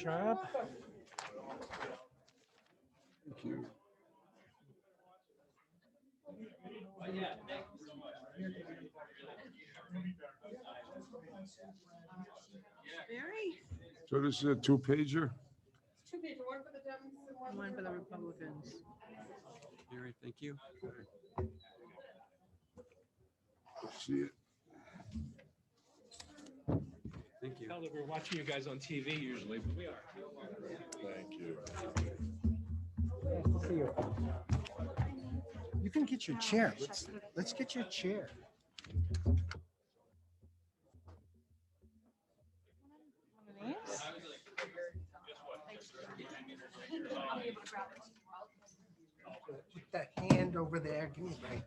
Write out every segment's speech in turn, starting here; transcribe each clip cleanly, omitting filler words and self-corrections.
Job. Thank you. Very. So this is a two-pager? Two-pager, one for the Dems and one for the Republicans. All right, thank you. See it. Thank you. Now that we're watching you guys on TV usually, but we are. Thank you. Nice to see you. You can get your chair. Let's get your chair. Put that hand over there. Give me a break.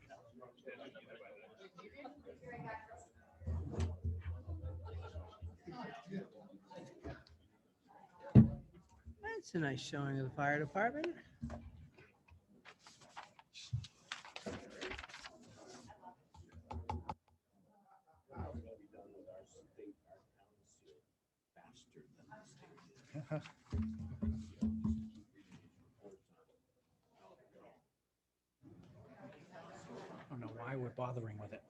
That's a nice showing of the fire department. I don't know why we're bothering with it.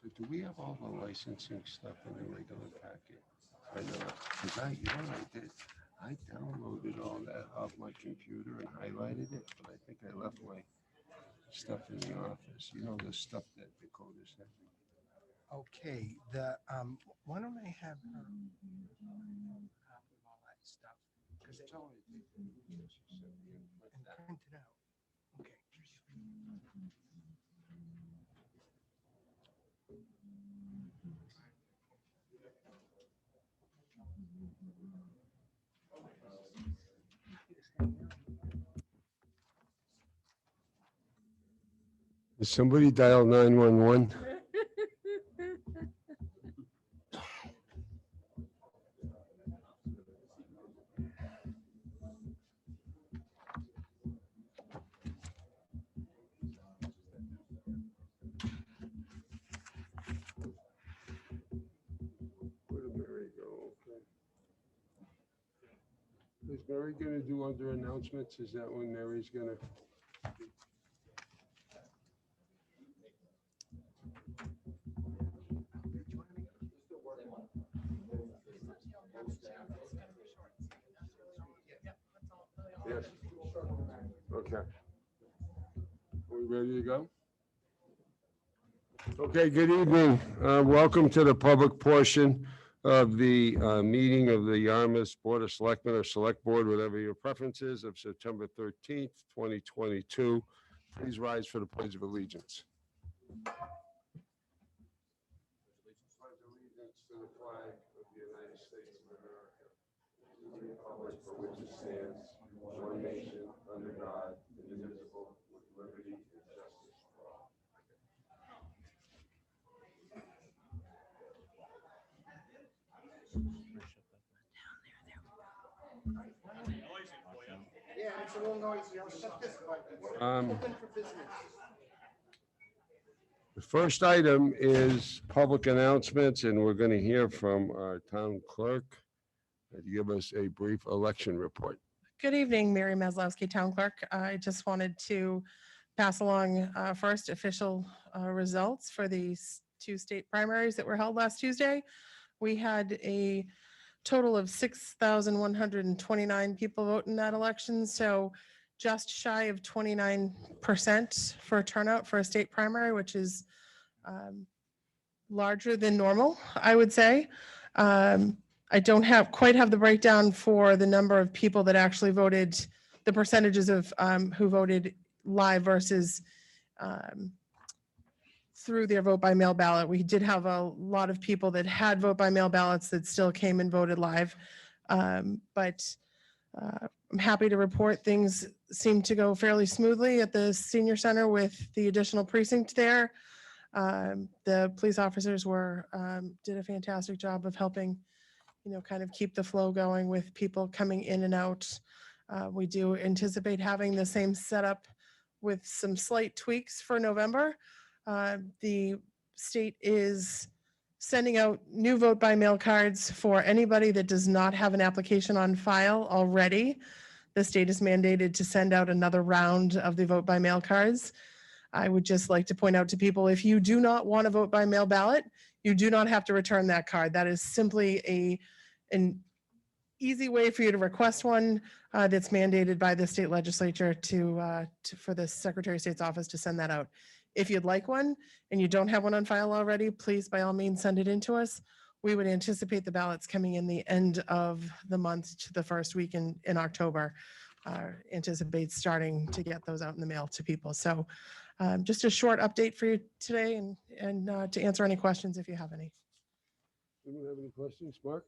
But do we have all the licensing stuff in the regular packet? I know, because you know what I did? I downloaded all that off my computer and highlighted it, but I think I left my stuff in the office. You know, the stuff that Dakota sent me. Okay, why don't I have her copy of all that stuff? Because it's all and print it out. Okay. Did somebody dial 911? Where did Mary go? Okay. Is Mary gonna do under announcements? Is that when Mary's gonna? Yes. Okay. Are we ready to go? Okay, good evening. Welcome to the public portion of the meeting of the Yarmouth Board of Selectmen or Select Board, whatever your preference is, of September 13th, 2022. Please rise for the Pledge of Allegiance. Pledge allegiance to the flag of the United States of America, to the republic for which it stands, one nation, under God, indivisible, with liberty and justice for all. Yeah, it's a little noisy. I'll shut this button. Um, Open for business. The first item is public announcements, and we're going to hear from our town clerk to give us a brief election report. Good evening, Mary Maslowski, Town Clerk. I just wanted to pass along first official results for these two state primaries that were held last Tuesday. We had a total of 6,129 people vote in that election, so just shy of 29% for turnout for a state primary, which is larger than normal, I would say. I don't quite have the breakdown for the number of people that actually voted, the percentages of who voted live versus through their vote by mail ballot. We did have a lot of people that had vote by mail ballots that still came and voted live. But I'm happy to report things seem to go fairly smoothly at the senior center with the additional precinct there. The police officers did a fantastic job of helping, kind of keep the flow going with people coming in and out. We do anticipate having the same setup with some slight tweaks for November. The state is sending out new vote by mail cards for anybody that does not have an application on file already. The state is mandated to send out another round of the vote by mail cards. I would just like to point out to people, if you do not want to vote by mail ballot, you do not have to return that card. That is simply an easy way for you to request one that's mandated by the state legislature for the Secretary of State's office to send that out. If you'd like one and you don't have one on file already, please by all means send it in to us. We would anticipate the ballots coming in the end of the month to the first week in October. Anticipate starting to get those out in the mail to people. So just a short update for you today and to answer any questions if you have any. Anyone have any questions, Mark?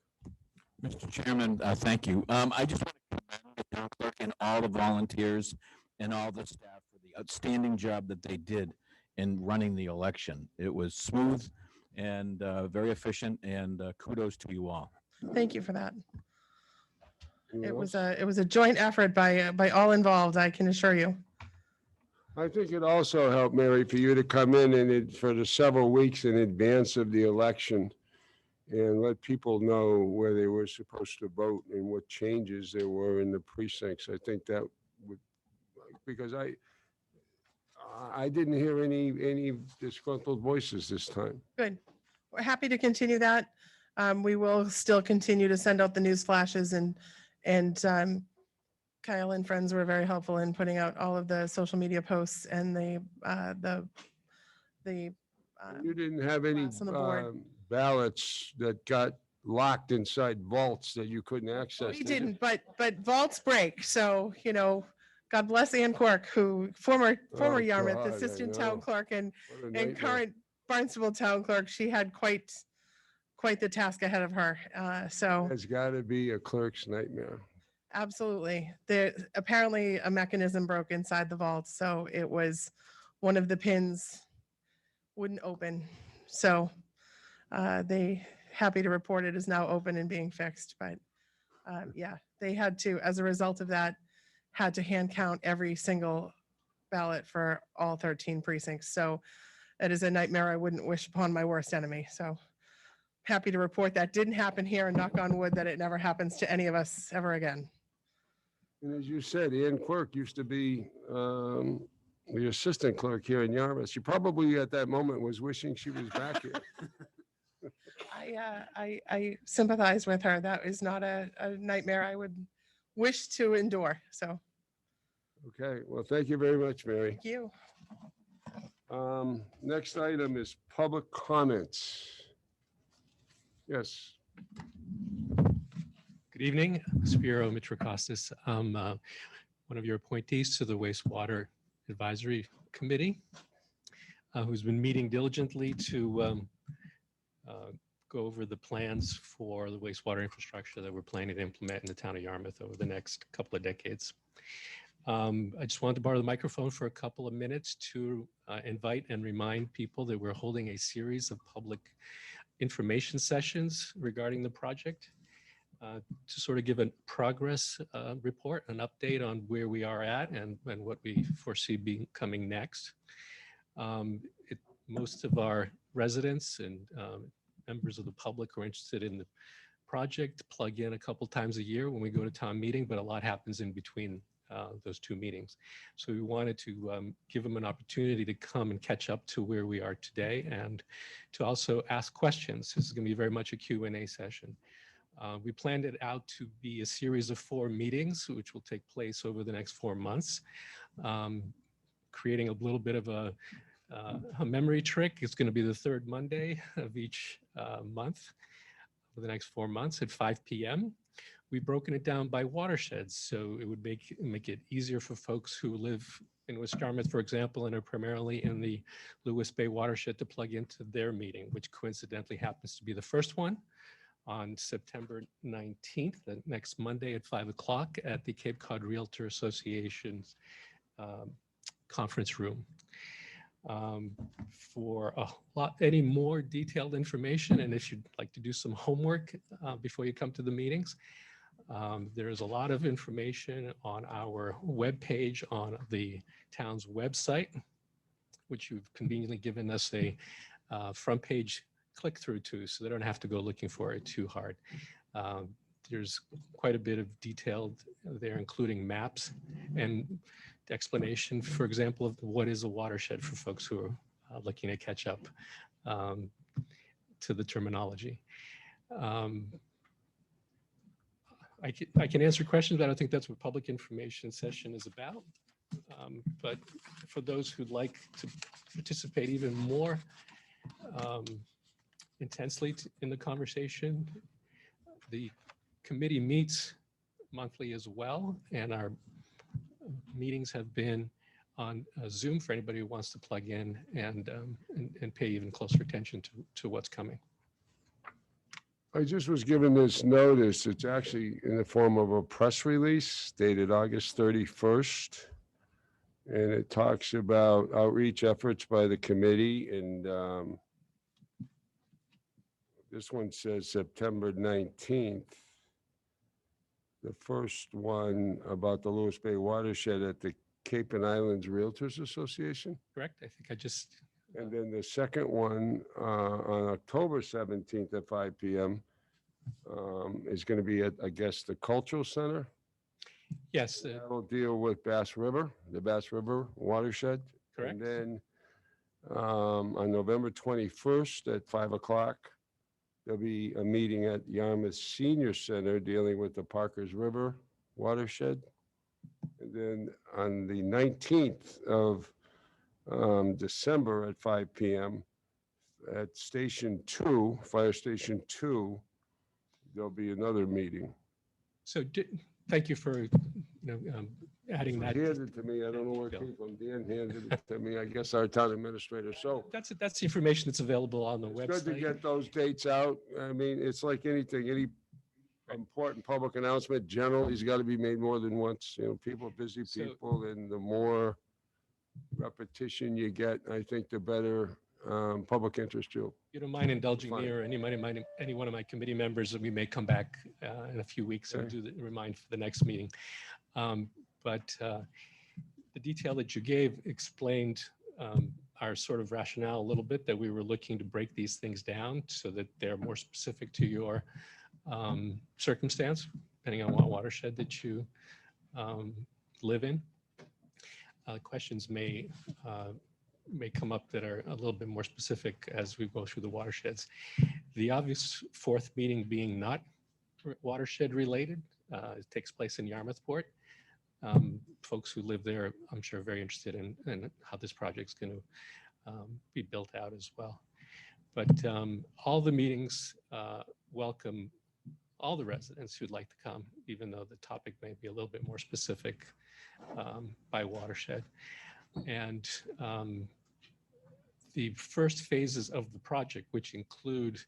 Mr. Chairman, thank you. I just want to commend the town clerk and all the volunteers and all the staff for the outstanding job that they did in running the election. It was smooth and very efficient, and kudos to you all. Thank you for that. Anyone It was a joint effort by all involved, I can assure you. I think it also helped, Mary, for you to come in and for the several weeks in advance of the election and let people know where they were supposed to vote and what changes there were in the precincts. I think that would, because I didn't hear any disgruntled voices this time. Good. We're happy to continue that. We will still continue to send out the news flashes and Kyle and friends were very helpful in putting out all of the social media posts and the You didn't have any glass on the board. ballots that got locked inside vaults that you couldn't access. We did you? didn't, but vaults break. So, God bless Ann Quirk, who former Oh, Yarmouth God, I assistant know. town clerk and What a nightmare. current Barnstable town clerk. She had quite the task ahead of her. So It's got to be a clerk's nightmare. absolutely. There apparently a mechanism broke inside the vault. So it was one of the pins wouldn't open. So they happy to report it is now open and being fixed. But yeah, they had to, as a result of that, had to hand count every single ballot for all 13 precincts. So that is a nightmare I wouldn't wish upon my worst enemy. So happy to report that didn't happen here and knock on wood that it never happens to any of us ever again. And as you said, Ann Quirk used to be the assistant clerk here in Yarmouth. She probably at that moment was wishing she was back here. I sympathize with her. That is not a nightmare I would wish to endure. So Okay, well, thank you very much, Mary. thank you. Next item is public comments. Yes. Good evening, Spiro Mitrakostas. I'm one of your appointees to the Wastewater Advisory Committee, who's been meeting diligently to go over the plans for the wastewater infrastructure that we're planning to implement in the town of Yarmouth over the next couple of decades. I just wanted to borrow the microphone for a couple of minutes to invite and remind people that we're holding a series of public information sessions regarding the project to sort of give a progress report, an update on where we are at and what we foresee being coming next. Most of our residents and members of the public who are interested in the project plug in a couple times a year when we go to town meeting, but a lot happens in between those two meetings. So we wanted to give them an opportunity to come and catch up to where we are today and to also ask questions. This is going to be very much a Q&A session. We planned it out to be a series of 4 meetings, which will take place over the next 4 months, creating a little bit of a memory trick. It's going to be the 3rd Monday of each month for the next 4 months at 5 p.m. We've broken it down by watersheds, so it would make it easier for folks who live in West Yarmouth, for example, and are primarily in the Lewis Bay watershed to plug into their meeting, which coincidentally happens to be the first one on September 19th, the next Monday at 5 o'clock at the Cape Cod Realtor Association's conference room. For any more detailed information, and if you'd like to do some homework before you come to the meetings, there is a lot of information on our webpage on the town's website, which you've conveniently given us a front page click through to, so they don't have to go looking for it too hard. There's quite a bit of detail there, including maps and explanation, for example, of what is a watershed for folks who are looking to catch up to the terminology. I can answer questions, but I don't think that's what public information session is about. But for those who'd like to participate even more intensely in the conversation, the committee meets monthly as well, and our meetings have been on Zoom for anybody who wants to plug in and pay even closer attention to what's coming. I just was given this notice. It's actually in the form of a press release dated August 31st. And it talks about outreach efforts by the committee. And this one says September 19th. The first one about the Lewis Bay watershed at the Cape and Islands Realtors Association. Correct? I think I just, And then the second one on October 17th at 5 p.m. Is going to be at, I guess, the Cultural Center. yes, That'll deal with Bass River, the Bass River watershed. correct. And then on November 21st at 5 o'clock, there'll be a meeting at Yarmouth Senior Center dealing with the Parkers River watershed. And then on the 19th of December at 5 p.m. at Station 2, Fire Station 2, there'll be another meeting. So thank you for adding that. Handed to me, I don't know where it came from. Dan handed it to me, I guess our town administrator. So That's the information that's available on the it's good to website. get those dates out. I mean, it's like anything, any important public announcement, generally, has got to be made more than once. You know, people are busy So- people, and the more repetition you get, I think the better public interest you'll. You don't mind indulging me Fine. or any one of my committee members, that we may come back in a few weeks and Okay. do the remind for the next meeting. But the detail that you gave explained our sort of rationale a little bit, that we were looking to break these things down so that they're more specific to your circumstance, depending on what watershed that you live in. Questions may come up that are a little bit more specific as we go through the watersheds. The obvious fourth meeting being not watershed related, it takes place in Yarmouthport. Folks who live there, I'm sure, are very interested in how this project's going to be built out as well. But all the meetings welcome all the residents who'd like to come, even though the topic may be a little bit more specific by watershed. And the first phases of the project, which include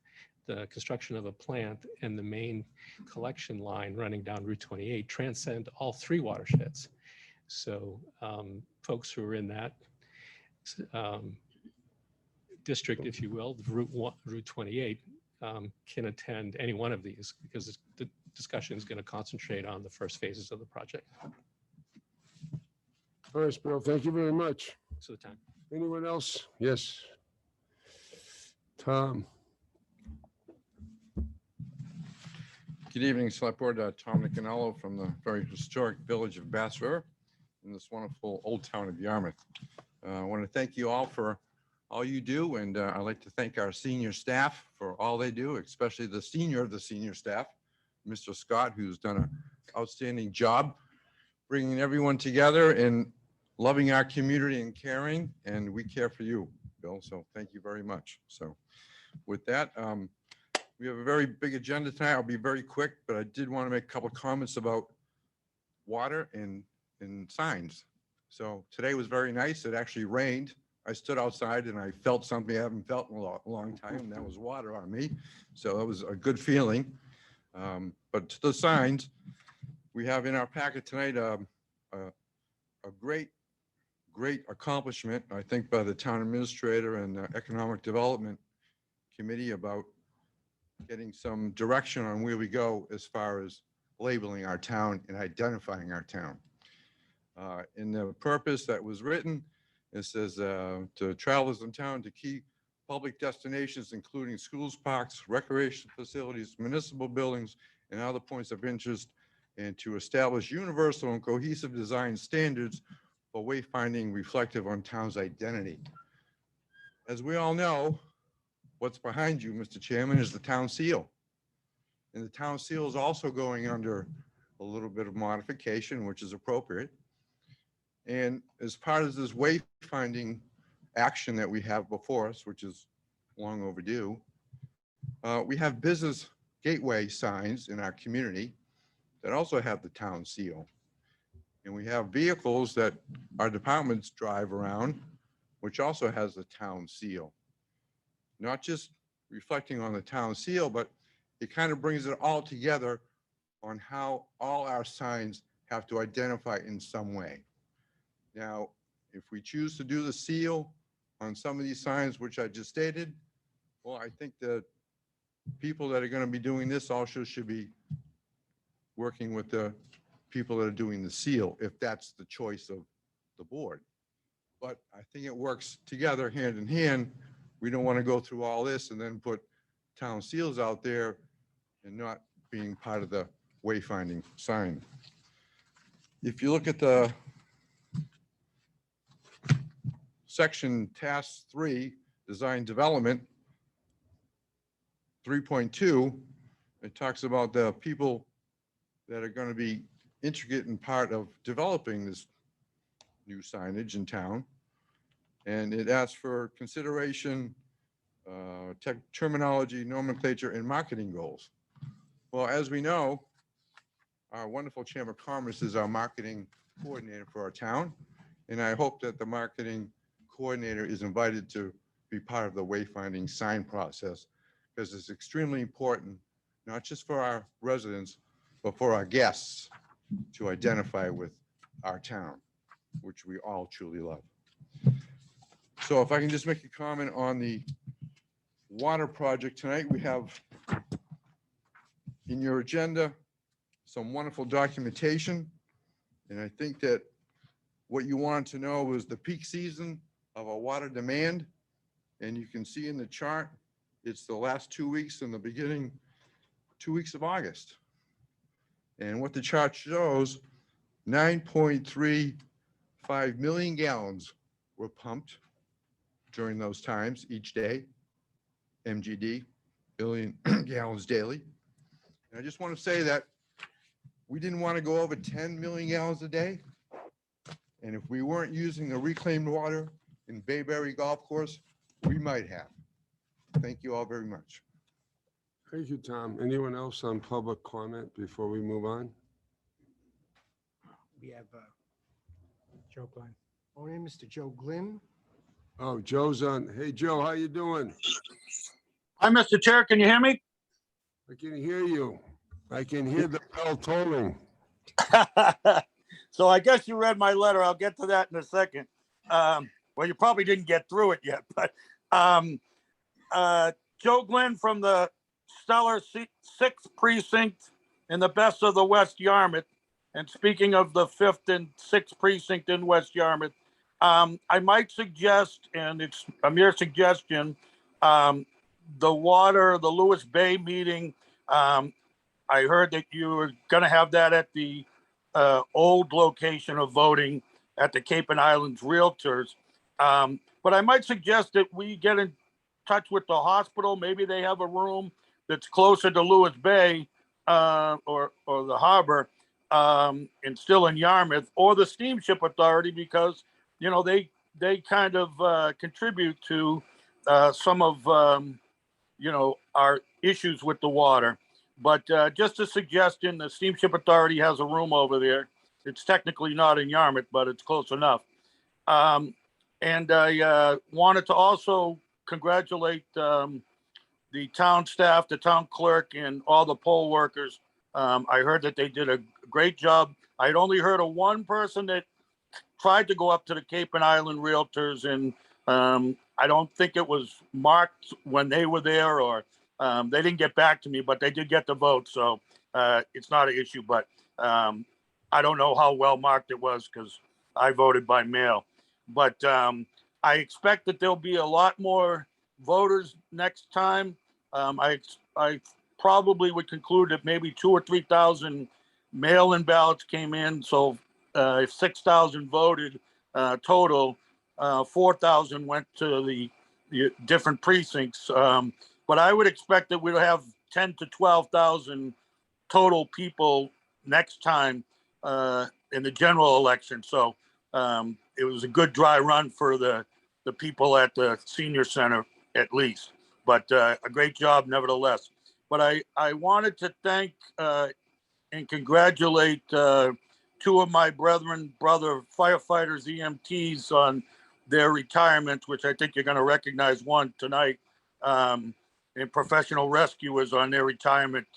the construction of a plant and the main collection line running down Route 28, transcend all three watersheds. So folks who are in that district, if you will, Route 28, can attend any one of these, because the discussion is going to concentrate on the first phases of the project. All right, Bill, thank you very much. So the time. Anyone else? Yes. Tom. Good evening, Select Board. Tom Nicanello from the very historic village of Bass River in this wonderful old town of Yarmouth. I want to thank you all for all you do, and I'd like to thank our senior staff for all they do, especially the senior of the senior staff, Mr. Scott, who's done an outstanding job bringing everyone together and loving our community and caring, and we care for you, Bill, so thank you very much. So with that, we have a very big agenda tonight. I'll be very quick, but I did want to make a couple of comments about water and signs. So today was very nice. It actually rained I stood outside and I felt something I haven't felt in a long time, and that was water on me. So it was a good feeling. But to the signs, we have in our packet tonight a great accomplishment, I think, by the town administrator and the Economic Development Committee about getting some direction on where we go as far as labeling our town and identifying our town. In the purpose that was written, it says to travelers in town to key public destinations, including schools, parks, recreation facilities, municipal buildings, and other points of interest, and to establish universal and cohesive design standards for wayfinding reflective on town's identity. As we all know, what's behind you, Mr. Chairman, is the town seal. And the town seal is also going under a little bit of modification, which is appropriate. And as part of this wayfinding action that we have before us, which is long overdue, we have business gateway signs in our community that also have the town seal. And we have vehicles that our departments drive around, which also has the town seal. Not just reflecting on the town seal, but it kind of brings it all together on how all our signs have to identify in some way. Now, if we choose to do the seal on some of these signs, which I just stated, well, I think the people that are going to be doing this also should be working with the people that are doing the seal, if that's the choice of the board. But I think it works together hand in hand. We don't want to go through all this and then put town seals out there and not being part of the wayfinding sign. If you look at the section task 3, design development 3.2, it talks about the people that are going to be intricate and part of developing this new signage in town. And it asks for consideration, terminology, nomenclature, and marketing goals. Well, as we know, our wonderful Chamber of Commerce is our marketing coordinator for our town. And I hope that the marketing coordinator is invited to be part of the wayfinding sign process, because it's extremely important, not just for our residents, but for our guests to identify with our town, which we all truly love. So if I can just make a comment on the water project tonight, we have in your agenda some wonderful documentation. And I think that what you wanted to know was the peak season of our water demand. And you can see in the chart, it's the last 2 weeks and the beginning 2 weeks of August. And what the chart shows, 9.35 million gallons were pumped during those times each day, MGD, billion gallons daily. And I just want to say that we didn't want to go over 10 million gallons a day. And if we weren't using the reclaimed water in Bayberry Golf Course, we might have. Thank you all very much. Thank you, Tom. Anyone else on public comment before we move on? We have Joe Glenn. Oh, name Mr. Joe Glynn. Oh, Joe's on. Hey, Joe, how you doing? Hi, Mr. Chair. Can you hear me? I can hear you. I can hear the bell tolling. So I guess you read my letter. I'll get to that in a second. Well, you probably didn't get through it yet, but Joe Glenn from the stellar 6th precinct in the best of the West Yarmouth. And speaking of the 5th and 6th precinct in West Yarmouth, I might suggest, and it's a mere suggestion, the Lewis Bay meeting. I heard that you were going to have that at the old location of voting at the Cape and Islands Realtors. But I might suggest that we get in touch with the hospital. Maybe they have a room that's closer to Lewis Bay or the harbor and still in Yarmouth, or the Steamship Authority, because, you know, they kind of contribute to some of, our issues with the water. But just a suggestion, the Steamship Authority has a room over there. It's technically not in Yarmouth, but it's close enough. And I wanted to also congratulate the town staff, the town clerk, and all the poll workers. I heard that they did a great job. I'd only heard of one person that tried to go up to the Cape and Island Realtors, and I don't think it was marked when they were there, or they didn't get back to me, but they did get the vote, so it's not an issue. But I don't know how well marked it was because I voted by mail. But I expect that there'll be a lot more voters next time. I probably would conclude that maybe 2,000 or 3,000 mail-in ballots came in. So if 6,000 voted total, 4,000 went to the different precincts. But I would expect that we'll have 10 to 12,000 total people next time in the general election. So it was a good dry run for the people at the senior center, at least. But a great job nevertheless. But I wanted to thank and congratulate two of my brother firefighters, EMTs, on their retirement, which I think you're going to recognize one tonight, and professional rescuers on their retirement,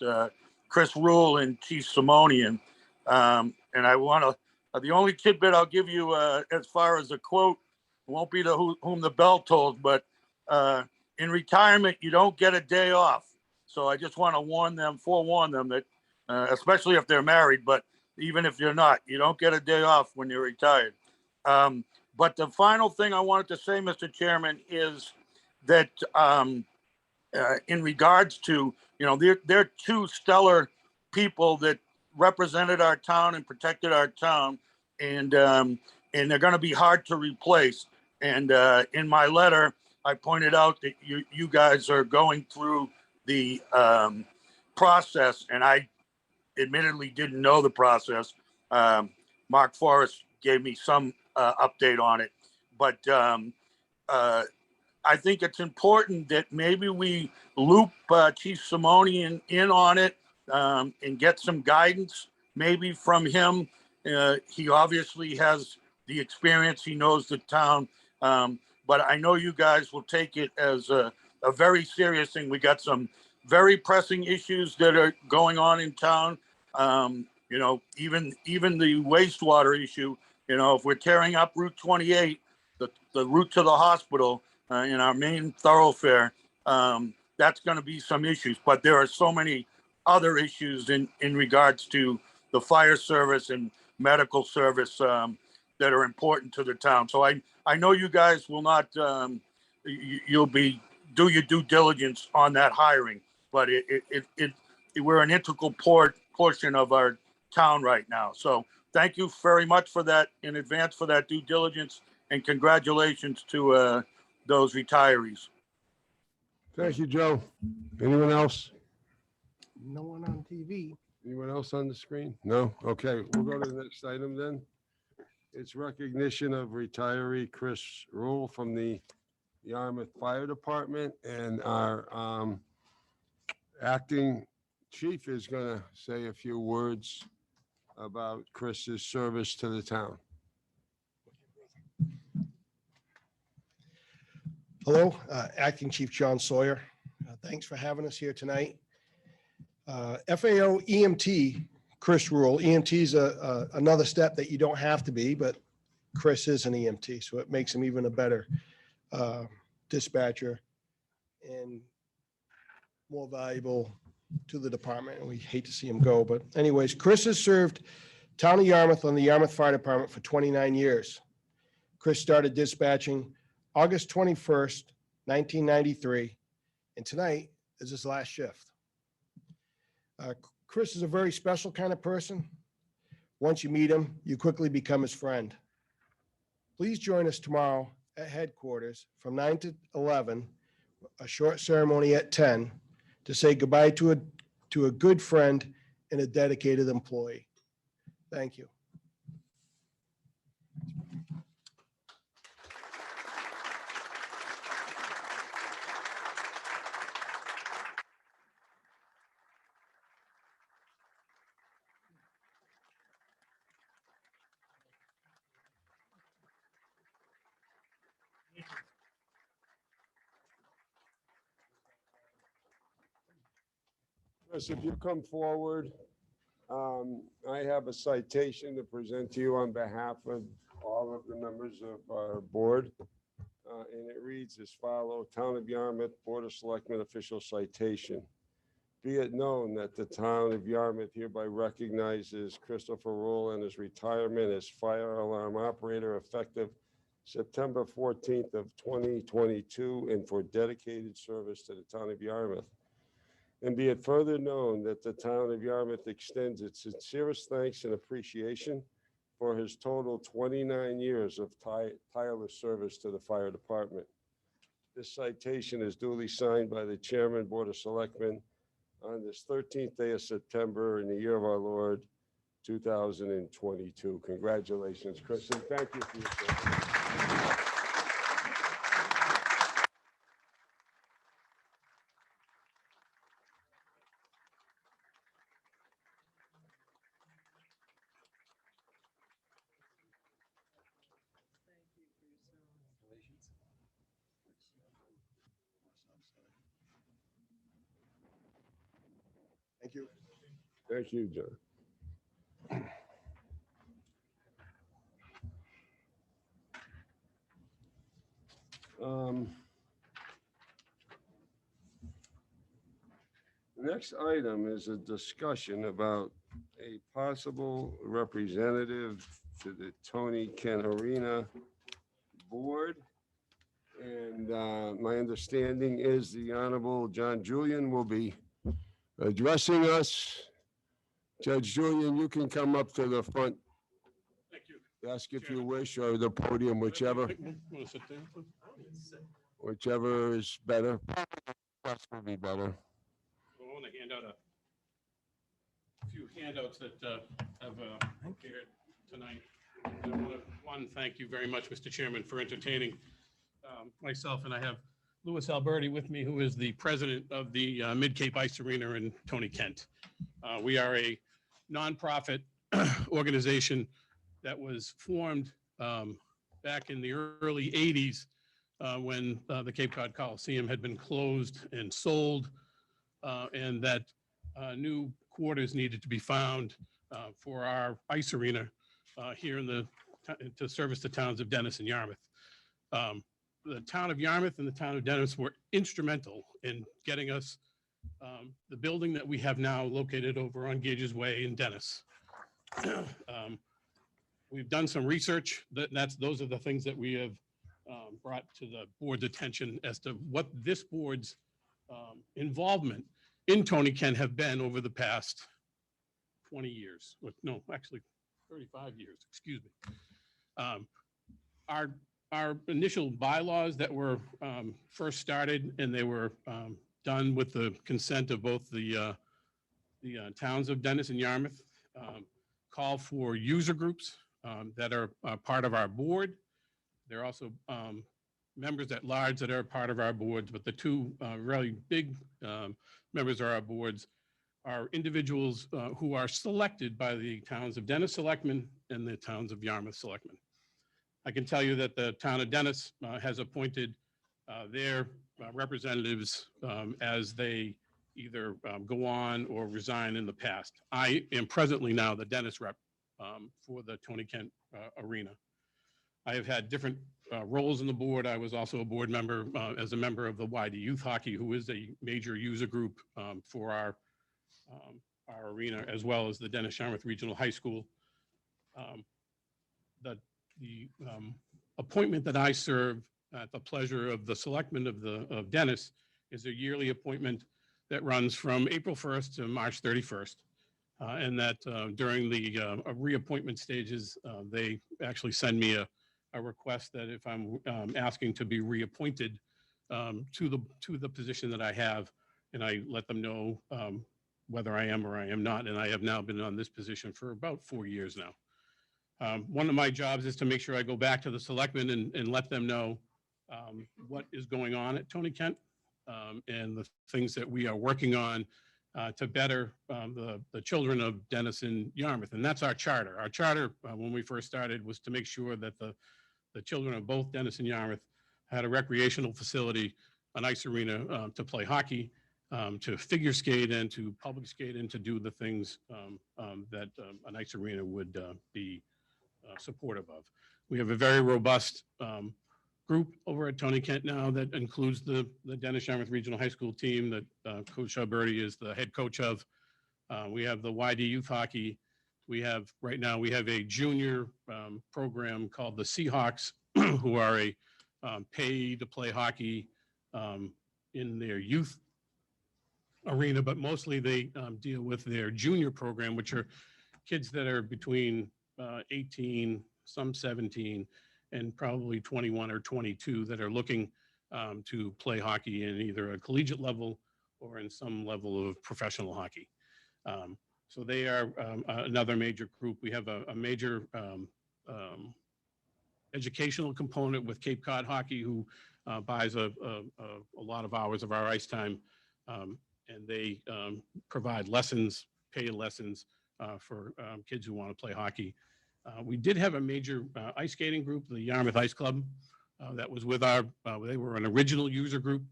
Chris Rule and Chief Simonian. And I want to, the only tidbit I'll give you as far as a quote, won't be to whom the bell tolls, but in retirement, you don't get a day off. So I just want to forewarn them that, especially if they're married, but even if you're not, you don't get a day off when you're retired. But the final thing I wanted to say, Mr. Chairman, is that in regards to, they're two stellar people that represented our town and protected our town, and they're going to be hard to replace. And in my letter, I pointed out that you guys are going through the process, and I admittedly didn't know the process. Mark Forrest gave me some update on it, but I think it's important that maybe we loop Chief Simonian in on it and get some guidance maybe from him. He obviously has the experience. He knows the town. But I know you guys will take it as a very serious thing. We got some very pressing issues that are going on in town. Even the wastewater issue, if we're tearing up Route 28, the route to the hospital in our main thoroughfare, that's going to be some issues. But there are so many other issues in regards to the fire service and medical service that are important to the town. So I know you guys will not, you'll be do your due diligence on that hiring, but we're an integral portion of our town right now. So thank you very much for that in advance for that due diligence, and congratulations to those retirees. Thank you, Joe. Anyone else? No one on TV. Anyone else on the screen? No? Okay, we'll go to the next item then. It's recognition of retiree Chris Rule from the Yarmouth Fire Department, and our acting chief is going to say a few words about Chris's service to the town. Hello, Acting Chief John Sawyer. Thanks for having us here tonight. FAO EMT, Chris Rule. EMT is another step that you don't have to be, but Chris is an EMT, so it makes him even a better dispatcher and more valuable to the department. And we hate to see him go, but anyways, Chris has served Town of Yarmouth on the Yarmouth Fire Department for 29 years. Chris started dispatching August 21st, 1993, and tonight is his last shift. Chris is a very special kind of person. Once you meet him, you quickly become his friend. Please join us tomorrow at headquarters from 9 to 11, a short ceremony at 10, to say goodbye to a good friend and a dedicated employee. Thank you. Chris, if you come forward, I have a citation to present to you on behalf of all of the members of our board. And it reads as follows: Town of Yarmouth Board of Selectmen official citation. Be it known that the town of Yarmouth hereby recognizes Christopher Rule and his retirement as fire alarm operator effective September 14th of 2022 and for dedicated service to the town of Yarmouth. And be it further known that the town of Yarmouth extends its sincerest thanks and appreciation for his total 29 years of tireless service to the fire department. This citation is duly signed by the Chairman, Board of Selectmen, on this 13th day of September in the year of our Lord, 2022. Congratulations, Chris, and thank you for your service. Thank you. Thank you, John. The next item is a discussion about a possible representative to the Tony Kent Arena Board. And my understanding is the Honorable John Julian will be addressing us. Judge Julian, you can come up to the front. Thank you. Ask if you wish, or the podium, whichever, whichever is better. That will be better. I want to hand out a few handouts that have appeared tonight. I want to, thank you very much, Mr. Chairman, for entertaining myself, and I have Louis Alberti with me, who is the president of the Mid-Cape Ice Arena in Tony Kent. We are a nonprofit organization that was formed back in the early 80s when the Cape Cod Coliseum had been closed and sold, and that new quarters needed to be found for our ice arena here in to service the towns of Dennis and Yarmouth. The town of Yarmouth and the town of Dennis were instrumental in getting us the building that we have now located over on Gages Way in Dennis. We've done some research. Those are the things that we have brought to the board's attention as to what this board's involvement in Tony Kent have been over the past 20 years. No, actually 35 years, excuse me. Our initial bylaws that were first started, and they were done with the consent of both the towns of Dennis and Yarmouth, call for user groups that are part of our board. There are also members at large that are part of our boards, but the two really big members of our boards are individuals who are selected by the towns of Dennis Selectmen and the towns of Yarmouth Selectmen. I can tell you that the town of Dennis has appointed their representatives as they either go on or resign in the past. I am presently now the Dennis rep for the Tony Kent Arena. I have had different roles in the board. I was also a board member as a member of the YD Youth Hockey, who is a major user group for our arena, as well as the Dennis Yarmouth Regional High School. The appointment that I serve at the pleasure of the selectmen of Dennis is a yearly appointment that runs from April 1st to March 31st. And that during the reappointment stages, they actually send me a request that if I'm asking to be reappointed to the position that I have, and I let them know whether I am or I am not. And I have now been on this position for about 4 years now. One of my jobs is to make sure I go back to the selectmen and let them know what is going on at Tony Kent and the things that we are working on to better the children of Dennis and Yarmouth. And that's our charter. Our charter, when we first started, was to make sure that the children of both Dennis and Yarmouth had a recreational facility, an ice arena to play hockey, to figure skate and to public skate and to do the things that an ice arena would be supportive of. We have a very robust group over at Tony Kent now that includes the Dennis Yarmouth Regional High School team that Coach Alberti is the head coach of. We have the YD Youth Hockey. We have, right now, we have a junior program called the Seahawks, who are a pay to play hockey in their youth arena, but mostly they deal with their junior program, which are kids that are between 18, some 17, and probably 21 or 22 that are looking to play hockey in either a collegiate level or in some level of professional hockey. So they are another major group. We have a major educational component with Cape Cod Hockey, who buys a lot of hours of our ice time, and they provide lessons, paid lessons for kids who want to play hockey. We did have a major ice skating group, the Yarmouth Ice Club, that was with our, they were an original user group.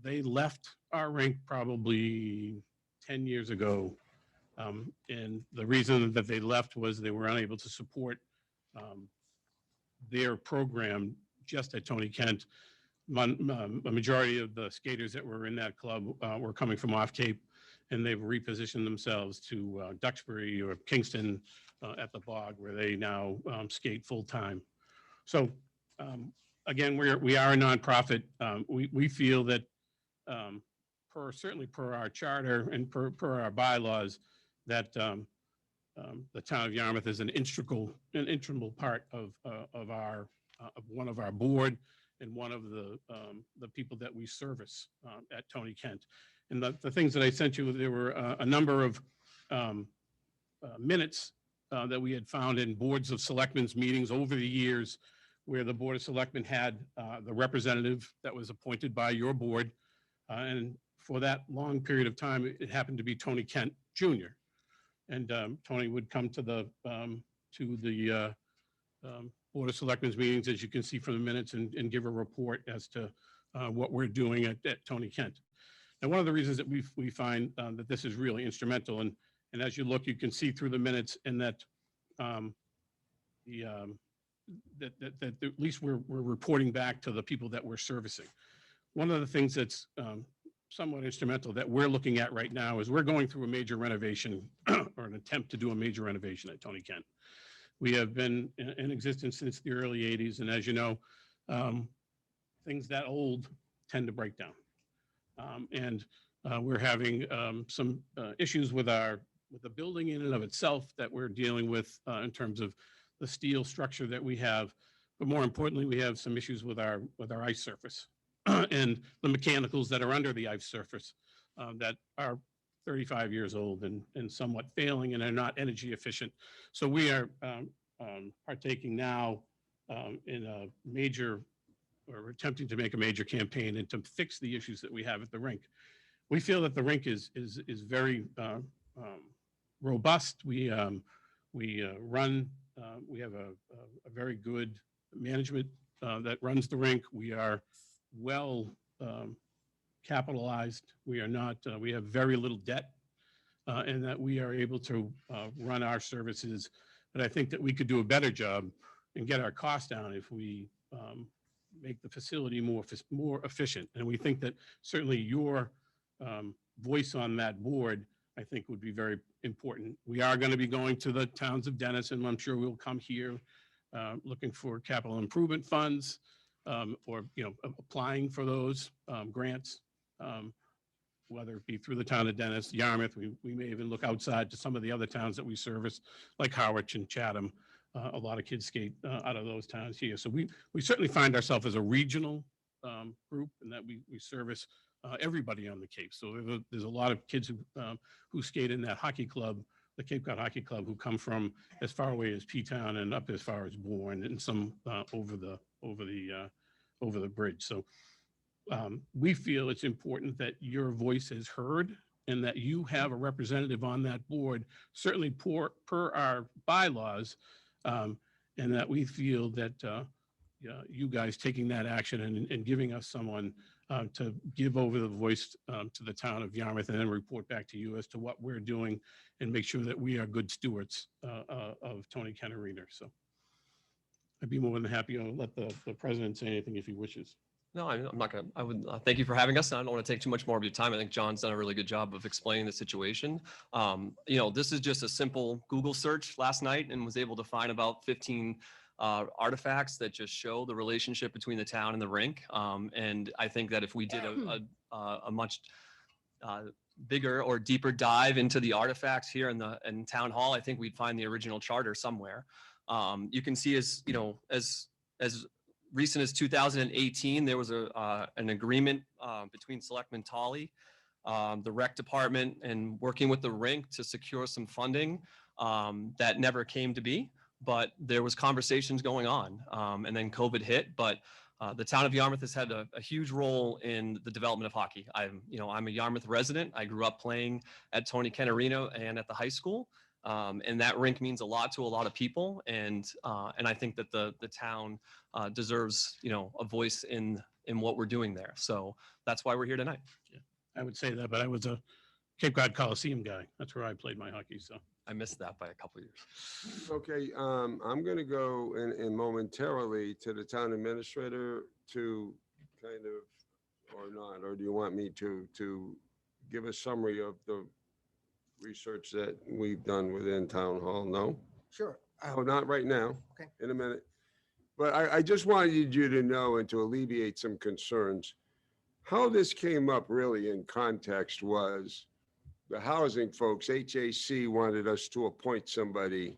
They left our rink probably 10 years ago. And the reason that they left was they were unable to support their program just at Tony Kent. A majority of the skaters that were in that club were coming from off Cape, and they've repositioned themselves to Duxbury or Kingston at the Bog, where they now skate full time. So again, we are a nonprofit. We feel that certainly per our charter and per our bylaws, that the town of Yarmouth is an integral part of one of our board and one of the people that we service at Tony Kent. And the things that I sent you, there were a number of minutes that we had found in boards of selectmen's meetings over the years, where the Board of Selectmen had the representative that was appointed by your board. And for that long period of time, it happened to be Tony Kent Jr. And Tony would come to the Board of Selectmen's meetings, as you can see from the minutes, and give a report as to what we're doing at Tony Kent. And one of the reasons that we find that this is really instrumental, and as you look, you can see through the minutes, and that that at least we're reporting back to the people that we're servicing. One of the things that's somewhat instrumental that we're looking at right now is we're going through a major renovation or an attempt to do a major renovation at Tony Kent. We have been in existence since the early 80s, and as you know, things that old tend to break down. And we're having some issues with the building in and of itself that we're dealing with in terms of the steel structure that we have. But more importantly, we have some issues with our ice surface and the mechanicals that are under the ice surface that are 35 years old and somewhat failing and are not energy efficient. So we are partaking now in a major, or attempting to make a major campaign and to fix the issues that we have at the rink. We feel that the rink is very robust. We run, we have a very good management that runs the rink. We are well capitalized. We are not, we have very little debt, and that we are able to run our services. But I think that we could do a better job and get our costs down if we make the facility more efficient. And we think that certainly your voice on that board, I think, would be very important. We are going to be going to the towns of Dennis, and I'm sure we'll come here looking for capital improvement funds, or applying for those grants, whether it be through the town of Dennis, Yarmouth. We may even look outside to some of the other towns that we service, like Harwich and Chatham. A lot of kids skate out of those towns here. So we certainly find ourselves as a regional group, and that we service everybody on the Cape. So there's a lot of kids who skate in that hockey club, the Cape Cod Hockey Club, who come from as far away as P-Town and up as far as Bourne, and some over the bridge. So we feel it's important that your voice is heard and that you have a representative on that board, certainly per our bylaws, and that we feel that you guys taking that action and giving us someone to give over the voice to the town of Yarmouth and then report back to you as to what we're doing and make sure that we are good stewards of Tony Kenneriner. So I'd be more than happy to let the president say anything if he wishes. No, I'm not gonna, I would, thank you for having us. I don't want to take too much more of your time. I think John's done a really good job of explaining the situation. This is just a simple Google search last night and was able to find about 15 artifacts that just show the relationship between the town and the rink. And I think that if we did a much bigger or deeper dive into the artifacts here in town hall, I think we'd find the original charter somewhere. You can see as recent as 2018, there was an agreement between Selectmen Tolley, the rec department, and working with the rink to secure some funding that never came to be. But there was conversations going on, and then COVID hit. But the town of Yarmouth has had a huge role in the development of hockey. I'm a Yarmouth resident. I grew up playing at Tony Kennerino and at the high school, and that rink means a lot to a lot of people. And I think that the town deserves a voice in what we're doing there. So that's why we're here tonight. Yeah, I would say that, but I was a Cape Cod Coliseum guy. That's where I played my hockey. So I missed that by a couple of years. Okay, I'm going to go in momentarily to the town administrator to kind of, or not, or do you want me to give a summary of the research that we've done within town hall? No? Sure. Oh, not right now. Okay. In a minute. But I just wanted you to know and to alleviate some concerns. How this came up really in context was the housing folks, HAC, wanted us to appoint somebody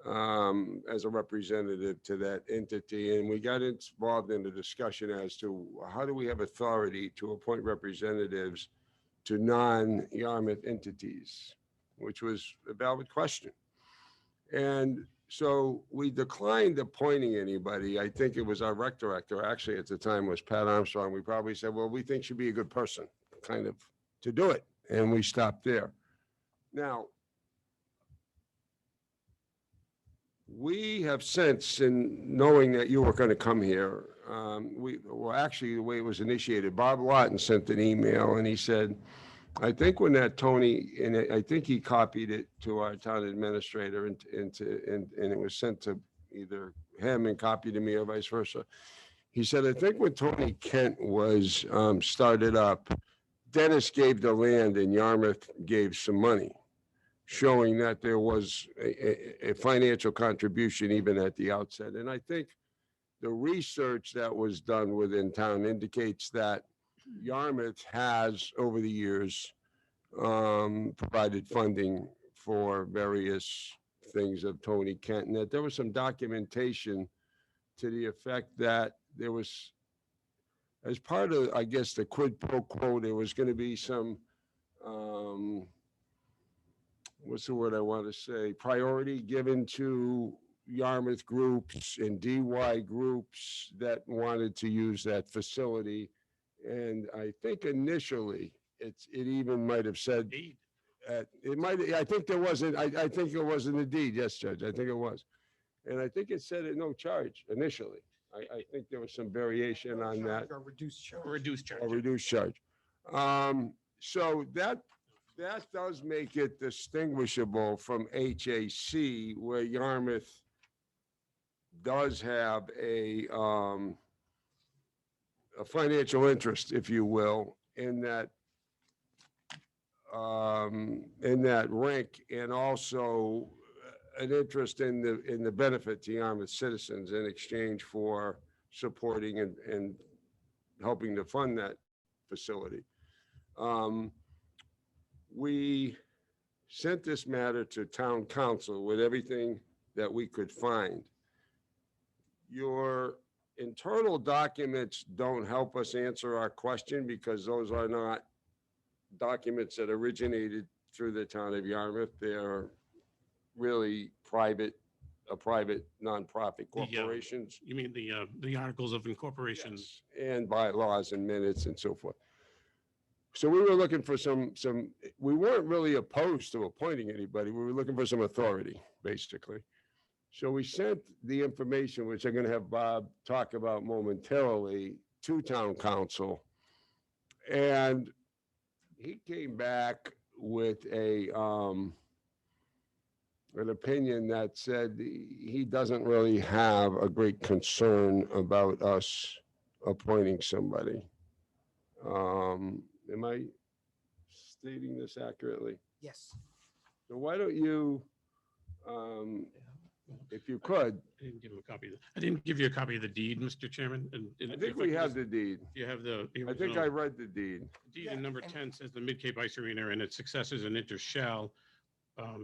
as a representative to that entity. And we got involved in the discussion as to how do we have authority to appoint representatives to non-Yarmouth entities, which was a valid question. And so we declined appointing anybody. I think it was our rec director, actually at the time was Pat Armstrong. We probably said, well, we think she'd be a good person kind of to do it. And we stopped there. Now, we have since, in knowing that you were going to come here, actually the way it was initiated, Bob Lawton sent an email and he said, I think when that Tony, and I think he copied it to our town administrator and it was sent to either him and copied to me or vice versa. He said, I think when Tony Kent was started up, Dennis gave the land and Yarmouth gave some money, showing that there was a financial contribution even at the outset. And I think the research that was done within town indicates that Yarmouth has, over the years, provided funding for various things of Tony Kent, and that there was some documentation to the effect that there was, as part of, I guess, the quid pro quo, there was going to be some, what's the word I want to say, priority given to Yarmouth groups and DY groups that wanted to use that facility. And I think initially it even might have said, I think there wasn't, I think it was in the deed. Yes, Judge, I think it was. And I think it said at no charge initially. I think there was some variation on that. Or reduced charge. Reduced charge. A reduced charge. So that does make it distinguishable from HAC, where Yarmouth does have a financial interest, if you will, in that rink, and also an interest in the benefit to Yarmouth citizens in exchange for supporting and helping to fund that facility. We sent this matter to town council with everything that we could find. Your internal documents don't help us answer our question because those are not documents that originated through the town of Yarmouth. They're really private nonprofit corporations. You mean the articles of incorporation? Yes, and bylaws and minutes and so forth. So we were looking for we weren't really opposed to appointing anybody. We were looking for some authority, basically. So we sent the information, which I'm going to have Bob talk about momentarily, to town council. And he came back with an opinion that said he doesn't really have a great concern about us appointing somebody. Am I stating this accurately? Yes. So why don't you, if you could, I didn't give him a copy. I didn't give you a copy of the deed, Mr. Chairman. And I think if we could have just- the deed. You have the. I think I read the deed. Deed Yeah, in number and- 10 says the Mid-Cape Ice Arena and its successors and interests shall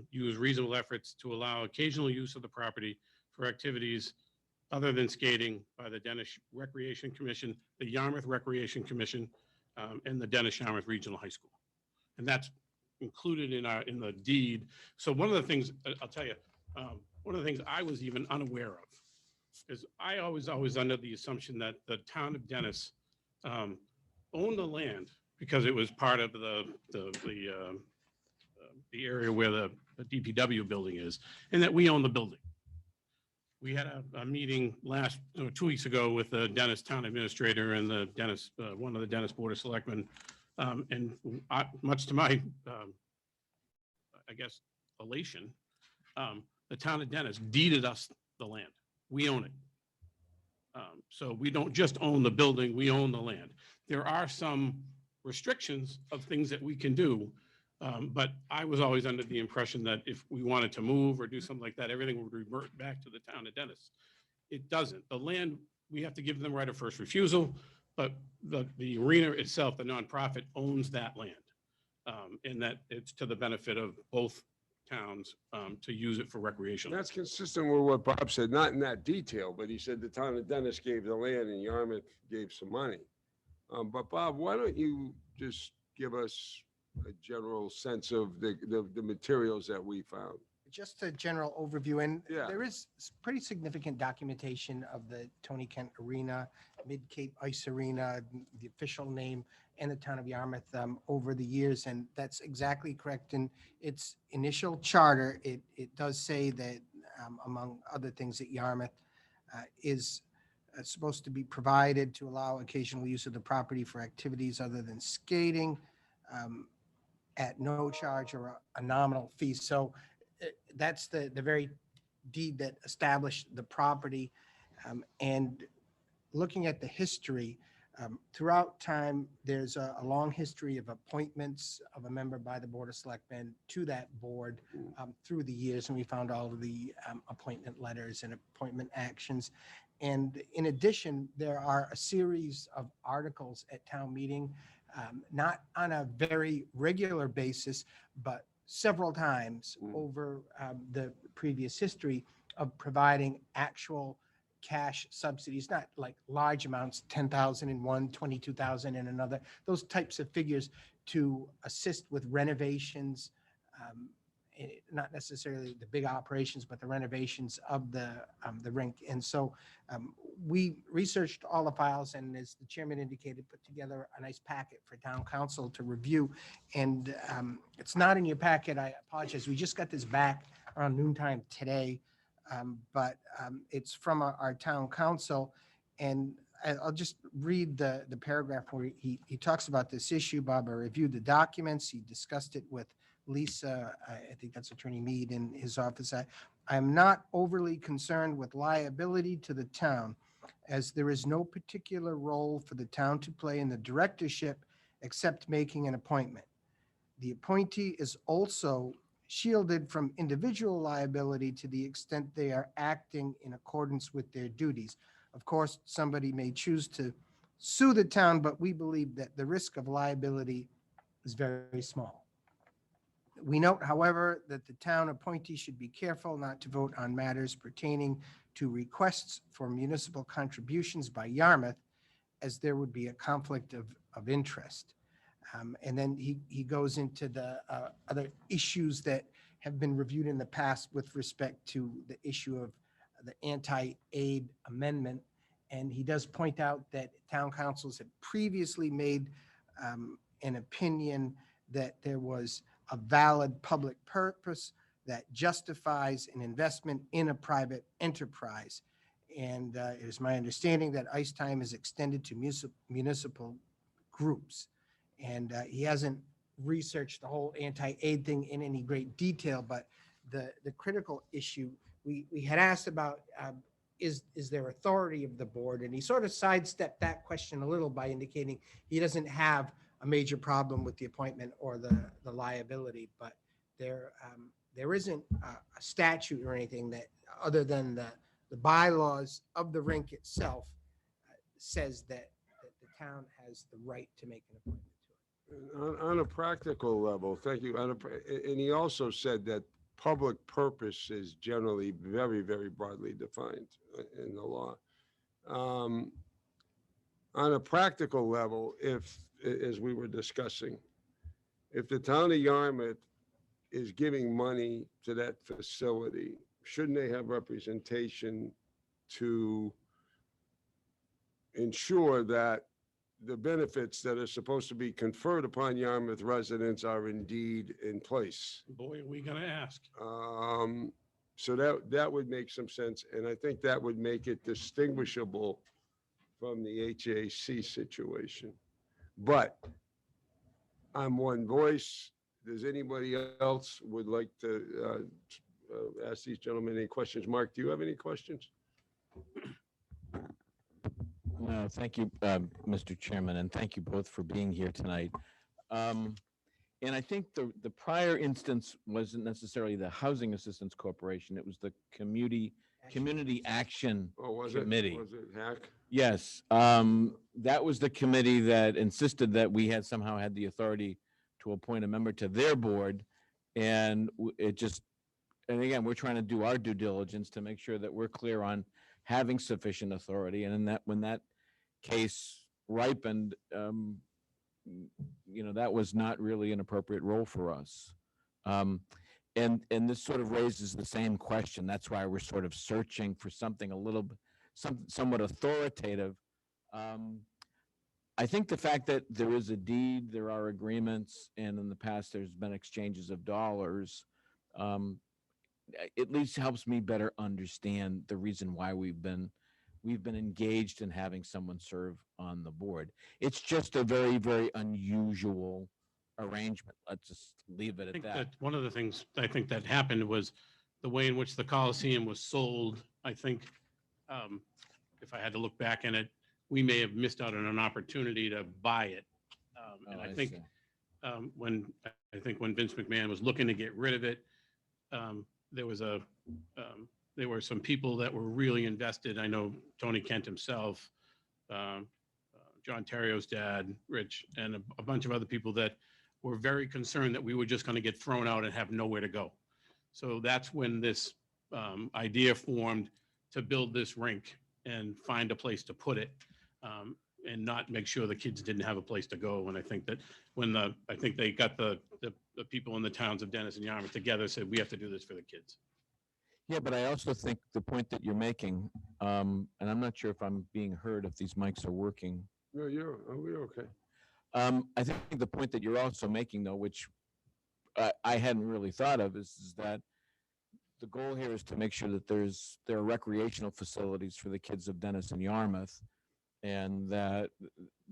use reasonable efforts to allow occasional use of the property for activities other than skating by the Dennis Recreation Commission, the Yarmouth Recreation Commission, and the Dennis Yarmouth Regional High School. And that's included in the deed. So one of the things, I'll tell you, one of the things I was even unaware of is I always under the assumption that the town of Dennis owned the land because it was part of the area where the DPW building is, and that we own the building. We had a meeting 2 weeks ago with the Dennis Town Administrator and the Dennis, one of the Dennis Board of Selectmen. And much to my, I guess, elation, the town of Dennis deeded us the land. We own it. So we don't just own the building, we own the land. There are some restrictions of things that we can do. But I was always under the impression that if we wanted to move or do something like that, everything would revert back to the town of Dennis. It doesn't. The land, we have to give them right of first refusal, but the arena itself, the nonprofit owns that land. And that it's to the benefit of both towns to use it for recreation. That's consistent with what Bob said, not in that detail, but he said the town of Dennis gave the land and Yarmouth gave some money. But Bob, why don't you just give us a general sense of the materials that we found? Just a general overview, and Yeah. there is pretty significant documentation of the Tony Kent Arena, Mid-Cape Ice Arena, the official name, and the town of Yarmouth over the years, and that's exactly correct. In its initial charter, it does say that, among other things, that Yarmouth is supposed to be provided to allow occasional use of the property for activities other than skating, at no charge or a nominal fee. So that's the very deed that established the property. And looking at the history, throughout time, there's a long history of appointments of a member by the Board of Selectmen to that board through the years. And we found all of the appointment letters and appointment actions. And in addition, there are a series of articles at town meeting, not on a very regular basis, but several times over the previous history of providing actual cash subsidies, not like large amounts, 10,000 in one, 22,000 in another, those types of figures to assist with renovations, not necessarily the big operations, but the renovations of the rink. And so we researched all the files, and as the chairman indicated, put together a nice packet for town council to review. And it's not in your packet. I apologize. We just got this back around noontime today, but it's from our town council. And I'll just read the paragraph where he talks about this issue. Bob, I reviewed the documents. He discussed it with Lisa, I think that's Attorney Mead in his office. I'm not overly concerned with liability to the town, as there is no particular role for the town to play in the directorship except making an appointment. The appointee is also shielded from individual liability to the extent they are acting in accordance with their duties. Of course, somebody may choose to sue the town, but we believe that the risk of liability is very small. We note, however, that the town appointee should be careful not to vote on matters pertaining to requests for municipal contributions by Yarmouth, as there would be a conflict of interest. And then he goes into the other issues that have been reviewed in the past with respect to the issue of the anti-aid amendment. And he does point out that town councils had previously made an opinion that there was a valid public purpose that justifies an investment in a private enterprise. And it is my understanding that ice time is extended to municipal groups. And he hasn't researched the whole anti-aid thing in any great detail, but the critical issue, we had asked about, is there authority of the board? And he sort of sidestepped that question a little by indicating he doesn't have a major problem with the appointment or the liability, but there isn't a statute or anything that, other than the bylaws of the rink itself, says that the town has the right to make an appointment to it. On a practical level, thank you. And he also said that public purpose is generally very, very broadly defined in the law. On a practical level, if, as we were discussing, if the town of Yarmouth is giving money to that facility, shouldn't they have representation to ensure that the benefits that are supposed to be conferred upon Yarmouth residents are indeed in place? Boy, are we gonna ask. So that would make some sense, and I think that would make it distinguishable from the HAC situation. But I'm one voice. Does anybody else would like to ask these gentlemen any questions? Mark, do you have any questions? No, thank you, Mr. Chairman, and thank you both for being here tonight. And I think the prior instance wasn't necessarily the Housing Assistance Corporation. It was the Community Action Oh, was Committee. it? Was it HAC? Yes, that was the committee that insisted that we had somehow had the authority to appoint a member to their board. And it just, and again, we're trying to do our due diligence to make sure that we're clear on having sufficient authority. And in that, when that case ripened, that was not really an appropriate role for us. And this sort of raises the same question. That's why we're sort of searching for something a little bit, somewhat authoritative. I think the fact that there is a deed, there are agreements, and in the past there's been exchanges of dollars, at least helps me better understand the reason why we've been engaged in having someone serve on the board. It's just a very, very unusual arrangement. Let's just leave it I at think that. that one of the things I think that happened was the way in which the Coliseum was sold. I think if I had to look back in it, we may have missed out on an opportunity to buy it. And I think when Vince McMahon was looking to get rid of it, there were some people that were really invested. I know Tony Kent himself, John Terrio's dad, Rich, and a bunch of other people that were very concerned that we were just going to get thrown out and have nowhere to go. So that's when this idea formed to build this rink and find a place to put it, and not make sure the kids didn't have a place to go. And I think that when I think they got the people in the towns of Dennis and Yarmouth together, said we have to do this for the kids. Yeah, but I also think the point that you're making, and I'm not sure if I'm being heard, if these mics are working. No, we're okay. I think the point that you're also making, though, which I hadn't really thought of, is that the goal here is to make sure that there are recreational facilities for the kids of Dennis and Yarmouth, and that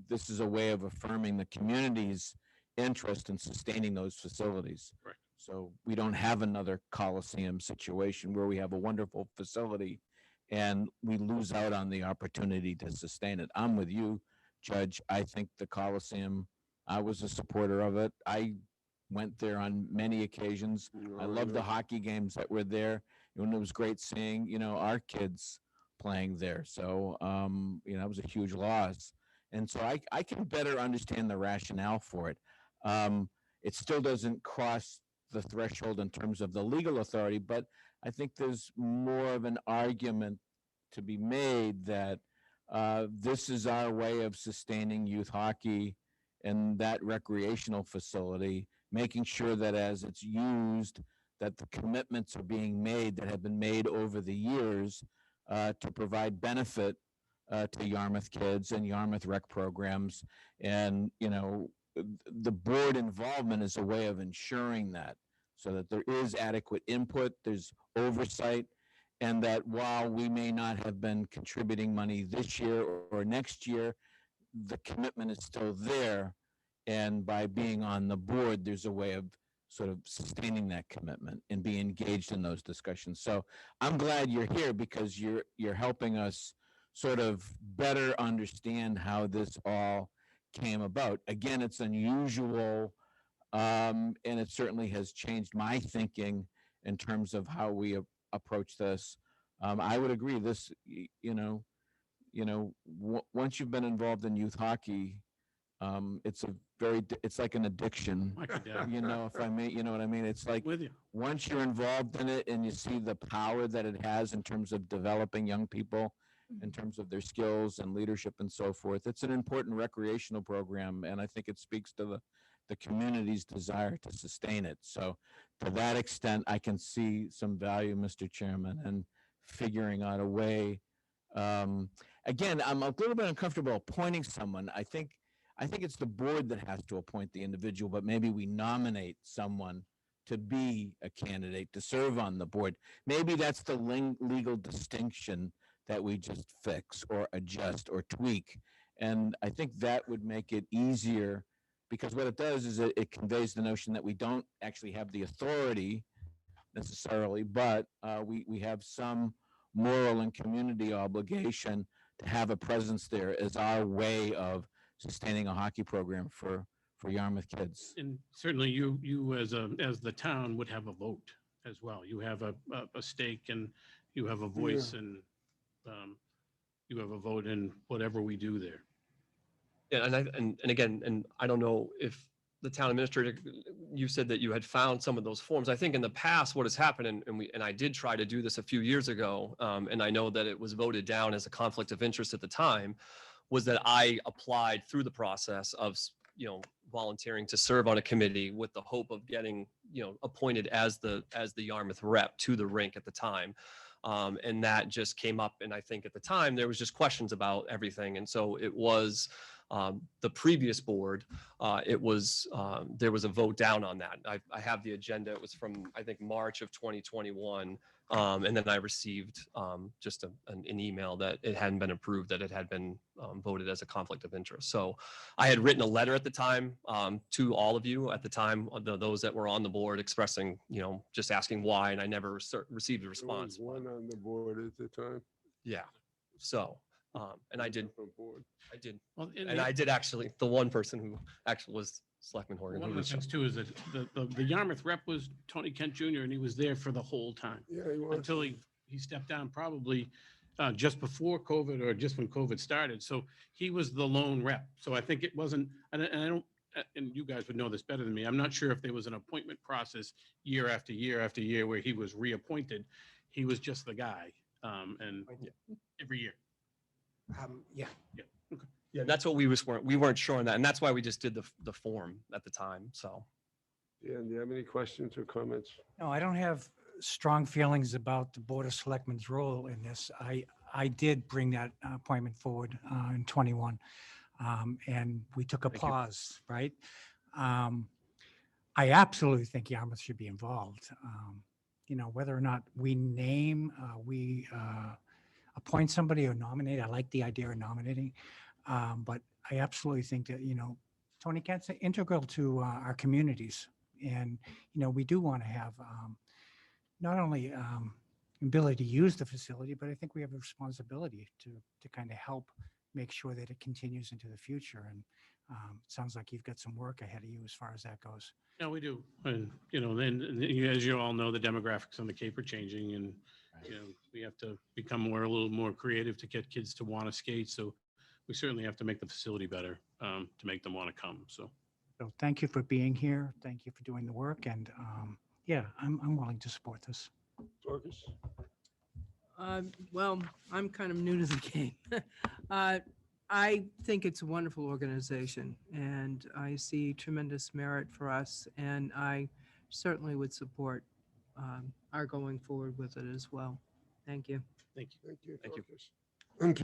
this is a way of affirming the community's interest in sustaining those facilities. Right. So we don't have another Coliseum situation where we have a wonderful facility and we lose out on the opportunity to sustain it. I'm with you, Judge. I think the Coliseum, I was a supporter of it. I went there on many occasions. I love the hockey games that were there. And it was great seeing, our kids playing there. So, it was a huge loss. And so I can better understand the rationale for it. It still doesn't cross the threshold in terms of the legal authority, but I think there's more of an argument to be made that this is our way of sustaining youth hockey and that recreational facility, making sure that as it's used, that the commitments are being made that have been made over the years to provide benefit to Yarmouth kids and Yarmouth rec programs. And, the board involvement is a way of ensuring that. so that there is adequate input, there's oversight, and that while we may not have been contributing money this year or next year, the commitment is still there. And by being on the board, there's a way of sort of sustaining that commitment and be engaged in those discussions. So I'm glad you're here because you're helping us sort of better understand how this all came about. Again, it's unusual, and it certainly has changed my thinking in terms of how we approach this. I would agree. This, once you've been involved in youth hockey, it's like an addiction. I could, If I may, you know what I mean? It's like with you. once you're involved in it and you see the power that it has in terms of developing young people, in terms of their skills and leadership and so forth, it's an important recreational program. And I think it speaks to the community's desire to sustain it. So to that extent, I can see some value, Mr. Chairman, and figuring out a way. Again, I'm a little bit uncomfortable appointing someone. I think it's the board that has to appoint the individual, but maybe we nominate someone to be a candidate to serve on the board. Maybe that's the legal distinction that we just fix or adjust or tweak. And I think that would make it easier, because what it does is it conveys the notion that we don't actually have the authority necessarily, but we have some moral and community obligation to have a presence there as our way of sustaining a hockey program for Yarmouth kids. And certainly you as the town would have a vote as well. You have a stake and you have a voice, and you have a vote in whatever we do there. Yeah, and again, and I don't know if the town administrator, you said that you had found some of those forms. I think in the past, what has happened, and I did try to do this a few years ago, and I know that it was voted down as a conflict of interest at the time, was that I applied through the process of, volunteering to serve on a committee with the hope of getting, appointed as the Yarmouth rep to the rink at the time. And that just came up. And I think at the time there was just questions about everything. And so it was the previous board, there was a vote down on that. I have the agenda. It was from, I think, March of 2021. And then I received just an email that it hadn't been approved, that it had been voted as a conflict of interest. So I had written a letter at the time to all of you at the time, those that were on the board, expressing, just asking why, and I never received a response. There was one on the board at the time. Yeah. So, and I did. Different board. I did. Well, And I did actually, the one person who actually was Selectman Horgan. One who of the was- things too is that the Yarmouth rep was Tony Kent Jr., and he was there for the whole time Yeah, he was. until he stepped down probably just before COVID or just when COVID started. So he was the lone rep. So I think it wasn't, and I don't, and you guys would know this better than me. I'm not sure if there was an appointment process year after year after year where he was reappointed. He was just the guy, and every year. Yeah. Yeah, that's what we weren't sure on that. And that's why we just did the form at the time. So. Dan, do you have any questions or comments? No, I don't have strong feelings about the Board of Selectmen's role in this. I did bring that appointment forward in 21, and we took a pause, right? I absolutely think Yarmouth should be involved. Whether or not we name, we appoint somebody or nominate, I like the idea of nominating, but I absolutely think that, Tony Kent's integral to our communities. And, we do want to have not only ability to use the facility, but I think we have a responsibility to kind of help make sure that it continues into the future. And sounds like you've got some work ahead of you as far as that goes. Yeah, we do. And, then as you all know, the demographics on the Cape are changing, and, we have to become a little more creative to get kids to want to skate. So we certainly have to make the facility better to make them want to come. So thank you for being here. Thank you for doing the work. And yeah, I'm willing to support this. Dorcas? Well, I'm kind of new to the game. I think it's a wonderful organization, and I see tremendous merit for us, and I certainly would support our going forward with it as well. Thank you. thank you. Thank you, Thank you. Dorcas. And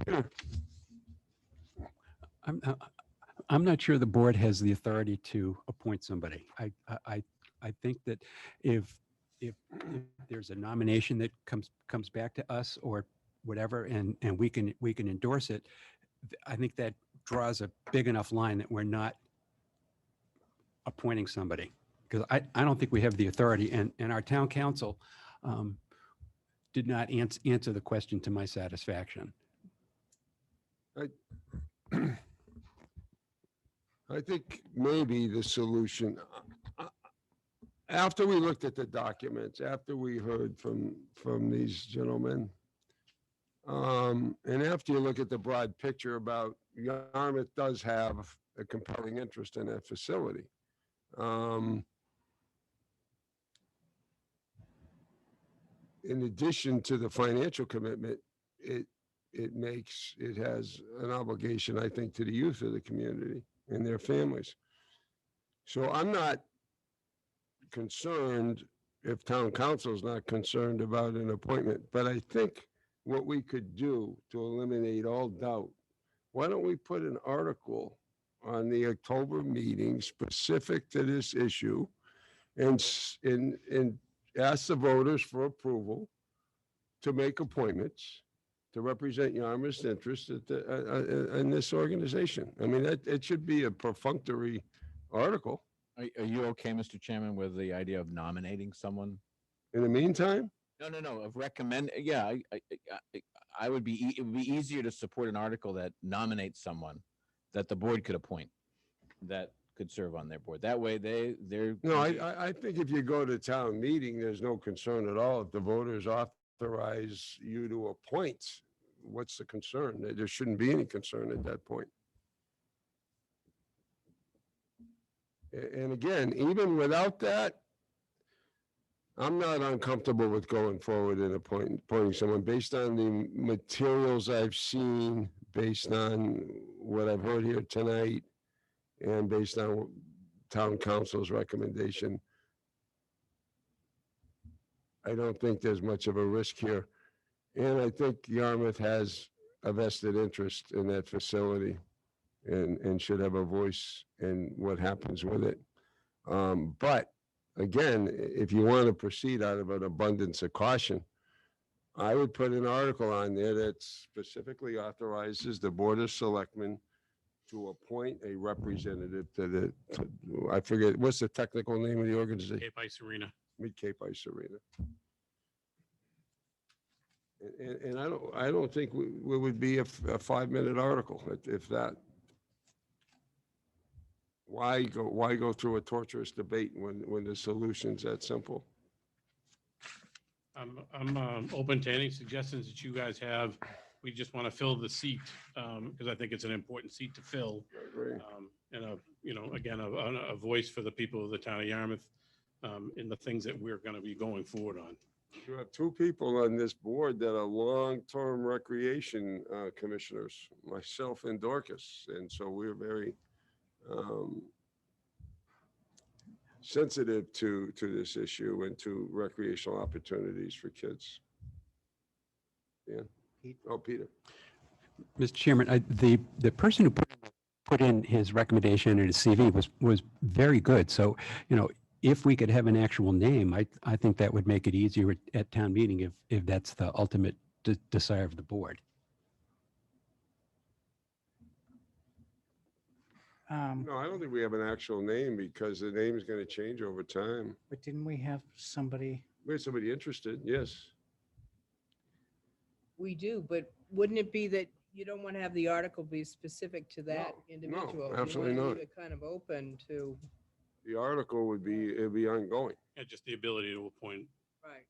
Peter? I'm not sure the board has the authority to appoint somebody. I I think that if there's a nomination that comes back to us or whatever, and we can endorse it, I think that draws a big enough line that we're not appointing somebody. Because I don't think we have the authority, and our town council did not answer the question to my satisfaction. I think maybe the solution, after we looked at the documents, after we heard from these gentlemen, and after you look at the broad picture about Yarmouth does have a compelling interest in that facility. In addition to the financial commitment, it has an obligation, I think, to the youth of the community and their families. So I'm not concerned if town council is not concerned about an appointment, but I think what we could do to eliminate all doubt, why don't we put an article on the October meeting specific to this issue and ask the voters for approval to make appointments to represent Yarmouth's interest in this organization. I mean, it should be a perfunctory article. Are you okay, Mr. Chairman, with the idea of nominating someone? In the meantime, No, of recommend, yeah, it would be easier to support an article that nominates someone that the board could appoint, that could serve on their board. That way they're. no, I think if you go to town meeting, there's no concern at all. If the voters authorize you to appoint, what's the concern? There shouldn't be any concern at that point. And again, even without that, I'm not uncomfortable with going forward and appointing someone based on the materials I've seen, based on what I've heard here tonight, and based on town council's recommendation. I don't think there's much of a risk here. And I think Yarmouth has a vested interest in that facility and should have a voice in what happens with it. But again, if you want to proceed out of an abundance of caution, I would put an article on there that specifically authorizes the Board of Selectmen to appoint a representative to I forget, what's the technical name of the organization? Cape Ice Arena. Mid-Cape Ice Arena. And I don't think we would be a 5-minute article, if that. Why go through a torturous debate when the solution's that simple? I'm open to any suggestions that you guys have. We just want to fill the seat because I think it's an important seat to fill. I agree. And again, a voice for the people of the town of Yarmouth in the things that we're going to be going forward on. You have 2 people on this board that are long-term recreation commissioners, myself and Dorcas. And so we're very sensitive to this issue and to recreational opportunities for kids. Yeah. Oh, Peter. Mr. Chairman, the person who put in his recommendation in his CV was very good. So, if we could have an actual name, I think that would make it easier at town meeting if that's the ultimate desire of the board. No, I don't think we have an actual name because the name is going to change over time. But didn't we have somebody? We have somebody interested, yes. We do, but wouldn't it be that you don't want to have the article be specific to that No, individual? absolutely You wanna not. leave it kind of open to, The article it'd be ongoing. And just the ability to appoint. right.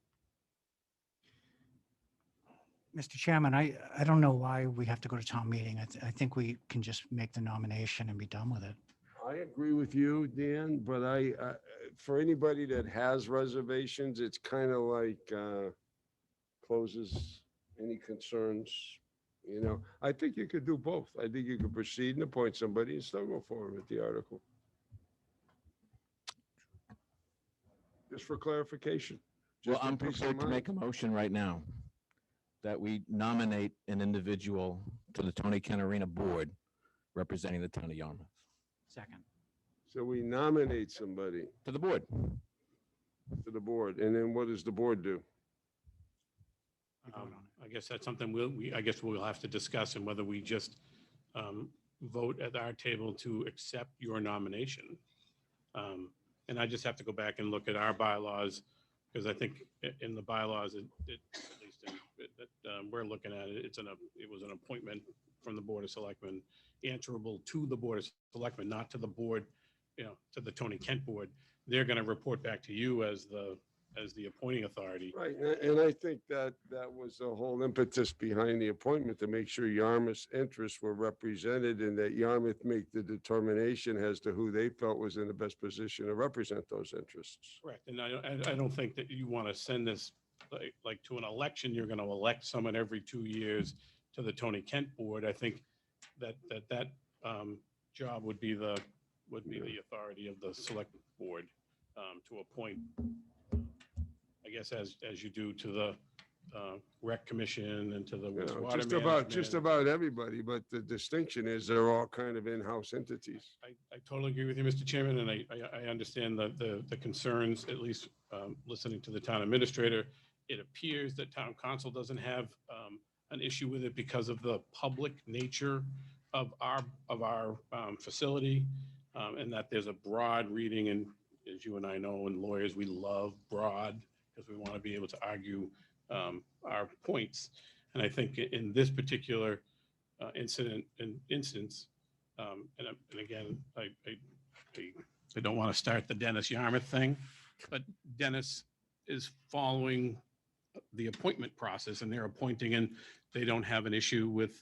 Mr. Chairman, I don't know why we have to go to town meeting. I think we can just make the nomination and be done with it. I agree with you, Dan, but for anybody that has reservations, it's kind of like closes any concerns. I think you could do both. I think you could proceed and appoint somebody and still go forward with the article. Just for clarification. Well, just for I'm peace of prepared to mind. make a motion right now that we nominate an individual to the Tony Kent Arena Board representing the town of Yarmouth. Second. So we nominate somebody. To the board. to the board, and then what does the board do? I guess that's something I guess we'll have to discuss, and whether we just vote at our table to accept your nomination. And I just have to go back and look at our bylaws, because I think in the bylaws, at least that we're looking at it, it was an appointment from the Board of Selectmen, answerable to the Board of Selectmen, not to the board, to the Tony Kent Board. They're going to report back to you as the appointing authority. Right, and I think that was the whole impetus behind the appointment, to make sure Yarmouth's interests were represented and that Yarmouth make the determination as to who they felt was in the best position to represent those interests. Correct. And I don't think that you want to send this like to an election. You're going to elect someone every 2 years to the Tony Kent Board. I think that job would be the authority of the select board to appoint, I guess, as you do to the rec commission and to the water Just management. about everybody, but the distinction is they're all kind of in-house entities. I totally agree with you, Mr. Chairman, and I understand the concerns, at least listening to the town administrator. It appears that town council doesn't have an issue with it because of the public nature of our facility, and that there's a broad reading, and as you and I know, and lawyers, we love broad, because we want to be able to argue our points. And I think in this particular instance, and again, I don't want to start the Dennis Yarmouth thing, but Dennis is following the appointment process, and they're appointing, and they don't have an issue with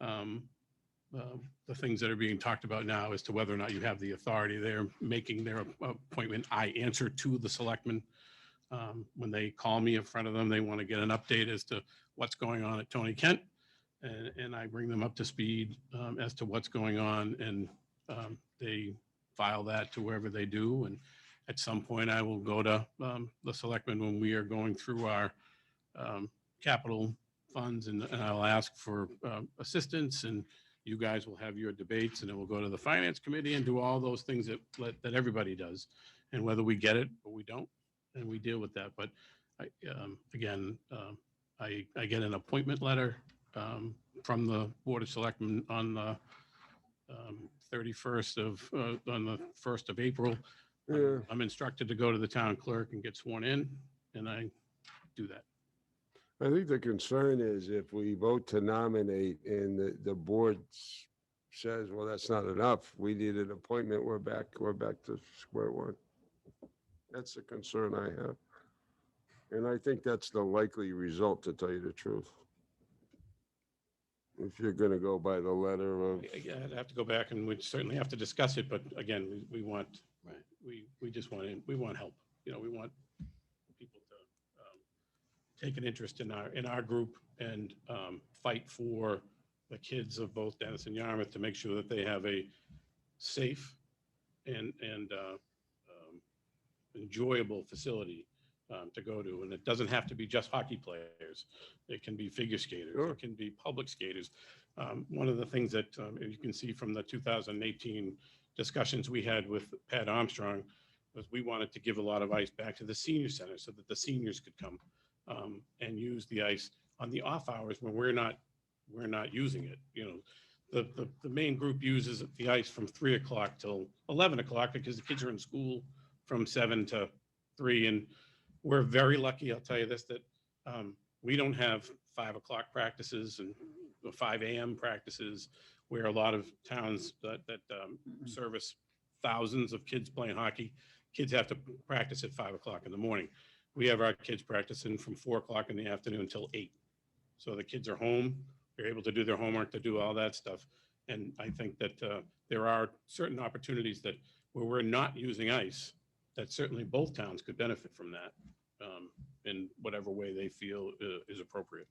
the things that are being talked about now as to whether or not you have the authority. They're making their appointment. I answer to the selectmen. When they call me in front of them, they want to get an update as to what's going on at Tony Kent. And I bring them up to speed as to what's going on, and they file that to wherever they do. And at some point, I will go to the selectmen when we are going through our capital funds, and I'll ask for assistance, and you guys will have your debates, and then we'll go to the finance committee and do all those things that everybody does. And whether we get it or we don't, and we deal with that. But I get an appointment letter from the Board of Selectmen on the 1st of April. Yeah. I'm instructed to go to the town clerk and get sworn in, and I do that. I think the concern is if we vote to nominate and the board says, well, that's not enough, we need an appointment, we're back to square one. That's the concern I have. And I think that's the likely result, to tell you the truth. If you're gonna go by the letter of, I'd have to go back, and we'd certainly have to discuss it, but again, we want, we just want, we want help. We want people to take an interest in our group and fight for the kids of both Dennis and Yarmouth to make sure that they have a safe and enjoyable facility to go to. And it doesn't have to be just hockey players. It can be figure skaters. Sure. It can be public skaters. One of the things that you can see from the 2018 discussions we had with Pat Armstrong was we wanted to give a lot of ice back to the senior center so that the seniors could come and use the ice on the off hours when we're not using it. The main group uses the ice from 3 o'clock till 11 o'clock because the kids are in school from 7 to 3. And we're very lucky, I'll tell you this, that we don't have 5 o'clock practices and 5 a.m. practices where a lot of towns that service thousands of kids playing hockey, kids have to practice at 5 o'clock in the morning. We have our kids practicing from 4 o'clock in the afternoon until 8. So the kids are home, they're able to do their homework, to do all that stuff. And I think that there are certain opportunities that where we're not using ice, that certainly both towns could benefit from that in whatever way they feel is appropriate.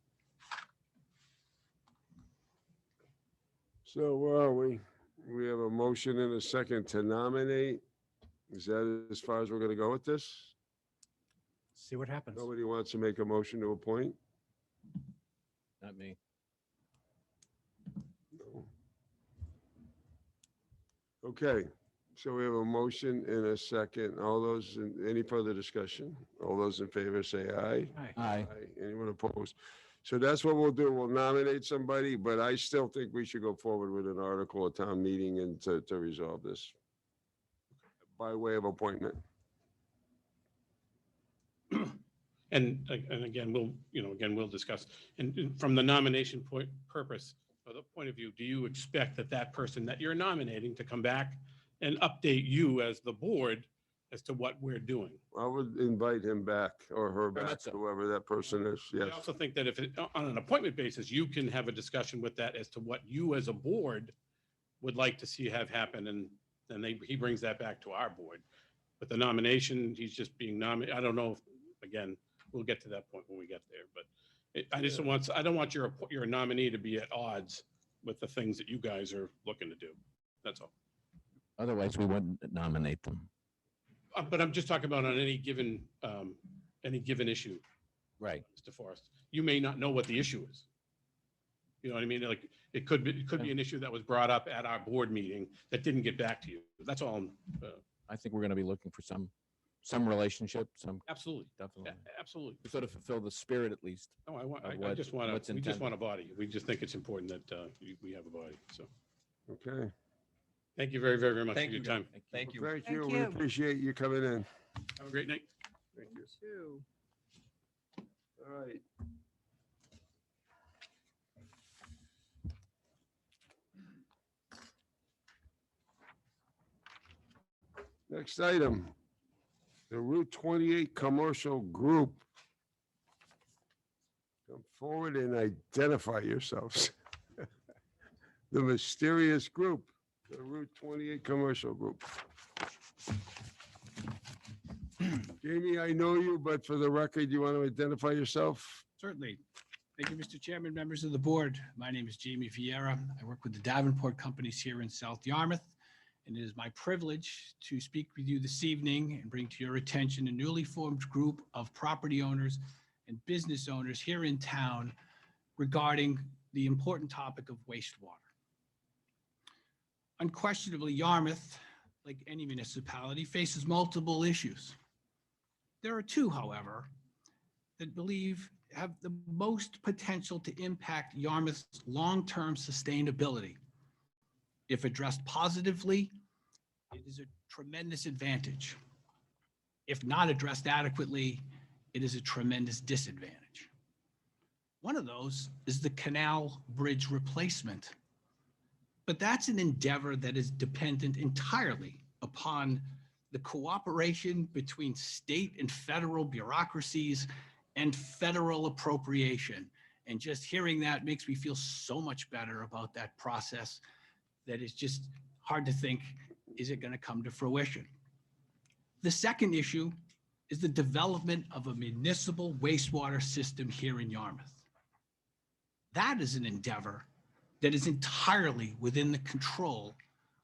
so where are we? We have a motion and a second to nominate. Is that as far as we're gonna go with this? See what happens. Nobody wants to make a motion to appoint? Not me. No. Okay, So we have a motion and a second. All those, any further discussion? All those in favor say aye. Aye. Anyone opposed? So that's what we'll do. We'll nominate somebody, but I still think we should go forward with an article at town meeting and to resolve this by way of appointment. And again, we'll discuss. And from the nomination purpose, or the point of view, do you expect that person that you're nominating to come back and update you as the board as to what we're doing? I would invite him back or her back, that's a- whoever that person is. Yes. I also think that if on an appointment basis, you can have a discussion with that as to what you as a board would like to see have happen, and then he brings that back to our board. But the nomination, he's just being nominated. I don't know if, again, we'll get to that point when we get there, but I don't want your nominee to be at odds with the things that you guys are looking to do. That's all. Otherwise, we wouldn't nominate them. But I'm just talking about on any given issue, Right. Mr. Forrest. You may not know what the issue is. You know what I mean? Like, it could be an issue that was brought up at our board meeting that didn't get back to you. That's all. I think we're going to be looking for some relationship, Absolutely. definitely. Absolutely. To sort of fulfill the spirit at least. No, I of just want what's to, we just intended. want a body. We just think it's important that we have a body. So Okay. thank you very, very, very much for Thank your you. time. Thank you. Thank Thank you. We you. appreciate you coming in. Have a great night. Thank you. Two. All right. Next item, the Route 28 Commercial Group. Come forward and identify yourselves. The mysterious group, the Route 28 Commercial Group. Jamie, I know you, but for the record, you want to identify yourself? Certainly. Thank you, Mr. Chairman, members of the board. My name is Jamie Vieira. I work with the Davenport companies here in South Yarmouth. And it is my privilege to speak with you this evening and bring to your attention a newly formed group of property owners and business owners here in town regarding the important topic of wastewater. Unquestionably, Yarmouth, like any municipality, faces multiple issues. There are two, however, that believe have the most potential to impact Yarmouth's long-term sustainability. If addressed positively, it is a tremendous advantage. If not addressed adequately, it is a tremendous disadvantage. One of those is the canal bridge replacement. But that's an endeavor that is dependent entirely upon the cooperation between state and federal bureaucracies and federal appropriation. And just hearing that makes me feel so much better about that process that it's just hard to think, is it going to come to fruition? The second issue is the development of a municipal wastewater system here in Yarmouth. That is an endeavor that is entirely within the control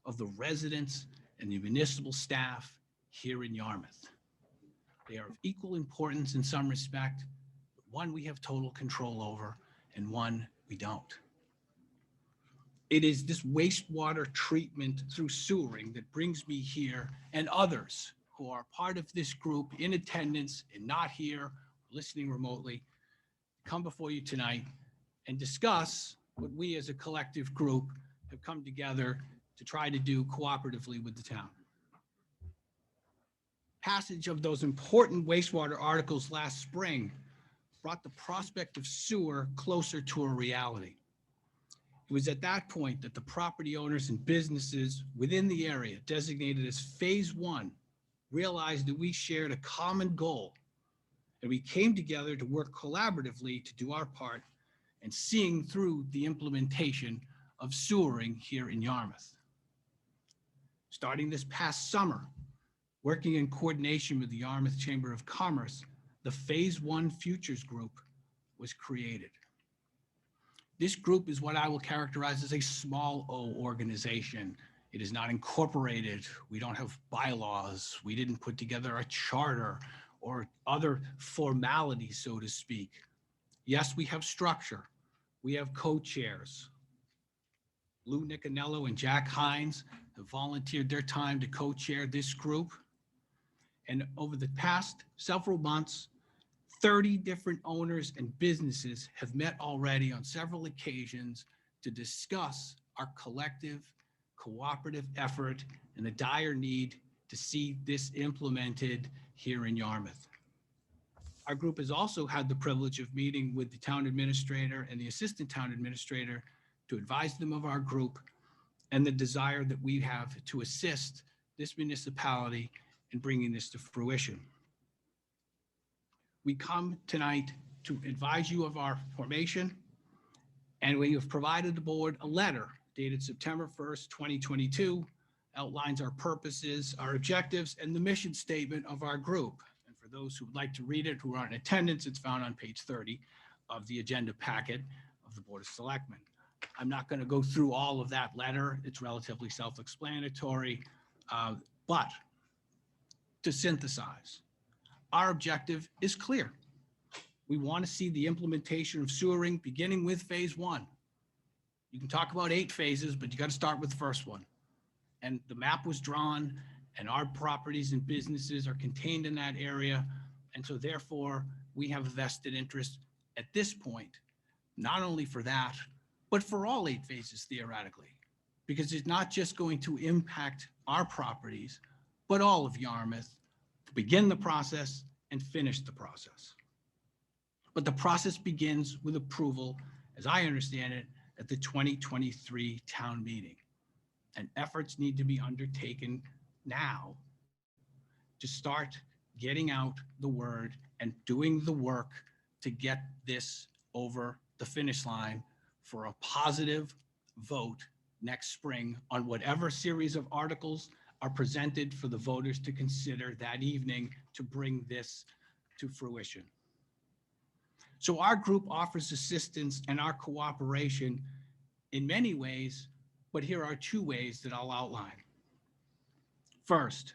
of the residents and the municipal staff here in Yarmouth. They are of equal importance in some respect, but one we have total control over and one we don't. It is this wastewater treatment through sewering that brings me here and others who are part of this group in attendance and not here, listening remotely, come before you tonight and discuss what we as a collective group have come together to try to do cooperatively with the town. Passage of those important wastewater articles last spring brought the prospect of sewer closer to a reality. It was at that point that the property owners and businesses within the area designated as phase one realized that we shared a common goal, and we came together to work collaboratively to do our part and seeing through the implementation of sewering here in Yarmouth. Starting this past summer, working in coordination with the Yarmouth Chamber of Commerce, the Phase One Futures Group was created. This group is what I will characterize as a small O organization. It is not incorporated. We don't have bylaws. We didn't put together a charter or other formalities, so to speak. Yes, we have structure. We have co-chairs. Lou Nicanello and Jack Hines that volunteered their time to co-chair this group. And over the past several months, 30 different owners and businesses have met already on several occasions to discuss our collective cooperative effort and the dire need to see this implemented here in Yarmouth. Our group has also had the privilege of meeting with the town administrator and the assistant town administrator to advise them of our group and the desire that we have to assist this municipality in bringing this to fruition. We come tonight to advise you of our formation, and we have provided the board a letter dated September 1st, 2022, outlines our purposes, our objectives, and the mission statement of our group. And for those who would like to read it, who are in attendance, it's found on page 30 of the agenda packet of the Board of Selectmen. I'm not going to go through all of that letter. It's relatively self-explanatory, but to synthesize, our objective is clear. We want to see the implementation of sewering beginning with phase 1. You can talk about 8 phases, but you got to start with the first one. And the map was drawn, and our properties and businesses are contained in that area. And so therefore, we have a vested interest at this point, not only for that, but for all 8 phases theoretically, because it's not just going to impact our properties, but all of Yarmouth, to begin the process and finish the process. But the process begins with approval, as I understand it, at the 2023 town meeting. And efforts need to be undertaken now to start getting out the word and doing the work to get this over the finish line for a positive vote next spring on whatever series of articles are presented for the voters to consider that evening to bring this to fruition. So our group offers assistance and our cooperation in many ways, but here are 2 ways that I'll outline. First,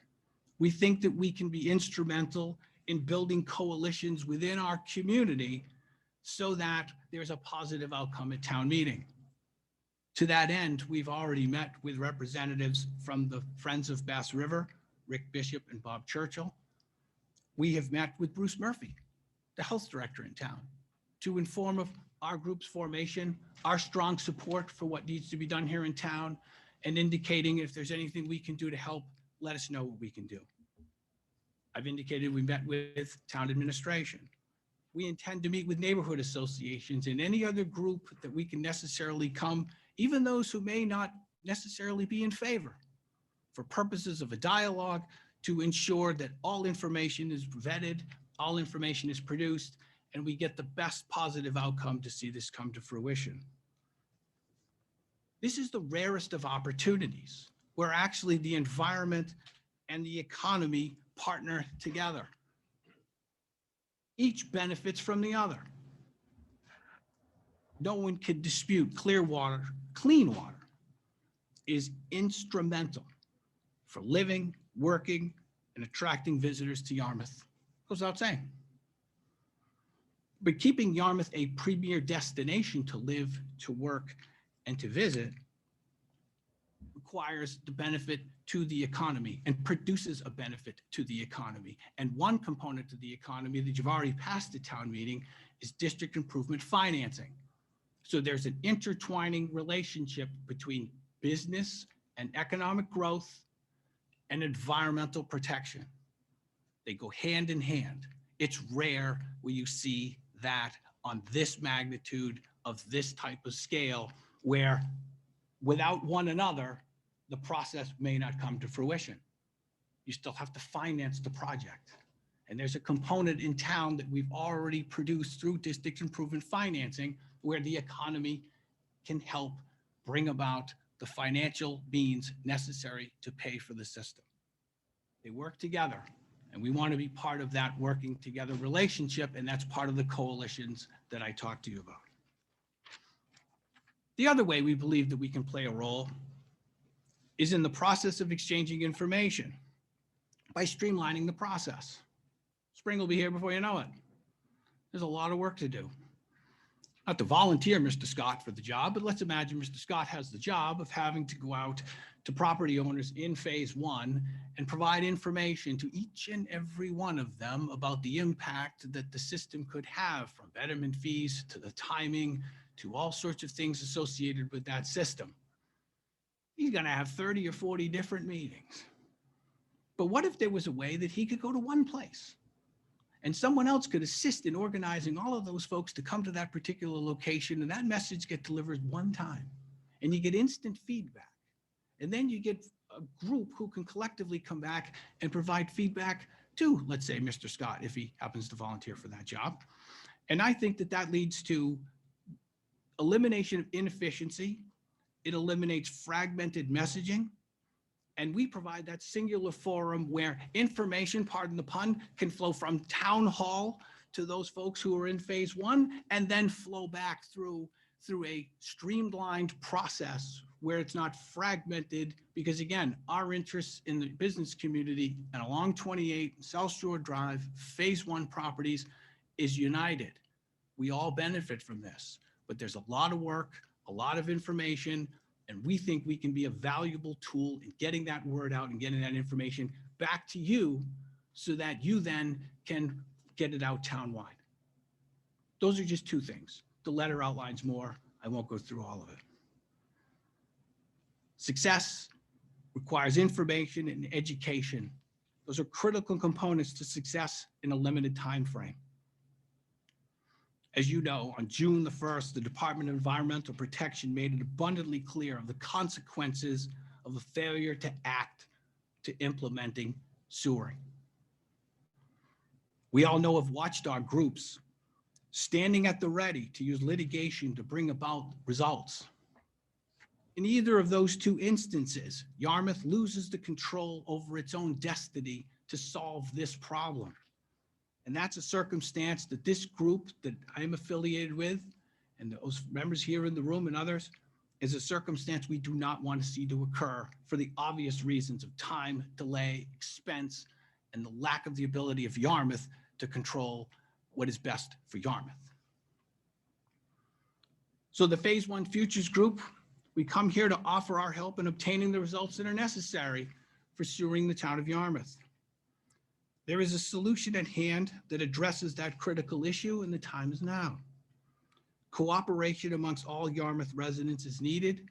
we think that we can be instrumental in building coalitions within our community so that there's a positive outcome at town meeting. To that end, we've already met with representatives from the Friends of Bass River, Rick Bishop and Bob Churchill. We have met with Bruce Murphy, the health director in town, to inform of our group's formation, our strong support for what needs to be done here in town, and indicating if there's anything we can do to help, let us know what we can do. I've indicated we met with town administration. We intend to meet with neighborhood associations and any other group that we can necessarily come, even those who may not necessarily be in favor, for purposes of a dialogue to ensure that all information is vetted, all information is produced, and we get the best positive outcome to see this come to fruition. This is the rarest of opportunities where actually the environment and the economy partner together. Each benefits from the other. No one can dispute clean water is instrumental for living, working, and attracting visitors to Yarmouth. Goes without saying. But keeping Yarmouth a premier destination to live, to work, and to visit requires the benefit to the economy and produces a benefit to the economy. And one component to the economy that you've already passed at town meeting is district improvement financing. So there's an intertwining relationship between business and economic growth and environmental protection. They go hand in hand. It's rare where you see that on this magnitude of this type of scale, where without one another, the process may not come to fruition. You still have to finance the project. And there's a component in town that we've already produced through district improvement financing where the economy can help bring about the financial means necessary to pay for the system. They work together, and we want to be part of that working together relationship, and that's part of the coalitions that I talked to you about. The other way we believe that we can play a role is in the process of exchanging information by streamlining the process. Spring will be here before you know it. There's a lot of work to do. Not to volunteer Mr. Scott for the job, but let's imagine Mr. Scott has the job of having to go out to property owners in phase one and provide information to each and every one of them about the impact that the system could have, from betterment fees to the timing to all sorts of things associated with that system. He's going to have 30 or 40 different meetings. But what if there was a way that he could go to one place and someone else could assist in organizing all of those folks to come to that particular location, and that message get delivered one time, and you get instant feedback. And then you get a group who can collectively come back and provide feedback to, let's say, Mr. Scott, if he happens to volunteer for that job. And I think that that leads to elimination of inefficiency. It eliminates fragmented messaging. And we provide that singular forum where information, pardon the pun, can flow from town hall to those folks who are in phase one, and then flow back through a streamlined process where it's not fragmented. Because again, our interests in the business community and along 28 South Shore Drive, phase one properties is united. We all benefit from this, but there's a lot of work, a lot of information, and we think we can be a valuable tool in getting that word out and getting that information back to you so that you then can get it out townwide. Those are just two things. The letter outlines more. I won't go through all of it. Success requires information and education. Those are critical components to success in a limited time frame. As you know, on June the 1st, the Department of Environmental Protection made it abundantly clear of the consequences of a failure to act to implementing sewering. We all know of watchdog groups standing at the ready to use litigation to bring about results. In either of those two instances, Yarmouth loses the control over its own destiny to solve this problem. And that's a circumstance that this group that I'm affiliated with, and those members here in the room and others, is a circumstance we do not want to see to occur for the obvious reasons of time, delay, expense, and the lack of the ability of Yarmouth to control what is best for Yarmouth. So the Phase 1 Futures Group, we come here to offer our help in obtaining the results that are necessary for sewering the town of Yarmouth. There is a solution at hand that addresses that critical issue, and the time is now. Cooperation amongst all Yarmouth residents is needed.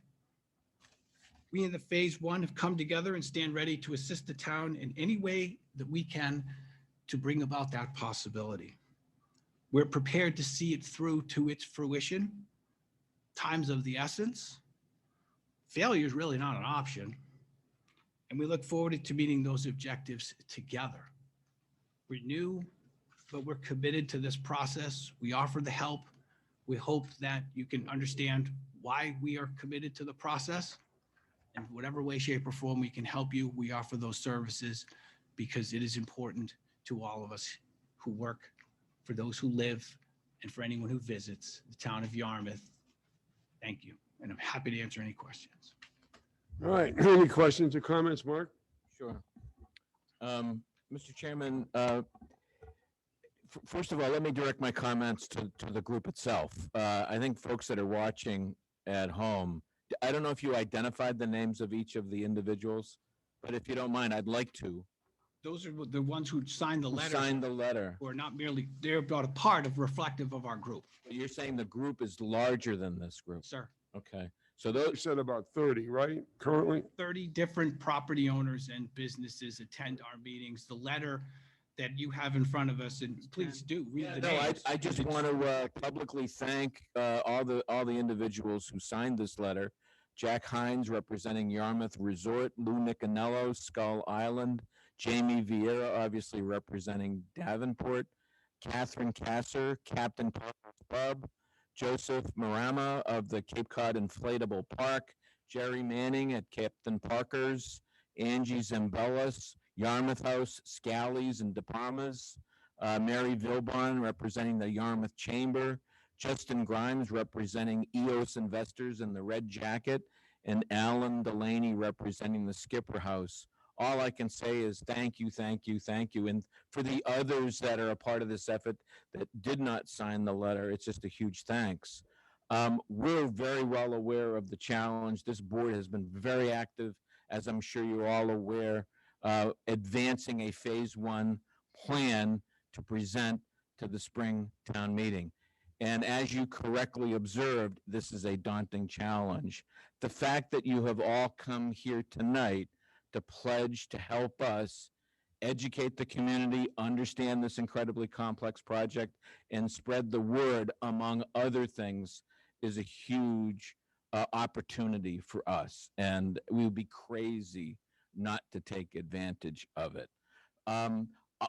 We in the Phase 1 have come together and stand ready to assist the town in any way that we can to bring about that possibility. We're prepared to see it through to its fruition. Time's of the essence. Failure is really not an option. And we look forward to meeting those objectives together. We're new, but we're committed to this process. We offer the help. We hope that you can understand why we are committed to the process. And whatever way, shape, or form we can help you, we offer those services because it is important to all of us who work, for those who live, and for anyone who visits the town of Yarmouth. Thank you, and I'm happy to answer any questions. All right, any questions or comments, Mark? Sure. Mr. Chairman, first of all, let me direct my comments to the group itself. I think folks that are watching at home, I don't know if you identified the names of each of the individuals, but if you don't mind, I'd like to. Those are the ones who signed the letter. Signed the letter. Or not merely, they're about a part of reflective of our group. You're saying the group is larger than this group? Sir. Okay. So You those, said about 30, right, currently? 30 different property owners and businesses attend our meetings. The letter that you have in front of us, and please do read the no, names. I just want to publicly thank all the individuals who signed this letter. Jack Hines representing Yarmouth Resort, Lou Nicanello, Skull Island, Jamie Vieira, obviously representing Davenport, Catherine Kasser, Captain Parker's Pub, Joseph Marama of the Cape Cod Inflatable Park, Jerry Manning at Captain Parker's, Angie Zambellis, Yarmouth House, Scallies and De Palmas, Mary Vilbon representing the Yarmouth Chamber, Justin Grimes representing EOS Investors in the Red Jacket, and Alan Delaney representing the Skipper House. All I can say is thank you, thank you, thank you. And for the others that are a part of this effort that did not sign the letter, it's just a huge thanks. We're very well aware of the challenge. This board has been very active as I'm sure you're all aware, advancing a phase 1 plan to present to the spring town meeting. And as you correctly observed, this is a daunting challenge. The fact that you have all come here tonight to pledge to help us educate the community, understand this incredibly complex project, and spread the word, among other things, is a huge opportunity for us. And we would be crazy not to take advantage of it.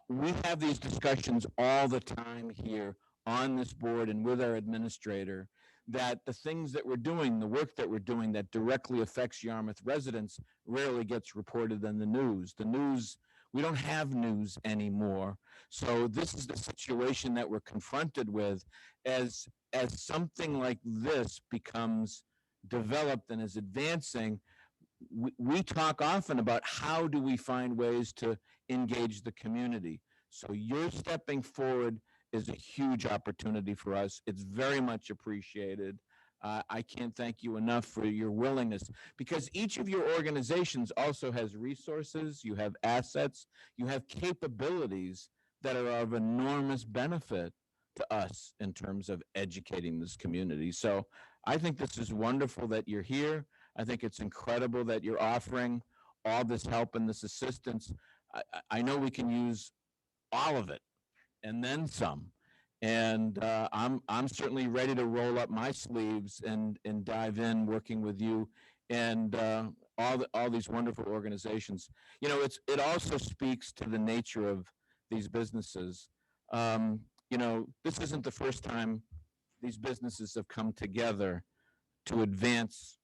We have these discussions all the time here on this board and with our administrator, that the things that we're doing, the work that we're doing that directly affects Yarmouth residents rarely gets reported in the news. The news, we don't have news anymore. So this is the situation that we're confronted with as something like this becomes developed and is advancing. We talk often about how do we find ways to engage the community. So you're stepping forward is a huge opportunity for us. It's very much appreciated. I can't thank you enough for your willingness, because each of your organizations also has resources, you have assets, you have capabilities that are of enormous benefit to us in terms of educating this community. So I think this is wonderful that you're here. I think it's incredible that you're offering all this help and this assistance. I know we can use all of it and then some. And I'm certainly ready to roll up my sleeves and dive in, working with you and all these wonderful organizations. You know, it also speaks to the nature of these businesses. You know, this isn't the first time these businesses have come together to advance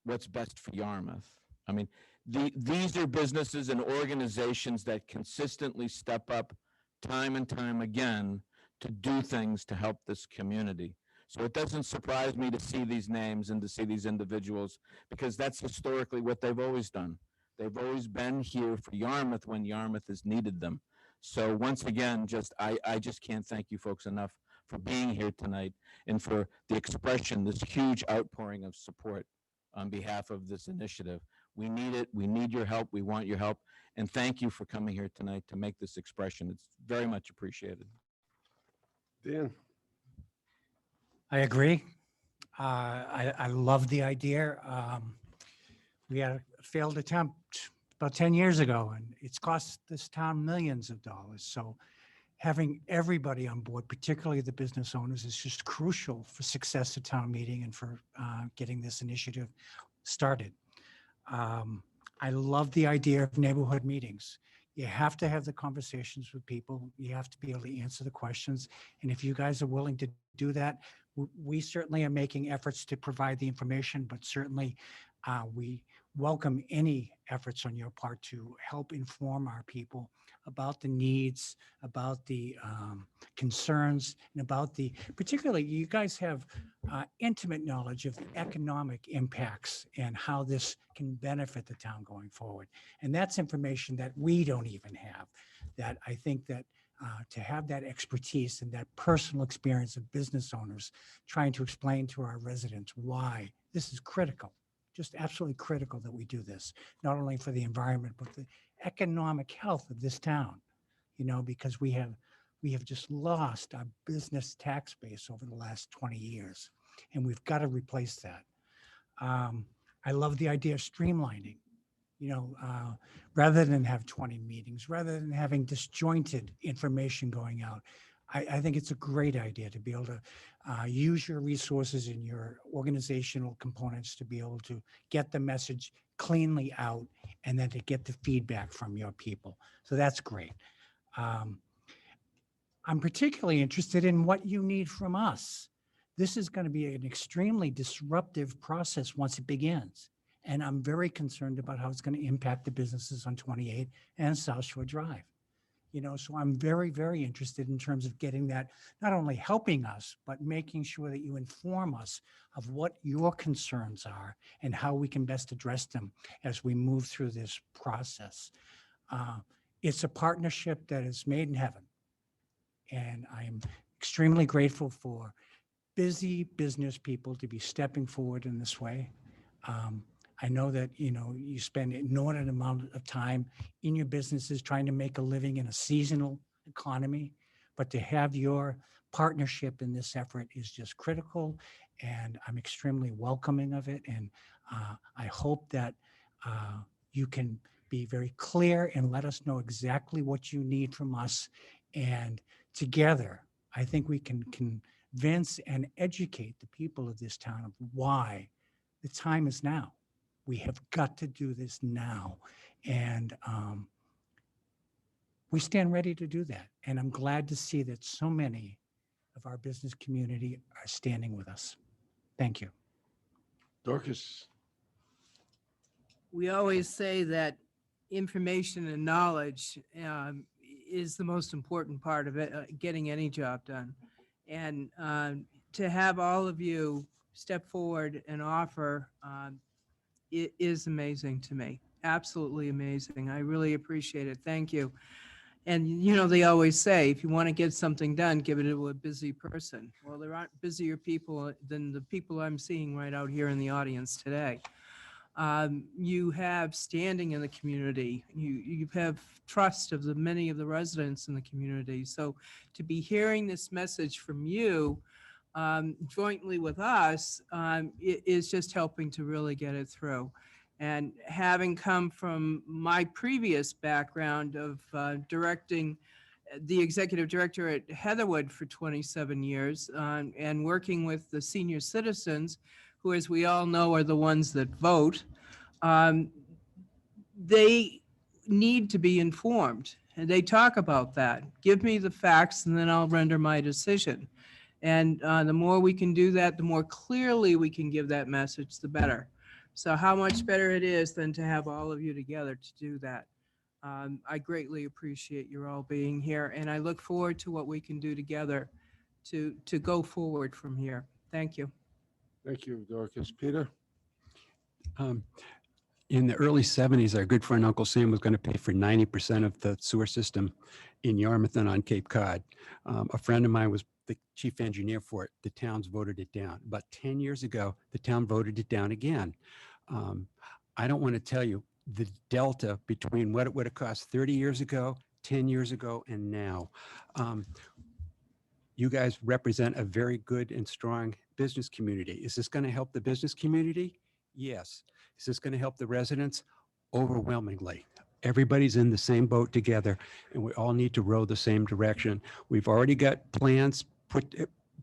what's best for Yarmouth. I mean, these are businesses and organizations that consistently step up time and time again to do things to help this community. So it doesn't surprise me to see these names and to see these individuals, because that's historically what they've always done. They've always been here for Yarmouth when Yarmouth has needed them. So once again, I just can't thank you folks enough for being here tonight and for the expression, this huge outpouring of support on behalf of this initiative. We need it. We need your help. We want your help. And thank you for coming here tonight to make this expression. It's very much appreciated. Dan? I agree. I love the idea. We had a failed attempt about 10 years ago, and it's cost this town millions of dollars. So having everybody on board, particularly the business owners, is just crucial for success at town meeting and for getting this initiative started. I love the idea of neighborhood meetings. You have to have the conversations with people. You have to be able to answer the questions. And if you guys are willing to do that, we certainly are making efforts to provide the information, but certainly we welcome any efforts on your part to help inform our people about the needs, about the concerns, and about particularly you guys have intimate knowledge of the economic impacts and how this can benefit the town going forward. And that's information that we don't even have, that I think that to have that expertise and that personal experience of business owners trying to explain to our residents why this is critical, just absolutely critical that we do this, not only for the environment, but the economic health of this town, you know, because we have just lost our business tax base over the last 20 years, and we've got to replace that. I love the idea of streamlining, you know, rather than have 20 meetings, rather than having disjointed information going out. I think it's a great idea to be able to use your resources and your organizational components to be able to get the message cleanly out and then to get the feedback from your people. So that's great. I'm particularly interested in what you need from us. This is going to be an extremely disruptive process once it begins. And I'm very concerned about how it's going to impact the businesses on 28 and South Shore Drive. You know, so I'm very, very interested in terms of getting that, not only helping us, but making sure that you inform us of what your concerns are and how we can best address them as we move through this process. It's a partnership that is made in heaven. And I am extremely grateful for busy business people to be stepping forward in this way. I know that, you spend an inordinate amount of time in your businesses trying to make a living in a seasonal economy, but to have your partnership in this effort is just critical, and I'm extremely welcoming of it. And I hope that you can be very clear and let us know exactly what you need from us. And together, I think we can convince and educate the people of this town of why the time is now. We have got to do this now. And we stand ready to do that. And I'm glad to see that so many of our business community are standing with us. Thank you. Dorcas, We always say that information and knowledge is the most important part of it, getting any job done. And to have all of you step forward and offer it is amazing to me. Absolutely amazing. I really appreciate it. Thank you. And they always say, if you want to get something done, give it to a busy person. Well, there aren't busier people than the people I'm seeing right out here in the audience today. You have standing in the community. You have trust of many of the residents in the community. So to be hearing this message from you jointly with us is just helping to really get it through. And having come from my previous background of directing the executive director at Heatherwood for 27 years and working with the senior citizens, who, as we all know, are the ones that vote, they need to be informed. And they talk about that. Give me the facts and then I'll render my decision. And the more we can do that, the more clearly we can give that message, the better. So how much better it is than to have all of you together to do that. I greatly appreciate your all being here, and I look forward to what we can do together to go forward from here. Thank you. thank you, Dorcas. Peter? In the early 70s, our good friend Uncle Sam was going to pay for 90% of the sewer system in Yarmouth and on Cape Cod. A friend of mine was the chief engineer for it. The towns voted it down. About 10 years ago, the town voted it down again. I don't want to tell you the delta between what it would have cost 30 years ago, 10 years ago, and now. You guys represent a very good and strong business community. Is this going to help the business community? Yes. Is this going to help the residents? Overwhelmingly. Everybody's in the same boat together, and we all need to row the same direction. We've already got plans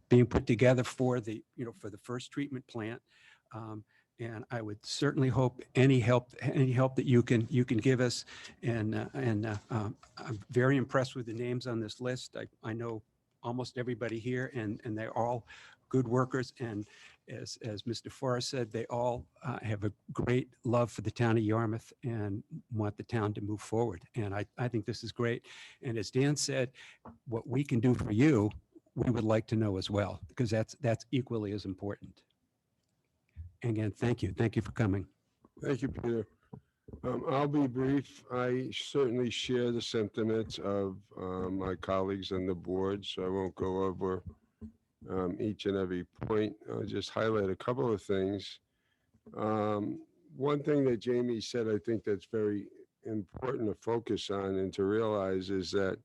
being put together for the first treatment plant. And I would certainly hope any help that you can give us. And I'm very impressed with the names on this list. I know almost everybody here, and they're all good workers. And as Mr. Forrest said, they all have a great love for the town of Yarmouth and want the town to move forward. And I think this is great. And as Dan said, what we can do for you, we would like to know as well, because that's equally as important. And again, thank you. Thank you for coming. Thank you, Peter. I'll be brief. I certainly share the sentiments of my colleagues on the board, so I won't go over each and every point. I'll just highlight a couple of things. One thing that Jamie said, I think that's very important to focus on and to realize is that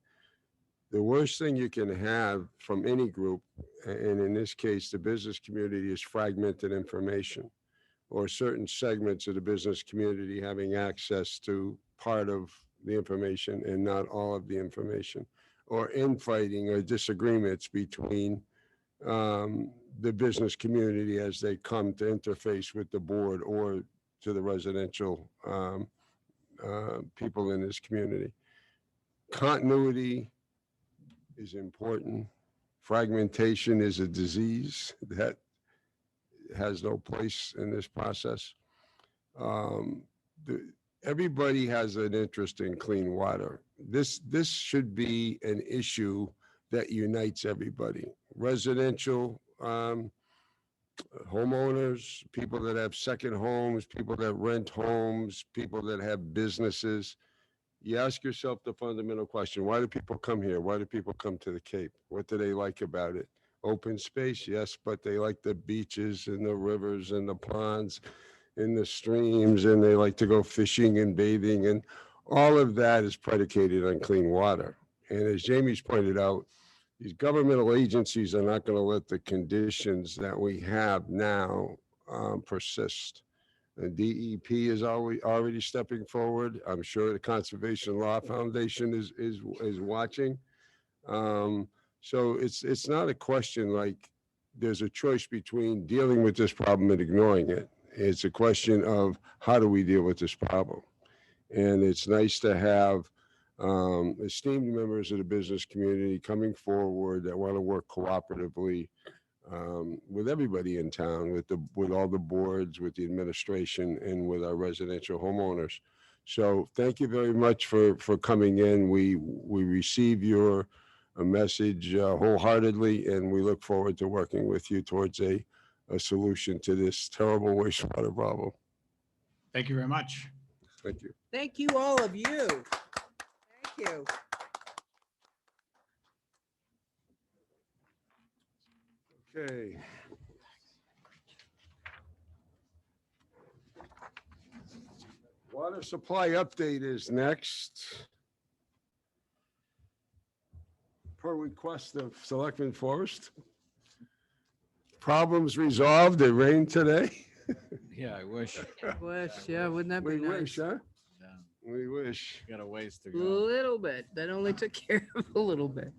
the worst thing you can have from any group, and in this case, the business community, is fragmented information, or certain segments of the business community having access to part of the information and not all of the information, or infighting or disagreements between the business community as they come to interface with the board or to the residential people in this community. Continuity is important. Fragmentation is a disease that has no place in this process. Everybody has an interest in clean water. This should be an issue that unites everybody. Residential homeowners, people that have second homes, people that rent homes, people that have businesses. You ask yourself the fundamental question: why do people come here? Why do people come to the Cape? What do they like about it? Open space, yes, but they like the beaches and the rivers and the ponds in the streams, and they like to go fishing and bathing, and all of that is predicated on clean water. And as Jamie's pointed out, these governmental agencies are not going to let the conditions that we have now persist. The DEP is already stepping forward. I'm sure the Conservation Law Foundation is watching. So it's not a question like there's a choice between dealing with this problem and ignoring it. It's a question of how do we deal with this problem? And it's nice to have esteemed members of the business community coming forward that want to work cooperatively with everybody in town, with all the boards, with the administration, and with our residential homeowners. So thank you very much for coming in. We receive your message wholeheartedly, and we look forward to working with you towards a solution to this terrible wastewater problem. Thank you very much. Thank you. Thank you, all of you. Thank you. Okay. Water supply update is next. Per request of Selectman Forrest. Problems resolved. It rained today. Yeah, I wish. Wish, yeah, wouldn't that be We nice? wish, huh? Yeah, We wish. got a ways to A go. little bit. That only took care of a little bit.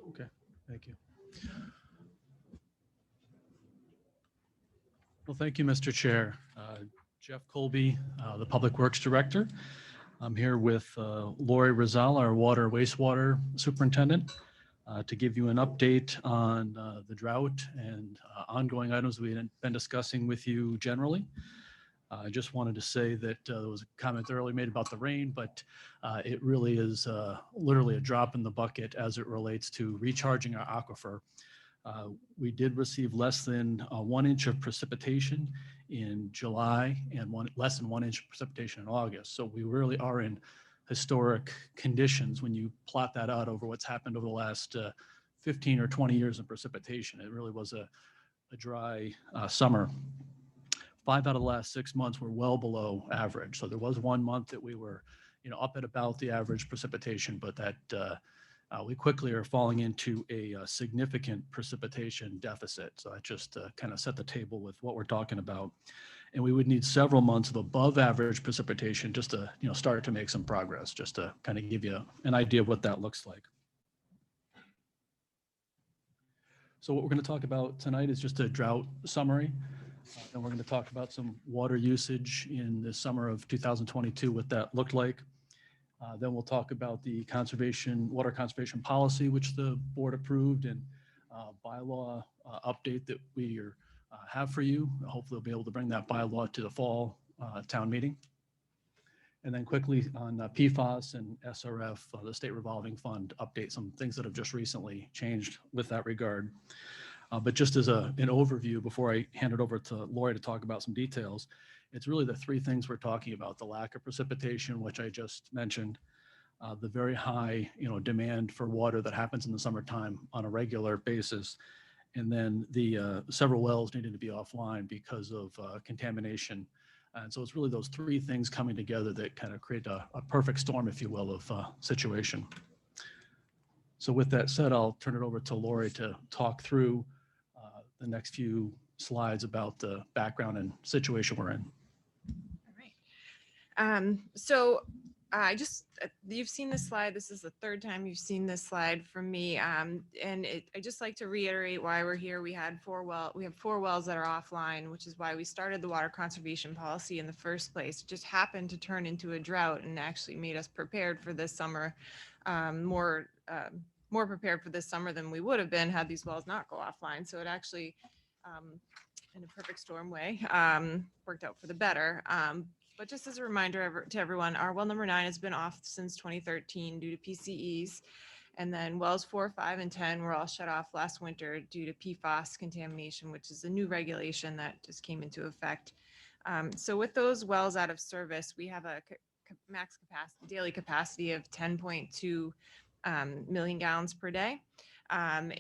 Okay, thank you. Well, thank you, Mr. Chair. Jeff Colby, the Public Works Director. I'm here with Lori Rizal, our Water Wastewater Superintendent, to give you an update on the drought and ongoing items we've been discussing with you generally. I just wanted to say that there was a comment earlier made about the rain, but it really is literally a drop in the bucket as it relates to recharging our aquifer. We did receive less than 1 inch of precipitation in July and less than 1 inch of precipitation in August. So we really are in historic conditions when you plot that out over what's happened over the last 15 or 20 years of precipitation. It really was a dry summer. 5 out of the last 6 months were well below average. So there was 1 month that we were, up at about the average precipitation, but that we quickly are falling into a significant precipitation deficit. So that just kind of set the table with what we're talking about. And we would need several months of above average precipitation just to, start to make some progress, just to kind of give you an idea of what that looks like. So what we're going to talk about tonight is just a drought summary. And we're going to talk about some water usage in the summer of 2022, what that looked like. Then we'll talk about the water conservation policy, which the board approved, and bylaw update that we have for you. Hopefully we'll be able to bring that bylaw to the fall town meeting. And then quickly on PFAS and SRF, the state revolving fund update, some things that have just recently changed with that regard. But just as an overview, before I hand it over to Lori to talk about some details, it's really the 3 things we're talking about: the lack of precipitation, which I just mentioned, the very high, demand for water that happens in the summertime on a regular basis, and then the several wells needing to be offline because of contamination. And so it's really those 3 things coming together that kind of create a perfect storm, if you will, of situation. So with that said, I'll turn it over to Lori to talk through the next few slides about the background and situation we're in. All right. So you've seen this slide. This is the 3rd time you've seen this slide from me. And I just like to reiterate why we're here. We have 4 wells that are offline, which is why we started the water conservation policy in the first place. It just happened to turn into a drought and actually made us prepared for this summer, more prepared for this summer than we would have been had these wells not go offline. So it actually, in a perfect storm way, worked out for the better. But just as a reminder to everyone, our well number 9 has been off since 2013 due to PCEs. And then wells 4, 5, and 10 were all shut off last winter due to PFAS contamination, which is a new regulation that just came into effect. So with those wells out of service, we have a max capacity, daily capacity of 10.2 million gallons per day. And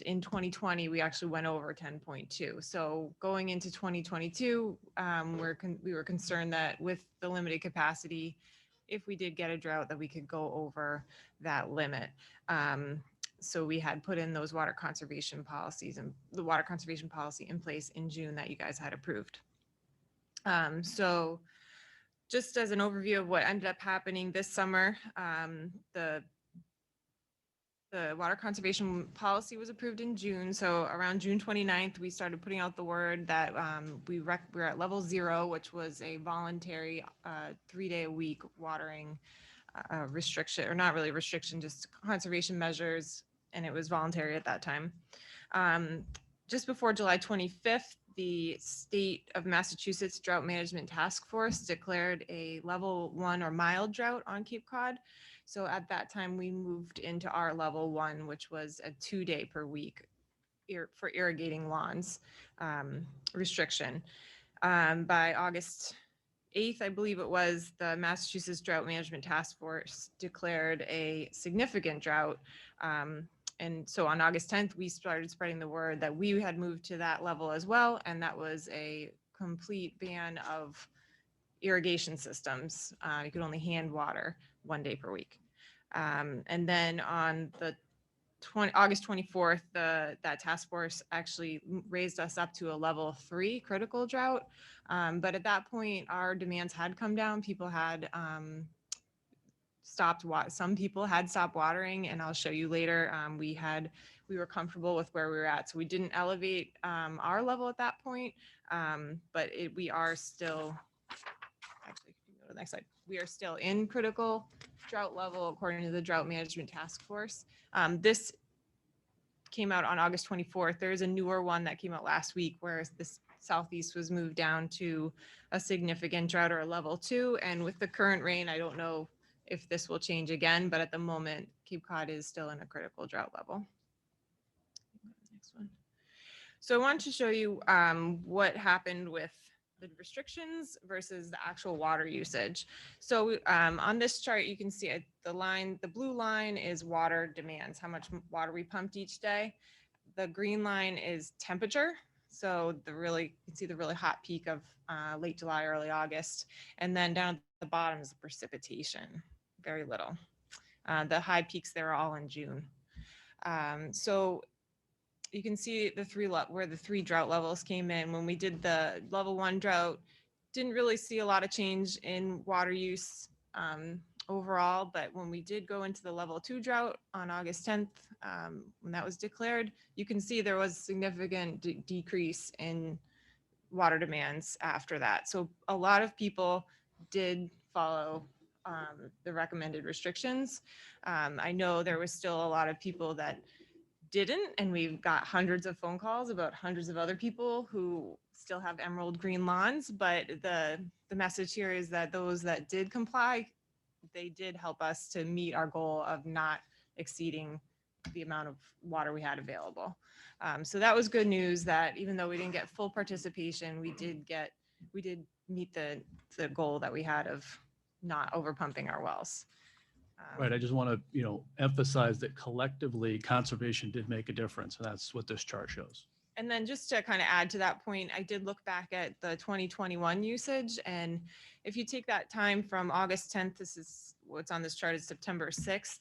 in 2020, we actually went over 10.2. So going into 2022, we were concerned that with the limited capacity, if we did get a drought, that we could go over that limit. So we had put in those water conservation policies and the water conservation policy in place in June that you guys had approved. So just as an overview of what ended up happening this summer, the water conservation policy was approved in June. So around June 29th, we started putting out the word that we're at level 0, which was a voluntary 3-day-a-week watering restriction, or not really restriction, just conservation measures. And it was voluntary at that time. Just before July 25th, the state of Massachusetts Drought Management Task Force declared a level 1 or mild drought on Cape Cod. So at that time, we moved into our level 1, which was a 2-day per week for irrigating lawns restriction. By August 8th, I believe it was, the Massachusetts Drought Management Task Force declared a significant drought. And so on August 10th, we started spreading the word that we had moved to that level as well. And that was a complete ban of irrigation systems. You could only hand water 1 day per week. And then on the August 24th, that task force actually raised us up to a level 3 critical drought. But at that point, our demands had come down. People had some people had stopped watering, and I'll show you later. We were comfortable with where we were at, so we didn't elevate our level at that point. But we are still, actually, if you go to the next slide, we are still in critical drought level according to the Drought Management Task Force. This came out on August 24th. There's a newer one that came out last week where this southeast was moved down to a significant drought or a level 2. And with the current rain, I don't know if this will change again, but at the moment, Cape Cod is still in a critical drought level. Next one. So I wanted to show you what happened with the restrictions versus the actual water usage. So on this chart, you can see the blue line is water demands, how much water we pumped each day. The green line is temperature. So you can see the really hot peak of late July, early August. And then down at the bottom is the precipitation, very little. The high peaks there are all in June. So you can see where the 3 drought levels came in. When we did the level 1 drought, didn't really see a lot of change in water use overall, but when we did go into the level 2 drought on August 10th, when that was declared, you can see there was significant decrease in water demands after that. So a lot of people did follow the recommended restrictions. I know there was still a lot of people that didn't, and we've got hundreds of phone calls about hundreds of other people who still have emerald green lawns, but the message here is that those that did comply, they did help us to meet our goal of not exceeding the amount of water we had available. So that was good news, that even though we didn't get full participation, we did meet the goal that we had of not over pumping our wells. Right. I just want to, emphasize that collectively conservation did make a difference. And that's what this chart shows. And then just to kind of add to that point, I did look back at the 2021 usage. And if you take that time from August 10th, this is what's on this chart is September 6th.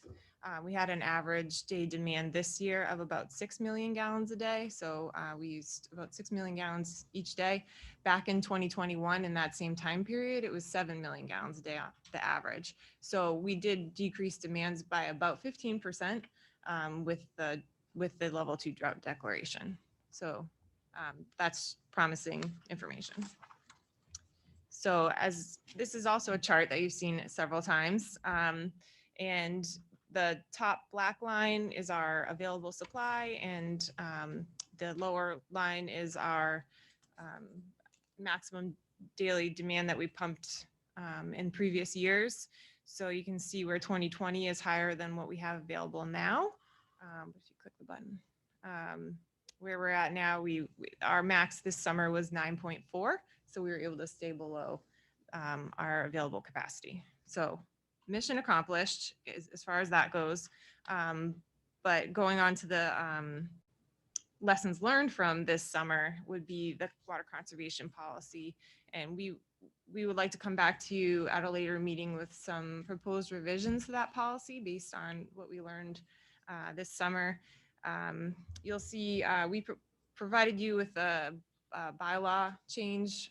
We had an average day demand this year of about 6 million gallons a day. So we used about 6 million gallons each day. Back in 2021, in that same time period, it was 7 million gallons a day off the average. So we did decrease demands by about 15% with the level 2 drought declaration. So that's promising information. So as this is also a chart that you've seen several times, and the top black line is our available supply, and the lower line is our maximum daily demand that we pumped in previous years. So you can see where 2020 is higher than what we have available now. If you click the button, where we're at now, our max this summer was 9.4. So we were able to stay below our available capacity. So mission accomplished as far as that goes. But going on to the lessons learned from this summer would be the water conservation policy. And we would like to come back to you at a later meeting with some proposed revisions to that policy based on what we learned this summer. You'll see we provided you with a bylaw change,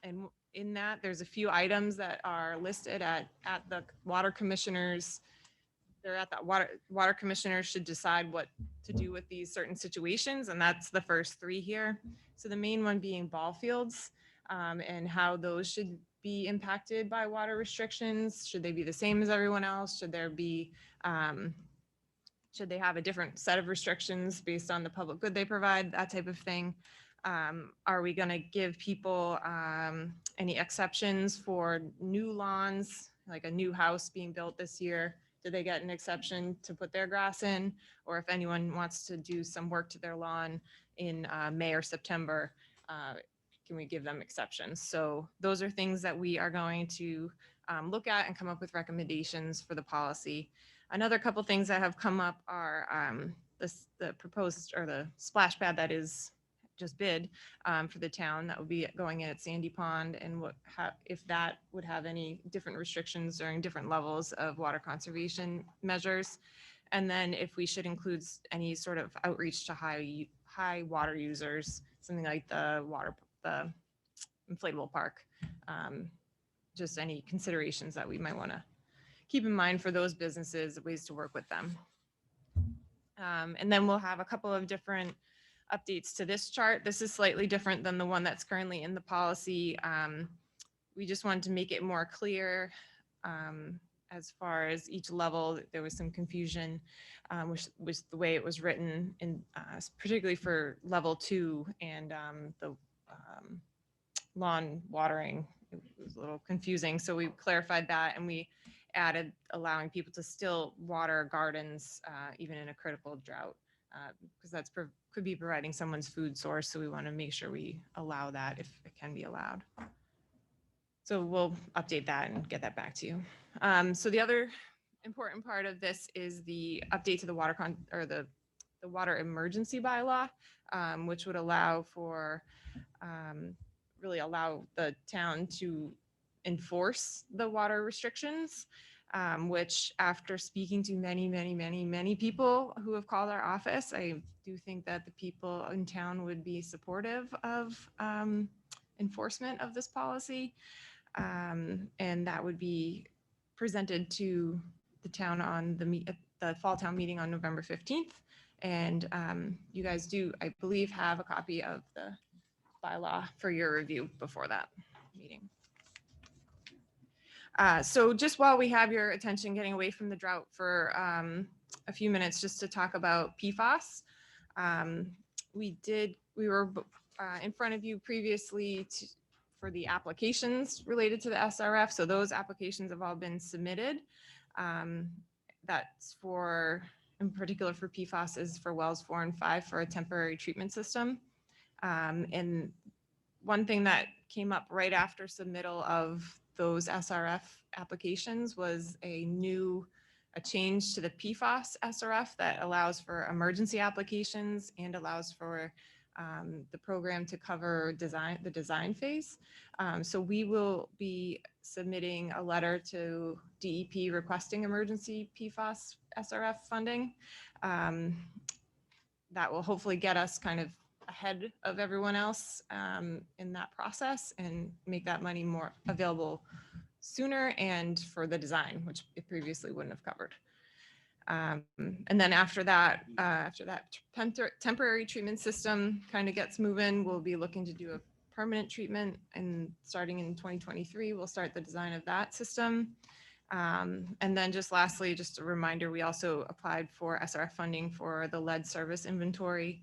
and in that there's a few items that are listed at the water commissioners. They're at that water commissioners should decide what to do with these certain situations, and that's the first three here. So the main one being ball fields, and how those should be impacted by water restrictions. Should they be the same as everyone else? Should there be should they have a different set of restrictions based on the public good they provide, that type of thing? Are we going to give people any exceptions for new lawns, like a new house being built this year? Do they get an exception to put their grass in? Or if anyone wants to do some work to their lawn in May or September, can we give them exceptions? So those are things that we are going to look at and come up with recommendations for the policy. Another couple things that have come up are the proposed or the splash pad that is just bid for the town that would be going in at Sandy Pond, and if that would have any different restrictions during different levels of water conservation measures. And then if we should include any sort of outreach to high water users, something like the inflatable park. Just any considerations that we might want to keep in mind for those businesses, ways to work with them. And then we'll have a couple of different updates to this chart. This is slightly different than the one that's currently in the policy. We just wanted to make it more clear as far as each level. There was some confusion with the way it was written, in particularly for level 2 and the lawn watering. It was a little confusing, so we clarified that, and we added allowing people to still water gardens even in a critical drought, because that's could be providing someone's food source. So we want to make sure we allow that if it can be allowed. So we'll update that and get that back to you. So the other important part of this is the update to the the water emergency bylaw, which would allow for really allow the town to enforce the water restrictions, which after speaking to many people who have called our office, I do think that the people in town would be supportive of enforcement of this policy. And that would be presented to the town on the fall town meeting on November 15th. And you guys do, I believe, have a copy of the bylaw for your review before that meeting. So just while we have your attention, getting away from the drought for a few minutes, just to talk about PFAS. We were in front of you previously for the applications related to the SRF. So those applications have all been submitted. That's for, in particular for PFAS, is for wells 4 and 5 for a temporary treatment system. And one thing that came up right after submittal of those SRF applications was a change to the PFAS SRF that allows for emergency applications and allows for the program to cover the design phase. So we will be submitting a letter to DEP requesting emergency PFAS SRF funding. That will hopefully get us kind of ahead of everyone else in that process and make that money more available sooner, and for the design, which it previously wouldn't have covered. And then after that temporary treatment system kind of gets moving, we'll be looking to do a permanent treatment, and starting in 2023, we'll start the design of that system. And then just lastly, just a reminder, we also applied for SRF funding for the lead service inventory,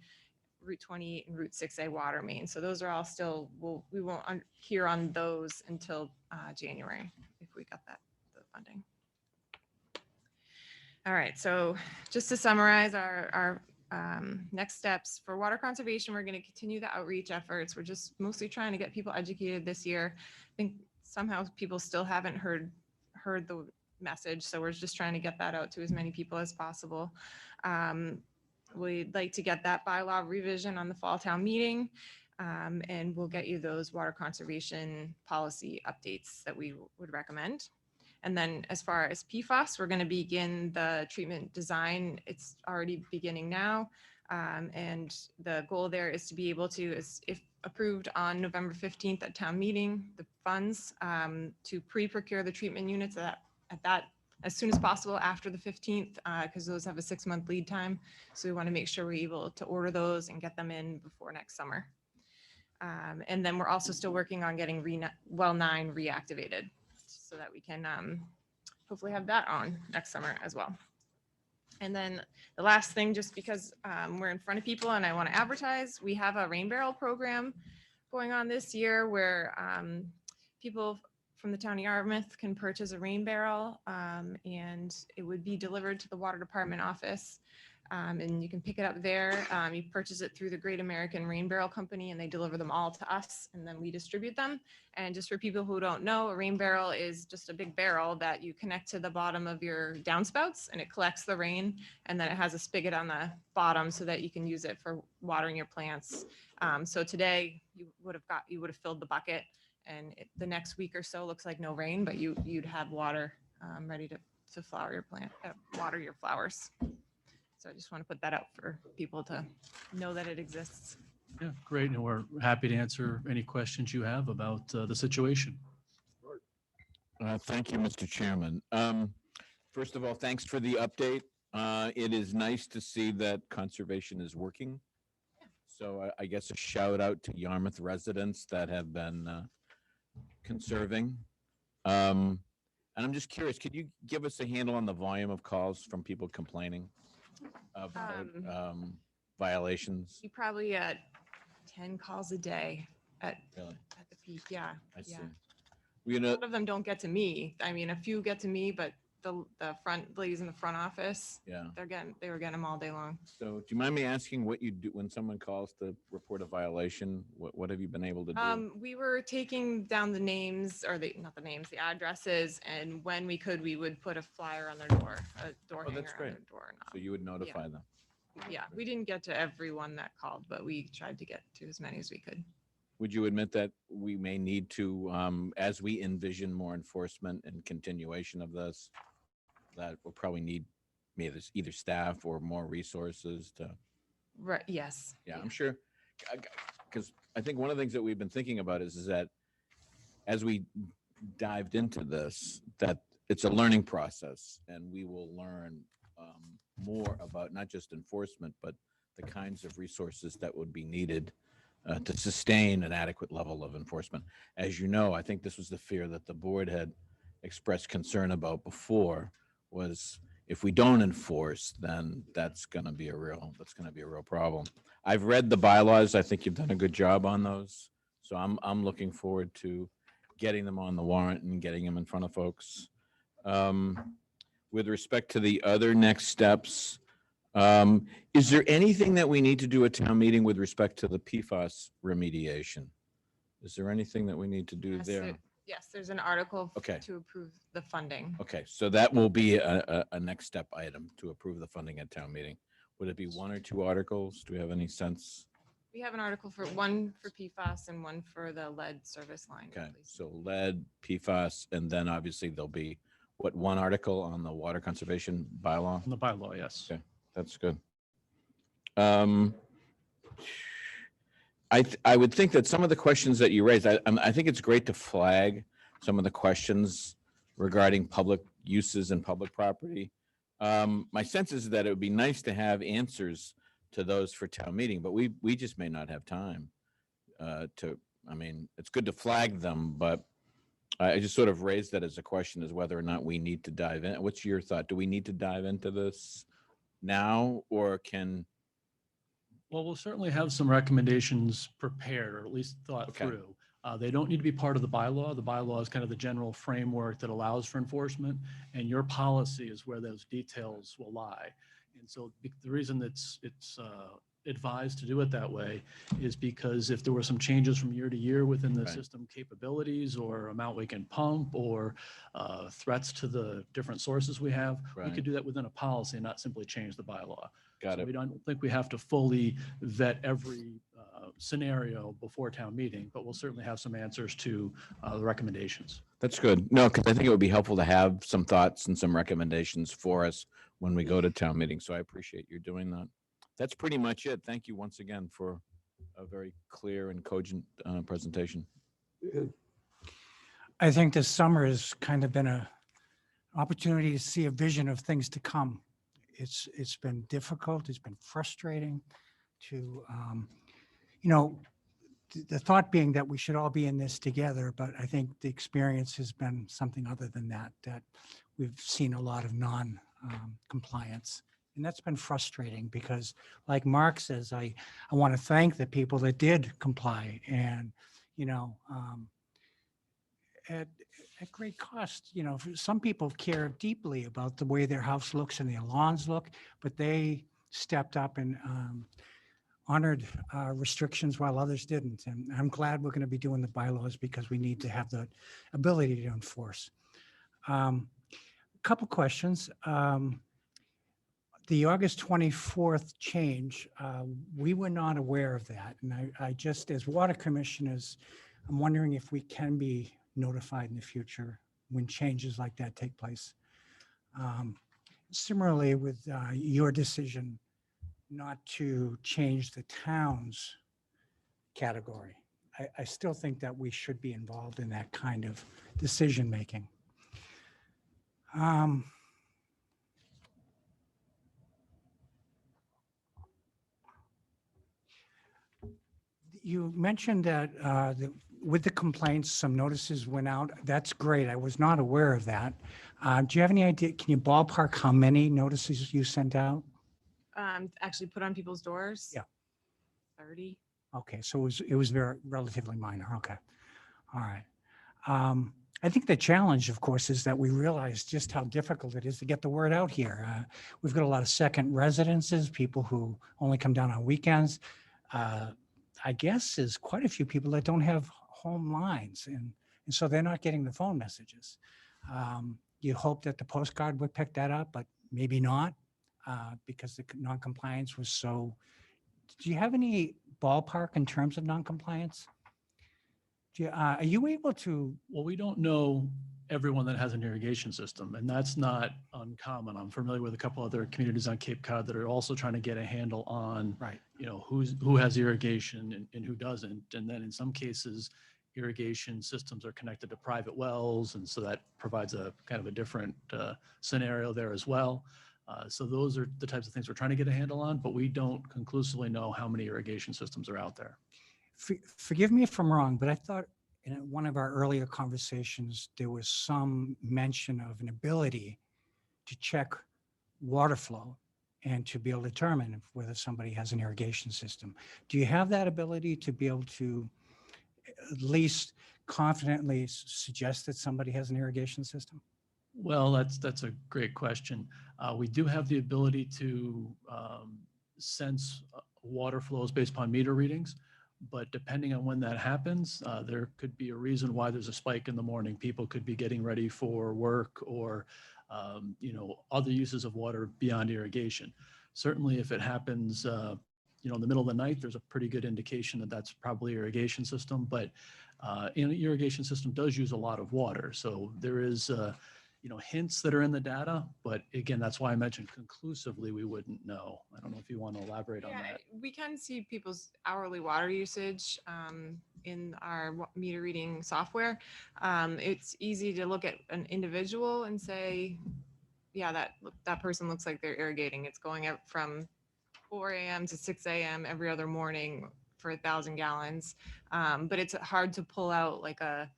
Route 28 and Route 6A water main. So those are all still, we won't hear on those until January, if we got the funding. All right, so just to summarize our next steps for water conservation, we're going to continue the outreach efforts. We're just mostly trying to get people educated this year. I think somehow people still haven't heard the message, so we're just trying to get that out to as many people as possible. We'd like to get that bylaw revision on the fall town meeting, and we'll get you those water conservation policy updates that we would recommend. And then as far as PFAS, we're going to begin the treatment design. It's already beginning now. And the goal there is to be able to, if approved on November 15th at town meeting, the funds to pre-procure the treatment units at that as soon as possible after the 15th, because those have a 6-month lead time. So we want to make sure we're able to order those and get them in before next summer. And then we're also still working on getting Well 9 reactivated, so that we can hopefully have that on next summer as well. And then the last thing, just because we're in front of people and I want to advertise, we have a rain barrel program going on this year where people from the town of Yarmouth can purchase a rain barrel, and it would be delivered to the water department office. And you can pick it up there. You purchase it through the Great American Rain Barrel Company, and they deliver them all to us, and then we distribute them. And just for people who don't know, a rain barrel is just a big barrel that you connect to the bottom of your downspouts, and it collects the rain, and then it has a spigot on the bottom so that you can use it for watering your plants. So today you would have filled the bucket, and the next week or so looks like no rain, but you'd have water ready to flower your plant, water your flowers. So I just want to put that out for people to know that it exists. Yeah, great. And we're happy to answer any questions you have about the situation. Thank you, Mr. Chairman. First of all, thanks for the update. It is nice to see that conservation is working. So I guess a shout out to Yarmouth residents that have been conserving. And I'm just curious, could you give us a handle on the volume of calls from people complaining about violations? You probably get 10 calls a day at the peak. Yeah. I see. A lot of them don't get to me. I mean, a few get to me, but the ladies in the front office, they were getting them all day long. So do you mind me asking what you do when someone calls to report a violation? What have you been able to do? We were taking down the names, or not the names, the addresses, and when we could, we would put a flyer on their door, a door hanger on their door. So you would notify them. Yeah, we didn't get to everyone that called, but we tried to get to as many as we could. Would you admit that we may need to, as we envision more enforcement and continuation of this, that we'll probably need either staff or more resources to? Right. Yes. Yeah, I'm sure. Because I think one of the things that we've been thinking about is that as we dived into this, that it's a learning process, and we will learn more about not just enforcement, but the kinds of resources that would be needed to sustain an adequate level of enforcement. As you know, I think this was the fear that the board had expressed concern about before, was if we don't enforce, then that's going to be a real problem. I've read the bylaws. I think you've done a good job on those. So I'm looking forward to getting them on the warrant and getting them in front of folks. With respect to the other next steps, is there anything that we need to do at town meeting with respect to the PFAS remediation? Is there anything that we need to do there? Yes, there's an article Okay. to approve the funding. Okay, so that will be a next step item to approve the funding at town meeting. Would it be 1 or 2 articles? Do we have any sense? We have an article for one for PFAS and one for the lead service line. Okay, so lead, PFAS, and then obviously there'll be, what, 1 article on the water conservation bylaw? On the bylaw, yes. Okay, that's good. I would think that some of the questions that you raised, I think it's great to flag some of the questions regarding public uses and public property. My sense is that it would be nice to have answers to those for town meeting, but we just may not have time I mean, it's good to flag them, but I just sort of raised that as a question, as whether or not we need to dive in. What's your thought? Do we need to dive into this now, or can? Well, we'll certainly have some recommendations prepared, or at least thought Okay. through. They don't need to be part of the bylaw. The bylaw is kind of the general framework that allows for enforcement, and your policy is where those details will lie. And so the reason it's advised to do it that way is because if there were some changes from year to year within the Right. system capabilities or amount we can pump or threats to the different sources we have, we Right. could do that within a policy and not simply change the bylaw. Got So it. we don't think we have to fully vet every scenario before town meeting, but we'll certainly have some answers to the recommendations. That's good. No, because I think it would be helpful to have some thoughts and some recommendations for us when we go to town meeting. So I appreciate you doing that. That's pretty much it. Thank you once again for a very clear and cogent presentation. I think this summer has kind of been a opportunity to see a vision of things to come. It's been difficult. It's been frustrating to, the thought being that we should all be in this together, but I think the experience has been something other than that, that we've seen a lot of non-compliance. And that's been frustrating because like Mark says, I want to thank the people that did comply and, at great cost, some people care deeply about the way their house looks and their lawns look, but they stepped up and honored restrictions while others didn't. And I'm glad we're going to be doing the bylaws because we need to have the ability to enforce. Couple questions. The August 24th change, we were not aware of that. And I just, as water commissioners, I'm wondering if we can be notified in the future when changes like that take place. Similarly, with your decision not to change the town's category, I still think that we should be involved in that kind of decision-making. You mentioned that with the complaints, some notices went out. That's great. I was not aware of that. Do you have any idea? Can you ballpark how many notices you sent out? Actually put on people's doors. Yeah. 30. Okay, so it was very relatively minor. Okay. All right. I think the challenge, of course, is that we realize just how difficult it is to get the word out here. We've got a lot of second residences, people who only come down on weekends. I guess there's quite a few people that don't have home lines, and so they're not getting the phone messages. You hope that the postcard would pick that up, but maybe not because the non-compliance was so. Do you have any ballpark in terms of non-compliance? Are you able to? Well, we don't know everyone that has an irrigation system, and that's not uncommon. I'm familiar with a couple other communities on Cape Cod that are also trying to get a handle on, right, who has irrigation and who doesn't. And then in some cases, irrigation systems are connected to private wells, and so that provides a kind of a different scenario there as well. So those are the types of things we're trying to get a handle on, but we don't conclusively know how many irrigation systems are out there. Forgive me if I'm wrong, but I thought in one of our earlier conversations, there was some mention of an ability to check water flow and to be able to determine whether somebody has an irrigation system. Do you have that ability to be able to at least confidently suggest that somebody has an irrigation system? Well, that's a great question. We do have the ability to sense water flows based upon meter readings, but depending on when that happens, there could be a reason why there's a spike in the morning. People could be getting ready for work or other uses of water beyond irrigation. Certainly, if it happens, in the middle of the night, there's a pretty good indication that that's probably irrigation system. But an irrigation system does use a lot of water, so there is hints that are in the data, but again, that's why I mentioned conclusively we wouldn't know. I don't know if you want to elaborate on that. We can see people's hourly water usage in our meter reading software. It's easy to look at an individual and say, yeah, that person looks like they're irrigating. It's going up from 4 a.m. to 6 a.m. every other morning for 1,000 gallons. But it's hard to pull out like a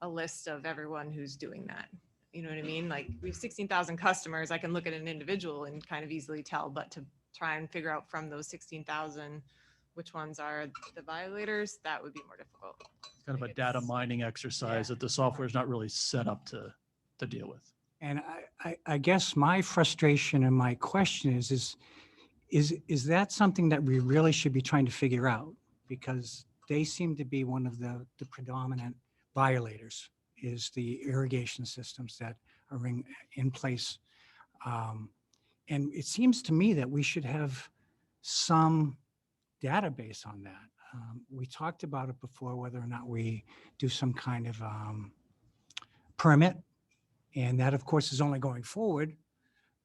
list of everyone who's doing that. You know what I mean? Like we have 16,000 customers. I can look at an individual and kind of easily tell, but to try and figure out from those 16,000 which ones are the violators, that would be more difficult. Kind of a Like data it's- mining exercise that the software is not really set up to deal with. And I guess my frustration and my question is that something that we really should be trying to figure out? Because they seem to be one of the predominant violators, is the irrigation systems that are in place. And it seems to me that we should have some database on that. We talked about it before, whether or not we do some kind of permit. And that, of course, is only going forward.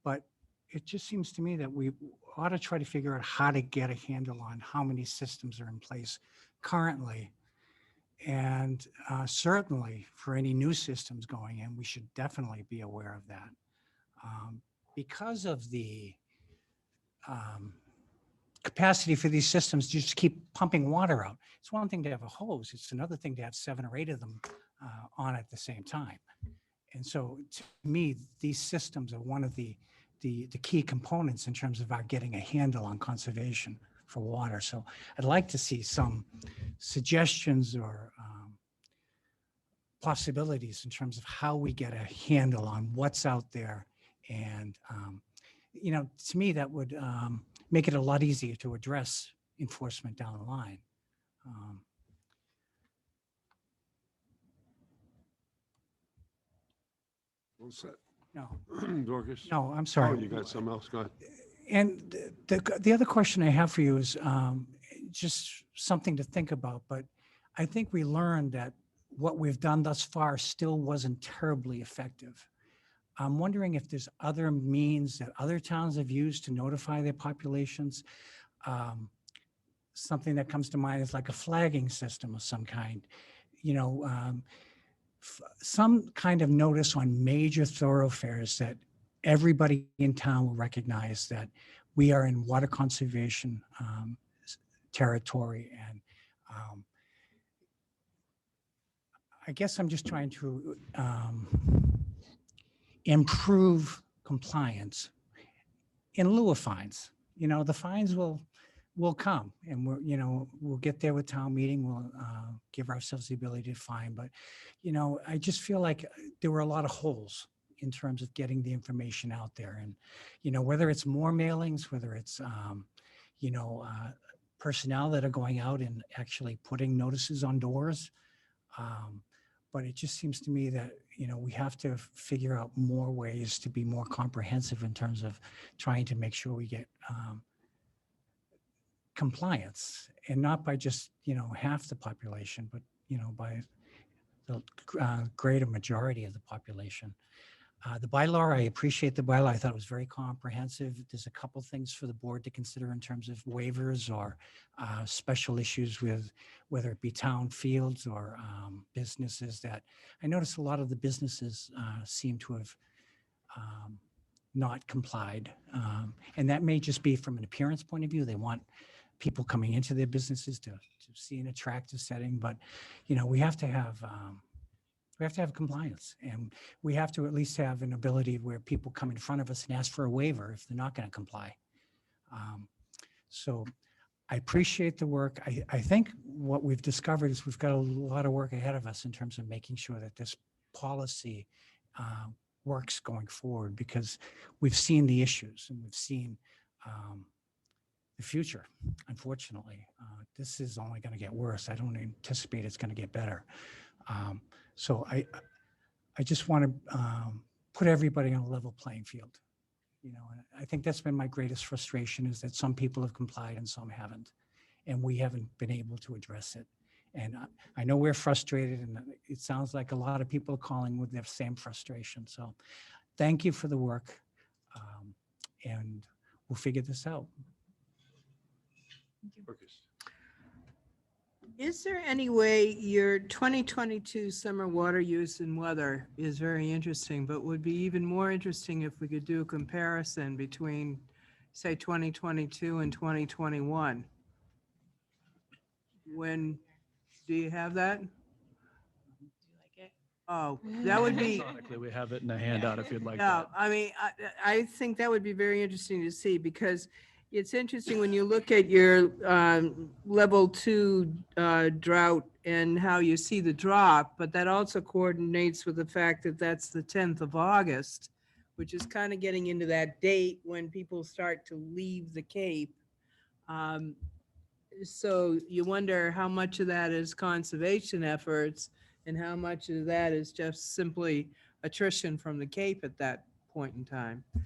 But it just seems to me that we ought to try to figure out how to get a handle on how many systems are in place currently. And certainly for any new systems going in, we should definitely be aware of that. Because of the capacity for these systems to just keep pumping water out. It's one thing to have a hose. It's another thing to have 7 or 8 of them on at the same time. And so to me, these systems are one of the key components in terms of our getting a handle on conservation for water. So I'd like to see some suggestions or possibilities in terms of how we get a handle on what's out there. And, to me, that would make it a lot easier to address enforcement down the line. Well said. No. Dorcas? No, I'm sorry. Oh, you got something else? Go ahead. And the other question I have for you is just something to think about, but I think we learned that what we've done thus far still wasn't terribly effective. I'm wondering if there's other means that other towns have used to notify their populations. Something that comes to mind is like a flagging system of some kind. Some kind of notice on major thoroughfares that everybody in town will recognize that we are in water conservation territory. And I guess I'm just trying to improve compliance in lieu of fines. The fines will come, and we'll get there with town meeting. We'll give ourselves the ability to fine. But, I just feel like there were a lot of holes in terms of getting the information out there. And, whether it's more mailings, whether it's, personnel that are going out and actually putting notices on doors. But it just seems to me that, we have to figure out more ways to be more comprehensive in terms of trying to make sure we get compliance, and not by just, half the population, but, by the greater majority of the population. The bylaw, I appreciate the bylaw. I thought it was very comprehensive. There's a couple things for the board to consider in terms of waivers or special issues with whether it be town fields or businesses that I noticed a lot of the businesses seem to have not complied. And that may just be from an appearance point of view. They want people coming into their businesses to see an attractive setting, but we have to have compliance, and we have to at least have an ability where people come in front of us and ask for a waiver if they're not going to comply. So I appreciate the work. I think what we've discovered is we've got a lot of work ahead of us in terms of making sure that this policy works going forward, because we've seen the issues and we've seen the future. Unfortunately, this is only going to get worse. I don't anticipate it's going to get better. So I just want to put everybody on a level playing field. And I think that's been my greatest frustration, is that some people have complied and some haven't, and we haven't been able to address it. And I know we're frustrated, and it sounds like a lot of people are calling with their same frustration. So thank you for the work, and we'll figure this out. Is there any way your 2022 summer water use and weather is very interesting, but would be even more interesting if we could do a comparison between, say, 2022 and 2021? Do you have that? Oh, that would be. Electronically, we have it in a handout if you'd like No, that. I mean, I think that would be very interesting to see, because, It's interesting when you look at your level 2 drought and how you see the drop, but that also coordinates with the fact that that's the 10th of August, which is kind of getting into that date when people start to leave the Cape. Um, So you wonder how much of that is conservation efforts and how much of that is just simply attrition from the Cape at that point in time. Yeah,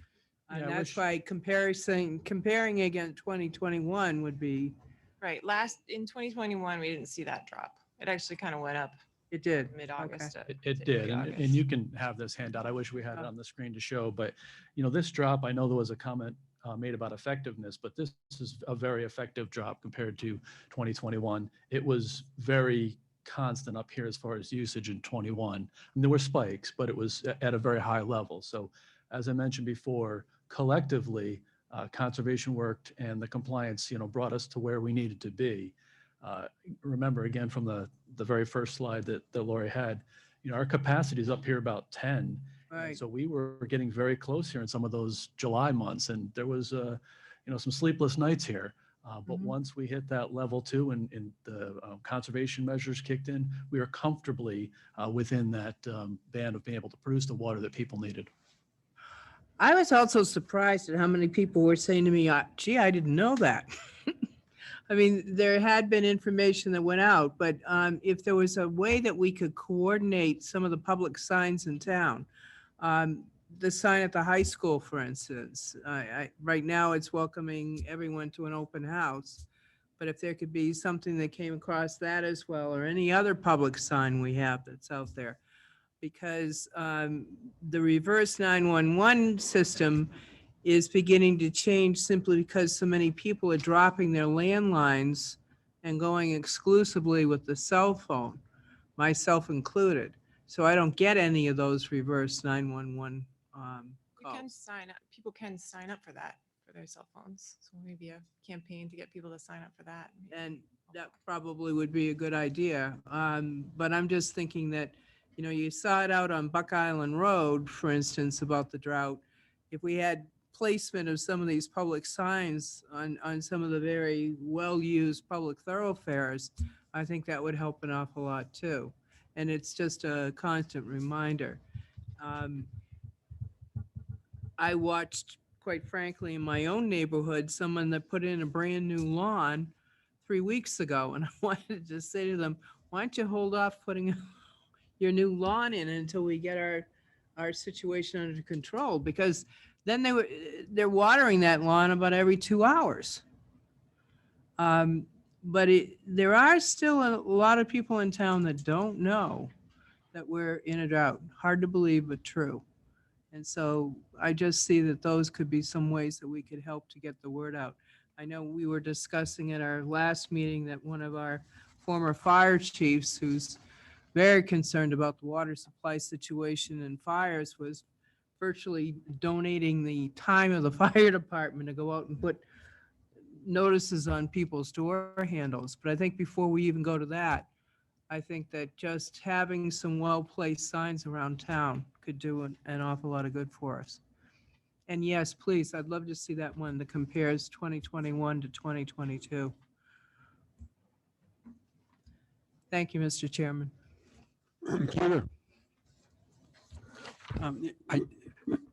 And I that's wish- why comparing against 2021 would be, Right, in 2021, we didn't see that drop. It actually kind of went up it did. mid-August. to- It to did, and mid-August. you can have this handout. I wish we had it Oh. on the screen to show, but this drop, I know there was a comment made about effectiveness, but this is a very effective drop compared to 2021. It was very constant up here as far as usage in 21. And there were spikes, but it was at a very high level. So as I mentioned before, collectively, conservation worked and the compliance, brought us to where we needed to be. Remember again from the very first slide that Lori had, our capacity is up here about 10. And Right. so we were getting very close here in some of those July months, and there was, some sleepless nights here. But Mhm. once we hit that level 2 and the conservation measures kicked in, we were comfortably within that band of being able to produce the water that people needed. I was also surprised at how many people were saying to me, gee, I didn't know that. I mean, there had been information that went out, but if there was a way that we could coordinate some of the public signs in town, the sign at the high school, for instance, right now it's welcoming everyone to an open house. But if there could be something that came across that as well, or any other public sign we have that's out there, because the reverse 911 system is beginning to change simply because so many people are dropping their landlines and going exclusively with the cell phone, myself included. So I don't get any of those reverse 911 You can calls. sign up, people can sign up for that, for their cell phones. So maybe a campaign to get people to sign up for that. And that probably would be a good idea. But I'm just thinking that, you saw it out on Buck Island Road, for instance, about the drought. If we had placement of some of these public signs on some of the very well-used public thoroughfares, I think that would help an awful lot too. And it's just a constant reminder. I watched, quite frankly, in my own neighborhood, someone that put in a brand new lawn 3 weeks ago. And I wanted to say to them, why don't you hold off putting your new lawn in until we get our situation under control? Because then they're watering that lawn about every 2 hours. But there are still a lot of people in town that don't know that we're in a drought. Hard to believe, but true. And so I just see that those could be some ways that we could help to get the word out. I know we were discussing at our last meeting that one of our former fire chiefs, who's very concerned about the water supply situation and fires, was virtually donating the time of the fire department to go out and put notices on people's door handles. But I think before we even go to that, I think that just having some well-placed signs around town could do an awful lot of good for us. And yes, please, I'd love to see that one that compares 2021 to 2022. Thank you, Mr. Chairman.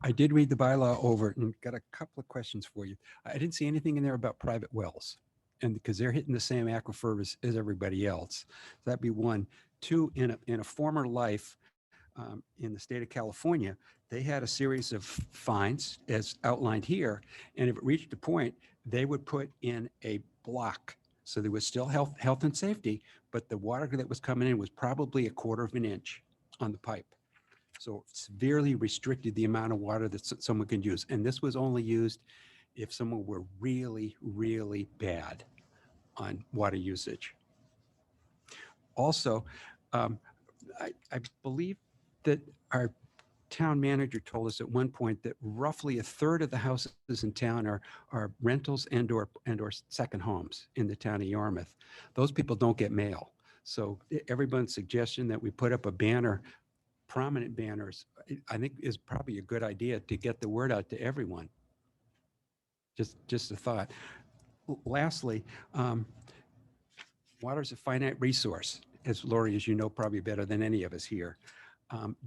I did read the bylaw over and got a couple of questions for you. I didn't see anything in there about private wells, and because they're hitting the same aquifer as everybody else. So that'd be one. Two, in a former life in the state of California, they had a series of fines as outlined here, and if it reached a point, they would put in a block. So there was still health and safety, but the water that was coming in was probably 1/4 of an inch on the pipe. So it severely restricted the amount of water that someone could use. And this was only used if someone were really, really bad on water usage. Also, I believe that our town manager told us at one point that roughly 1/3 of the houses in town are rentals and or second homes in the town of Yarmouth. Those people don't get mail. So everyone's suggestion that we put up a banner, prominent banners, I think is probably a good idea to get the word out to everyone. just a thought. Lastly, water is a finite resource, as Lori, as you know, probably better than any of us here.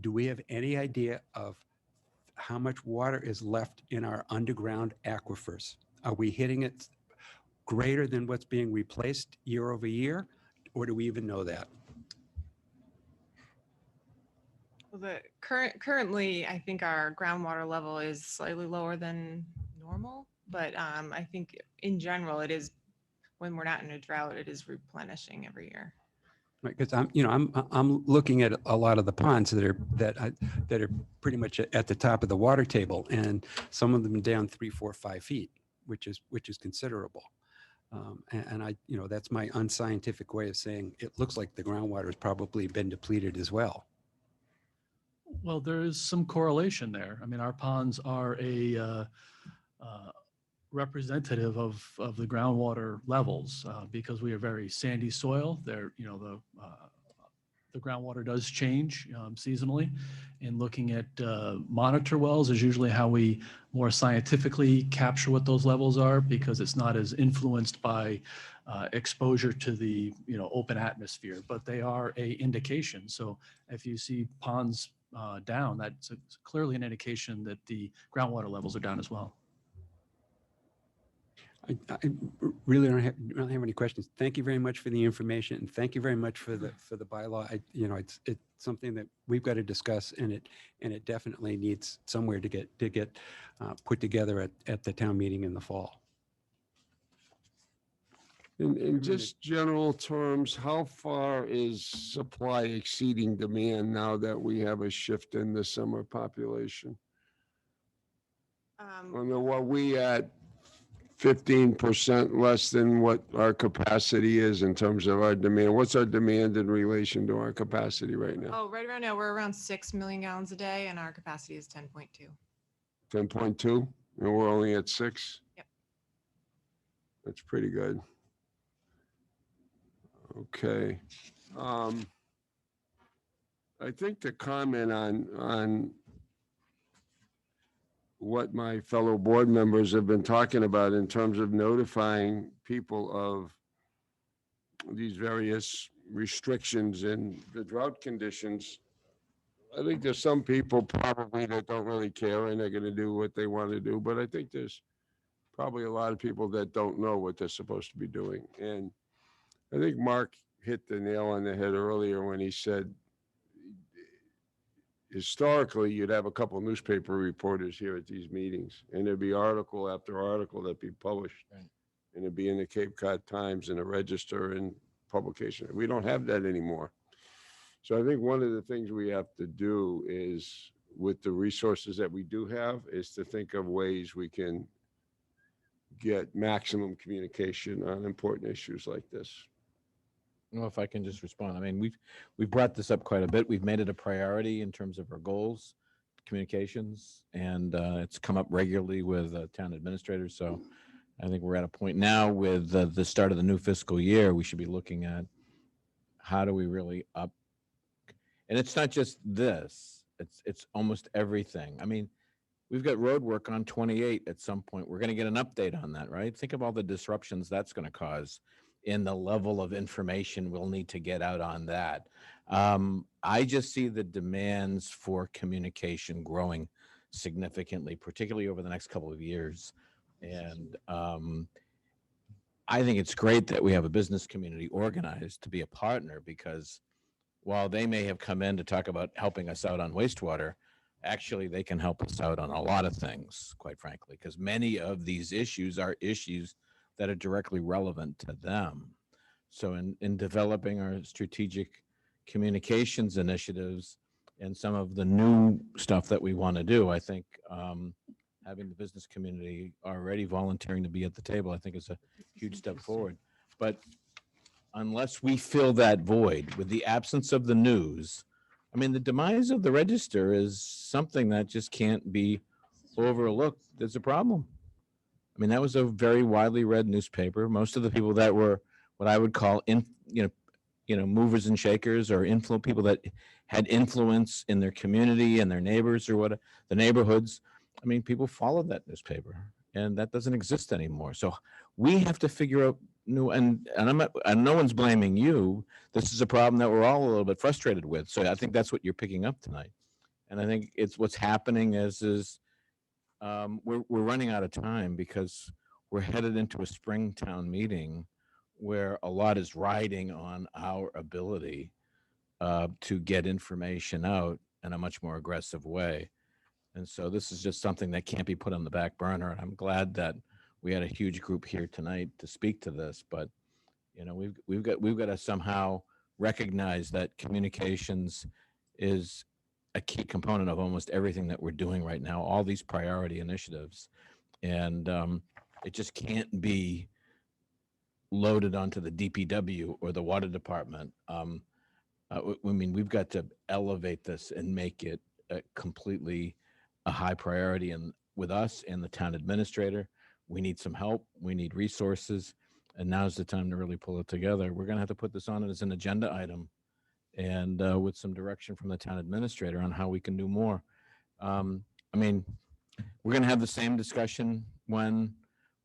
Do we have any idea of how much water is left in our underground aquifers? Are we hitting it greater than what's being replaced year over year? Or do we even know that? Well, currently, I think our groundwater level is slightly lower than normal, but I think in general, it is, when we're not in a drought, it is replenishing every year. Right, because I'm looking at a lot of the ponds that are pretty much at the top of the water table, and some of them down 3, 4, 5 feet, which is considerable. And that's my unscientific way of saying it looks like the groundwater has probably been depleted as well. Well, there is some correlation there. I mean, our ponds are a representative of the groundwater levels because we are very sandy soil. There, the groundwater does change seasonally. And looking at monitor wells is usually how we more scientifically capture what those levels are, because it's not as influenced by exposure to the open atmosphere, but they are a indication. So if you see ponds down, that's clearly an indication that the groundwater levels are down as well. I really don't have any questions. Thank you very much for the information, and thank you very much for the bylaw. It's something that we've got to discuss, and it definitely needs somewhere to get put together at the town meeting in the fall. In just general terms, how far is supply exceeding demand now that we have a shift in the summer population? I mean, what we at 15% less than what our capacity is in terms of our demand. What's our demand in relation to our capacity right now? Oh, right around now, we're around 6 million gallons a day, and our capacity is 10.2. 10.2, and we're only at 6? Yep. That's pretty good. Okay. I think to comment on what my fellow board members have been talking about in terms of notifying people of these various restrictions and the drought conditions. I think there's some people probably that don't really care and they're going to do what they want to do, but I think there's probably a lot of people that don't know what they're supposed to be doing. And I think Mark hit the nail on the head earlier when he said, historically, you'd have a couple of newspaper reporters here at these meetings, and there'd be article after article that'd be published. Right. And it'd be in the Cape Cod Times and a Register and publication. We don't have that anymore. So I think one of the things we have to do is, with the resources that we do have, is to think of ways we can get maximum communication on important issues like this. Well, if I can just respond, I mean, we've brought this up quite a bit. We've made it a priority in terms of our goals, communications, and it's come up regularly with town administrators. So I think we're at a point now with the start of the new fiscal year, we should be looking at how do we really up, and it's not just this, it's almost everything. I mean, we've got road work on 28 at some point. We're going to get an update on that, right? Think of all the disruptions that's going to cause in the level of information we'll need to get out on that. I just see the demands for communication growing significantly, particularly over the next couple of years. And I think it's great that we have a business community organized to be a partner, because while they may have come in to talk about helping us out on wastewater, actually they can help us out on a lot of things, quite frankly, because many of these issues are issues that are directly relevant to them. So in developing our strategic communications initiatives and some of the new stuff that we want to do, I think having the business community already volunteering to be at the table, I think is a huge step forward. But unless we fill that void with the absence of the news, I mean, the demise of the Register is something that just can't be overlooked. There's a problem. I mean, that was a very widely read newspaper. Most of the people that were what I would call, movers and shakers, or people that had influence in their community and their neighbors or the neighborhoods. I mean, people followed that newspaper, And that doesn't exist anymore. So we have to figure out new, and no one's blaming you. This is a problem that we're all a little bit frustrated with. So I think that's what you're picking up tonight. And I think it's what's happening is we're running out of time because we're headed into a Springtown meeting where a lot is riding on our ability to get information out in a much more aggressive way. And so this is just something that can't be put on the back burner. And I'm glad that we had a huge group here tonight to speak to this. But you know, we've got to somehow recognize that communications is a key component of almost everything that we're doing right now. All these priority initiatives, and it just can't be loaded onto the DPW or the water department. I mean, we've got to elevate this and make it completely a high priority. And with us and the town administrator, we need some help. We need resources. And now's the time to really pull it together. We're going to have to put this on as an agenda item and with some direction from the town administrator on how we can do more. I mean, we're going to have the same discussion when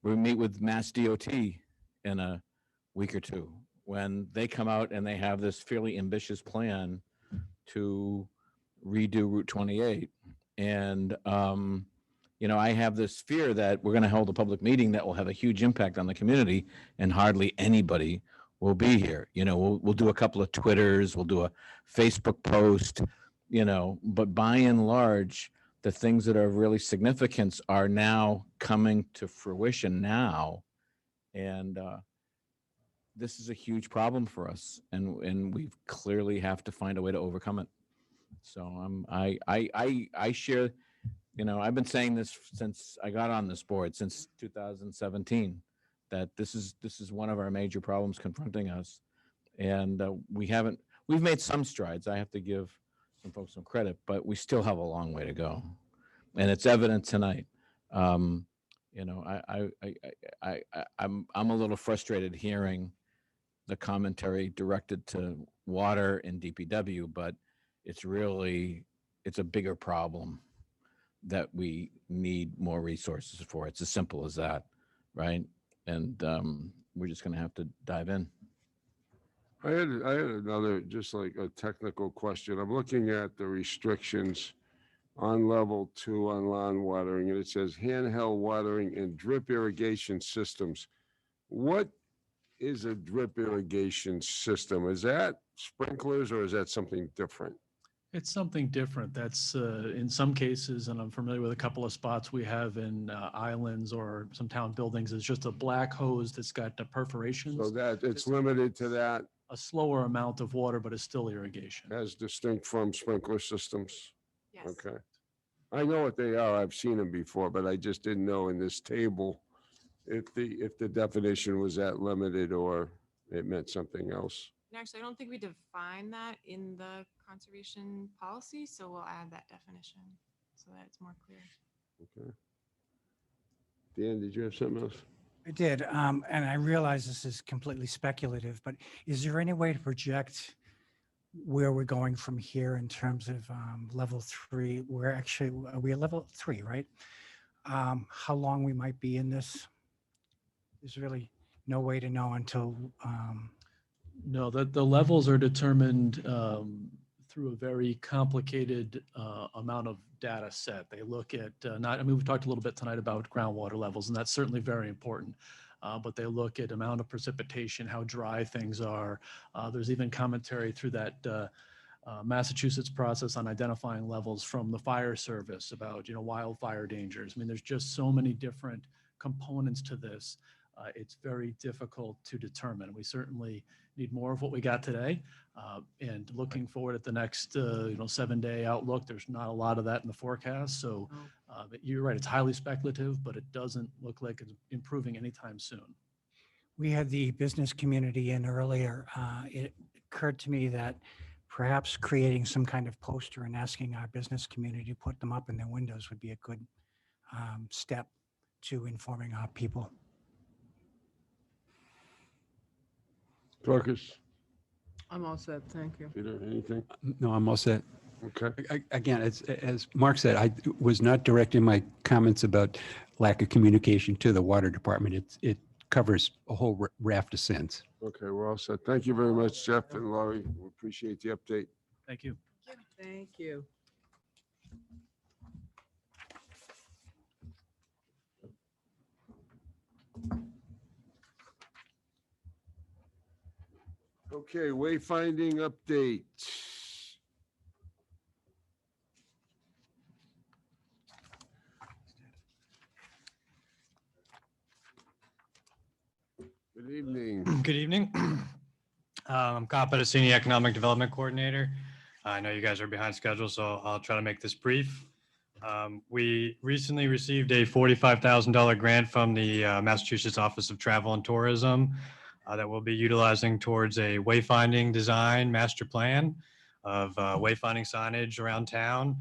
we meet with Mass DOT in a week or two, when they come out and they have this fairly ambitious plan to redo Route 28. And, you know, I have this fear that we're going to hold a public meeting that will have a huge impact on the community and hardly anybody will be here. You know, we'll do a couple of Twitters, we'll do a Facebook post, you know, but by and large, the things that are of really significance are now coming to fruition now. And this is a huge problem for us, and we clearly have to find a way to overcome it. So I share, you know, I've been saying this since I got on this board, since 2017, that this is one of our major problems confronting us. And we've made some strides. I have to give some folks some credit, but we still have a long way to go. And it's evident tonight. You know, I'm a little frustrated hearing the commentary directed to water and DPW, but it's a bigger problem that we need more resources for. It's as simple as that, right? And we're just going to have to dive in. I had another, just like a technical question. I'm looking at the restrictions on level 2 on lawn watering, and it says handheld watering and drip irrigation systems. What is a drip irrigation system? Is that sprinklers or is that something different? It's something different. That's in some cases, and I'm familiar with a couple of spots we have in islands or some town buildings, is just a black hose that's got the perforations. So that it's limited to that, A slower amount of water, but it's still irrigation. as distinct from sprinkler systems? Yes. Okay. I know what they are. I've seen them before, but I just didn't know in this table if the definition was that limited or it meant something else. And actually, I don't think we define that in the conservation policy, so we'll add that definition so that it's more clear. Okay. Dan, did you have something else? I did, and I realize this is completely speculative, but is there any way to project where we're going from here in terms of level 3? We're actually, we are level 3, right? How long we might be in this? There's really no way to know until. No, the levels are determined through a very complicated amount of data set. They look at I mean, we've talked a little bit tonight about groundwater levels, and that's certainly very important. But they look at amount of precipitation, how dry things are. There's even commentary through that Massachusetts process on identifying levels from the fire service about, you know, wildfire dangers. I mean, there's just so many different components to this. It's very difficult to determine. We certainly need more of what we got today. And looking forward at the next 7-day outlook, there's not a lot of that in the forecast. So you're right, it's highly speculative, but it doesn't look like it's improving anytime soon. We had the business community in earlier. It occurred to me that perhaps creating some kind of poster and asking our business community to put them up in their windows would be a good step to informing our people. Dorcas, I'm all set, thank you. Peter, anything? No, I'm all set. Okay. Again, as Mark said, I was not directing my comments about lack of communication to the water department. It covers a whole raft of sins. Okay, we're all set. Thank you very much, Jeff and Laurie. We appreciate the update. Thank you. Thank you. Okay, wayfinding update. Good evening. Good evening. I'm Kyle Pedicini, Economic Development Coordinator. I know you guys are behind schedule, so I'll try to make this brief. We recently received a $45,000 grant from the Massachusetts Office of Travel and Tourism that we'll be utilizing towards a wayfinding design master plan of wayfinding signage around town.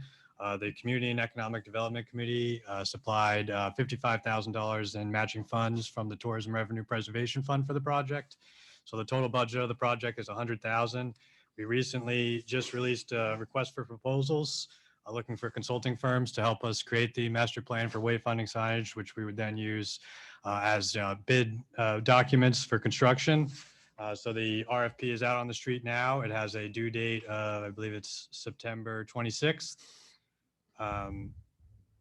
The Community and Economic Development Committee supplied $55,000 in matching funds from the Tourism Revenue Preservation Fund for the project. So the total budget of the project is $100,000. We recently just released a request for proposals, looking for consulting firms to help us create the master plan for wayfinding signage, which we would then use as bid documents for construction. So the RFP is out on the street now. It has a due date of, I believe it's September 26th.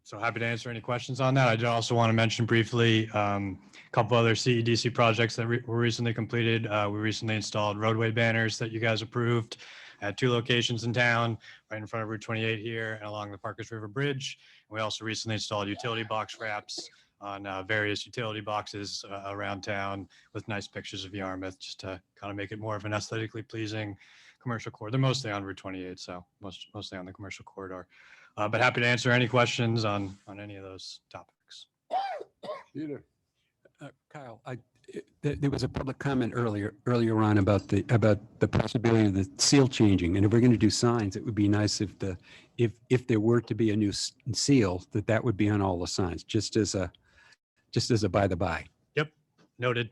So happy to answer any questions on that. I do also want to mention briefly a couple other CEDC projects that were recently completed. We recently installed roadway banners that you guys approved at 2 locations in town, right in front of Route 28 here and along the Parkers River Bridge. We also recently installed utility box wraps on various utility boxes around town with nice pictures of Yarmouth, just to kind of make it more of an aesthetically pleasing commercial corridor. They're mostly on Route 28, so mostly on the commercial corridor. But happy to answer any questions on any of those topics. Peter. Kyle, there was a public comment earlier on about the possibility of the seal changing. And if we're going to do signs, it would be nice if there were to be a new seal, that would be on all the signs, just as a by the by. Yep, noted.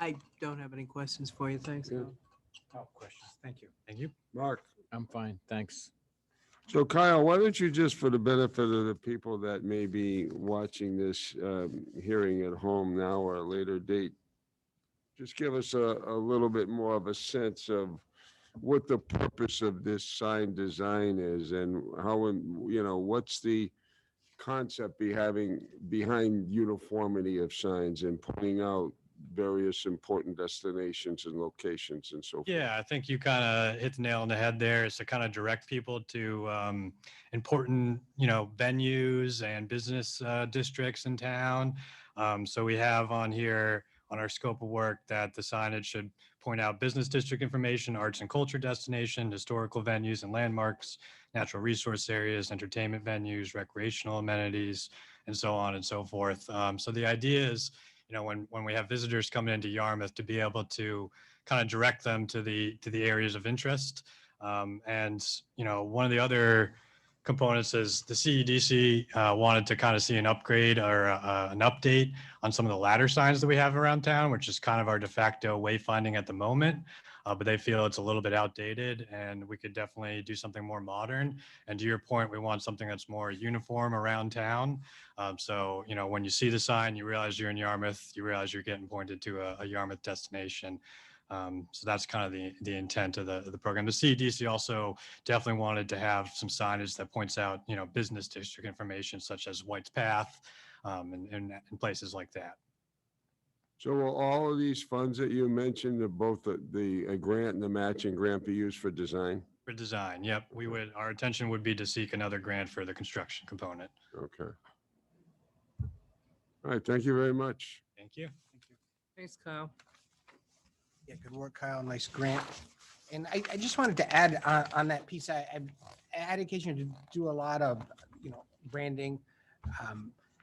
I don't have any questions for you. Thanks. Yeah. Kyle. No questions. Thank you. Thank you. Mark. I'm fine, thanks. So Kyle, why don't you just, for the benefit of the people that may be watching this hearing at home now or a later date, just give us a little bit more of a sense of what the purpose of this sign design is and how, what's the concept behind uniformity of signs and pointing out various important destinations and locations and so forth. Yeah, I think you kind of hit the nail on the head there, is to kind of direct people to important, venues and business districts in town. So we have on here on our scope of work that the signage should point out business district information, arts and culture destination, historical venues and landmarks, natural resource areas, entertainment venues, recreational amenities, and so on and so forth. So the idea is, when we have visitors coming into Yarmouth, to be able to kind of direct them to the areas of interest. And one of the other components is the CEDC wanted to kind of see an upgrade or an update on some of the ladder signs that we have around town, which is kind of our de facto wayfinding at the moment. But they feel it's a little bit outdated and we could definitely do something more modern. And to your point, we want something that's more uniform around town. So, when you see the sign, you realize you're in Yarmouth, you realize you're getting pointed to a Yarmouth destination. So that's kind of the intent of the program. The CEDC also definitely wanted to have some signage that points out, business district information such as White's Path and places like that. So will all of these funds that you mentioned, both the grant and the matching grant, be used for design? For design, yep. Our intention would be to seek another grant for the construction component. Okay. All right, thank you very much. Thank you. Thanks, Kyle. Yeah, good work, Kyle. Nice grant. And I just wanted to add on that piece, I had occasion to do a lot of, branding,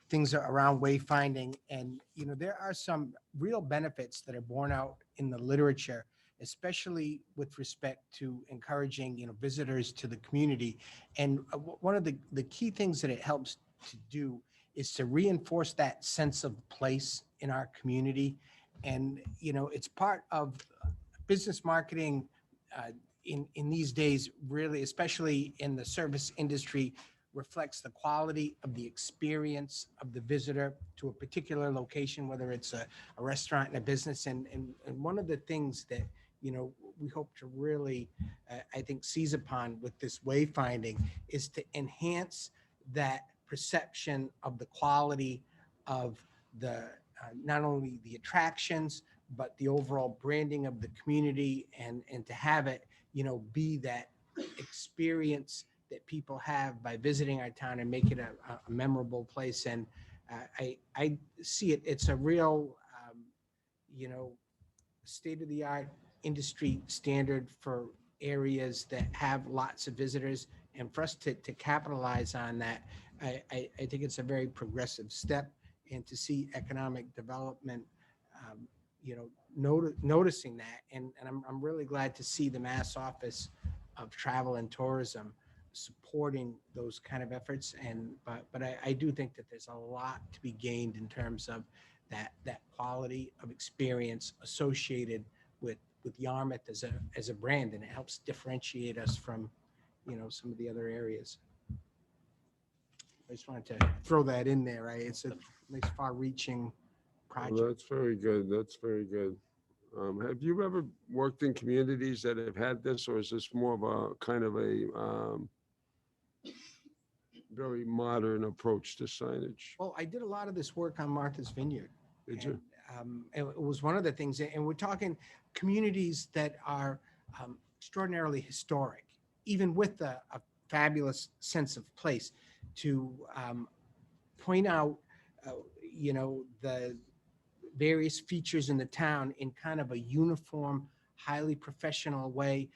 things around wayfinding. And, there are some real benefits that are borne out in the literature, especially with respect to encouraging, visitors to the community. And one of the key things that it helps to do is to reinforce that sense of place in our community. And, it's part of business marketing in these days, really, especially in the service industry, reflects the quality of the experience of the visitor to a particular location, whether it's a restaurant and a business. And one of the things that, we hope to really, I think, seize upon with this wayfinding is to enhance that perception of the quality of the, not only the attractions, but the overall branding of the community, and to have it, be that experience that people have by visiting our town and make it a memorable place. And I see it, it's a real, state-of-the-art industry standard for areas that have lots of visitors. And for us to capitalize on that, I think it's a very progressive step. And to see economic development, noticing that. And I'm really glad to see the Mass Office of Travel and Tourism supporting those kind of efforts. But I do think that there's a lot to be gained in terms of that quality of experience associated with Yarmouth as a brand, and it helps differentiate us from, some of the other areas. I just wanted to throw that in there, right? It's a nice far-reaching project. Well, that's very good. That's very good. Have you ever worked in communities that have had this, or is this more of a kind of a very modern approach to signage? Well, I did a lot of this work on Martha's Vineyard. Did you? It was one of the things, and we're talking communities that are extraordinarily historic, even with a fabulous sense of place, to point out, the various features in the town in kind of a uniform, highly professional way.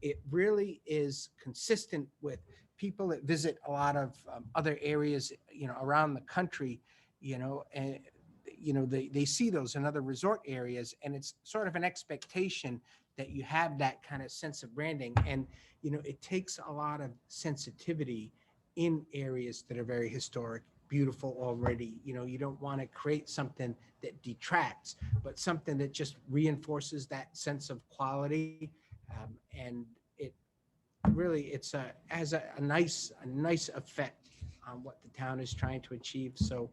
It really is consistent with people that visit a lot of other areas, around the country, and they see those in other resort areas, and it's sort of an expectation that you have that kind of sense of branding. And it takes a lot of sensitivity in areas that are very historic, beautiful already. You don't want to create something that detracts, but something that just reinforces that sense of quality. And it really, has a nice effect on what the town is trying to achieve. So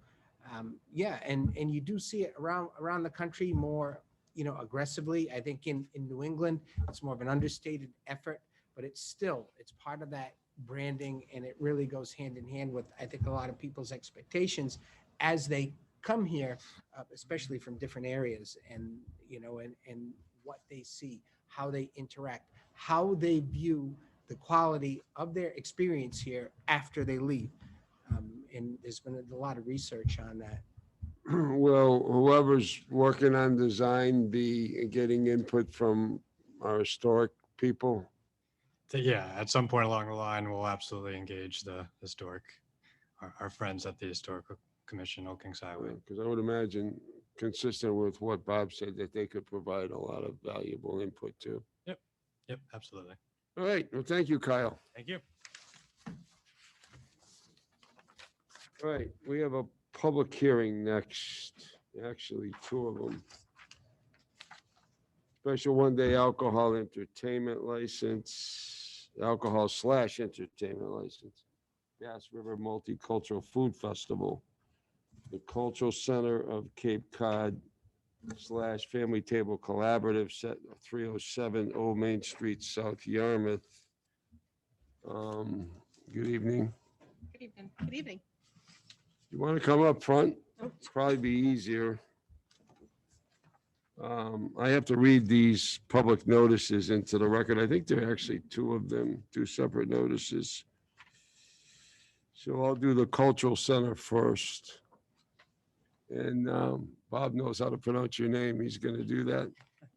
yeah, and you do see it around the country more, aggressively. I think in New England, it's more of an understated effort, but it's part of that branding, and it really goes hand in hand with, I think, a lot of people's expectations as they come here, especially from different areas, and and what they see, how they interact, how they view the quality of their experience here after they leave. And there's been a lot of research on that. Will whoever's working on design be getting input from our historic people? Yeah, at some point along the line, we'll absolutely engage the historic, our friends at the Historical Commission, Old Kings Highway. Because I would imagine, consistent with what Bob said, that they could provide a lot of valuable input too. Yep, absolutely. All right. Well, thank you, Kyle. Thank you. All right, we have a public hearing next, actually two of them. Special one-day alcohol entertainment license, alcohol/entertainment license. Bass River Multicultural Food Festival. The Cultural Center of Cape Cod / Family Table Collaborative, set 307 Old Main Street, South Yarmouth. Good evening. Good evening. Good evening. You want to come up front? Probably be easier. I have to read these public notices into the record. I think there are actually two of them, two separate notices. So I'll do the Cultural Center first. And Bob knows how to pronounce your name. He's going to do that.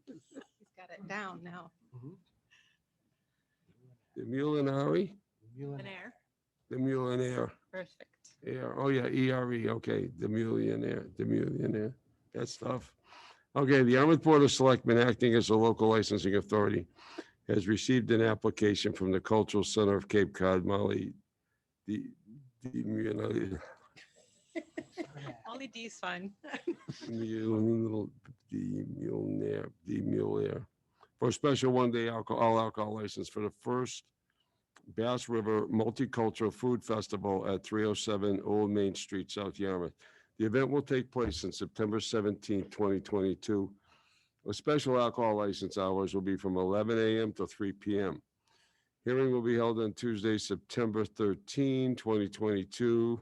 He's got it down now. The Mulinari? An air. The Mulinaire. Perfect. Yeah, oh yeah, ERE, okay, the millionaire, that stuff. Okay, the Yarmouth Board of Selectmen, acting as a local licensing authority, has received an application from the Cultural Center of Cape Cod, Molly, Only D's fine. Mulinaire, for a special one-day all alcohol license for the first Bass River Multicultural Food Festival at 307 Old Main Street, South Yarmouth. The event will take place on September 17th, 2022. A special alcohol license hours will be from 11 a.m. to 3 p.m. Hearing will be held on Tuesday, September 13, 2022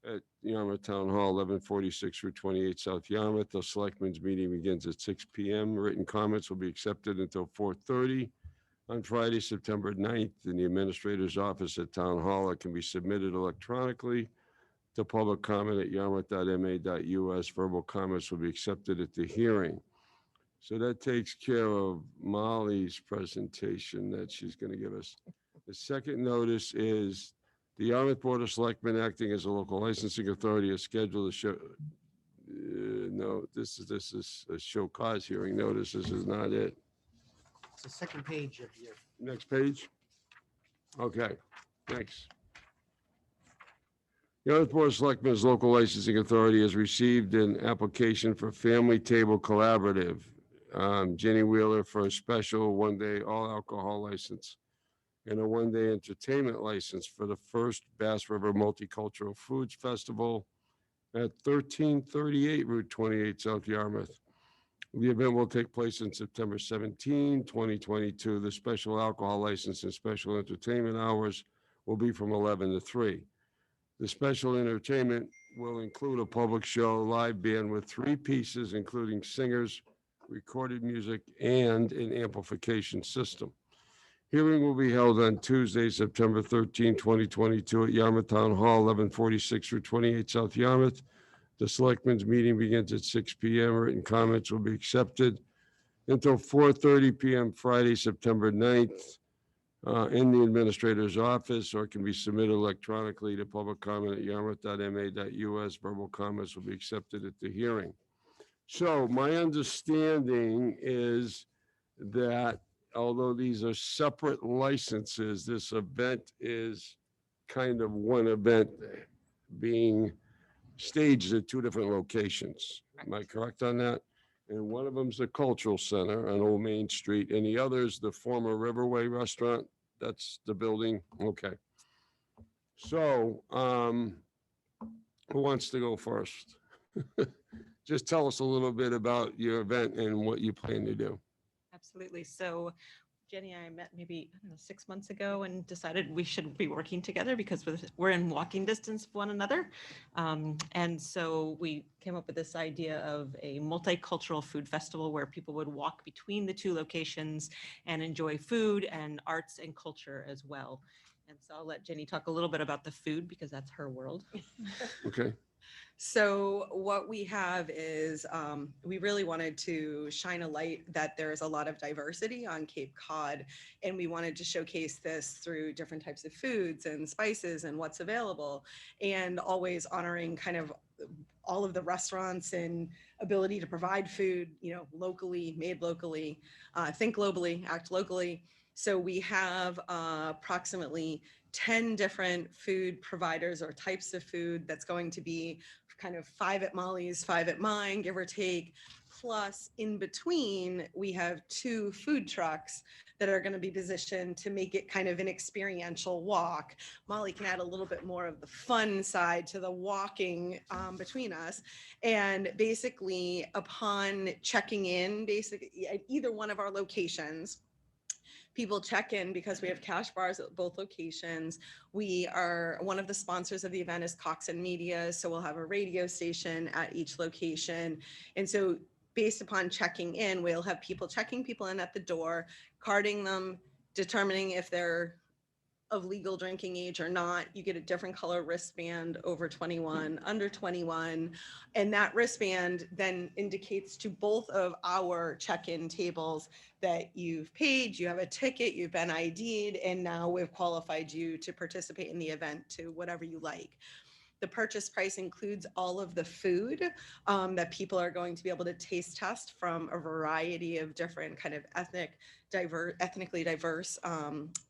at Yarmouth Town Hall, 1146 Route 28, South Yarmouth. The Selectmen's meeting begins at 6 p.m. Written comments will be accepted until 4:30 on Friday, September 9th in the Administrator's office at Town Hall. It can be submitted electronically to public comment at yarmouth.ma.us. Verbal comments will be accepted at the hearing. So that takes care of Molly's presentation that she's going to give us. The second notice is the Yarmouth Board of Selectmen, acting as a local licensing authority, has scheduled a show. No, this is a show cause hearing notice. This is not it. It's the second page of your. Next page. Okay, thanks. The Yarmouth Board of Selectmen's local licensing authority has received an application for Family Table Collaborative, Jenny Wheeler, for a special one-day all alcohol license and a one-day entertainment license for the first Bass River Multicultural Foods Festival at 1338 Route 28, South Yarmouth. The event will take place on September 17, 2022. The special alcohol license and special entertainment hours will be from 11 to 3. The special entertainment will include a public show, live band with 3 pieces, including singers, recorded music, and an amplification system. Hearing will be held on Tuesday, September 13, 2022 at Yarmouth Town Hall, 1146 Route 28, South Yarmouth. The Selectmen's meeting begins at 6 p.m. Written comments will be accepted until 4:30 p.m. Friday, September 9th, in the Administrator's office, or can be submitted electronically to public comment at yarmouth.ma.us. Verbal comments will be accepted at the hearing. So my understanding is that although these are separate licenses, this event is kind of one event being staged at 2 different locations. Am I correct on that? And one of them's the Cultural Center on Old Main Street, and the other is the former Riverway Restaurant. That's the building. Okay. So, who wants to go first? Just tell us a little bit about your event and what you plan to do. Absolutely. So Jenny and I met maybe, I don't know, 6 months ago and decided we should be working together because we're in walking distance of one another. And so we came up with this idea of a multicultural food festival where people would walk between the 2 locations and enjoy food and arts and culture as well. And so I'll let Jenny talk a little bit about the food because that's her world. Okay. So what we have is we really wanted to shine a light that there's a lot of diversity on Cape Cod, and we wanted to showcase this through different types of foods and spices and what's available, and always honoring kind of all of the restaurants and ability to provide food, you know, locally, made locally, think globally, act locally. So we have approximately 10 different food providers or types of food that's going to be kind of 5 at Molly's, 5 at mine, give or take. Plus, in between, we have 2 food trucks that are going to be positioned to make it kind of an experiential walk. Molly can add a little bit more of the fun side to the walking between us. And basically, upon checking in, basically at either one of our locations, people check in because we have cash bars at both locations. We are, one of the sponsors of the event is Cox and Media, so we'll have a radio station at each location. And so based upon checking in, we'll have people checking people in at the door, carding them, determining if they're of legal drinking age or not. You get a different color wristband over 21, under 21. And that wristband then indicates to both of our check-in tables that you've paid, you have a ticket, you've been ID'd, and now we've qualified you to participate in the event to whatever you like. The purchase price includes all of the food that people are going to be able to taste test from a variety of different kind of ethnically diverse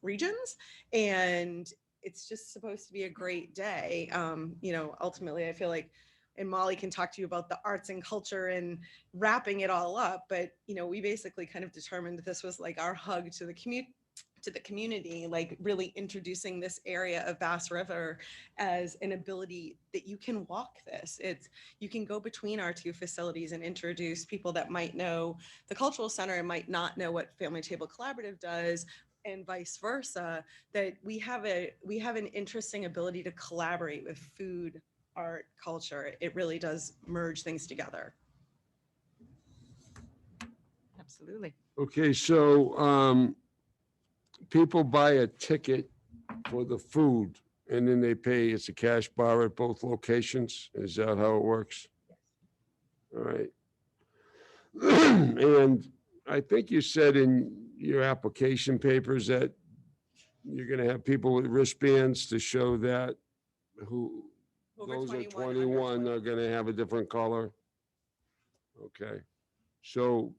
regions. And it's just supposed to be a great day. You know, ultimately, I feel like and Molly can talk to you about the arts and culture and wrapping it all up. But, we basically kind of determined that this was like our hug to the community, like really introducing this area of Bass River as an ability that you can walk this. You can go between our two facilities and introduce people that might know the cultural center and might not know what Family Table Collaborative does, and vice versa, that we have an interesting ability to collaborate with food, art, culture. It really does merge things together. Absolutely. Okay, so people buy a ticket for the food and then they pay, it's a cash bar at both locations? Is that how it works? All right. And I think you said in your application papers that you're going to have people with wristbands to show that who, Over those are 21, under 21 are going to have a different color. Okay. So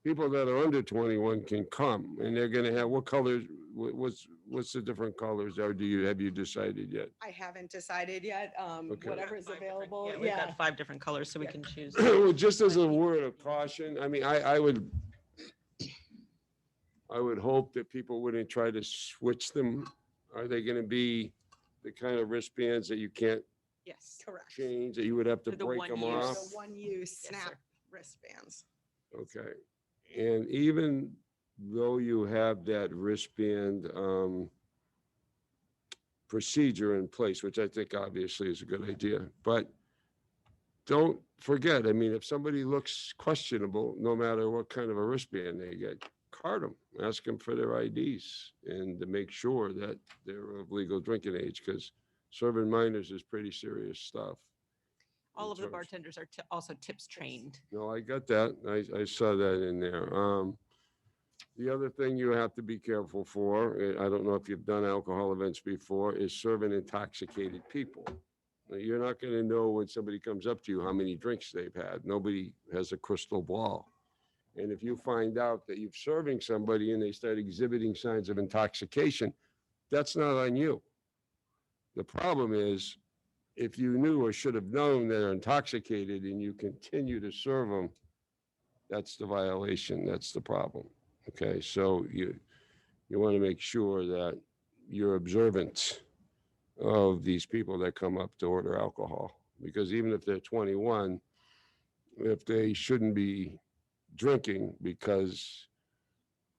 people that are under 21 can come and they're going to have what colors, what's the different colors? Or have you decided yet? I haven't decided yet. Okay. Whatever is available. Yeah, we've got 5 different colors, so we can choose. Well, just as a word of caution, I mean, I would hope that people wouldn't try to switch them. Are they going to be the kind of wristbands that you can't Yes, correct. change, that you would have to For the break them one-use- off? The one-use snap wristbands. Okay. And even though you have that wristband procedure in place, which I think obviously is a good idea, but don't forget, I mean, if somebody looks questionable, no matter what kind of a wristband they get, card them, ask them for their IDs and to make sure that they're of legal drinking age, because serving minors is pretty serious stuff. All of the bartenders are also tips trained. No, I got that. I saw that in there. The other thing you have to be careful for, I don't know if you've done alcohol events before, is serving intoxicated people. Now, you're not going to know when somebody comes up to you how many drinks they've had. Nobody has a crystal ball. And if you find out that you're serving somebody and they start exhibiting signs of intoxication, that's not on you. The problem is, if you knew or should have known they're intoxicated and you continue to serve them, that's the violation. That's the problem. Okay, so you want to make sure that you're observant of these people that come up to order alcohol, because even if they're 21, if they shouldn't be drinking, because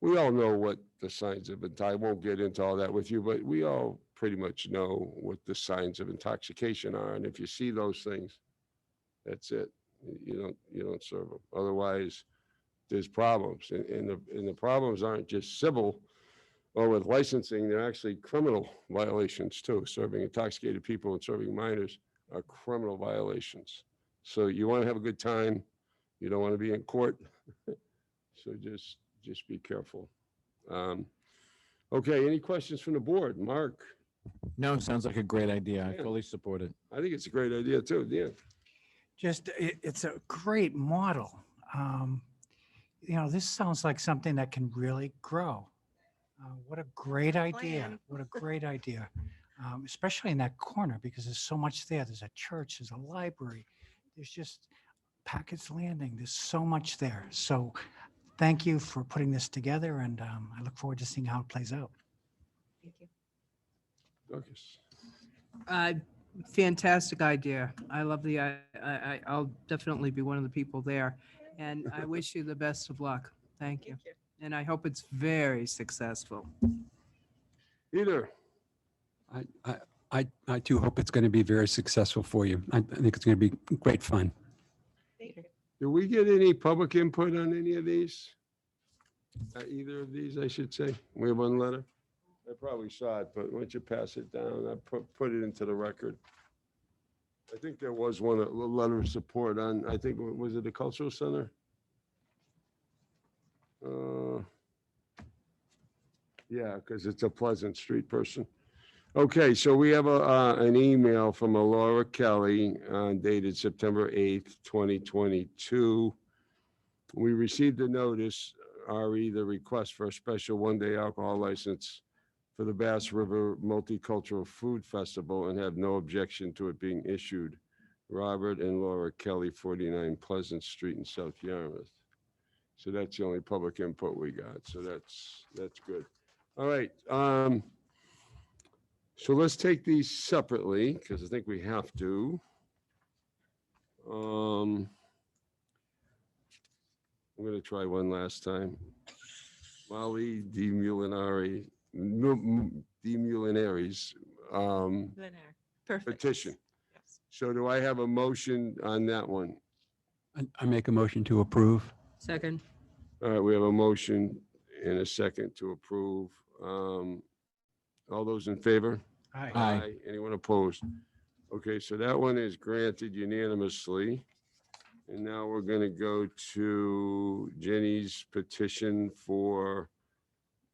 we all know what the signs of I won't get into all that with you, but we all pretty much know what the signs of intoxication are. And if you see those things, that's it. You don't serve them. Otherwise, there's problems. And the problems aren't just civil or with licensing, they're actually criminal violations too. Serving intoxicated people and serving minors are criminal violations. So you want to have a good time. You don't want to be in court. So just be careful. Okay, any questions from the board? Mark? No, sounds like a great idea. I Yeah. fully support it. I think it's a great idea too, Dan. Just, it's a great model. This sounds like something that can really grow. What a great idea. Plan. What a great idea. Especially in that corner, because there's so much there. There's a church, there's a library, there's just Packett's Landing. There's so much there. So thank you for putting this together, and I look forward to seeing how it plays out. Thank you. Dorcas? Fantastic idea. I love I'll definitely be one of the people there. And I wish you the best of luck. Thank you. And I hope it's very successful. Peter? I too hope it's going to be very successful for you. I think it's going to be great fun. Do we get any public input on any of these? Either of these, I should say? We have one letter? I probably saw it, but why don't you pass it down? I put it into the record. I think there was one, a letter of support on, I think, was it the Cultural Center? Yeah, because it's a Pleasant Street person. Okay, so we have an email from Laura Kelly dated September 8th, 2022. We received a notice, RE, the request for a special one-day alcohol license for the Bass River Multicultural Food Festival and have no objection to it being issued. Robert and Laura Kelly, 49 Pleasant Street in South Yarmouth. So that's the only public input we got. So that's good. All right. So let's take these separately because I think we have to. I'm going to try one last time. Molly DeMulinaries Perfect. petition. So do I have a motion on that one? I make a motion to approve. Second. All right, we have a motion and a second to approve. All those in favor? Aye. Aye. Anyone opposed? Okay, so that one is granted unanimously. And now we're going to go to Jenny's petition for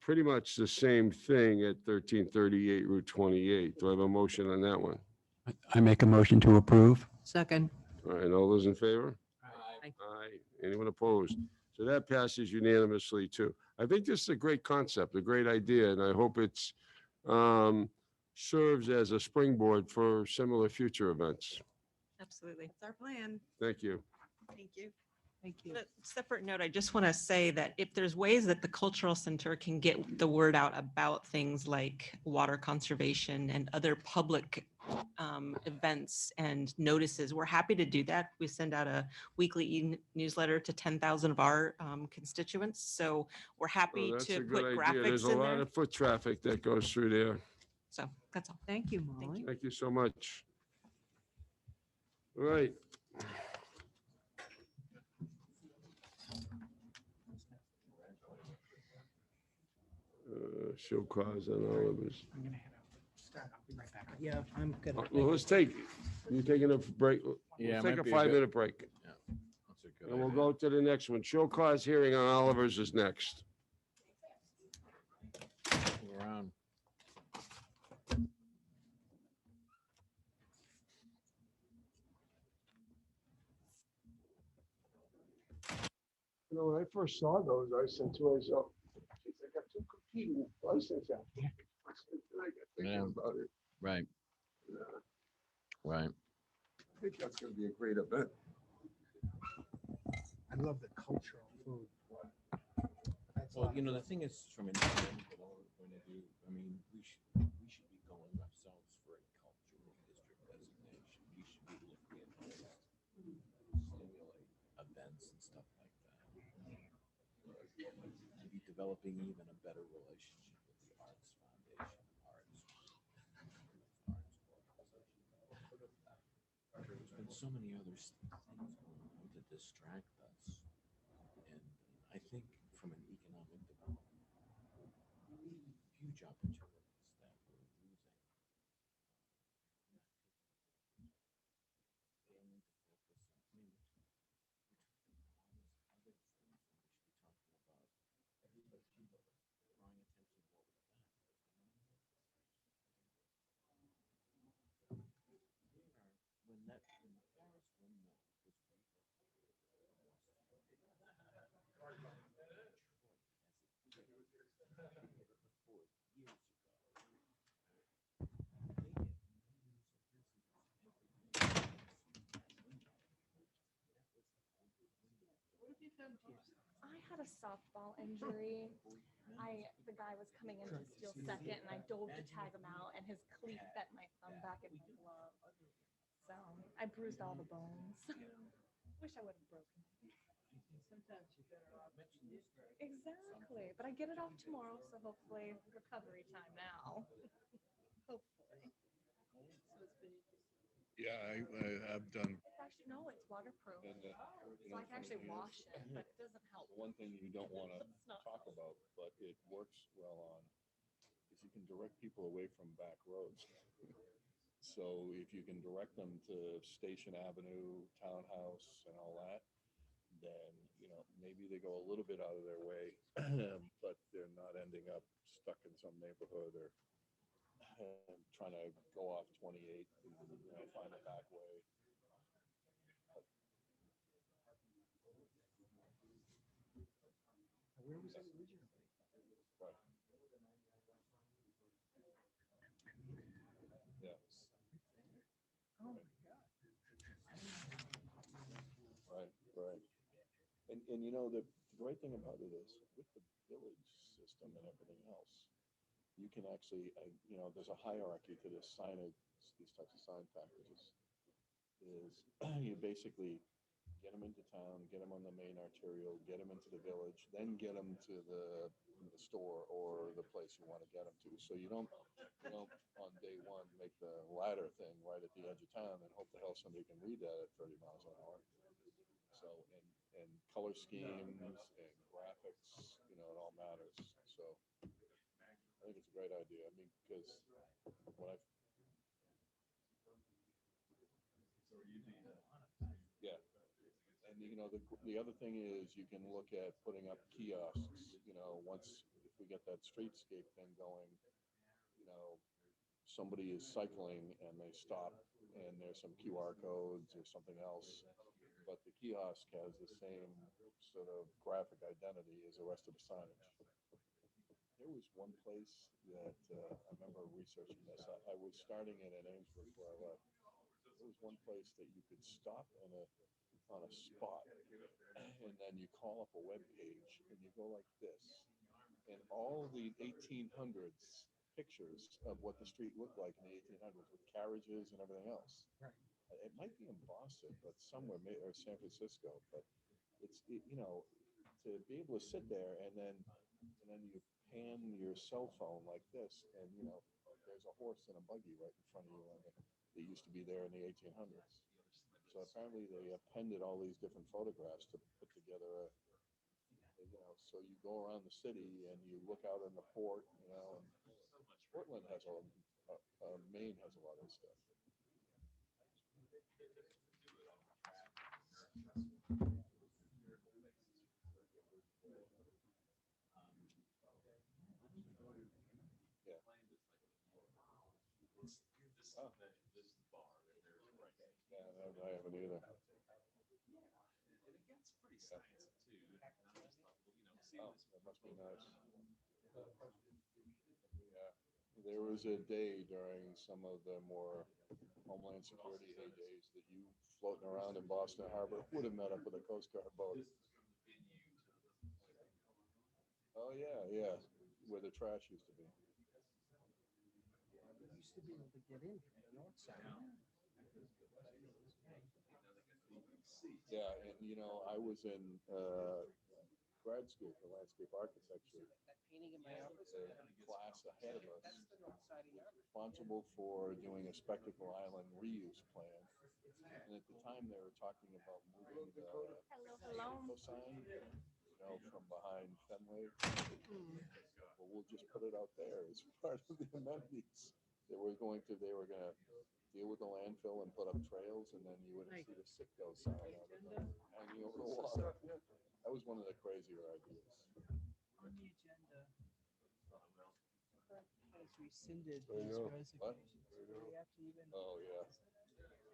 pretty much the same thing at 1338 Route 28. Do I have a motion on that one? I make a motion to approve. Second. All right, all those in favor? Aye. Aye. Anyone opposed? So that passes unanimously too. I think this is a great concept, a great idea, and I hope it's serves as a springboard for similar future events. Absolutely. That's our plan. Thank you. Thank you. Thank you. On a separate note, I just want to say that if there's ways that the cultural center can get the word out about things like water conservation and other public events and notices, we're happy to do that. We send out a weekly newsletter to 10,000 of our constituents. So we're happy Well, that's to a put good idea. There's graphics a in lot there. of foot traffic that goes through there. So that's all. Thank you, Molly. Thank you so much. All right. Show cause on all of us. I'm gonna head out. Scott, I'll be right back. Yeah, I'm good. Well, let's take, you taking a break? Yeah, Let's it take might a be a good- 5-minute break. Yeah, that's a good And we'll idea. go to the next one. Show cause hearing on Oliver's is next. Around. You know, when I first saw those, I said to myself, "Geez, I got two competing license applications." And I got thinking Yeah. about it. Right, right. I think that's going to be a great event. I love the cultural food. That's Well, not- you know, the thing is, from an economic development point of view, I mean, we should be going ourselves for a cultural district designation. We should be looking at ways to stimulate events and stuff like that. Maybe developing even a better relationship with the Arts Foundation, There's been so many other things going on to distract us. And I think from an economic development, huge opportunities that we're losing. They need to focus on, I mean, we're talking about all these other things that we should be talking about. But people drawing attention to what we've got. When the Forest Windmill was I had a softball injury. The guy was coming in to steal second and I dove to tag him out and his cleat bent my thumb back in my glove. So I bruised all the bones. Wish I would have broken it. Exactly, but I get it off tomorrow, so hopefully recovery time now. Hopefully. Yeah, I've done. It's actually, no, it's waterproof. And, So I can actually wash it, but it doesn't help. One thing you don't want to It's not talk about, but it works well on, is you can direct people away from back roads. So if you can direct them to Station Avenue, Townhouse and all that, then, you know, maybe they go a little bit out of their way, but they're not ending up stuck in some neighborhood or trying to go off 28 and, you know, find a back way. Where was it originally? Right. Yeah. Oh my God. And you know, the great thing about it is with the village system and everything else, you can actually, you know, there's a hierarchy to this signage, these types of sign packages. Is you basically get them into town, get them on the main arterial, get them into the village, then get them to the store or the place you want to get them to. So you don't on day one make the ladder thing right at the edge of town and hope the hell somebody can read that at 30 miles an hour. So and color schemes and graphics, you know, it all matters. So I think it's a great idea. I mean, because when I yeah. And you know, the other thing is you can look at putting up kiosks, you know, once if we get that streetscape thing going, you know, somebody is cycling and they stop and there's some QR codes or something else, but the kiosk has the same sort of graphic identity as the rest of the signage. There was one place that I remember researching this. I was starting it at Amesbury where I left. There was one place that you could stop on a spot, and then you call up a web page, and you go like this, and all the 1800s pictures of what the street looked like in the 1800s with carriages and everything else. Right. It might be in Boston, but somewhere, or San Francisco, but you know, to be able to sit there and then you pan your cell phone like this, and you know, there's a horse and a buggy right in front of you, and they used to be there in the 1800s. So apparently they appended all these different photographs to put together you know, so you go around the city and you look out in the port, you know, and Portland has Maine has a lot of stuff. Yeah. Oh. Yeah, I haven't either. Oh, that must be nice. Yeah, there was a day during some of the more Homeland Security heydays that you floating around in Boston Harbor would have met up with a Coast Guard boat. Oh, yeah, yeah, where the trash used to be. Used to be able to get in from the north side. Yeah, and you know, I was in grad school for landscape architecture. Painting in my office. The class ahead of us responsible for doing a Spectacle Island reuse plan. And at the time, they were talking about moving the Safeco sign, you know, from behind Fenway. Well, we'll just put it out there as part of the amenities. They were gonna deal with the landfill and put up trails, and then you would see the Sitco sign hanging over the water. That was one of the crazier ideas. On the agenda, has rescinded I his know. resignation. What? So we have to even. Oh, yeah.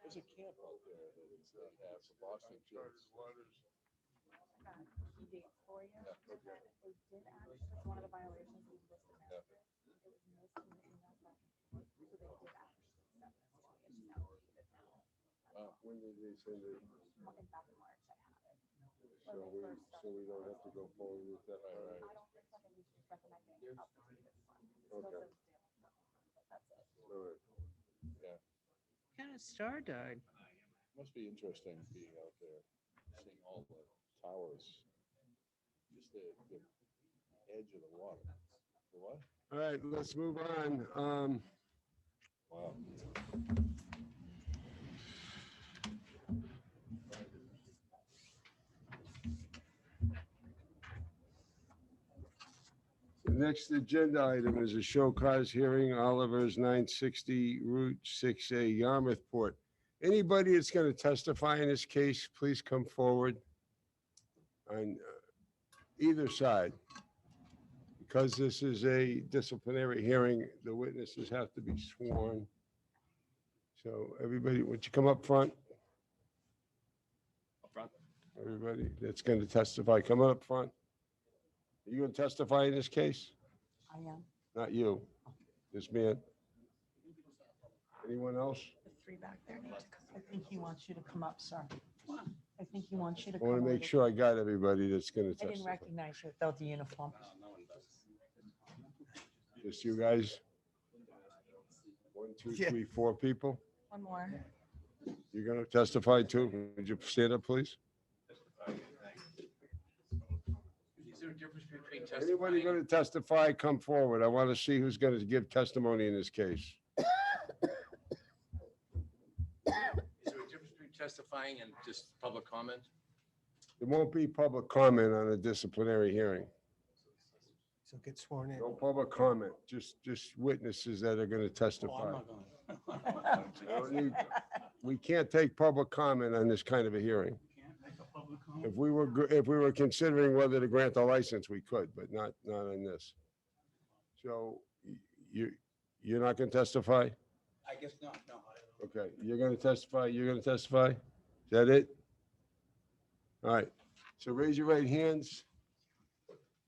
There's a camp out there that they have for Boston kids. Key dates for you. Yeah, okay. They did actually, that's one of the violations we listed Yeah. there. It was missed in the email back and forth, so they did actually accept this change. Now keep it now. When did they send it? In back in March, I had it. So we don't have to go forward with that. All right. I don't think so. I think we should recommend it up to this one. Okay. That's it. All right. Yeah. Kind of star died. Must be interesting being out there, seeing all the towers, just the edge of the water. The what? All right, let's move on. Wow. The next agenda item is a show cause hearing, Oliver's 960 Route 6A, Yarmouthport. Anybody that's going to testify in this case, please come forward on either side. Because this is a disciplinary hearing, the witnesses have to be sworn. So everybody, would you come up front? Up front. Everybody that's going to testify, come up front. Are you going to testify in this case? I am. Not you, this man. Anyone else? The three back there need to come. I think he wants you to come up, sir. I think he wants you to I come. want a to make little sure I bit. got everybody that's going to I didn't testify. recognize you without the uniform. Just you guys? 1, 2, 3, 4 people? One more. You're going to testify too? Would you stand up, please? Is there a difference between Anybody going to testify, come forward. I want to see who's going to give testimony in this case. Is there a difference between testifying and just public comment? There won't be public comment on a disciplinary hearing. So get sworn in. No public comment, just witnesses that are going to testify. I don't need- We can't take public comment on this kind of a hearing. If we were considering whether to grant a license, we could, but not on this. So you're not going to testify? I guess not, no. Okay, you're going to testify? You're going to testify? Is that it? All right, so raise your right hands.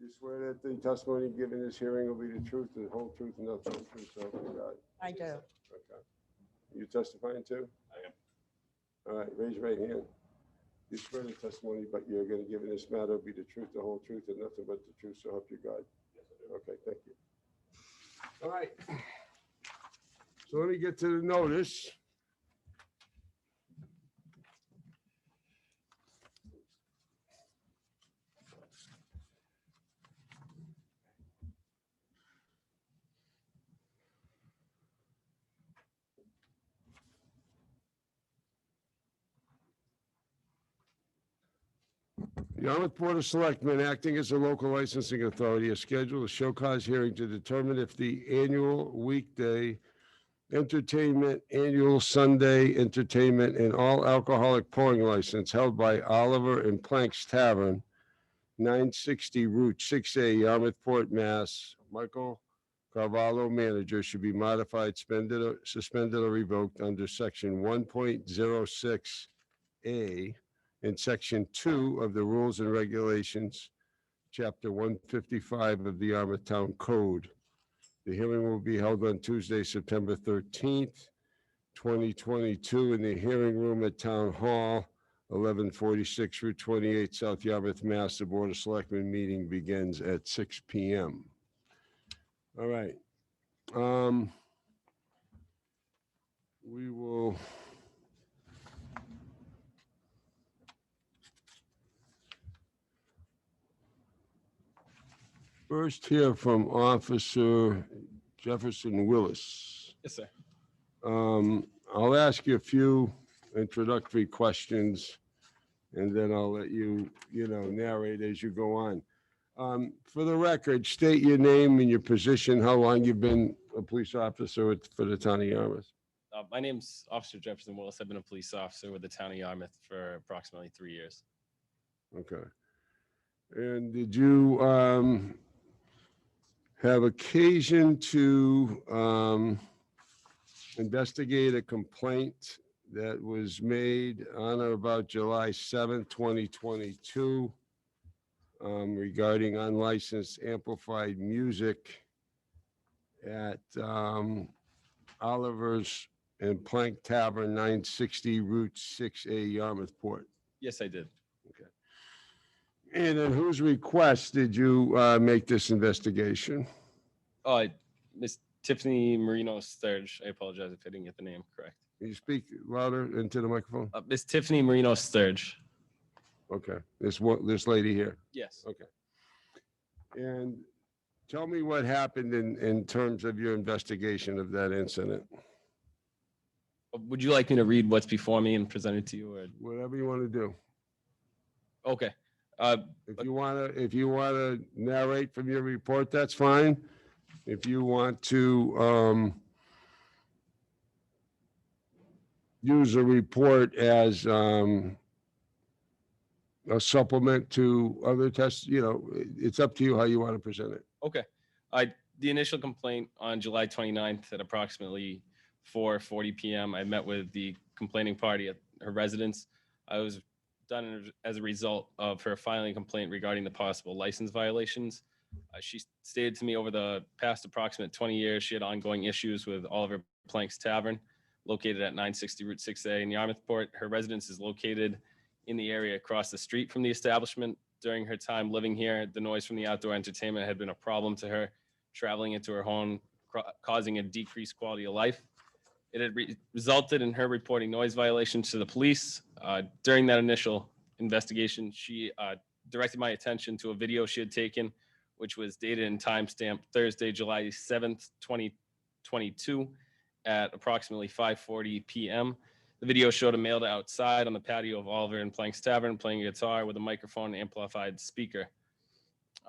You swear that the testimony given in this hearing will be the truth, the whole truth, and nothing but the truth, so help you God. I do. Okay. You testifying too? I am. All right, raise your right hand. You swear the testimony, but you're going to give in this matter will be the truth, the whole truth, and nothing but the truth, so help you God. Okay, thank you. All right. So let me get to the notice. The Yarmouth Board of Selectmen, acting as a local licensing authority, has scheduled a show cause hearing to determine if the annual weekday entertainment, annual Sunday entertainment, and all alcoholic pouring license held by Oliver and Plank's Tavern, 960 Route 6A, Yarmouthport, Mass. Michael Carvalho, manager, should be modified, suspended, or revoked under Section 1.06A in Section 2 of the Rules and Regulations, Chapter 155 of the Yarmouth Town Code. The hearing will be held on Tuesday, September 13th, 2022, in the hearing room at Town Hall, 1146 Route 28, South Yarmouth, Mass. The Board of Selectmen meeting begins at 6 p.m. All right. We will first hear from Officer Jefferson Willis. Yes, sir. I'll ask you a few introductory questions, and then I'll let you, narrate as you go on. For the record, state your name and your position, how long you've been a police officer for the town of Yarmouth. My name's Officer Jefferson Willis. I've been a police officer with the town of Yarmouth for approximately 3 years. Okay. And did you have occasion to investigate a complaint that was made on or about July 7th, 2022, regarding unlicensed amplified music at Oliver's and Plank Tavern, 960 Route 6A, Yarmouthport? Yes, I did. Okay. And at whose request did you make this investigation? Miss Tiffany Marino Sturge. I apologize if I didn't get the name correct. Can you speak louder into the microphone? Miss Tiffany Marino Sturge. Okay, this lady here. Yes. Okay. And tell me what happened in terms of your investigation of that incident. Would you like me to read what's before me and present it to you, or whatever you want to do? Okay. If you want to narrate from your report, that's fine. If you want to use a report as a supplement to other tests, it's up to you how you want to present it. Okay. The initial complaint on July 29th at approximately 4:40 p.m. I met with the complaining party at her residence. I was done as a result of her filing a complaint regarding the possible license violations. She stated to me over the past approximate 20 years, she had ongoing issues with Oliver Plank's Tavern, located at 960 Route 6A in Yarmouthport. Her residence is located in the area across the street from the establishment. During her time living here, the noise from the outdoor entertainment had been a problem to her, traveling into her home, causing a decreased quality of life. It had resulted in her reporting noise violations to the police. During that initial investigation, she directed my attention to a video she had taken, which was dated and timestamped Thursday, July 7th, 2022 at approximately 5:40 p.m. The video showed a male outside on the patio of Oliver and Plank's Tavern playing a guitar with a microphone and amplified speaker.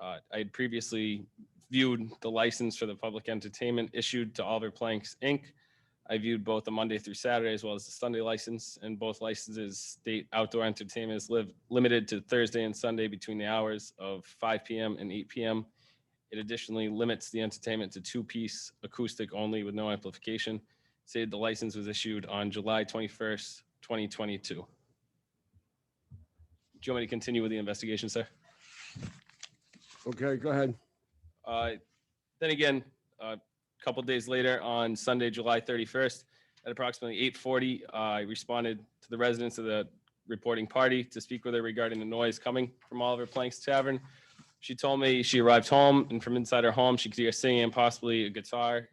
I had previously viewed the license for the public entertainment issued to Oliver Planks Inc. I viewed both the Monday through Saturday as well as the Sunday license, and both licenses state outdoor entertainment is limited to Thursday and Sunday between the hours of 5 p.m. and 8 p.m. It additionally limits the entertainment to two-piece acoustic only with no amplification. Said the license was issued on July 21st, 2022. Do you want me to continue with the investigation, sir? Okay, go ahead. Then again, a couple days later on Sunday, July 31st, at approximately 8:40, I responded to the residents of the reporting party to speak with her regarding the noise coming from Oliver Plank's Tavern. She told me she arrived home, and from inside her home, she could hear singing and possibly a guitar.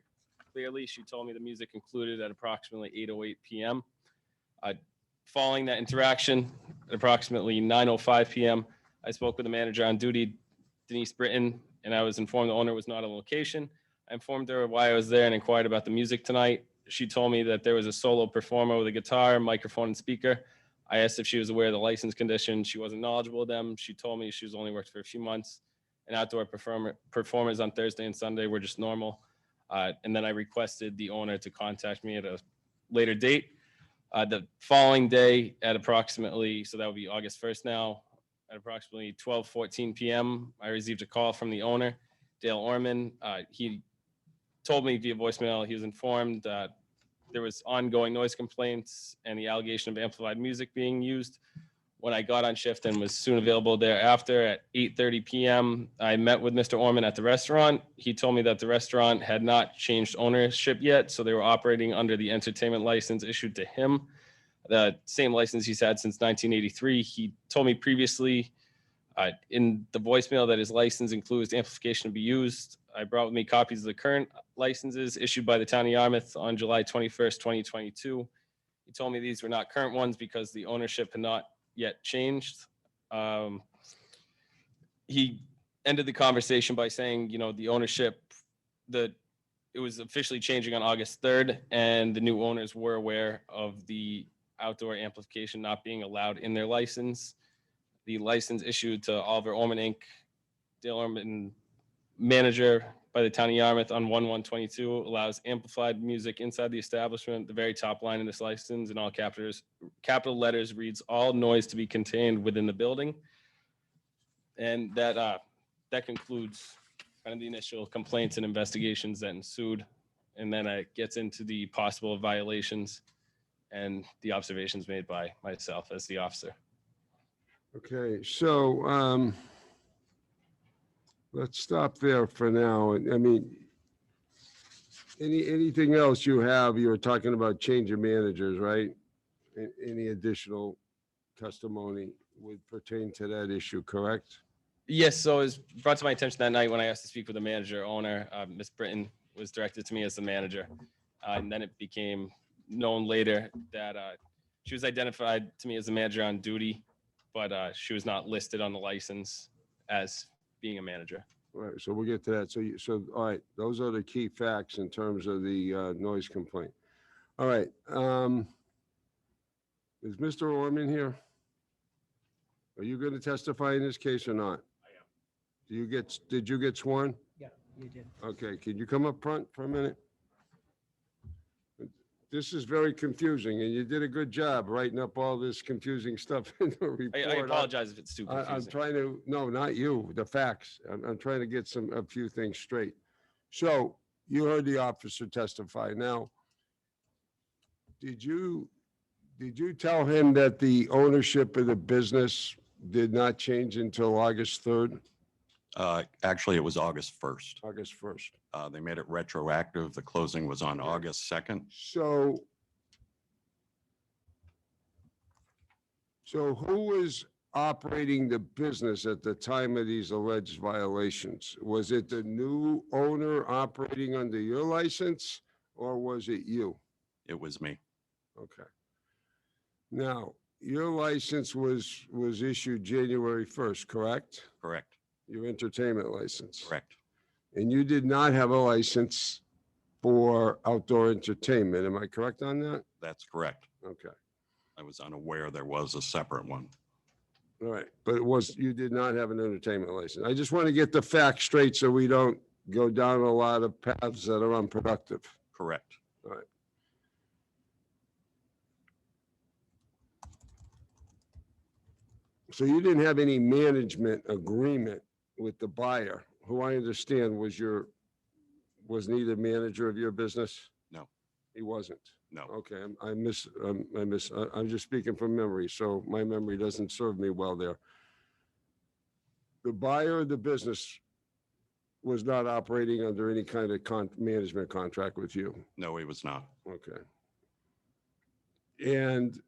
Clearly, she told me the music concluded at approximately 8:08 p.m. Following that interaction, at approximately 9:05 p.m., I spoke with the manager on duty, Denise Britton, and I was informed the owner was not on location. I informed her why I was there and inquired about the music tonight. She told me that there was a solo performer with a guitar, microphone, and speaker. I asked if she was aware of the license conditions. She wasn't knowledgeable of them. She told me she was only worked for a few months, and outdoor performers on Thursday and Sunday were just normal. And then I requested the owner to contact me at a later date. The following day at approximately, so that would be August 1st now, at approximately 12:14 p.m., I received a call from the owner, Dale Orman. He told me via voicemail he was informed that there was ongoing noise complaints and the allegation of amplified music being used. When I got on shift and was soon available thereafter at 8:30 p.m., I met with Mr. Orman at the restaurant. He told me that the restaurant had not changed ownership yet, so they were operating under the entertainment license issued to him, the same license he's had since 1983. He told me previously in the voicemail that his license includes amplification to be used. I brought with me copies of the current licenses issued by the town of Yarmouth on July 21st, 2022. He told me these were not current ones because the ownership had not yet changed. He ended the conversation by saying, you know, the ownership, it was officially changing on August 3rd, and the new owners were aware of the outdoor amplification not being allowed in their license. The license issued to Oliver Orman Inc., Dale Orman, manager by the town of Yarmouth on 1/1/22 allows amplified music inside the establishment. The very top line in this license in all capital letters reads all noise to be contained within the building. And that concludes kind of the initial complaints and investigations that ensued. And then it gets into the possible violations and the observations made by myself as the officer. Okay, so let's stop there for now. I mean, anything else you have? You were talking about change of managers, right? Any additional testimony would pertain to that issue, correct? Yes, so it was brought to my attention that night when I asked to speak with the manager owner. Ms. Britton was directed to me as the manager. And then it became known later that she was identified to me as the manager on duty, but she was not listed on the license as being a manager. All right, so we'll get to that. So all right, those are the key facts in terms of the noise complaint. All right. Is Mr. Orman here? Are you going to testify in this case or not? I am. Did you get sworn? Yeah, you did. Okay, can you come up front for a minute? This is very confusing, and you did a good job writing up all this confusing stuff in the report. I apologize if it's too confusing. I'm trying to, no, not you, the facts. I'm trying to get a few things straight. So you heard the officer testify. Now, did you tell him that the ownership of the business did not change until August 3rd? Actually, it was August 1st. August 1st. They made it retroactive. The closing was on August 2nd. So So who was operating the business at the time of these alleged violations? Was it the new owner operating under your license, or was it you? It was me. Okay. Now, your license was issued January 1st, correct? Correct. Your entertainment license? Correct. And you did not have a license for outdoor entertainment, am I correct on that? That's correct. Okay. I was unaware there was a separate one. All right, but you did not have an entertainment license. I just want to get the facts straight so we don't go down a lot of paths that are unproductive. Correct. All right. So you didn't have any management agreement with the buyer, who I understand was neither manager of your business? No. He wasn't? No. Okay, I'm just speaking from memory, so my memory doesn't serve me well there. The buyer of the business was not operating under any kind of management contract with you? No, he was not. Okay. And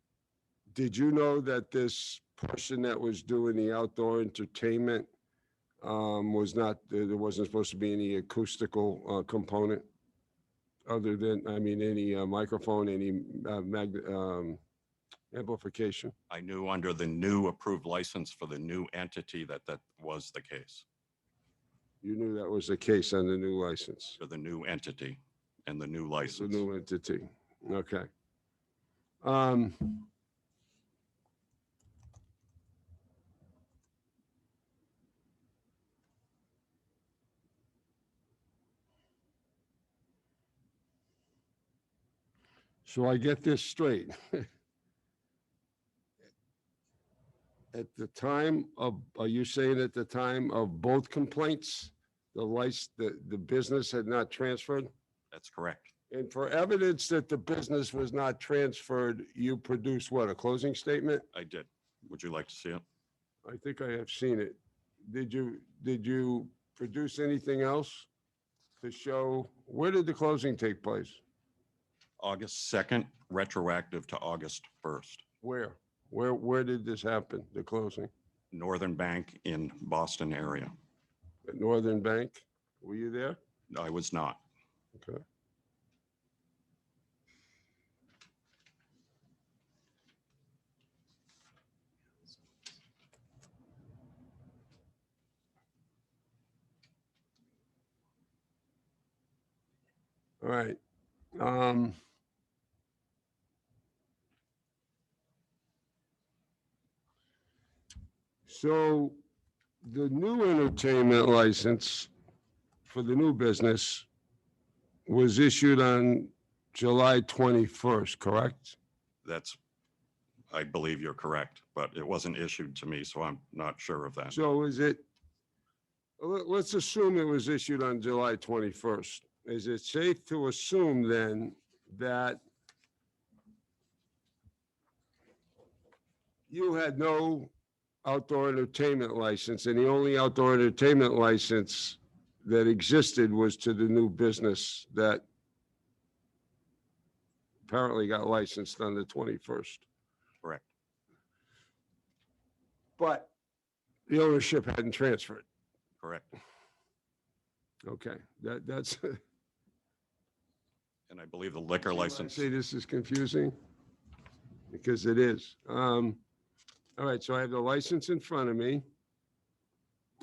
did you know that this person that was doing the outdoor entertainment was not, there wasn't supposed to be any acoustical component? Other than, I mean, any microphone, any amplification? I knew under the new approved license for the new entity that that was the case. You knew that was the case on the new license? For the new entity and the new The license. new entity, okay. So I get this straight. At the time of, are you saying at the time of both complaints, the business had not transferred? That's correct. And for evidence that the business was not transferred, you produced what, a closing statement? I did. Would you like to see it? I think I have seen it. Did you produce anything else to show, where did the closing take place? August 2nd, retroactive to August 1st. Where? Where did this happen, the closing? Northern Bank in Boston area. At Northern Bank? Were you there? I was not. Okay. All right. So the new entertainment license for the new business was issued on July 21st, correct? That's, I believe you're correct, but it wasn't issued to me, so I'm not sure of that. So is it, let's assume it was issued on July 21st. Is it safe to assume then that you had no outdoor entertainment license, and the only outdoor entertainment license that existed was to the new business that apparently got licensed on the 21st? Correct. But the ownership hadn't transferred. Correct. Okay, that's. And I believe the liquor license. Say this is confusing? Because it is. All right, so I have the license in front of me.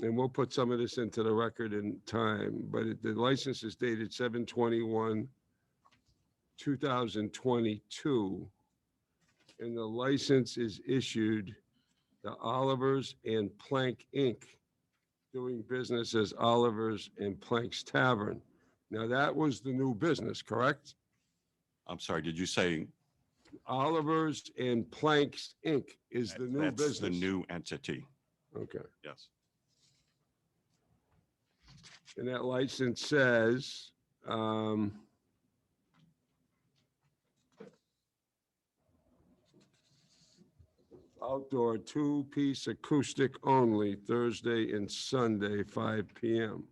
And we'll put some of this into the record in time, but the license is dated 7/21/2022. And the license is issued to Oliver's and Plank Inc., doing business as Oliver's and Plank's Tavern. Now, that was the new business, correct? I'm sorry, did you say? Oliver's and Plank's Inc. is the new That's business. the new entity. Okay. Yes. And that license says, outdoor two-piece acoustic only, Thursday and Sunday, 5 PM.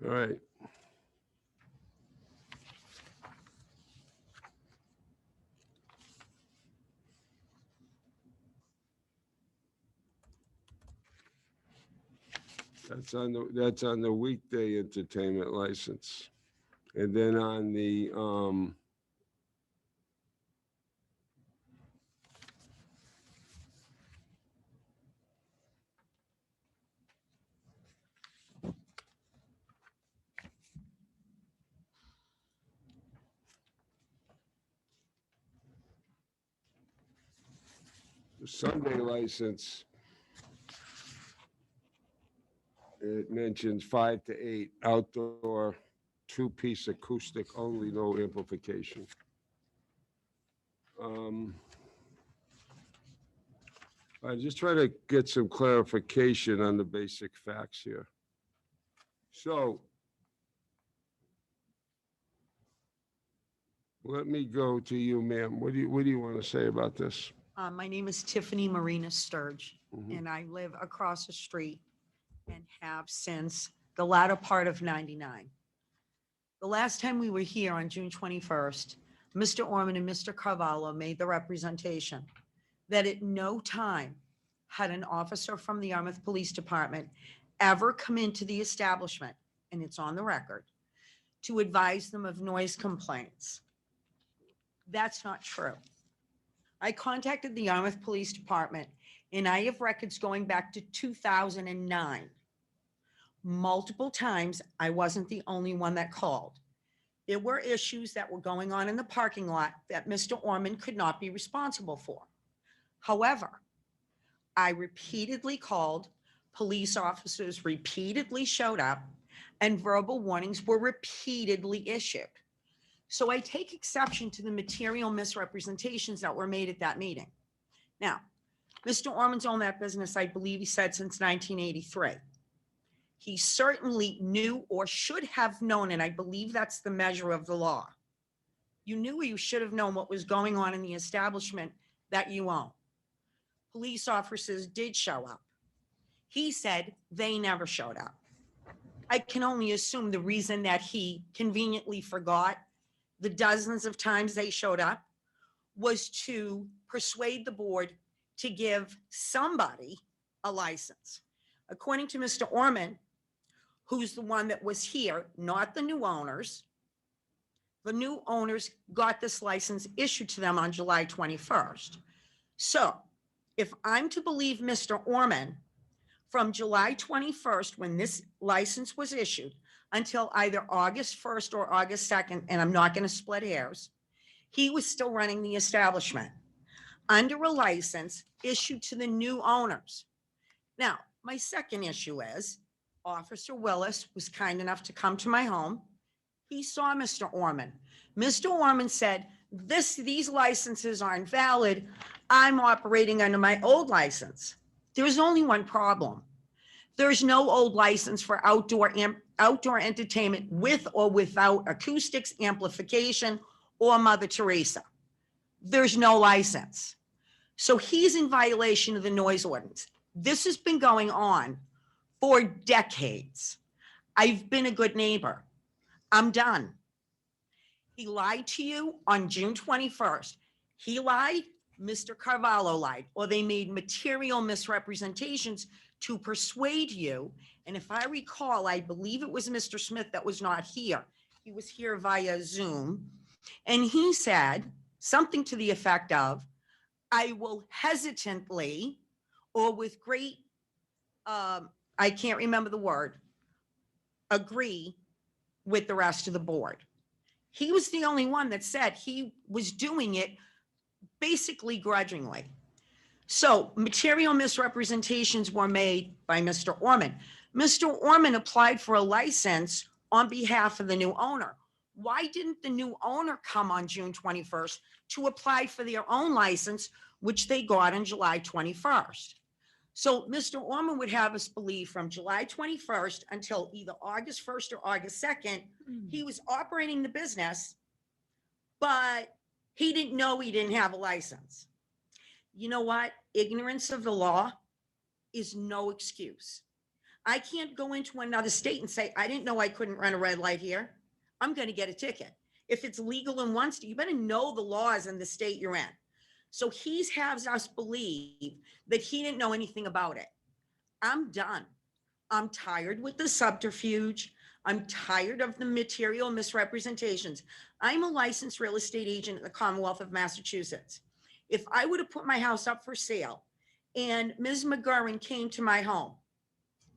All right. That's on the weekday entertainment license. And then on the, the Sunday license, it mentions 5 to 8 outdoor, 2-piece acoustic only, no amplification. I just try to get some clarification on the basic facts here. So let me go to you, ma'am. What do you want to say about this? My name is Tiffany Marina Sturge, Mhm. and I live across the street and have since the latter part of 99. The last time we were here on June 21st, Mr. Orman and Mr. Carvalho made the representation that at no time had an officer from the Yarmouth Police Department ever come into the establishment, and it's on the record, to advise them of noise complaints. That's not true. I contacted the Yarmouth Police Department, and I have records going back to 2009. Multiple times, I wasn't the only one that called. There were issues that were going on in the parking lot that Mr. Orman could not be responsible for. However, I repeatedly called, police officers repeatedly showed up, and verbal warnings were repeatedly issued. So I take exception to the material misrepresentations that were made at that meeting. Now, Mr. Orman's owned that business, I believe he said, since 1983. He certainly knew or should have known, and I believe that's the measure of the law. You knew or you should have known what was going on in the establishment that you own. Police officers did show up. He said they never showed up. I can only assume the reason that he conveniently forgot the dozens of times they showed up was to persuade the board to give somebody a license. According to Mr. Orman, who's the one that was here, not the new owners, the new owners got this license issued to them on July 21st. So if I'm to believe Mr. Orman, from July 21st, when this license was issued, until either August 1st or August 2nd, and I'm not going to split hairs, he was still running the establishment under a license issued to the new owners. Now, my second issue is Officer Willis was kind enough to come to my home. He saw Mr. Orman. Mr. Orman said, these licenses aren't valid. I'm operating under my old license. There's only one problem. There's no old license for outdoor entertainment with or without acoustics, amplification, or Mother Teresa. There's no license. So he's in violation of the noise ordinance. This has been going on for decades. I've been a good neighbor. I'm done. He lied to you on June 21st. He lied, Mr. Carvalho lied, or they made material misrepresentations to persuade you. And if I recall, I believe it was Mr. Smith that was not here. He was here via Zoom. And he said something to the effect of, I will hesitantly or with great, I can't remember the word, agree with the rest of the board. He was the only one that said he was doing it basically grudgingly. So material misrepresentations were made by Mr. Orman. Mr. Orman applied for a license on behalf of the new owner. Why didn't the new owner come on June 21st to apply for their own license, which they got on July 21st? So Mr. Orman would have us believe from July 21st until either August 1st or August 2nd, he was operating the business, but he didn't know he didn't have a license. You know what? Ignorance of the law is no excuse. I can't go into another state and say, I didn't know I couldn't run a red light here. I'm going to get a ticket. If it's legal in one state, you better know the laws in the state you're in. So he has us believe that he didn't know anything about it. I'm done. I'm tired with the subterfuge. I'm tired of the material misrepresentations. I'm a licensed real estate agent in the Commonwealth of Massachusetts. If I would have put my house up for sale and Ms. McGurran came to my home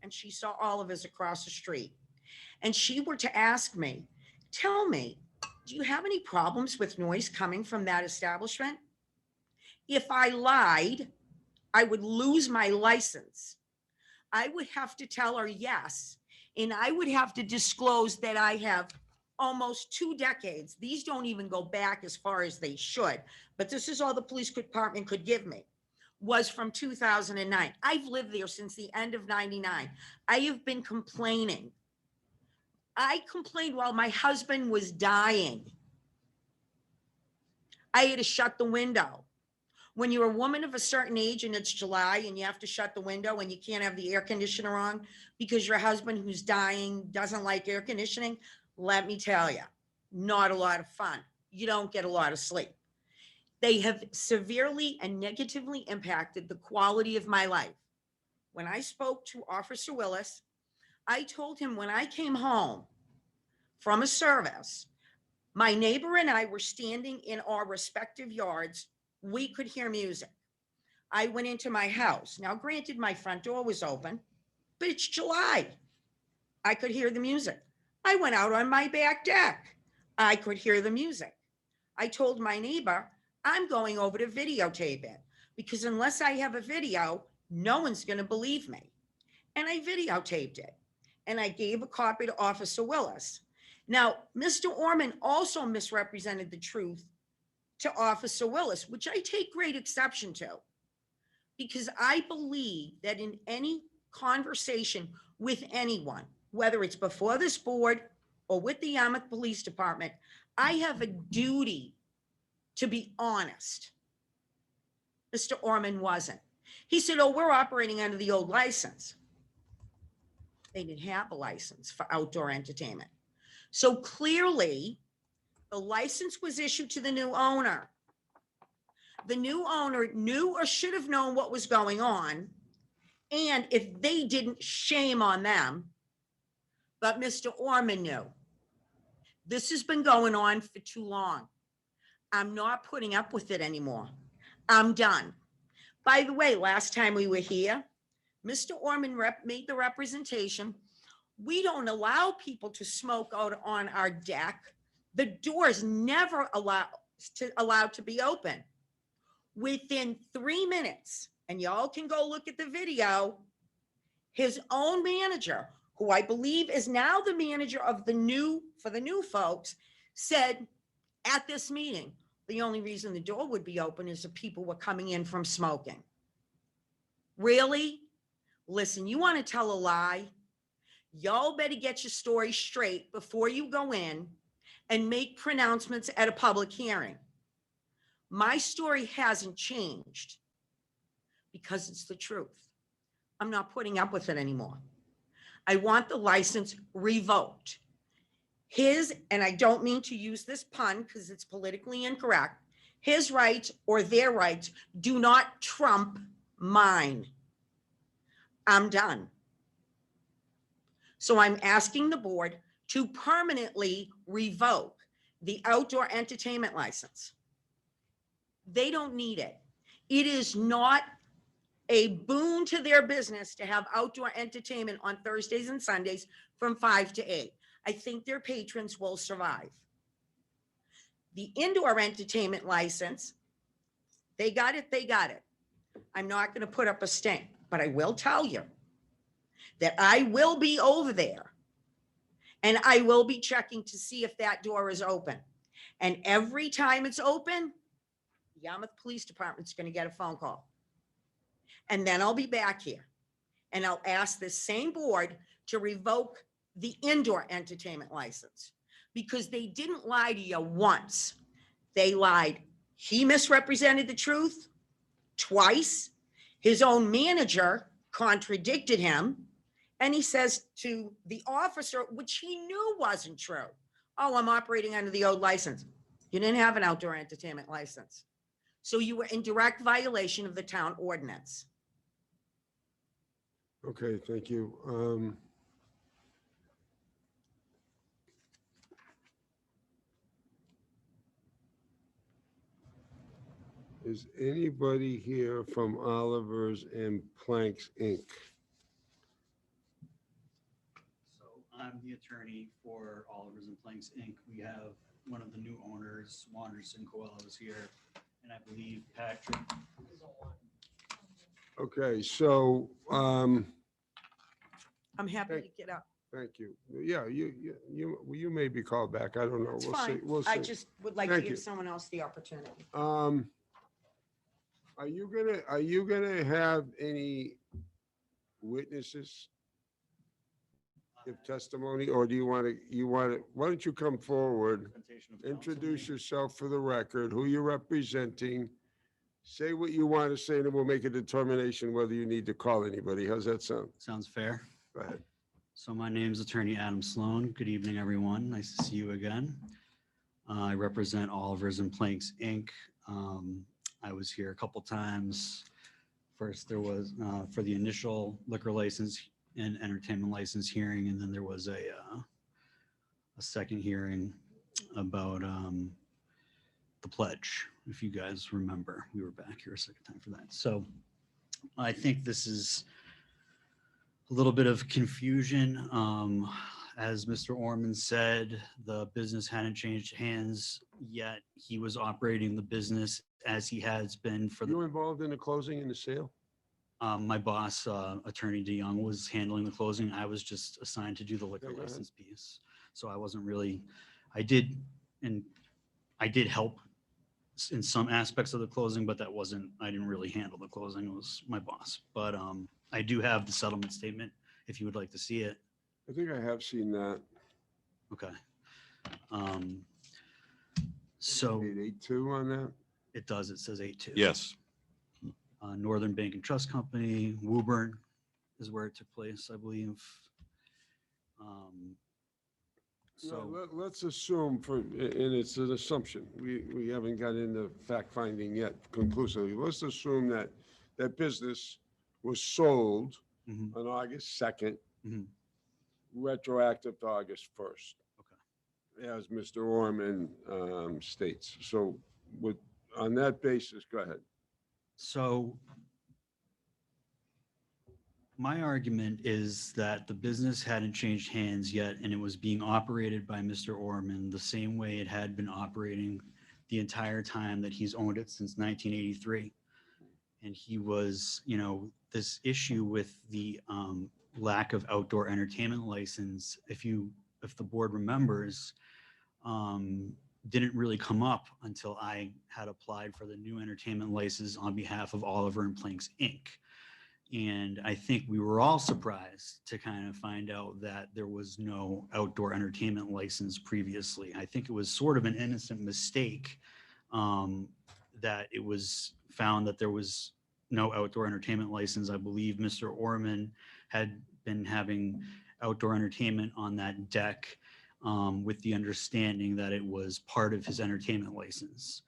and she saw all of us across the street and she were to ask me, tell me, do you have any problems with noise coming from that establishment? If I lied, I would lose my license. I would have to tell her yes, and I would have to disclose that I have almost 2 decades. These don't even go back as far as they should, but this is all the police department could give me, was from 2009. I've lived there since the end of 99. I have been complaining. I complained while my husband was dying. I had to shut the window. When you're a woman of a certain age and it's July and you have to shut the window and you can't have the air conditioner on because your husband who's dying doesn't like air conditioning, let me tell you, not a lot of fun. You don't get a lot of sleep. They have severely and negatively impacted the quality of my life. When I spoke to Officer Willis, I told him when I came home from a service, my neighbor and I were standing in our respective yards. We could hear music. I went into my house. Now, granted, my front door was open, but it's July. I could hear the music. I went out on my back deck. I could hear the music. I told my neighbor, I'm going over to videotape it because unless I have a video, no one's going to believe me. And I videotaped it. And I gave a copy to Officer Willis. Now, Mr. Orman also misrepresented the truth to Officer Willis, which I take great exception to, because I believe that in any conversation with anyone, whether it's before this board or with the Yarmouth Police Department, I have a duty to be honest. Mr. Orman wasn't. He said, oh, we're operating under the old license. They didn't have a license for outdoor entertainment. So clearly, the license was issued to the new owner. The new owner knew or should have known what was going on. And if they didn't, shame on them. But Mr. Orman knew. This has been going on for too long. I'm not putting up with it anymore. I'm done. By the way, last time we were here, Mr. Orman made the representation. We don't allow people to smoke out on our deck. The doors never allowed to be open. Within 3 minutes, and y'all can go look at the video, his own manager, who I believe is now the manager of the new folks, said at this meeting, the only reason the door would be open is if people were coming in from smoking. Really? Listen, you want to tell a lie? Y'all better get your story straight before you go in and make pronouncements at a public hearing. My story hasn't changed because it's the truth. I'm not putting up with it anymore. I want the license revoked. His, and I don't mean to use this pun because it's politically incorrect, his rights or their rights do not trump mine. I'm done. So I'm asking the board to permanently revoke the outdoor entertainment license. They don't need it. It is not a boon to their business to have outdoor entertainment on Thursdays and Sundays from 5 to 8. I think their patrons will survive. The indoor entertainment license, they got it. I'm not going to put up a stink, but I will tell you that I will be over there and I will be checking to see if that door is open. And every time it's open, the Yarmouth Police Department's going to get a phone call. And then I'll be back here and I'll ask this same board to revoke the indoor entertainment license because they didn't lie to you once. They lied. He misrepresented the truth twice. His own manager contradicted him. And he says to the officer, which he knew wasn't true, oh, I'm operating under the old license. You didn't have an outdoor entertainment license. So you were in direct violation of the town ordinance. Okay, thank you. Is anybody here from Oliver's and Planks Inc.? So I'm the attorney for Oliver's and Planks Inc. We have one of the new owners, Wanderson Coelho, is here, and I believe Patrick. Okay, so, I'm happy to get up. thank you. Yeah, you may be called back. I don't know. It's We'll see. fine. We'll I see. just would like to Thank give you. someone else the opportunity. Are you gonna have any witnesses? Give testimony, or do you want to, why don't you come forward? Introduce yourself for the record, who you're representing. Say what you want to say, and then we'll make a determination whether you need to call anybody. How's that sound? Sounds fair. Go ahead. So my name is Attorney Adam Sloan. Good evening, everyone. Nice to see you again. I represent Oliver's and Planks Inc. I was here a couple times. First, there was for the initial liquor license and entertainment license hearing, and then there was a second hearing about the pledge. If you guys remember, we were back here a second time for that. So I think this is a little bit of confusion. As Mr. Orman said, the business hadn't changed hands yet. He was operating the business as he has been for You involved in the closing and the sale? my boss, Attorney DeYoung, was handling the closing. I was just assigned to do the liquor Yeah, go ahead. license piece. So I wasn't really, I did help in some aspects of the closing, but I didn't really handle the closing. It was my boss. But I do have the settlement statement if you would like to see it. I think I have seen that. Okay. So 882 on that? it does, it says 8-2. Yes. Northern Bank and Trust Company, Woburn is where it took place, I believe. So Let's assume and it's an assumption. We haven't got into fact finding yet conclusively. Let's assume that that business was sold on August 2nd, retroactive to August 1st. Okay. As Mr. Orman states. So on that basis, go ahead. So my argument is that the business hadn't changed hands yet, and it was being operated by Mr. Orman the same way it had been operating the entire time that he's owned it since 1983. And he was, this issue with the lack of outdoor entertainment license, if the board remembers, didn't really come up until I had applied for the new entertainment license on behalf of Oliver and Planks Inc. And I think we were all surprised to kind of find out that there was no outdoor entertainment license previously. I think it was sort of an innocent mistake that it was found that there was no outdoor entertainment license. I believe Mr. Orman had been having outdoor entertainment on that deck with the understanding that it was part of his entertainment license.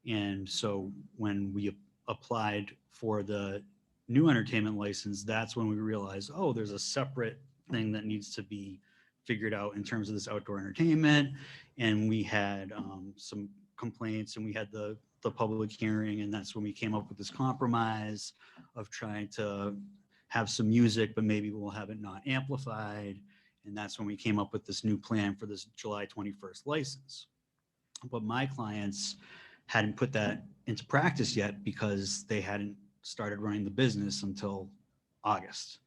And so when we applied for the new entertainment license, that's when we realized, oh, there's a separate thing that needs to be figured out in terms of this outdoor entertainment. And we had some complaints, and we had the public hearing, and that's when we came up with this compromise of trying to have some music, but maybe we'll have it not amplified. And that's when we came up with this new plan for this July 21st license. But my clients hadn't put that into practice yet because they hadn't started running the business until August.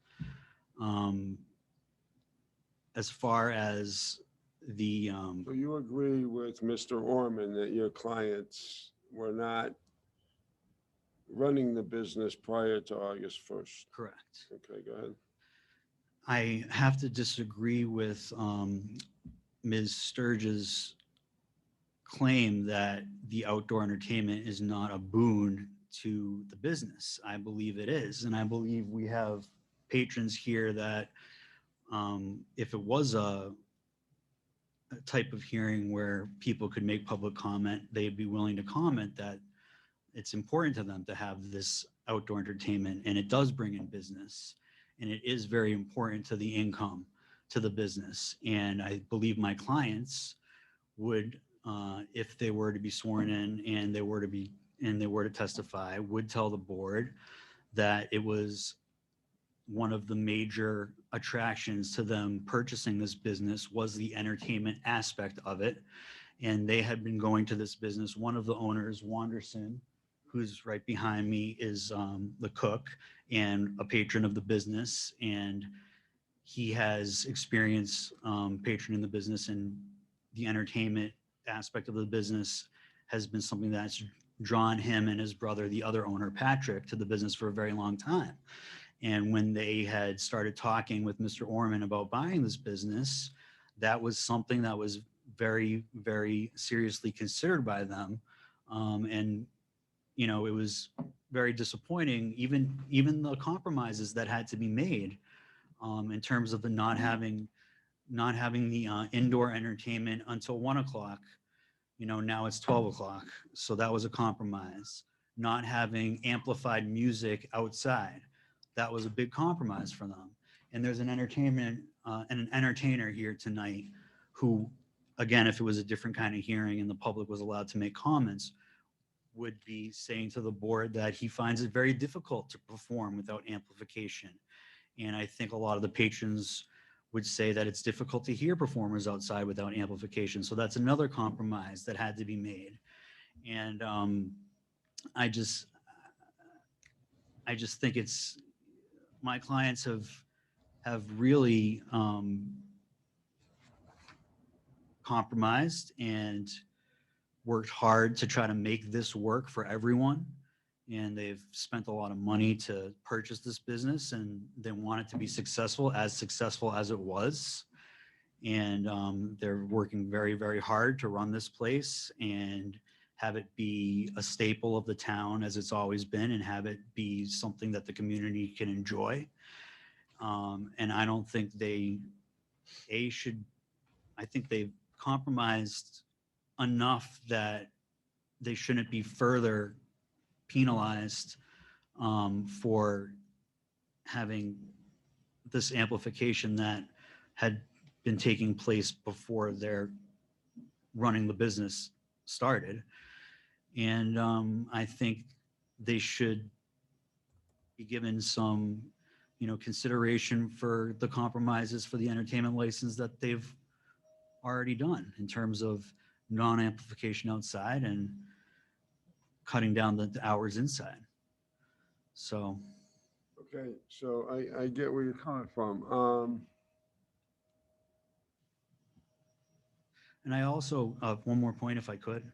As far as the So you agree with Mr. Orman that your clients were not running the business prior to August 1st? Correct. Okay, go ahead. I have to disagree with Ms. Sturge's claim that the outdoor entertainment is not a boon to the business. I believe it is. And I believe we have patrons here that if it was a type of hearing where people could make public comment, they'd be willing to comment that it's important to them to have this outdoor entertainment, and it does bring in business, and it is very important to the income to the business. And I believe my clients would, if they were to be sworn in and they were to testify, would tell the board that it was one of the major attractions to them purchasing this business was the entertainment aspect of it. And they had been going to this business. One of the owners, Wanderson, who's right behind me, is the cook and a patron of the business. And he has experience patroning the business, and the entertainment aspect of the business has been something that's drawn him and his brother, the other owner, Patrick, to the business for a very long time. And when they had started talking with Mr. Orman about buying this business, that was something that was very, very seriously considered by them. And, you know, it was very disappointing, even the compromises that had to be made in terms of the not having the indoor entertainment until 1 o'clock. You know, now it's 12 o'clock. So that was a compromise. Not having amplified music outside. That was a big compromise for them. And there's an entertainer here tonight who, again, if it was a different kind of hearing and the public was allowed to make comments, would be saying to the board that he finds it very difficult to perform without amplification. And I think a lot of the patrons would say that it's difficult to hear performers outside without amplification. So that's another compromise that had to be made. And I just think it's, my clients have really compromised and worked hard to try to make this work for everyone. And they've spent a lot of money to purchase this business, and they want it to be successful as it was. And they're working very, very hard to run this place and have it be a staple of the town as it's always been, and have it be something that the community can enjoy. And I don't think I think they've compromised enough that they shouldn't be further penalized for having this amplification that had been taking place before their running the business started. And I think they should be given some, consideration for the compromises for the entertainment license that they've already done in terms of non-amplification outside and cutting down the hours inside. So. Okay, so I get where you're coming from. And I also, one more point, if I could.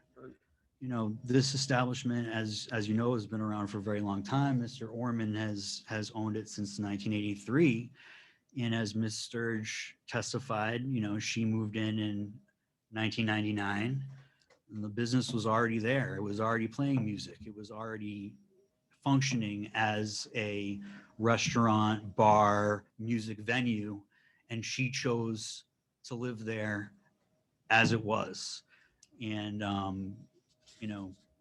This establishment, as you know, has been around for a very long time. Mr. Orman has owned it since 1983. And as Ms. Sturge testified, she moved in 1999. And the business was already there. It was already playing music. It was already functioning as a restaurant, bar, music venue. And she chose to live there as it was. And,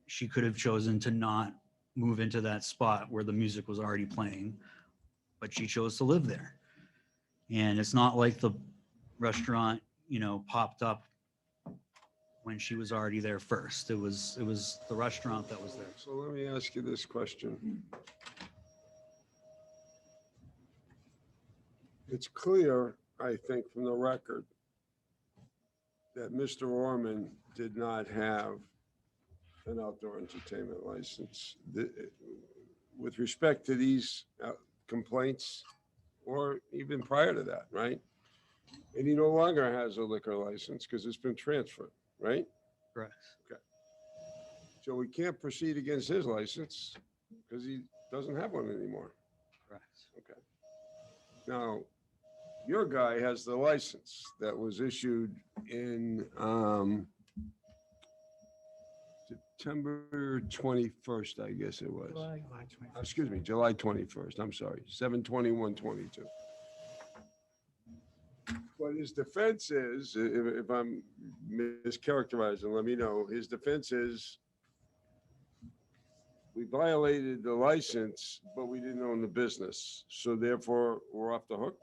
she could have chosen to not move into that spot where the music was already playing, but she chose to live there. And it's not like the restaurant, popped up when she was already there first. It was the restaurant that was there. So let me ask you this question. It's clear, I think, from the record that Mr. Orman did not have an outdoor entertainment license. With respect to these complaints, or even prior to that, right? And he no longer has a liquor license because it's been transferred, right? Correct. Okay. So we can't proceed against his license because he doesn't have one anymore. Correct. Okay. Now, your guy has the license that was issued in September 21st, I guess it was. Excuse me, July 21st. I'm sorry, 7/21/22. But his defense is, if I'm mischaracterizing, let me know, his defense is we violated the license, but we didn't own the business. So therefore, we're off the hook?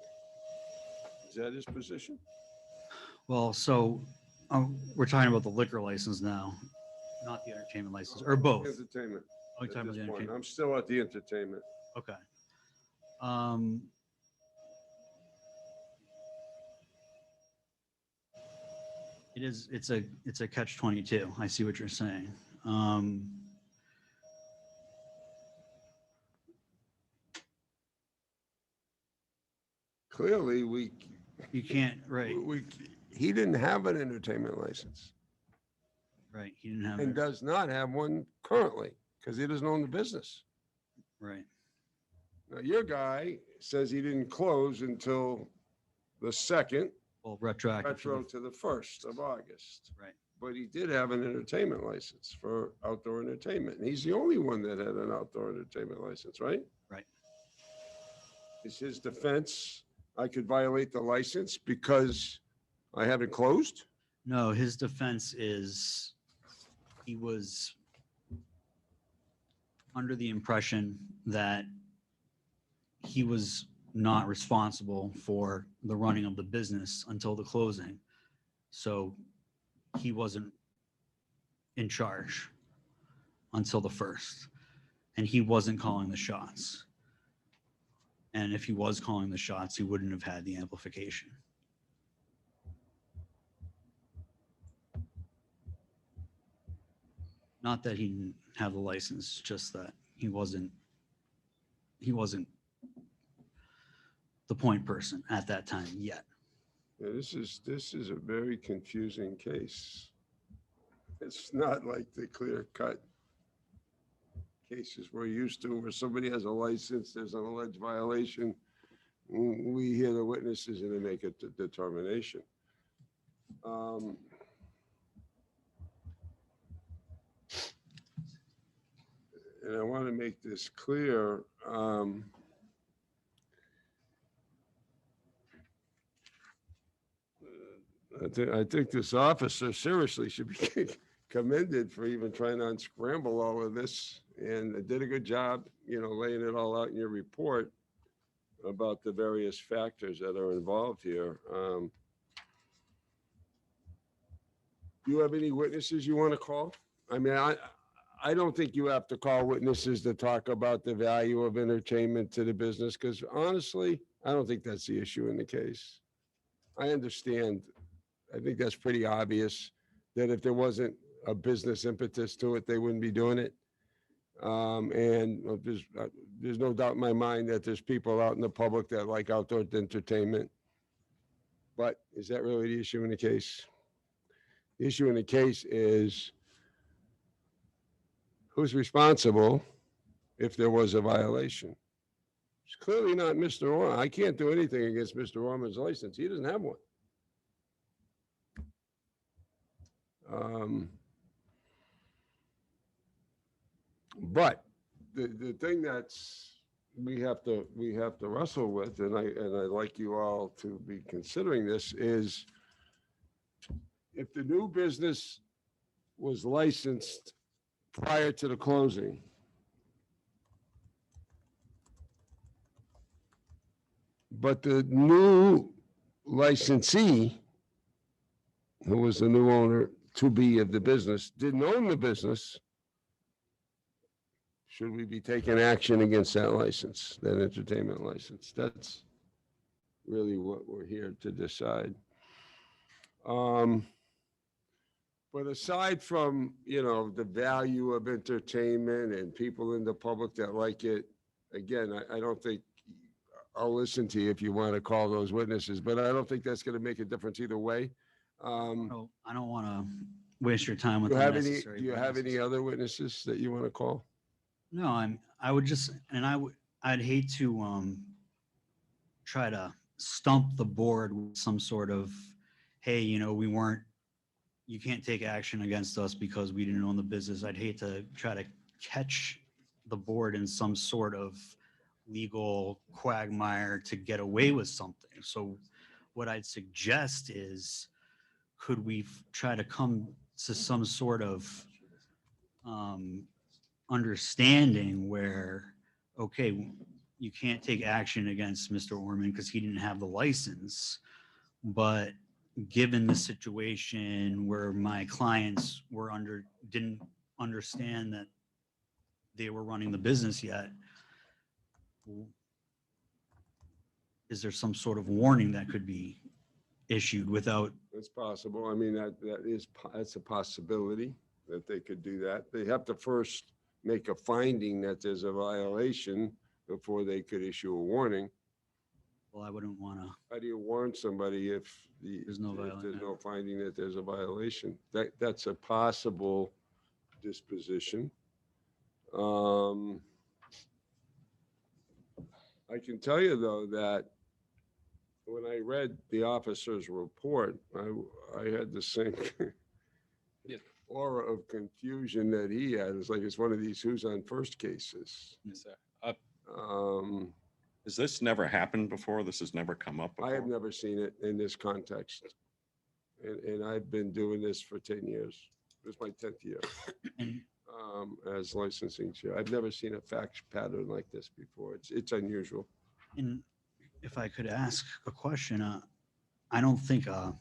Is that his position? Well, so we're talking about the liquor license now, not the entertainment license, or both. Entertainment. Oh, you're at talking about this the point. entertainment. I'm still at the entertainment. Okay. It's a catch 22. I see what you're saying. Clearly, you can't, right. He didn't have an entertainment license Right, he didn't have and it. does not have one currently because he doesn't own the business. Right. Now, your guy says he didn't close until the 2nd. Well, retroactive. Retro to the 1st of August. Right. But he did have an entertainment license for outdoor entertainment. And he's the only one that had an outdoor entertainment license, right? Right. Is his defense, I could violate the license because I haven't closed? No, his defense is he was under the impression that he was not responsible for the running of the business until the closing. So he wasn't in charge until the 1st, and he wasn't calling the shots. And if he was calling the shots, he wouldn't have had the amplification. Not that he didn't have the license, just that he wasn't the point person at that time yet. Yeah, this is a very confusing case. It's not like the clear-cut cases we're used to where somebody has a license, there's an alleged violation. We hear the witnesses and they make a determination. And I want to make this clear. I think this officer seriously should be commended for even trying to unscramble all of this and did a good job, laying it all out in your report about the various factors that are involved here. Do you have any witnesses you want to call? I mean, I don't think you have to call witnesses to talk about the value of entertainment to the business because honestly, I don't think that's the issue in the case. I understand. I think that's pretty obvious that if there wasn't a business impetus to it, they wouldn't be doing it. And there's no doubt in my mind that there's people out in the public that like outdoor entertainment. But is that really the issue in the case? The issue in the case is who's responsible if there was a violation. It's clearly not Mr. Orman. I can't do anything against Mr. Orman's license. He doesn't have one. But the thing that's we have to wrestle with, and I'd like you all to be considering this, is if the new business was licensed prior to the closing, but the new licensee, who was the new owner to be of the business, didn't own the business, should we be taking action against that license, that entertainment license? That's really what we're here to decide. But aside from, the value of entertainment and people in the public that like it, again, I don't think, I'll listen to you if you want to call those witnesses, but I don't think that's going to make a difference either way. I don't want to waste your time with Do unnecessary. you have any other witnesses that you want to call? No, I would just, and I'd hate to try to stump the board with some sort of, hey, you can't take action against us because we didn't own the business. I'd hate to try to catch the board in some sort of legal quagmire to get away with something. So what I'd suggest is, could we try to come to some sort of understanding where, okay, you can't take action against Mr. Orman because he didn't have the license, but given the situation where my clients didn't understand that they were running the business yet, is there some sort of warning that could be issued without? It's possible. I mean, that's a possibility that they could do that. They have to first make a finding that there's a violation before they could issue a warning. Well, I wouldn't want to. How do you warn somebody if There's no if there's no finding that there's a violation? That's a possible disposition. I can tell you, though, that when I read the officer's report, I had the same aura of confusion that he had. It's like it's one of these who's on first cases. Yes, sir. Has this never happened before? This has never come up I have before? never seen it in this context. And I've been doing this for 10 years. This is my 10th year as licensing chair. I've never seen a fact pattern like this before. It's unusual. And if I could ask a question, I don't think a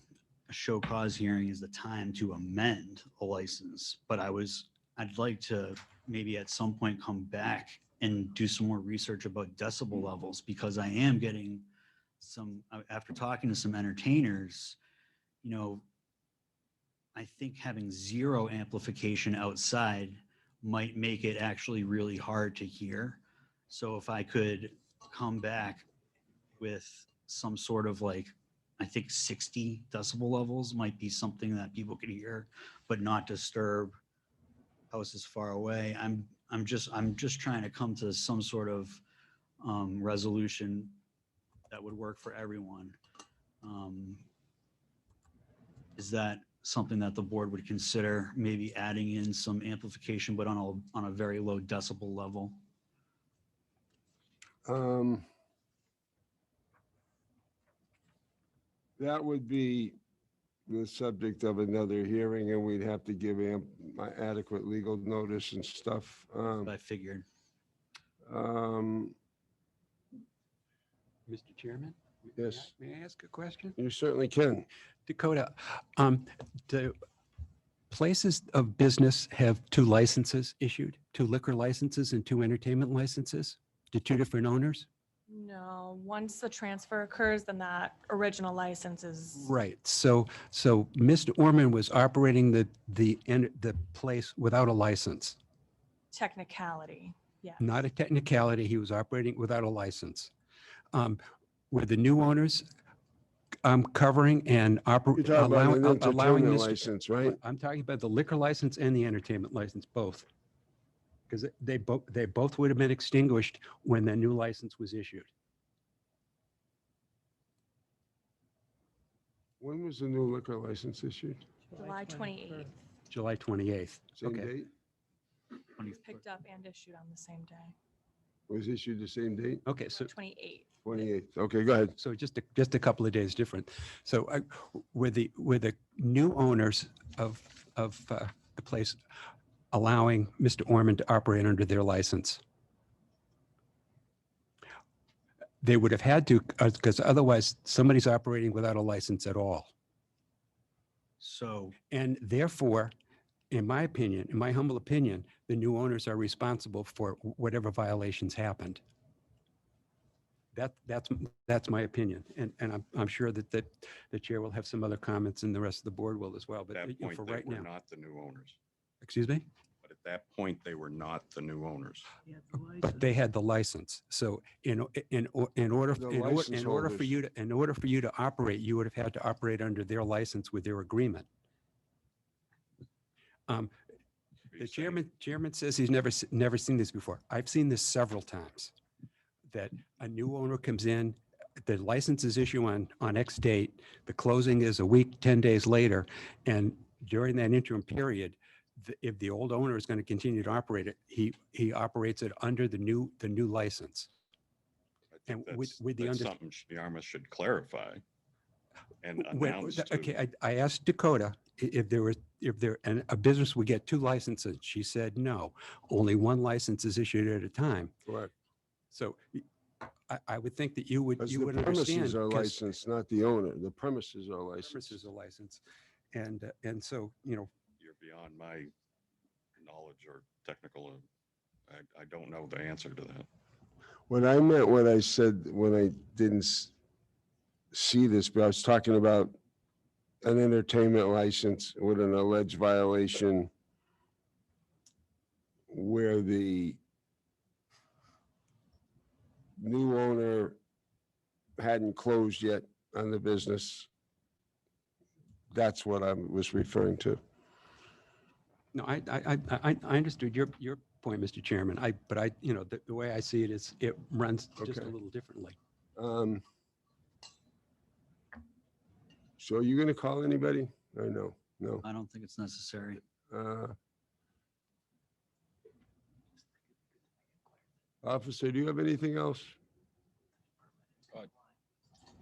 show cause hearing is the time to amend a license, but I'd like to maybe at some point come back and do some more research about decibel levels, because I am getting after talking to some entertainers, I think having zero amplification outside might make it actually really hard to hear. So if I could come back with some sort of I think 60 decibel levels might be something that people could hear, but not disturb houses far away. I'm just trying to come to some sort of resolution that would work for everyone. Is that something that the board would consider, maybe adding in some amplification, but on a very low decibel level? That would be the subject of another hearing, and we'd have to give adequate legal notice and stuff. I figured. Um, Mr. Chairman? Yes. May I ask a question? You certainly can. Dakota, do places of business have two licenses issued, two liquor licenses and two entertainment licenses to two different owners? No, once the transfer occurs, then that original license is. Right. So Mr. Orman was operating the place without a license. Technicality, yeah. Not a technicality. He was operating without a license. Were the new owners covering and You're talking about allowing an entertainment Mr. license, right? I'm talking about the liquor license and the entertainment license, both. Because they both would have been extinguished when the new license was issued. When was the new liquor license issued? July 28th, July 28th. Same Okay. date? picked up and issued on the same day, Was issued the same date? Okay, so 28th. 28th. Okay, go ahead. So just a couple of days different. So were the new owners of the place allowing Mr. Orman to operate under their license? They would have had to, because otherwise somebody's operating without a license at all. So, And therefore, in my opinion, in my humble opinion, the new owners are responsible for whatever violations happened. That's my opinion. And I'm sure that the chair will have some other comments and the rest of the board will as well. At But that point, for they right were now, not the new owners. excuse me? But at that point, they were not the new owners. But they had the license. So in order license for you to operate, you would have had to operate under their license with their agreement. The chairman says he's never seen this before. I've seen this several times. That a new owner comes in, the license is issued on X date, the closing is a week, 10 days later, and during that interim period, if the old owner is going to continue to operate it, he operates it under the new license. I think And with the that's something Yarmouth should clarify. and When- announced to. Okay, I asked Dakota and a business would get 2 licenses. She said, no, only 1 license is issued at a time. Correct. So I would think that you would Because the understand. premises are 'cause licensed, not the owner. The premises are licensed. Premises are licensed. And so, You're beyond my knowledge or technical. I don't know the answer to that. What I meant, what I said when I didn't see this, but I was talking about an entertainment license with an alleged violation where the new owner hadn't closed yet on the business. That's what I was referring to. no, I understood your point, Mr. Chairman. But the way I see it is it runs just a Okay. little differently. So are you going to call anybody? Or no? No. I don't think it's necessary. Officer, do you have anything else?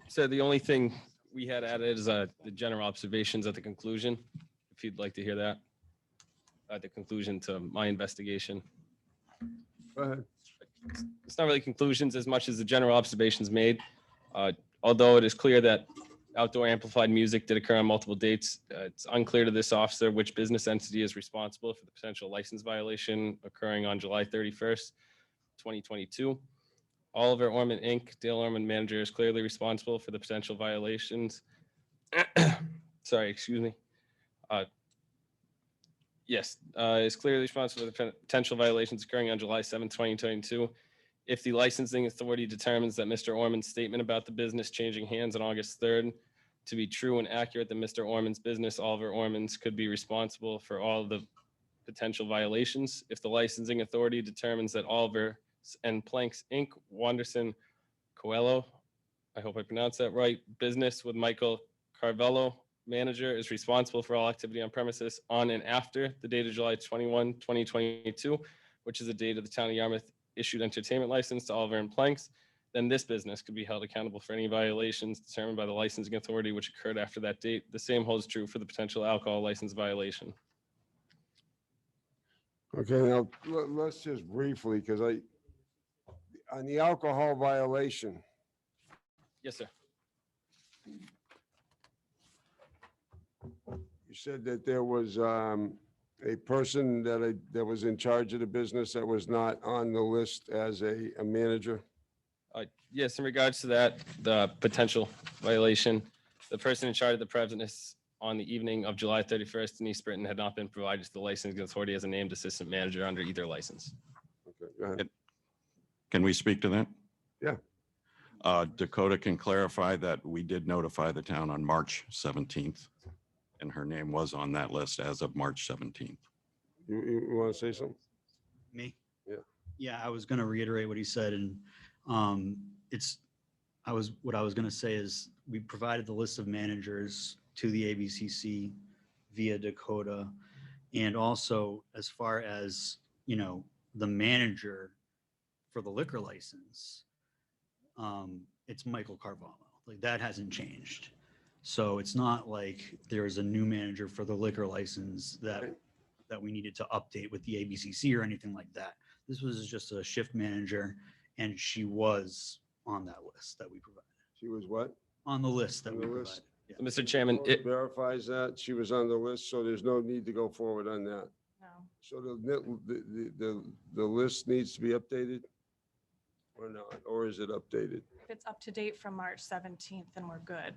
So the only thing we had added is the general observations at the conclusion, if you'd like to hear that. At the conclusion to my investigation. Go ahead. It's not really conclusions as much as the general observations made. Although it is clear that outdoor amplified music did occur on multiple dates, it's unclear to this officer which business entity is responsible for the potential license violation occurring on July 31st, 2022. Oliver Orman Inc., Dale Orman manager, is clearly responsible for the potential violations. Sorry, excuse me. Yes, is clearly responsible for the potential violations occurring on July 7th, 2022. If the licensing authority determines that Mr. Orman's statement about the business changing hands on August 3rd to be true and accurate, then Mr. Orman's business, Oliver Orman's, could be responsible for all of the potential violations. If the licensing authority determines that Oliver and Planks Inc., Wanderson Coelho, I hope I pronounced that right, business with Michael Carvello, manager, is responsible for all activity on premises on and after the date of July 21, 2022, which is the date of the town of Yarmouth issued entertainment license to Oliver and Planks, then this business could be held accountable for any violations determined by the licensing authority which occurred after that date. The same holds true for the potential alcohol license violation. Okay, now let's just briefly, because on the alcohol violation, Yes, sir. you said that there was a person that was in charge of the business that was not on the list as a manager. Yes, in regards to that, the potential violation, the person in charge of the premises on the evening of July 31st in East Britain had not been provided to the licensing authority as a named assistant manager under either license. Okay, go ahead. Can we speak to that? Yeah. Dakota can clarify that we did notify the town on March 17th, and her name was on that list as of March 17th. You want to say something? Me? Yeah. Yeah, I was going to reiterate what he said, and what I was going to say is we provided the list of managers to the ABCC via Dakota, and also as far as the manager for the liquor license, it's Michael Carvalho. Like, that hasn't changed. So it's not like there's a new manager for the liquor license that we needed to update with the ABCC or anything like that. This was just a shift manager, and she was on that list that we provided. She was what? On the list that On we the provided. list? Yeah. Mr. Chairman, Dakota verifies that she was on the list, so there's no need to go forward on that. No. So the list needs to be updated or not, or is it updated? If it's up to date from March 17th, then we're good.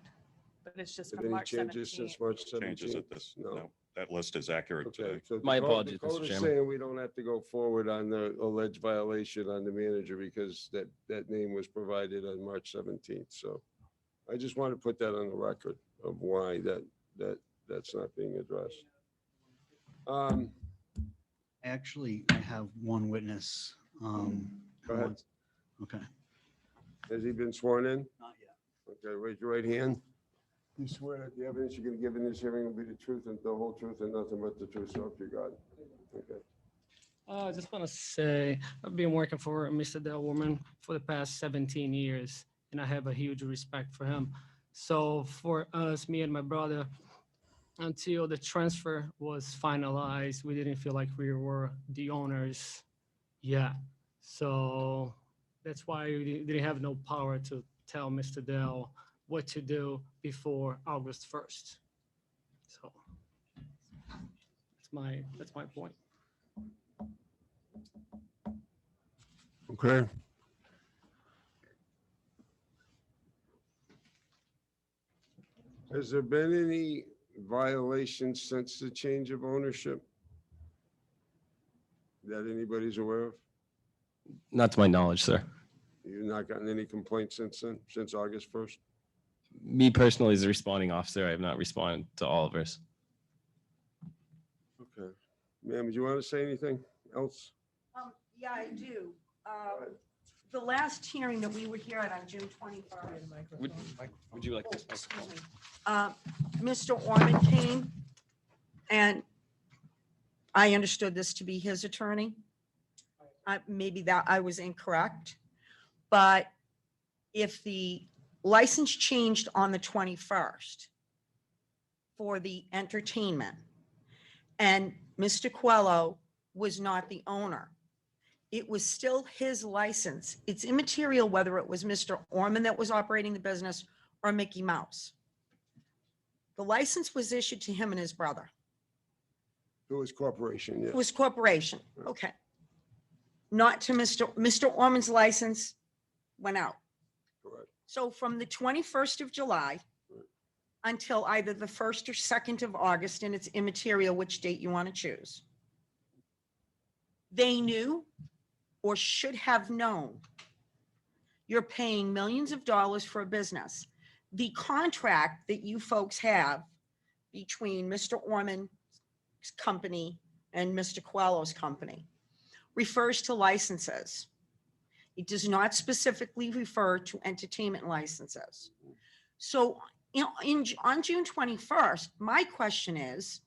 But it's just Have from any March changes 17th. since March 17th? Changes at this, no, that list is accurate Okay, to. so My Dakota- apologies, Mr. Dakota's Chairman. saying we don't have to go forward on the alleged violation on the manager because that name was provided on March 17th. So I just want to put that on the record of why that's not being addressed. Actually, I have one witness. Go ahead. Okay. Has he been sworn in? Not yet. Okay, raise your right hand. You swear that the evidence you're going to give in this hearing will be the truth and the whole truth and nothing but the truth, so help you God. Okay. I just want to say I've been working for Mr. Delwoman for the past 17 years, and I have a huge respect for him. So for us, me and my brother, until the transfer was finalized, we didn't feel like we were the owners yet. So that's why we didn't have no power to tell Mr. Dell what to do before August 1st. So that's my point. Okay. Has there been any violations since the change of ownership that anybody's aware of? Not to my knowledge, sir. You've not gotten any complaints since then, since August 1st? Me personally, as a responding officer, I have not responded to Oliver's. Okay. Ma'am, do you want to say anything else? Yeah, I do. The last hearing that we were here at on June 21st. Would you like this? Excuse me. Mr. Orman came, and I understood this to be his attorney. Maybe that I was incorrect, but if the license changed on the 21st for the entertainment, and Mr. Coelho was not the owner, it was still his license. It's immaterial whether it was Mr. Orman that was operating the business or Mickey Mouse. The license was issued to him and his brother. It was corporation, yes. It was corporation, okay. Not to Mr. Orman's license went out. Correct. So from the 21st of July until either the 1st or 2nd of August, and it's immaterial which date you want to choose, they knew or should have known you're paying millions of dollars for a business. The contract that you folks have between Mr. Orman's company and Mr. Coelho's company refers to licenses. It does not specifically refer to entertainment licenses. So, you know, on June 21st, my question is,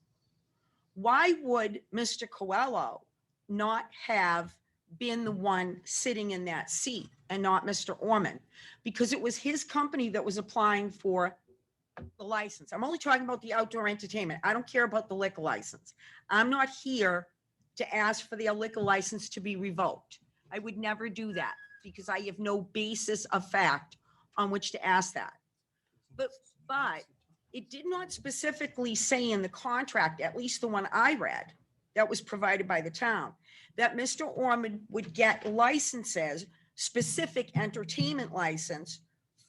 why would Mr. Coelho not have been the one sitting in that seat and not Mr. Orman? Because it was his company that was applying for the license. I'm only talking about the outdoor entertainment. I don't care about the liquor license. I'm not here to ask for the liquor license to be revoked. I would never do that because I have no basis of fact on which to ask that. But it did not specifically say in the contract, at least the one I read, that was provided by the town, that Mr. Orman would get licenses, specific entertainment license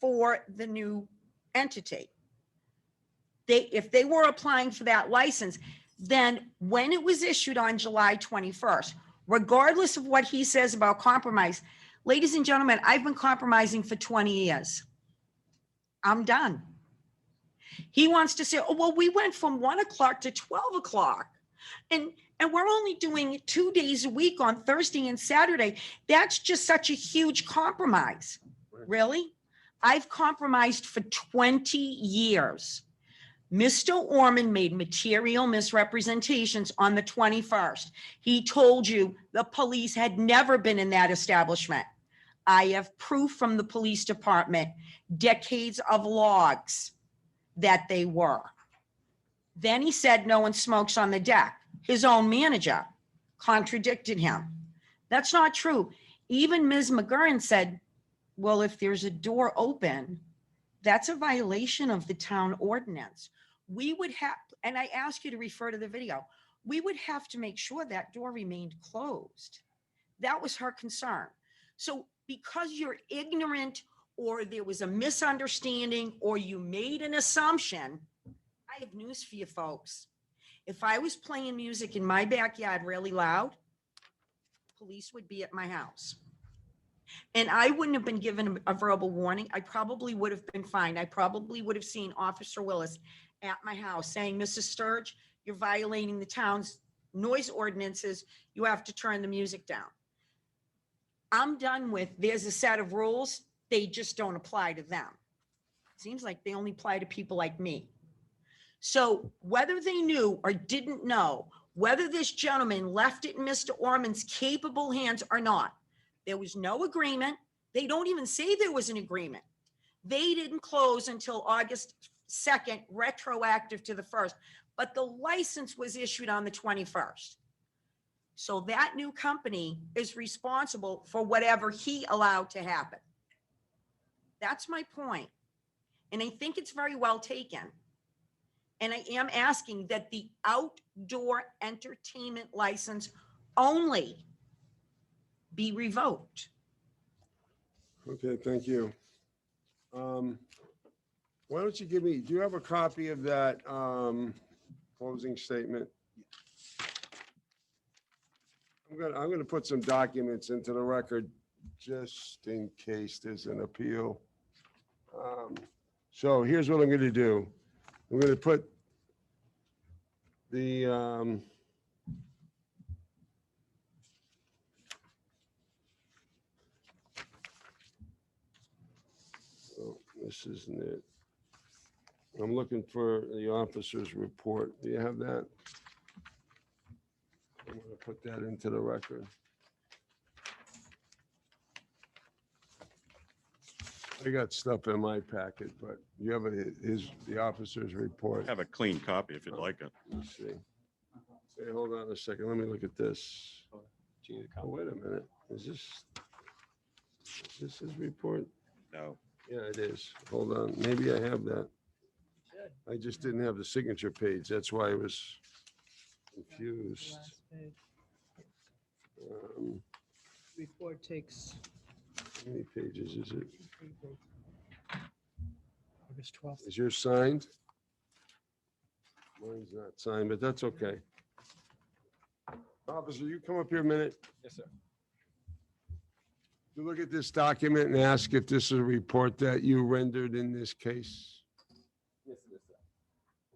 for the new entity. If they were applying for that license, then when it was issued on July 21st, regardless of what he says about compromise, ladies and gentlemen, I've been compromising for 20 years. I'm done. He wants to say, oh, well, we went from 1 o'clock to 12 o'clock. And we're only doing 2 days a week on Thursday and Saturday. That's just such a huge compromise. Really? I've compromised for 20 years. Mr. Orman made material misrepresentations on the 21st. He told you the police had never been in that establishment. I have proof from the police department, decades of logs that they were. Then he said no one smokes on the deck. His own manager contradicted him. That's not true. Even Ms. McGurran said, well, if there's a door open, that's a violation of the town ordinance. We would have, and I ask you to refer to the video, we would have to make sure that door remained closed. That was her concern. So because you're ignorant or there was a misunderstanding or you made an assumption, I have news for you folks. If I was playing music in my backyard really loud, police would be at my house. And I wouldn't have been given a verbal warning. I probably would have been fined. I probably would have seen Officer Willis at my house saying, Mrs. Sturge, you're violating the town's noise ordinances. You have to turn the music down. I'm done with, there's a set of rules. They just don't apply to them. Seems like they only apply to people like me. So whether they knew or didn't know, whether this gentleman left it in Mr. Orman's capable hands or not, there was no agreement. They don't even say there was an agreement. They didn't close until August 2nd, retroactive to the 1st, but the license was issued on the 21st. So that new company is responsible for whatever he allowed to happen. That's my point. And I think it's very well taken. And I am asking that the outdoor entertainment license only be revoked. Okay, thank you. Why don't you give me, do you have a copy of that closing statement? I'm gonna put some documents into the record just in case there's an appeal. So here's what I'm gonna do. I'm gonna put the oh, this isn't it. I'm looking for the officer's report. Do you have that? I'm gonna put that into the record. I got stuff in my packet, but you have the officer's report. Have a clean copy if you'd like it. Let's see. Hey, hold on a second. Let me look at this. Oh, wait a minute. Is this his report? No. Yeah, it is. Hold on. Maybe I have that. I just didn't have the signature page. That's why I was confused. Report takes How many pages is it? August 12th. Is yours signed? Mine's not signed, but that's okay. Officer, you come up here a minute. Yes, sir. You look at this document and ask if this is a report that you rendered in this case. Yes, it is, sir.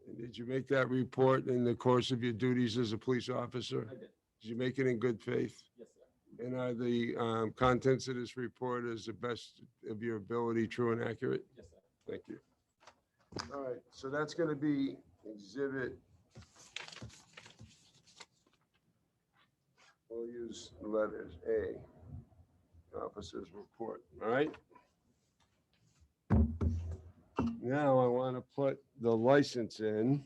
And did you make that report in the course of your duties as a police officer? I did. Did you make it in good faith? Yes, sir. And are the contents of this report as the best of your ability, true and accurate? Yes, sir. Thank you. All right, so that's going to be exhibit. We'll use letters A, officer's report, all right? Now I want to put the license in,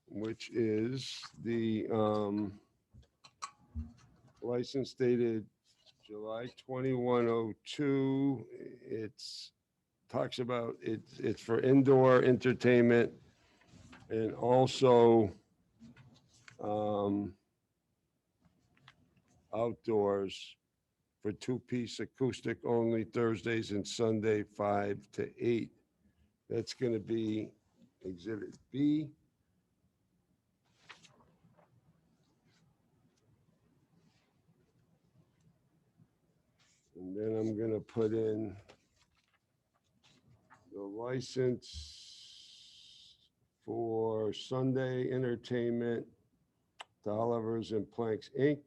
which is the license dated July 2102. It's talks about it's for indoor entertainment and also outdoors for two-piece acoustic only Thursdays and Sunday 5 to 8. That's going to be exhibit B. And then I'm going to put in the license for Sunday entertainment to Oliver's and Planks, Inc.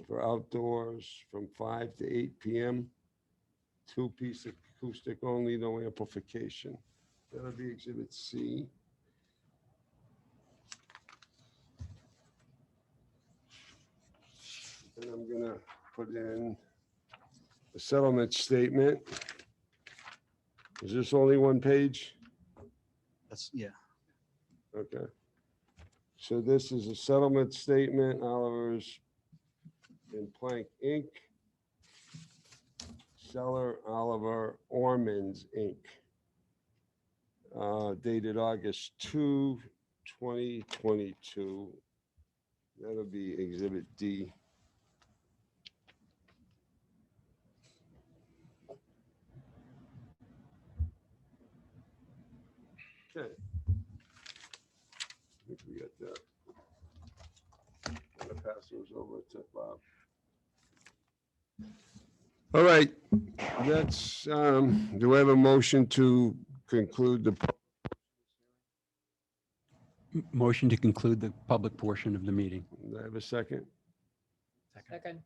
For outdoors from 5 to 8 p.m. Two-piece acoustic only, no amplification. That'll be exhibit C. And I'm gonna put in a settlement statement. Is this only one page? That's, yeah. Okay. So this is a settlement statement, Oliver's and Plank, Inc. Seller Oliver Ormans, Inc. Dated August 2, 2022. That'll be exhibit D. Okay. I think we got that. I'm gonna pass those over to Bob. All right, that's, do I have a motion to conclude the, Motion to conclude the public portion of the meeting. do I have a second? second.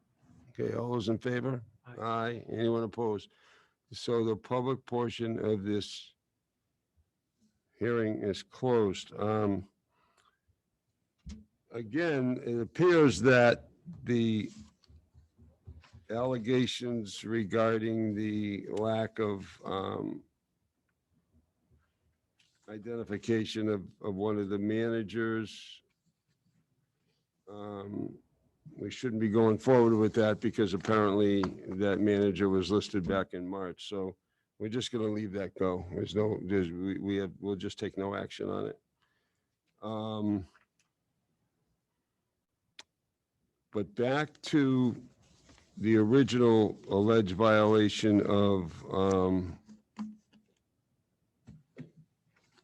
Okay, all those in favor? Aye. Anyone opposed? So the public portion of this hearing is closed. Again, it appears that the allegations regarding the lack of identification of one of the managers. We shouldn't be going forward with that because apparently that manager was listed back in March. So we're just going to leave that go. We'll just take no action on it. But back to the original alleged violation of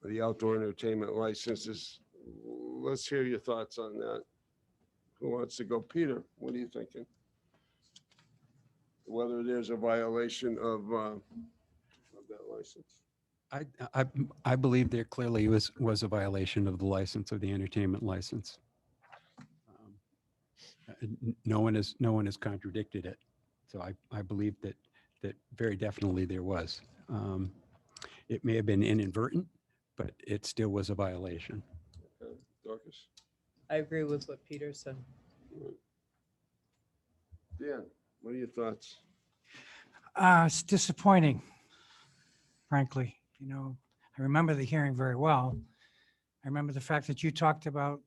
the outdoor entertainment licenses. Let's hear your thoughts on that. Who wants to go? Peter, what are you thinking? Whether there's a violation of that license? I believe there clearly was a violation of the license, of the entertainment license. No one has contradicted it. So I believe that very definitely there was. It may have been inadvertent, but it still was a violation. Okay. Dorcas? I agree with what Peter said. Dan, what are your thoughts? It's disappointing, frankly. You know, I remember the hearing very well. I remember the fact that you talked about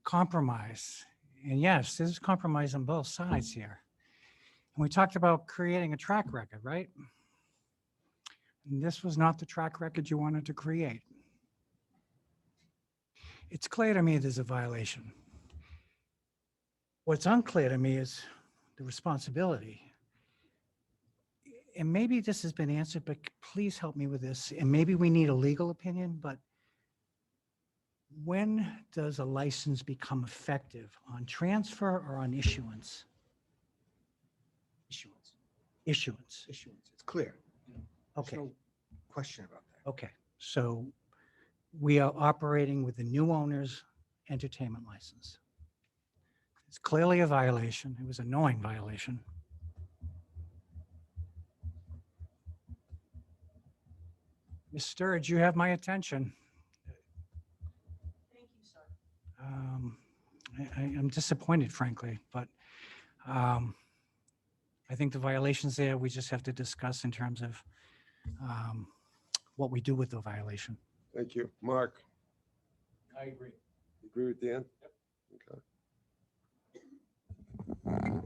compromise. And yes, there's compromise on both sides here. And we talked about creating a track record, right? And this was not the track record you wanted to create. It's clear to me there's a violation. What's unclear to me is the responsibility. And maybe this has been answered, but please help me with this. And maybe we need a legal opinion, but when does a license become effective? On transfer or on issuance? Issuance. Issuance. Issuance. It's clear. There's Okay. no question about that. Okay. So we are operating with the new owner's entertainment license. It's clearly a violation. It was a knowing violation. Ms. Sturge, you have my attention. Thank you, sir. I'm disappointed, frankly, but I think the violations there, we just have to discuss in terms of what we do with the violation. Thank you. Mark? I agree. Agree with Dan? Okay.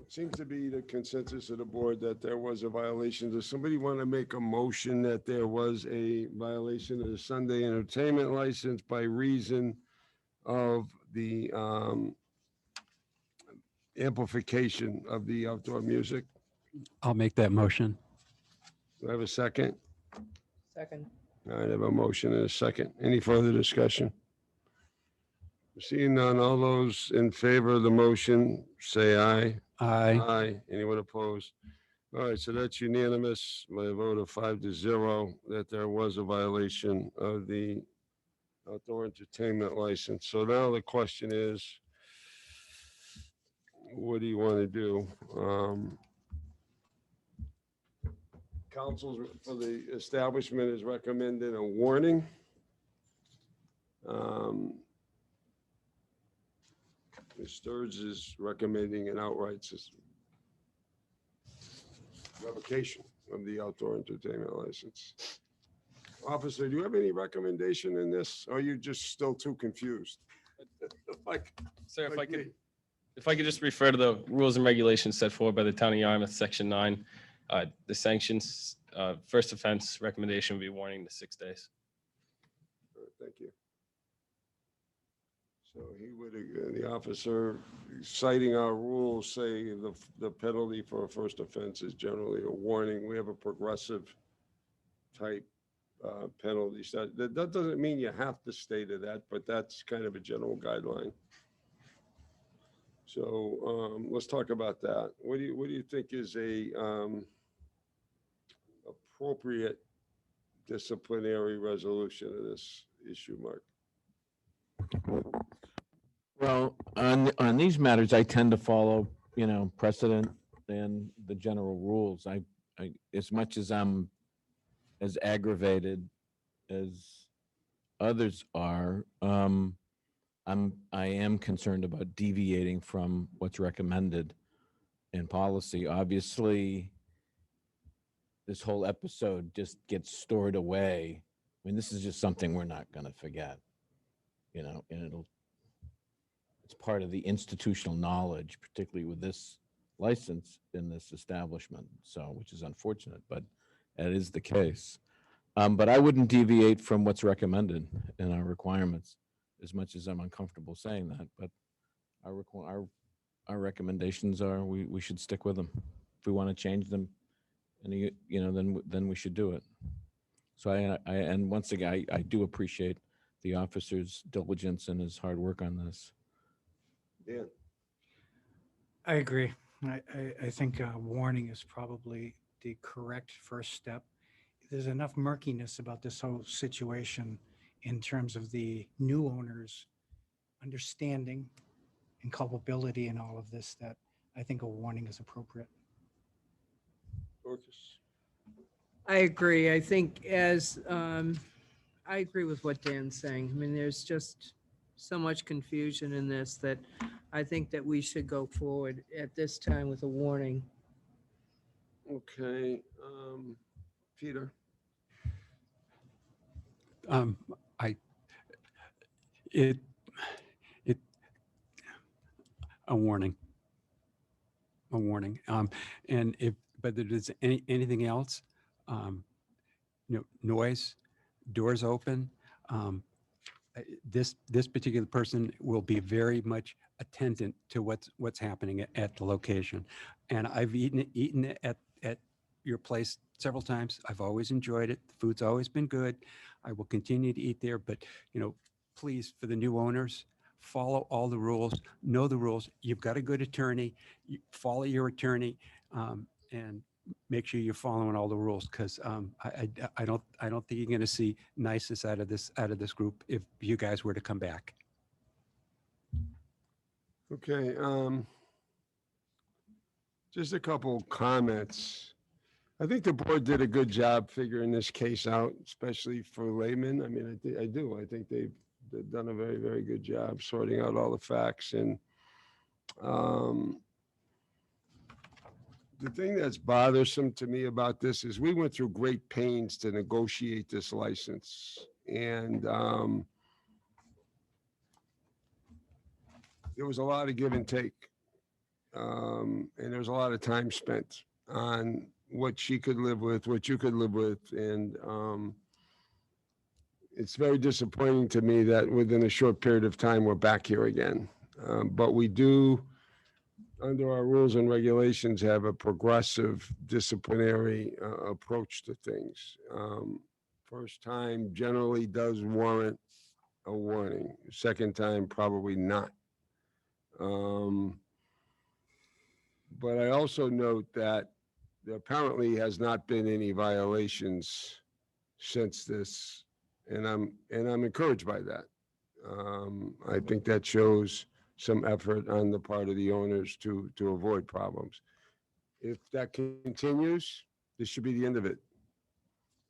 Seems to be the consensus of the board that there was a violation. Does somebody want to make a motion that there was a violation of the Sunday entertainment license by reason of the amplification of the outdoor music? I'll make that motion. Do I have a second? Second. All right, I have a motion and a second. Any further discussion? Seeing none, all those in favor of the motion, say aye. Aye. Aye. Anyone opposed? All right, so that's unanimous by a vote of 5-0 that there was a violation of the outdoor entertainment license. So now the question is, what do you want to do? Council for the establishment is recommending a warning. Ms. Sturge is recommending an outright revocation of the outdoor entertainment license. Officer, do you have any recommendation in this? Or are you just still too confused? Sir, if I could just refer to the rules and regulations set forward by the Town of Yarmouth, Section 9, the sanctions, first offense recommendation would be warning to 6 days. Thank you. So he would, the officer citing our rules say the penalty for a first offense is generally a warning. We have a progressive type penalty. So that doesn't mean you have to stay to that, but that's kind of a general guideline. So let's talk about that. What do you think is a appropriate disciplinary resolution of this issue, Mark? Well, on these matters, I tend to follow, precedent and the general rules. I as much as I'm as aggravated as others are, I am concerned about deviating from what's recommended in policy. Obviously, this whole episode just gets stored away. I mean, this is just something we're not going to forget, and it's part of the institutional knowledge, particularly with this license in this establishment. So, which is unfortunate, but that is the case. But I wouldn't deviate from what's recommended in our requirements, as much as I'm uncomfortable saying that. But our recommendations are we should stick with them. If we want to change them, and then we should do it. So and once again, I do appreciate the officer's diligence and his hard work on this. Yeah. I agree. I think warning is probably the correct first step. There's enough murkiness about this whole situation in terms of the new owners understanding and culpability in all of this that I think a warning is appropriate. Dorcas? I agree. I think I agree with what Dan's saying. I mean, there's just so much confusion in this that I think that we should go forward at this time with a warning. Okay, Peter? I, it, a warning. And but if there's anything else, noise, doors open, this particular person will be very much attendant to what's happening at the location. And I've eaten at your place several times. I've always enjoyed it. The food's always been good. I will continue to eat there, but please, for the new owners, follow all the rules, know the rules. You've got a good attorney, follow your attorney, and make sure you're following all the rules, because I don't think you're going to see niceness out of this group if you guys were to come back. Okay, just a couple comments. I think the board did a good job figuring this case out, especially for laymen. I mean, I do. I think they've done a very, very good job sorting out all the facts. And the thing that's bothersome to me about this is we went through great pains to negotiate this license. And there was a lot of give and take. And there was a lot of time spent on what she could live with, what you could live with. And it's very disappointing to me that within a short period of time, we're back here again. But we do, under our rules and regulations, have a progressive disciplinary approach to things. First time generally does warrant a warning. Second time, probably not. But I also note that there apparently has not been any violations since this, and I'm encouraged by that. I think that shows some effort on the part of the owners to avoid problems. If that continues, this should be the end of it.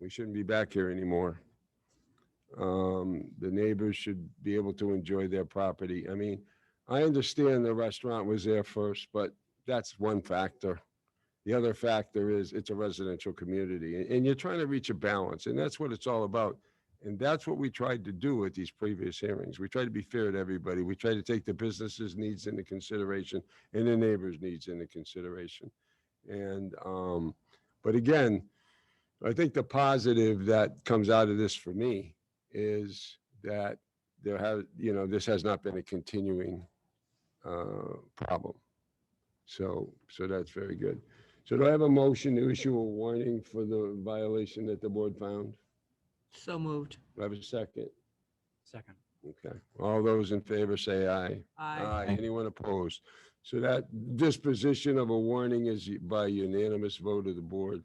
We shouldn't be back here anymore. The neighbors should be able to enjoy their property. I mean, I understand the restaurant was there first, but that's one factor. The other factor is it's a residential community, and you're trying to reach a balance, and that's what it's all about. And that's what we tried to do at these previous hearings. We tried to be fair to everybody. We tried to take the business's needs into consideration and the neighbors' needs into consideration. And, but again, I think the positive that comes out of this for me is that this has not been a continuing problem. So that's very good. So do I have a motion to issue a warning for the violation that the board found? So moved. Do I have a second? Second. Okay. All those in favor say aye. Aye. Anyone opposed? So that disposition of a warning is by unanimous vote of the board.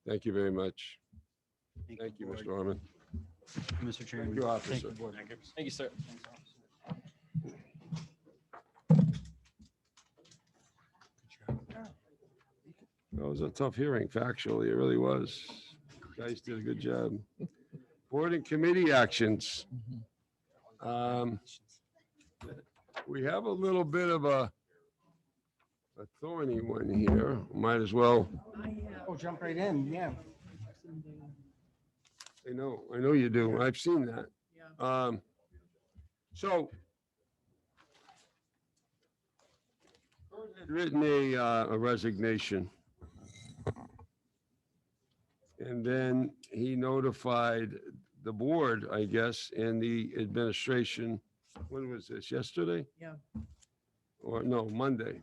Thank you very much. Thank you, Mr. Orman. Mr. Chairman. Thank you, officer. Thank you, sir. That was a tough hearing, factually. It really was. You guys did a good job. Board and committee actions. We have a little bit of a thorny one here. Might as well. Oh, jump right in, yeah. I know you do. I've seen that. So Kurt had written a resignation. And then he notified the board, I guess, and the administration. When was this? Yesterday? Yeah. Or no, Monday.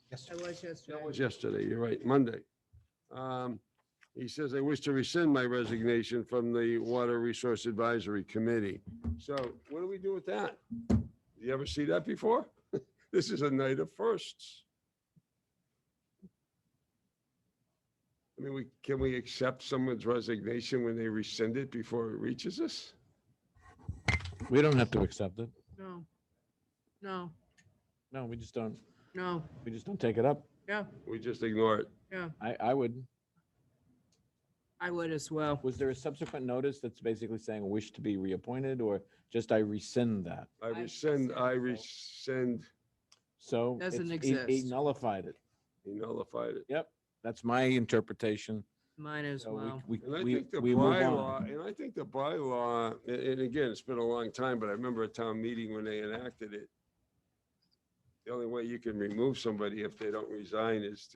That was yesterday. That was yesterday. You're right, Monday. He says, I wish to rescind my resignation from the Water Resource Advisory Committee. So what do we do with that? You ever see that before? This is a night of firsts. I mean, can we accept someone's resignation when they rescind it before it reaches us? We don't have to accept it. No. No, No, we just don't. no, We just don't take it up. yeah, We just ignore it. yeah, I would. I would as well. Was there a subsequent notice that's basically saying wish to be reappointed, or just I rescind that? I rescind. So Doesn't it's- he exist. nullified it. He nullified it. Yep, that's my interpretation. Mine as So well. And I we think the move on. bylaw, and I think the bylaw, and again, it's been a long time, but I remember a town meeting when they enacted it. The only way you can remove somebody if they don't resign is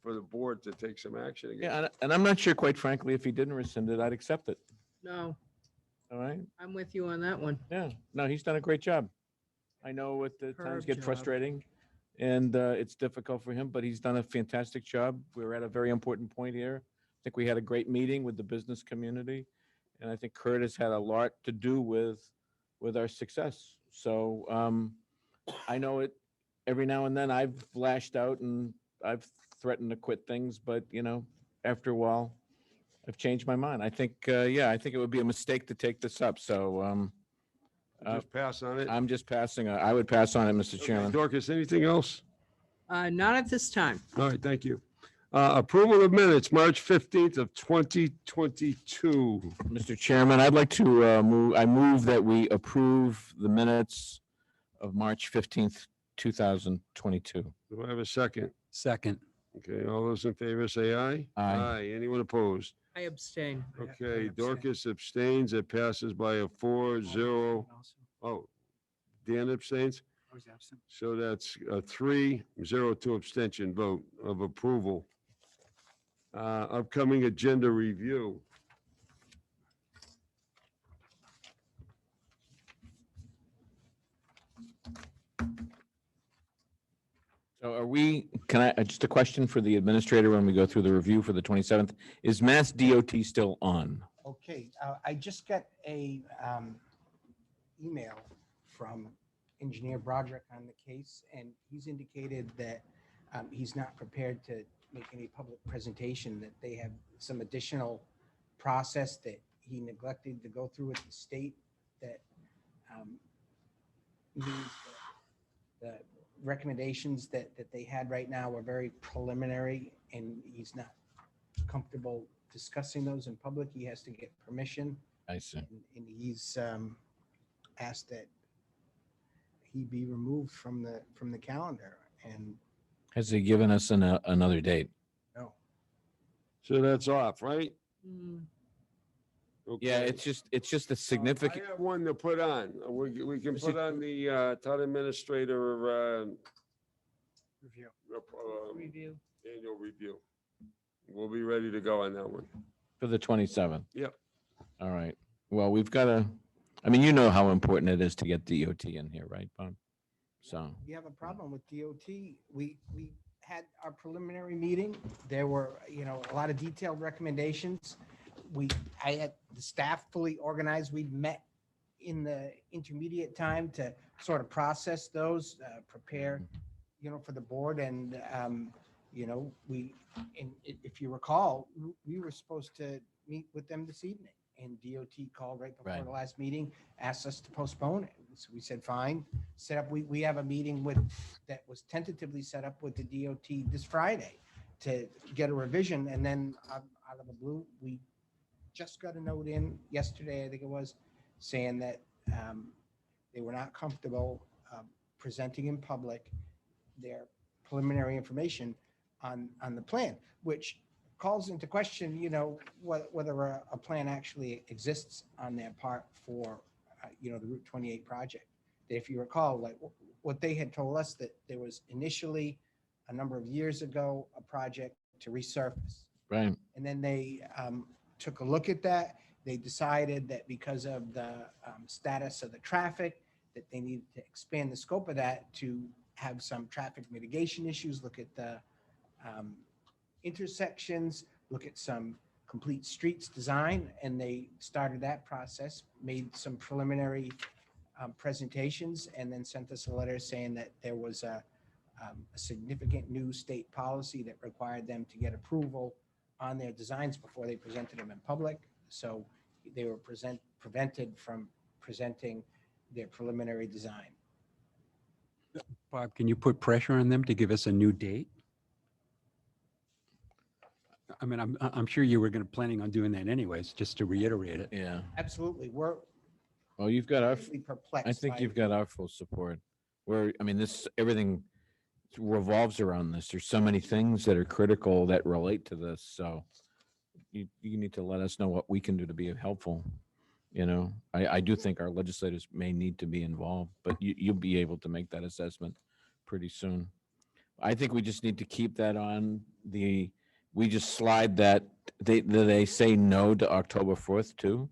for the board to take some action against. Yeah, and I'm not sure, quite frankly, if he didn't rescind it, I'd accept it. No, All right? I'm with you on that one. Yeah, no, he's done a great job. I know at the times Superb get job. frustrating and it's difficult for him, but he's done a fantastic job. We're at a very important point here. I think we had a great meeting with the business community. And I think Kurt has had a lot to do with our success. So I know it, every now and then I've lashed out and I've threatened to quit things, but after a while, I've changed my mind. I think, I think it would be a mistake to take this up. So Just pass on it. I'm just passing. I would pass on it, Mr. Okay, Chairman. Dorcas, anything else? Not at this time. All right, thank you. Approval of minutes, March 15th of 2022. Mr. Chairman, I'd like to move that we approve the minutes of March 15th, 2022. Do I have a second? Second. Okay, all those in favor say aye. Aye. Anyone opposed? I abstain. Okay, Dorcas abstains. It passes by a 4-0. Oh, Dan abstains? I was absent. So that's a 3-0-2 abstention vote of approval. Upcoming agenda review. So just a question for the administrator when we go through the review for the 27th. Is Mass DOT still on? Okay, I just got a email from Engineer Broderick on the case, and he's indicated that he's not prepared to make any public presentation, that they have some additional process that he neglected to go through with the state that means that the recommendations that they had right now are very preliminary, and he's not comfortable discussing those in public. He has to get permission, I see. and he's asked that he be removed from the calendar. And Has he given us another date? no, So that's off, right? Yeah, Okay. it's just a significant. I have one to put on. We can put on the town administrator Review. Review. annual review. We'll be ready to go on that one. For the 27th. Yep. All right. Well, we've got to, I mean, you know how important it is to get DOT in here, right, Bob? So, we have a problem with DOT. We had our preliminary meeting. There were, a lot of detailed recommendations. I had the staff fully organized. We met in the intermediate time to sort of process those, prepare, for the board. And, if you recall, we were supposed to meet with them this evening, and DOT called right before Right. the last meeting, asked us to postpone it. So we said, fine, set up, we have a meeting that was tentatively set up with the DOT this Friday to get a revision. And then out of the blue, we just got a note in yesterday, I think it was, saying that they were not comfortable presenting in public their preliminary information on the plan, which calls into question, whether a plan actually exists on their part for, the Route 28 project. If you recall, like what they had told us, that there was initially a number of years ago, a project to resurface. Right. And then they took a look at that. They decided that because of the status of the traffic, that they needed to expand the scope of that to have some traffic mitigation issues, look at the intersections, look at some complete streets design, and they started that process, made some preliminary presentations, and then sent us a letter saying that there was a significant new state policy that required them to get approval on their designs before they presented them in public. So they were prevented from presenting their preliminary design. Bob, can you put pressure on them to give us a new date? I mean, I'm sure you were planning on doing that anyways, just to reiterate it. Yeah. Absolutely. We're Well, you've got our, completely perplexed. I think by- you've got our full support. Everything revolves around this. There's so many things that are critical that relate to this. So you need to let us know what we can do to be helpful. I do think our legislators may need to be involved, but you'll be able to make that assessment pretty soon. I think we just need to keep that on we just slide that, they say no to October 4th too.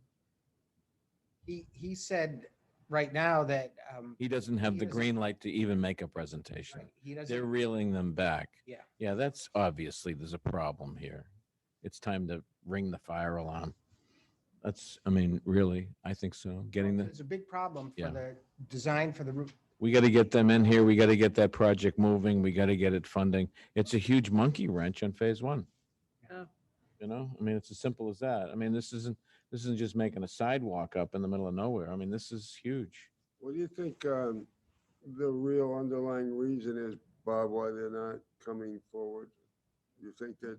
He said right now that He doesn't have the green light to even make a presentation. he doesn't. They're reeling them back. Yeah. Yeah, that's obviously, there's a problem here. It's time to ring the fire alarm. Really, I think so. It's a big problem for Yeah. the design for the route. We got to get them in here. We got to get that project moving. We got to get it funding. It's a huge monkey wrench on phase one. Yeah. It's as simple as that. This isn't just making a sidewalk up in the middle of nowhere. This is huge. What do you think the real underlying reason is, Bob, why they're not coming forward? You think that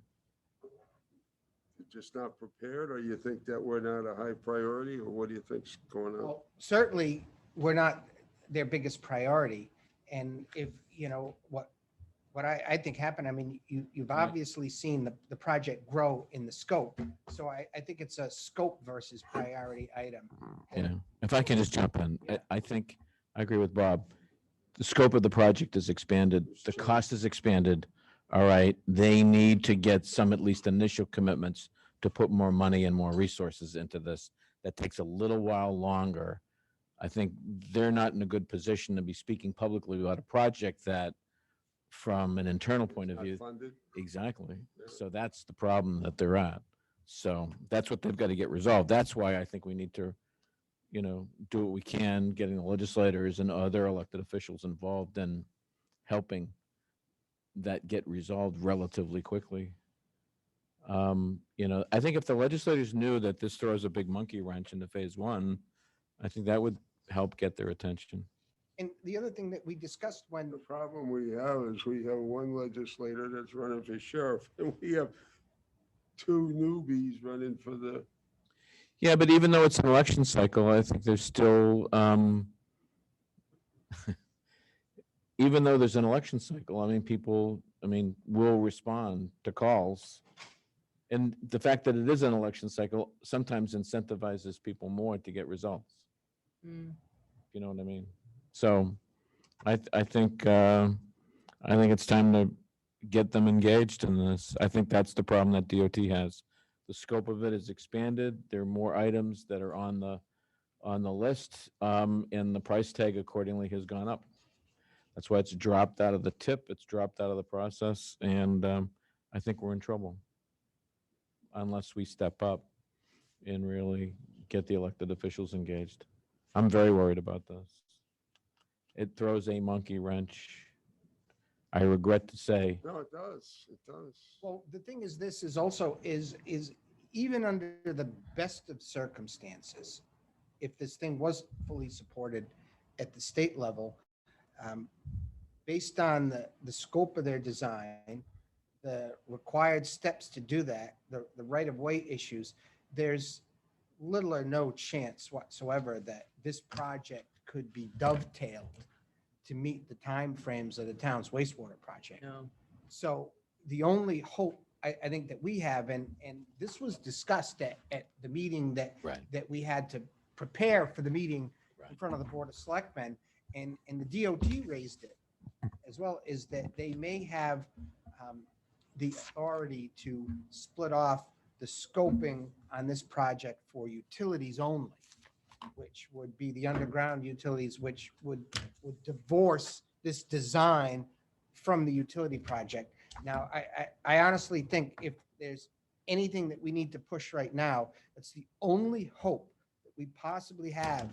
they're just not prepared, or you think that we're not a high priority, or what do you think's going on? Well, certainly, we're not their biggest priority. And if, what I think happened, you've obviously seen the project grow in the scope. So I think it's a scope versus priority item. Yeah. If I can just jump in, I think I agree with Bob. The scope of the project is expanded. The cost is expanded. All right. They need to get some at least initial commitments to put more money and more resources into this. That takes a little while longer. I think they're not in a good position to be speaking publicly about a project that, from an internal point of Not view. funded? Exactly. So that's the problem that they're at. So that's what they've got to get resolved. That's why I think we need to, do what we can, getting the legislators and other elected officials involved in helping that get resolved relatively quickly. I think if the legislators knew that this throws a big monkey wrench into phase one, I think that would help get their attention. And the other thing that we discussed when The problem we have is we have one legislator that's running for sheriff, and we have two newbies running for the. Yeah, but even though it's an election cycle, I think there's still, even though there's an election cycle, people, will respond to calls. And the fact that it is an election cycle sometimes incentivizes people more to get results. You know what I mean? So I think it's time to get them engaged in this. I think that's the problem that DOT has. The scope of it is expanded. There are more items that are on the list, and the price tag accordingly has gone up. That's why it's dropped out of the tip. It's dropped out of the process, and I think we're in trouble unless we step up and really get the elected officials engaged. I'm very worried about this. It throws a monkey wrench. I regret to say. No, it does. It does. Well, the thing is, this is also is even under the best of circumstances, if this thing was fully supported at the state level, based on the scope of their design, the required steps to do that, the right-of-way issues, there's little or no chance whatsoever that this project could be dovetailed to meet the timeframes of the town's wastewater project. No. So the only hope I think that we have, and this was discussed at the meeting that, that we had to prepare for the meeting in front of the Board of Selectmen, and the DOT raised it as well, is that they may have the authority to split off the scoping on this project for utilities only, which would be the underground utilities, which would divorce this design from the utility project. Now, I honestly think if there's anything that we need to push right now, it's the only hope that we possibly have,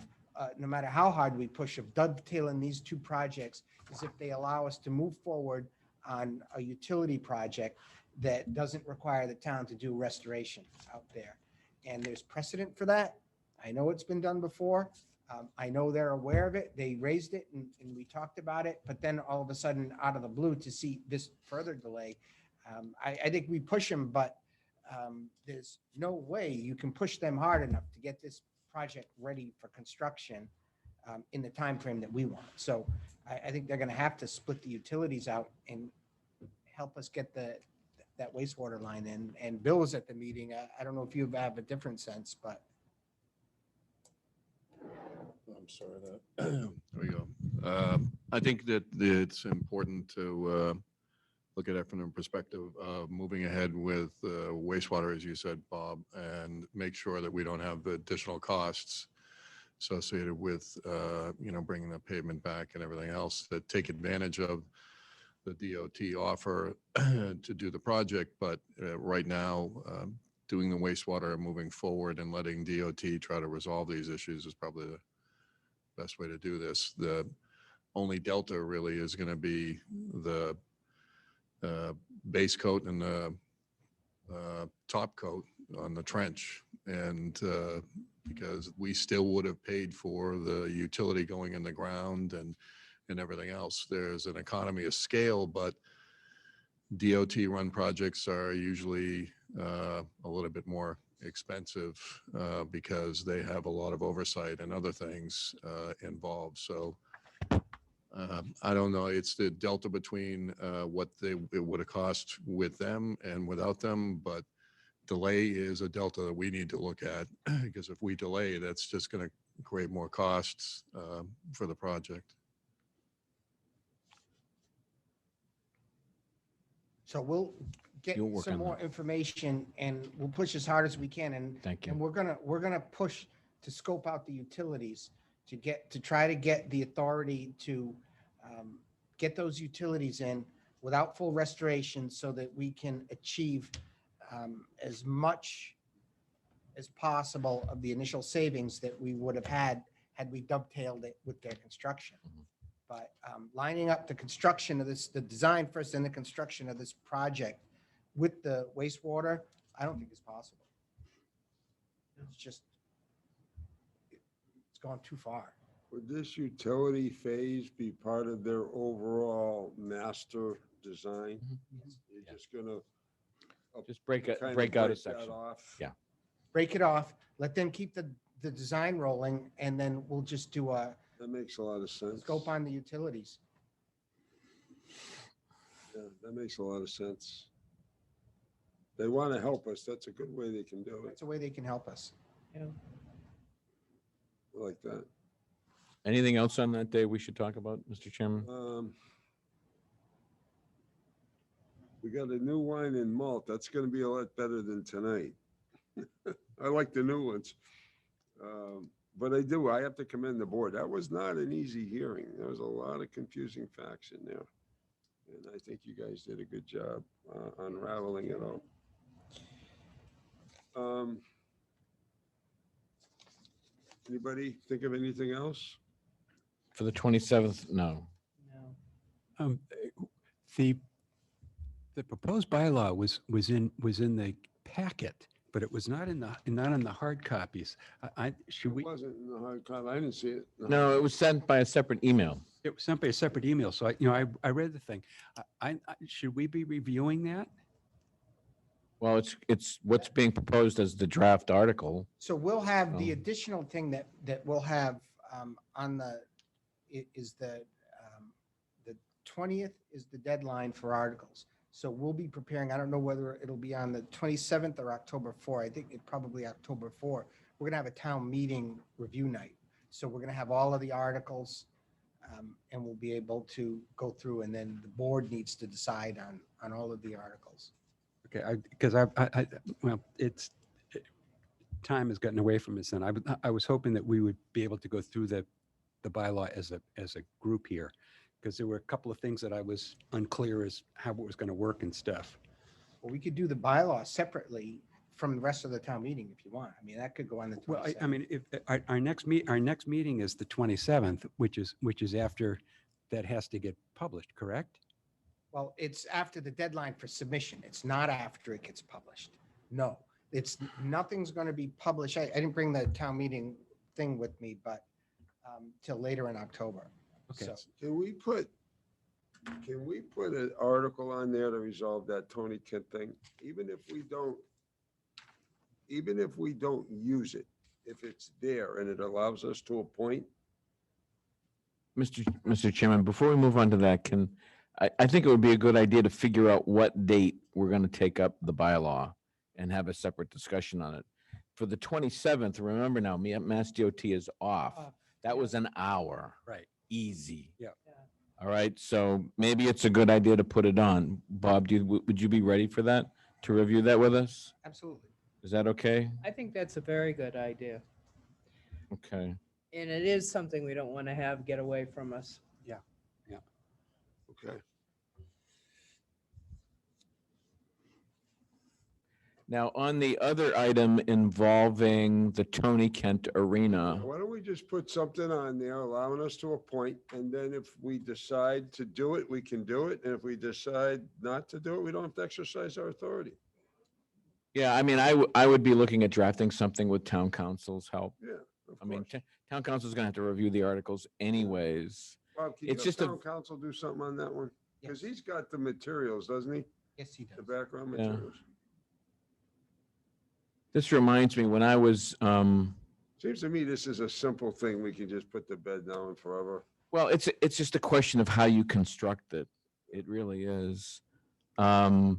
no matter how hard we push of dovetailing these two projects, is if they allow us to move forward on a utility project that doesn't require the town to do restoration out there. And there's precedent for that. I know it's been done before. I know they're aware of it. They raised it and we talked about it, but then all of a sudden, out of the blue, to see this further delay, I think we push them, but there's no way you can push them hard enough to get this project ready for construction in the time frame that we want. So I think they're going to have to split the utilities out and help us get that wastewater line in. And Bill was at the meeting. I don't know if you have a different sense, but. I'm sorry that, there we go. I think that it's important to look at it from the perspective of moving ahead with wastewater, as you said, Bob, and make sure that we don't have the additional costs associated with, bringing the pavement back and everything else, that take advantage of the DOT offer to do the project. But right now, doing the wastewater and moving forward and letting DOT try to resolve these issues is probably the best way to do this. The only delta really is going to be the base coat and the top coat on the trench. And because we still would have paid for the utility going in the ground and everything else. There's an economy of scale, but DOT run projects are usually a little bit more expensive because they have a lot of oversight and other things involved. So I don't know. It's the delta between what it would have cost with them and without them, but delay is a delta that we need to look at because if we delay, that's just going to create more costs for the project. So we'll get You'll work some on more that. information and we'll push as hard as we can. And Thank you. And we're gonna push to scope out the utilities to try to get the authority to get those utilities in without full restoration so that we can achieve as much as possible of the initial savings that we would have had we dovetailed it with their construction. But lining up the construction of this, the design first and the construction of this project with the wastewater, I don't think is possible. It's gone too far. Would this utility phase be part of their overall master design? You're just gonna. Just break out a that section. off? Yeah. Break it off, let them keep the design rolling, and then we'll just do a That makes a lot of sense. scope on the utilities. Yeah, that makes a lot of sense. They want to help us. That's a good way they can do it. That's a way they can help us. I like that. Anything else on that day we should talk about, Mr. Chairman? We got a new wine and malt. That's going to be a lot better than tonight. I like the new ones. But I have to commend the board. That was not an easy hearing. There was a lot of confusing facts in there. And I think you guys did a good job unraveling it all. Anybody think of anything else? For the 27th, no. The proposed bylaw was in the packet, but it was not in the hard copies. Should we? It wasn't in the hard copy. I didn't see it. No, it was sent by a separate email. It was sent by a separate email, so I read the thing. Should we be reviewing that? Well, it's what's being proposed as the draft article. So we'll have the additional thing that we'll have on is the 20th is the deadline for articles. So we'll be preparing, I don't know whether it'll be on the 27th or October 4. I think it probably October 4. We're going to have a town meeting review night. So we're going to have all of the articles and we'll be able to go through, and then the board needs to decide on all of the articles. Okay, because well, time has gotten away from us, and I was hoping that we would be able to go through the bylaw as a group here, because there were a couple of things that I was unclear as how it was going to work and stuff. Well, we could do the bylaw separately from the rest of the town meeting if you want. I mean, that could go on the 27th. Well, I mean, if our next meeting is the 27th, which is after that has to get published, correct? Well, it's after the deadline for submission. It's not after it gets published. No, nothing's going to be published. I didn't bring the town meeting thing with me, but till later in October. Okay. So, Can we put an article on there to resolve that Tony Kent thing? Even if we don't use it, if it's there and it allows us to appoint. Mr. Chairman, before we move on to that, I think it would be a good idea to figure out what date we're going to take up the bylaw and have a separate discussion on it. For the 27th, remember now, Mass DOT is off. That was an hour. Right. Easy. Yeah. All right, so maybe it's a good idea to put it on. Bob, would you be ready for that, to review that with us? absolutely. Is that okay? I think that's a very good idea. Okay. And it is something we don't want to have get away from us. Okay. Now, on the other item involving the Tony Kent Arena, Why don't we just put something on there allowing us to appoint, and then if we decide to do it, we can do it. And if we decide not to do it, we don't have to exercise our authority. yeah, I mean, I would be looking at drafting something with town council's help. Yeah, of I mean, course. town council's gonna have to review the articles anyways. Bob, can you It's have just a, town council do something on that one? Because he's got the materials, doesn't he? Yes, he does. The background Yeah. materials. this reminds me, when I was, Seems to me this is a simple thing. We can just put the bed down forever. well, it's just a question of how you construct it. It really is. You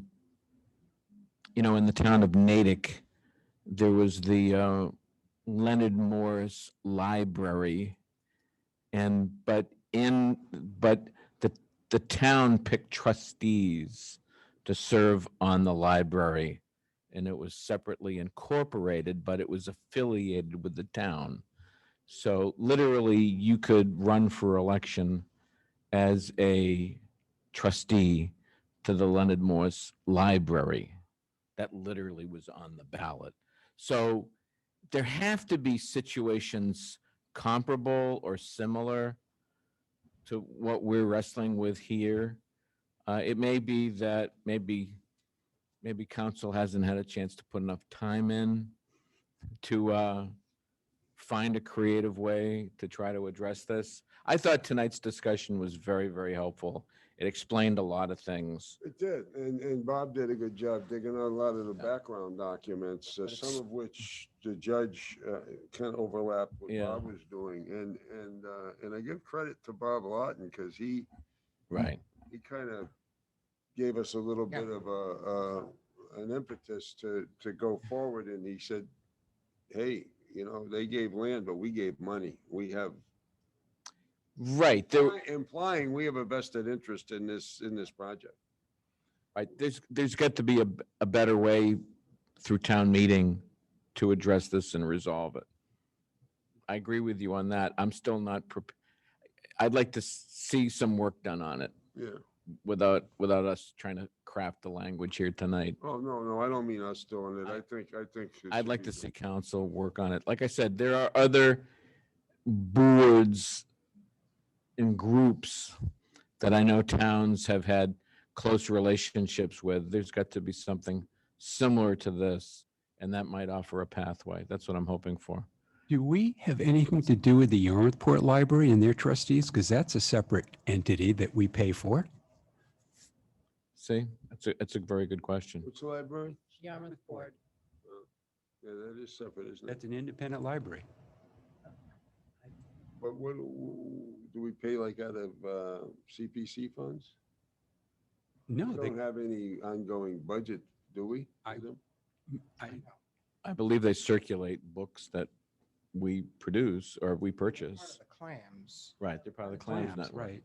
know, in the town of Natick, there was the Leonard Morris Library, but the town picked trustees to serve on the library, and it was separately incorporated, but it was affiliated with the town. So literally, you could run for election as a trustee to the Leonard Morris Library. That literally was on the ballot. So there have to be situations comparable or similar to what we're wrestling with here. It may be that maybe council hasn't had a chance to put enough time in to find a creative way to try to address this. I thought tonight's discussion was very, very helpful. It explained a lot of things. It did, and Bob did a good job digging out a lot of the background documents, some of which the judge kind of overlapped what Yeah. Bob was doing, and I give credit to Bob Lawton because he kind of gave us a little bit of an impetus to go forward, and he said, "Hey, you know, they gave land, but we gave money. We have." Right. Implying we have a vested interest in this project. Right. There's got to be a better way through town meeting to address this and resolve it. I agree with you on that. I'm still not I'd like to see some work done on it. Yeah. Without us trying to craft the language here tonight. Oh, no, I don't mean us doing it. I think. I'd like to see council work on it. Like I said, there are other boards and groups that I know towns have had close relationships with. There's got to be something similar to this, and that might offer a pathway. That's what I'm hoping for. Do we have anything to do with the Yarmouthport Library and their trustees? Because that's a separate entity that we pay for. See, that's a very good question. Which library? Yarmouthport. Yeah, that is separate, isn't it? That's an independent library. But what, do we pay like out of CPC funds? No, We don't have any ongoing budget, do we? for them? I believe they circulate books that we produce or we Part of purchase. the clams. Right, they're part of the Clams, claims network. right.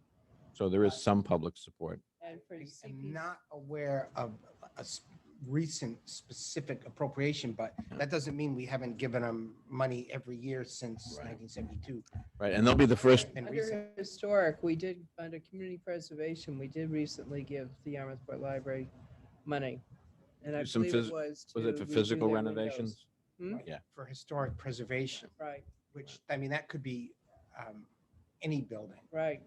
So there is some public support. And for I'm not aware of a recent specific appropriation, but that doesn't mean we haven't given them money every year since 1972. Right, and they'll be the first, And recent. Under historic, we did, under community preservation, we did recently give the Yarmouthport Library money. And I Do some believe it phys- was was to it for redo physical their renovations? windows. Hmm? Yeah. For historic preservation, Right, which, I mean, that could be any building. right.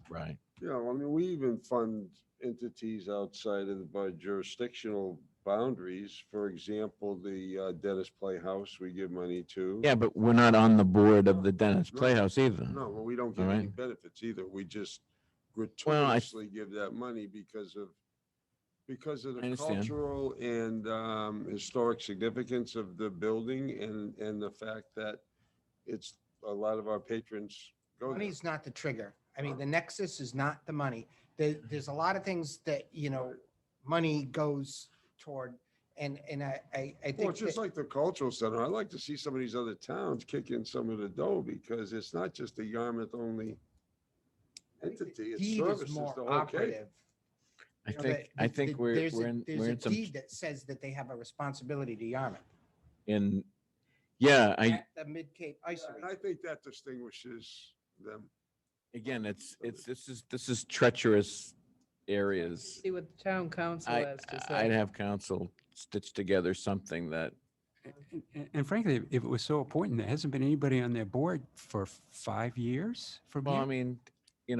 Right. Yeah, well, I mean, we even fund entities outside of our jurisdictional boundaries. For example, the Dennis Playhouse, we give money to. Yeah, but we're not on the board of the Dennis Playhouse either. No, well, we don't All get any right. benefits either. We just Well, gratuitously give that money because of I the understand. cultural and historic significance of the building and the fact that it's a lot of our patrons go there. Money's not the trigger. I mean, the nexus is not the money. There's a lot of things that, money goes toward. And I Well, think it's just that- like the cultural center. I'd like to see some of these other towns kick in some of the dough because it's not just a Yarmouth only entity. It deed services is more the whole cake. operative. I You know, think, that I think we're there's a- in, there's we're a in some, deed that says that they have a responsibility to Yarmouth. yeah, At the Mid-Cape Ice Arena. I think that distinguishes them. again, this is treacherous areas. See what the town council has to say. I'd have council stitch together something that, And frankly, if it was so important, there hasn't been anybody on their board for 5 years from well, I here. mean,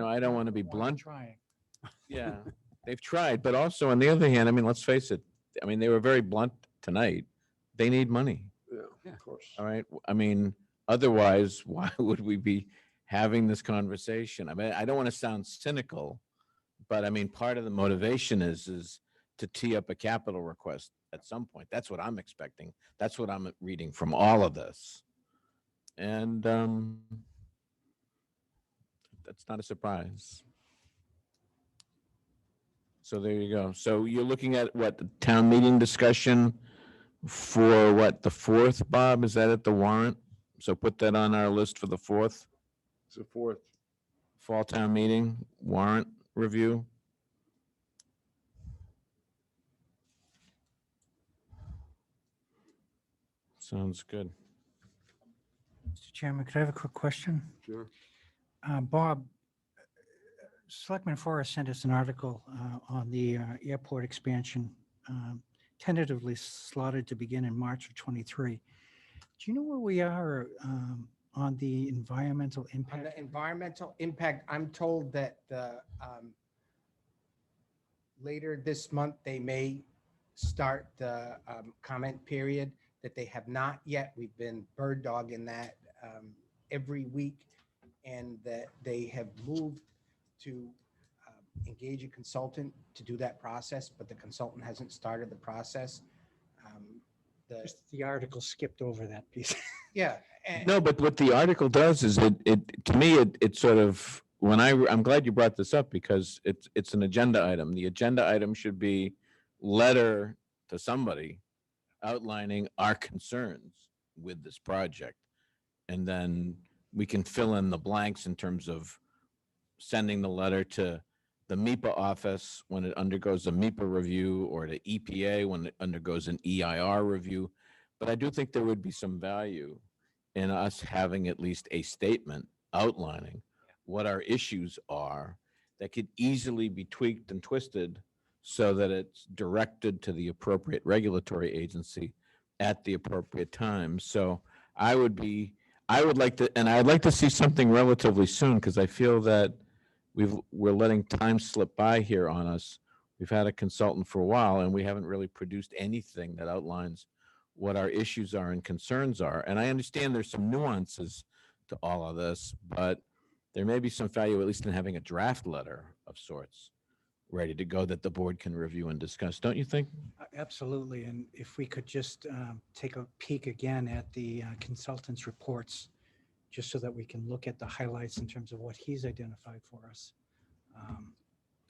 I don't want to be blunt. Trying. Yeah, they've tried, but also on the other hand, I mean, let's face it. I mean, they were very blunt tonight. They need money. Yeah, of course. All right. I mean, otherwise, why would we be having this conversation? I mean, I don't want to sound cynical, but I mean, part of the motivation is to tee up a capital request at some point. That's what I'm expecting. That's what I'm reading from all of this. And that's not a surprise. So there you go. So you're looking at what, the town meeting discussion for what, the 4th, Bob? Is that at the warrant? So put that on our list for the 4th, It's the fourth. fall town meeting, warrant review. Sounds good. Mr. Chairman, could I have a quick question? Sure. Bob, Selectman Forrest sent us an article on the airport expansion, tentatively slotted to begin in March of '23. Do you know where we are on the environmental On impact? the environmental impact, I'm told that later this month, they may start the comment period that they have not yet. We've been bird dogging that every week, and that they have moved to engage a consultant to do that process, but the consultant hasn't started the process. Just the article skipped over that piece. Yeah. and- No, but what the article does is to me, it sort of, I'm glad you brought this up because it's an agenda item. The agenda item should be letter to somebody outlining our concerns with this project. And then we can fill in the blanks in terms of sending the letter to the MEPA office when it undergoes a MEPA review, or to EPA when it undergoes an EIR review. But I do think there would be some value in us having at least a statement outlining what our issues are that could easily be tweaked and twisted so that it's directed to the appropriate regulatory agency at the appropriate time. So I'd like to see something relatively soon, because I feel that we're letting time slip by here on us. We've had a consultant for a while and we haven't really produced anything that outlines what our issues are and concerns are. And I understand there's some nuances to all of this, but there may be some value, at least in having a draft letter of sorts ready to go that the board can review and discuss. Don't you think? Absolutely. And if we could just take a peek again at the consultants' reports just so that we can look at the highlights in terms of what he's identified for us.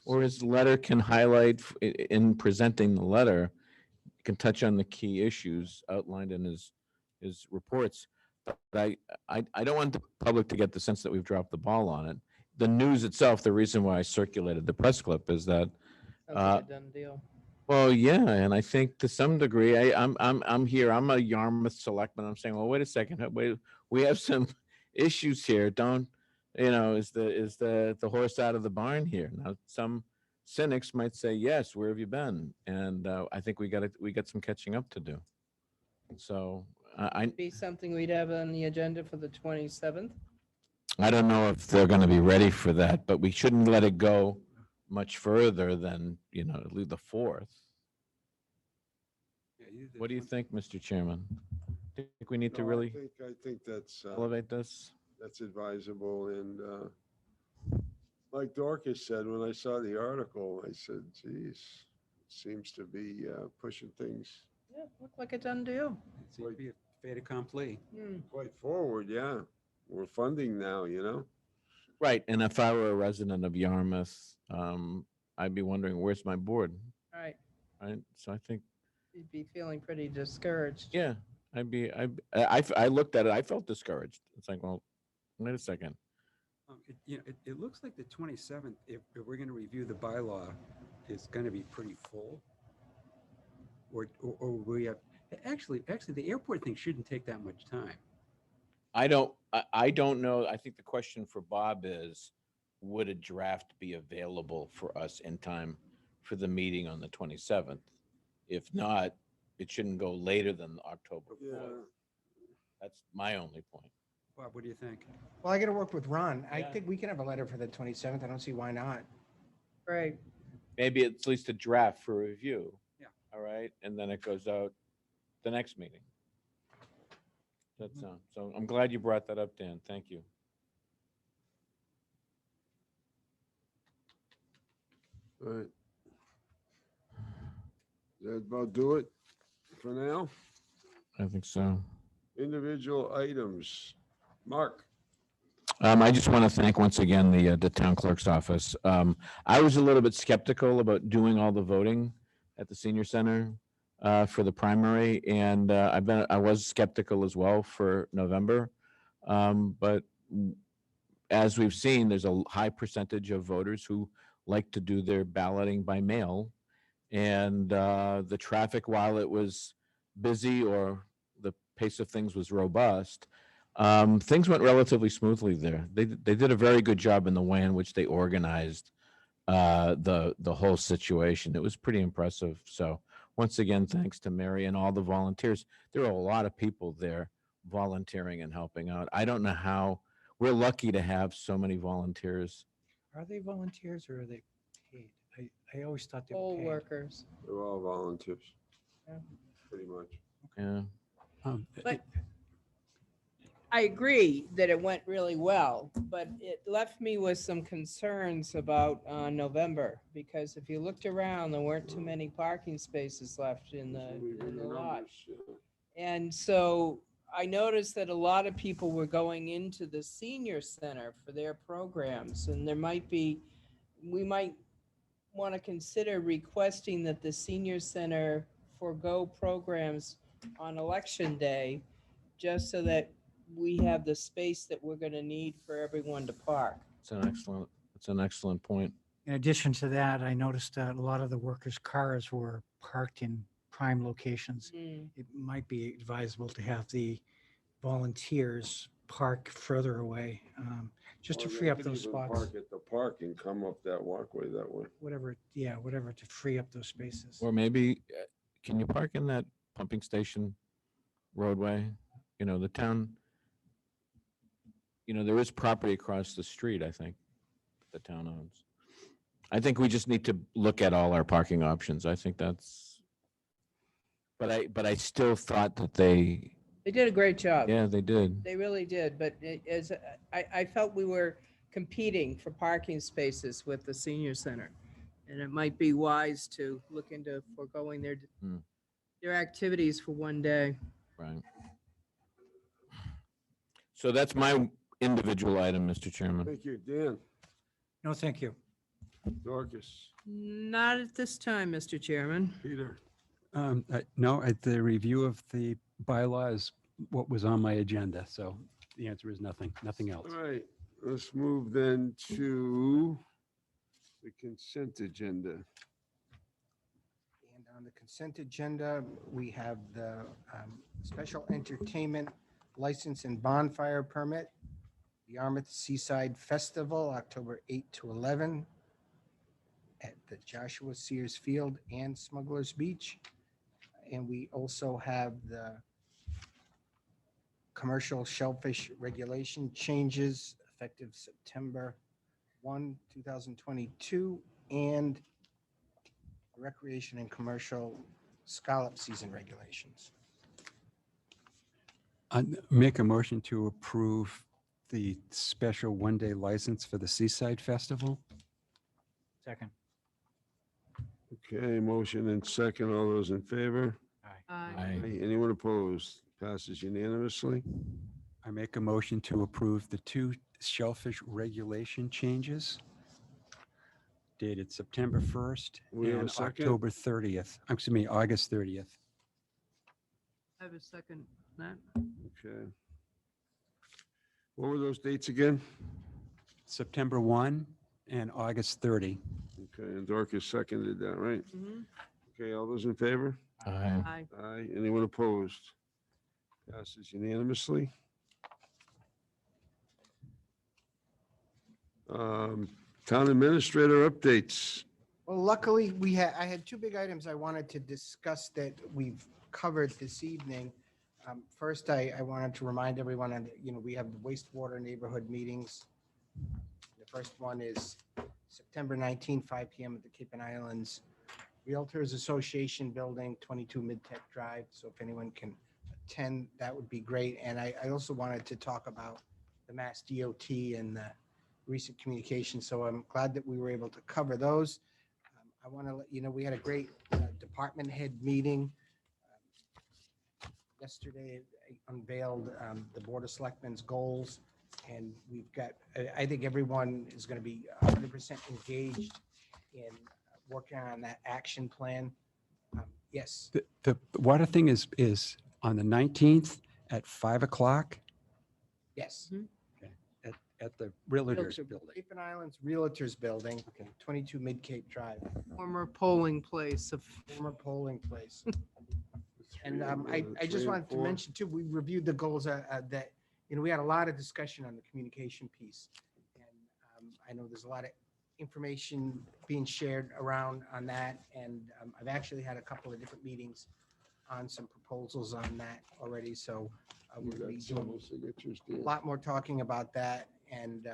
Or his letter can highlight in presenting the letter, can touch on the key issues outlined in his reports. But I don't want the public to get the sense that we've dropped the ball on it. The news itself, the reason why I circulated the press clip is that, Sounds like a done deal. well, yeah, and I think to some degree, I'm here. I'm a Yarmouth selectman. I'm saying, well, wait a second, wait, we have some issues here. Don't, is the horse out of the barn here? Now, some cynics might say, yes, where have you been? And I think we got some catching up to do. So Be something we'd have on the agenda for the 27th. I don't know if they're going to be ready for that, but we shouldn't let it go much further than, at least the 4th. What do you think, Mr. Chairman? Think we need to No, really I think that's, elevate this? that's advisable. And like Dorcas said, when I saw the article, I said, geez, seems to be pushing things Yeah, look like a done deal. Seems to be a fait accompli. quite forward. Yeah. We're funding now, Right, and if I were a resident of Yarmouth, I'd be wondering, where's my board? Right. Right, so I think, You'd be feeling pretty discouraged. yeah, I looked at it, I felt discouraged. It's like, well, wait a second. It looks like the 27th, if we're going to review the bylaw, is going to be pretty full. Or we have, actually, the airport thing shouldn't take that much time. I don't know. I think the question for Bob is, would a draft be available for us in time for the meeting on the 27th? If not, it shouldn't go later than October 4th. That's my only point. Bob, what do you think? Well, I got to work with Ron. I think we can have a letter for the 27th. I don't see why not. Right. Maybe it's at least a draft for review. Yeah. All right, and then it goes out the next meeting. That's so I'm glad you brought that up, Dan. Thank you. All right. That about do it for now? I think so. Individual items. Mark. I just want to thank once again the town clerk's office. I was a little bit skeptical about doing all the voting at the senior center for the primary, and I was skeptical as well for November. But as we've seen, there's a high percentage of voters who like to do their balloting by mail, and the traffic, while it was busy or the pace of things was robust, things went relatively smoothly there. They did a very good job in the way in which they organized the whole situation. It was pretty impressive. So once again, thanks to Mary and all the volunteers. There are a lot of people there volunteering and helping out. I don't know how. We're lucky to have so many volunteers. Are they volunteers or are they paid? I always thought they were Poll paid. workers. They're all volunteers. Yeah. Pretty much. Yeah. But I agree that it went really well, but it left me with some concerns about November, because if you looked around, there weren't too many parking spaces left in the lot. And so I noticed that a lot of people were going into the senior center for their programs, and we might want to consider requesting that the senior center forego programs on election day, just so that we have the space that we're going to need for everyone to park. It's an excellent point. In addition to that, I noticed that a lot of the workers' cars were parked in prime locations. It might be advisable to have the volunteers park further away, just to Or they free up could those even spots. Park at the park and come up that walkway that way. Whatever to free up those spaces. Or maybe, can you park in that pumping station roadway? The town, there is property across the street, I think, the town owns. I think we just need to look at all our parking options. I think that's, but I still thought that they did a great job. Yeah, they did. They really did, but I felt we were competing for parking spaces with the senior center. And it might be wise to look into foregoing their activities for one day. Right. So that's my individual item, Mr. Chairman. Thank you, Dan. No, thank you. Dorcas, Not at this time, Mr. Chairman. Peter. No, at the review of the bylaws, what was on my agenda. So the answer is nothing, nothing else. All right, let's move then to the consent agenda. And on the consent agenda, we have the special entertainment license and bonfire permit, the Yarmouth Seaside Festival, October 8 to 11 at the Joshua Sears Field and Smugglers Beach. And we also have the commercial shellfish regulation changes effective September 1, 2022, and recreation and commercial scallop season regulations. I make a motion to approve the special one-day license for the Seaside Festival. Second. Okay, motion and second. All those in favor? Aye. Anyone opposed? Passes unanimously. I make a motion to approve the 2 shellfish regulation changes dated September 1st We have a and second? October 30th. Excuse me, August 30th. I have a second, Matt. Okay. What were those dates again? September 1 and August 30. Okay, and Dorcas seconded that, right? Mhm. Okay, all those in favor? Aye. Aye. Aye. Anyone opposed? Passes unanimously. Town administrator updates. Well, luckily, I had 2 big items I wanted to discuss that we've covered this evening. First, I wanted to remind everyone, we have the wastewater neighborhood meetings. The first one is September 19, 5 PM at the Cape and Islands Realtors Association Building, 22 Mid-Tech Drive. So if anyone can attend, that would be great. And I also wanted to talk about the Mass DOT and the recent communication. So I'm glad that we were able to cover those. I want to let you know, we had a great department head meeting. Yesterday, I unveiled the Board of Selectmen's goals, and we've got, I think everyone is going to be 100% engaged in working on that action plan. Yes. The water thing is on the 19th at 5 o'clock Yes. at the Realtors Realtor- Building. Cape and Islands Realtors Building, 22 Mid-Cape Drive, Former polling place of. former polling place. And Three I just and wanted to four. mention too, we reviewed the goals that, we had a lot of discussion on the communication piece. And I know there's a lot of information being shared around on that. And I've actually had a couple of different meetings on some proposals on that already. So You we'll be got doing several signatures, a Dan. lot more talking about that. And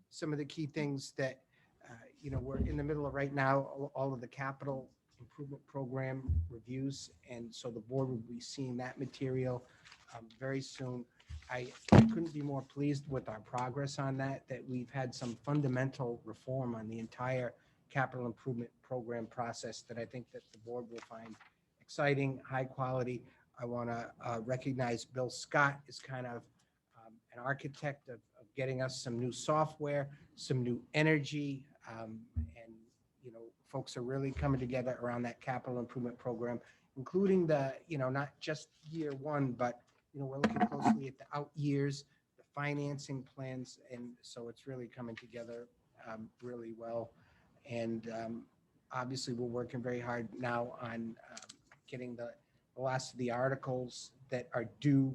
some of the key things that, we're in the middle of right now, all of the capital improvement program reviews. And so the board will be seeing that material very soon. I couldn't be more pleased with our progress on that we've had some fundamental reform on the entire capital improvement program process that I think that the board will find exciting, high quality. I want to recognize Bill Scott is kind of an architect of getting us some new software, some new energy, and folks are really coming together around that capital improvement program, including the, not just year one, but, we're looking closely at the out years, the financing plans, and so it's really coming together really well. And obviously, we're working very hard now on getting the last of the articles that are due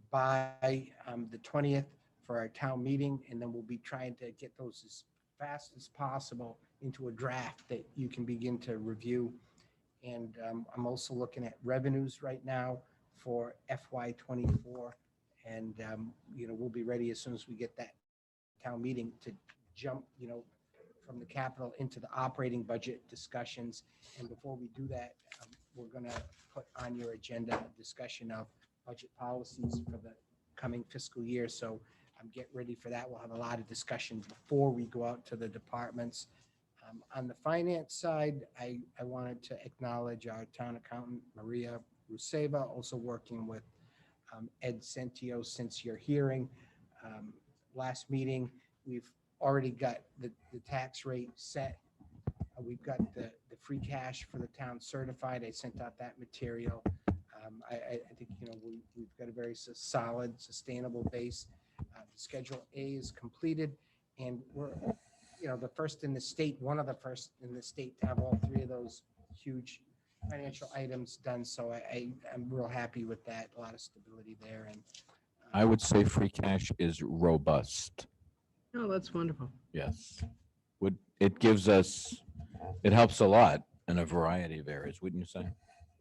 by the 20th for our town meeting, and then we'll be trying to get those as fast as possible into a draft that you can begin to review. And I'm also looking at revenues right now for FY24, and we'll be ready as soon as we get that town meeting to jump, from the capital into the operating budget discussions. And before we do that, we're going to put on your agenda a discussion of budget policies for the coming fiscal year. So get ready for that. We'll have a lot of discussion before we go out to the departments. On the finance side, I wanted to acknowledge our town accountant, Maria Ruseva, also working with Ed Centio since your hearing. last meeting. We've already got the tax rate set. We've got the free cash for the town certified. I sent out that material. I think, we've got a very solid, sustainable base. Schedule A is completed, and we're, the first in the state, one of the first in the state to have all three of those huge financial items done. So I'm real happy with that. A lot of stability there. And I would say free cash is robust. Oh, that's wonderful. Yes. It gives us, it helps a lot in a variety of areas, wouldn't you say?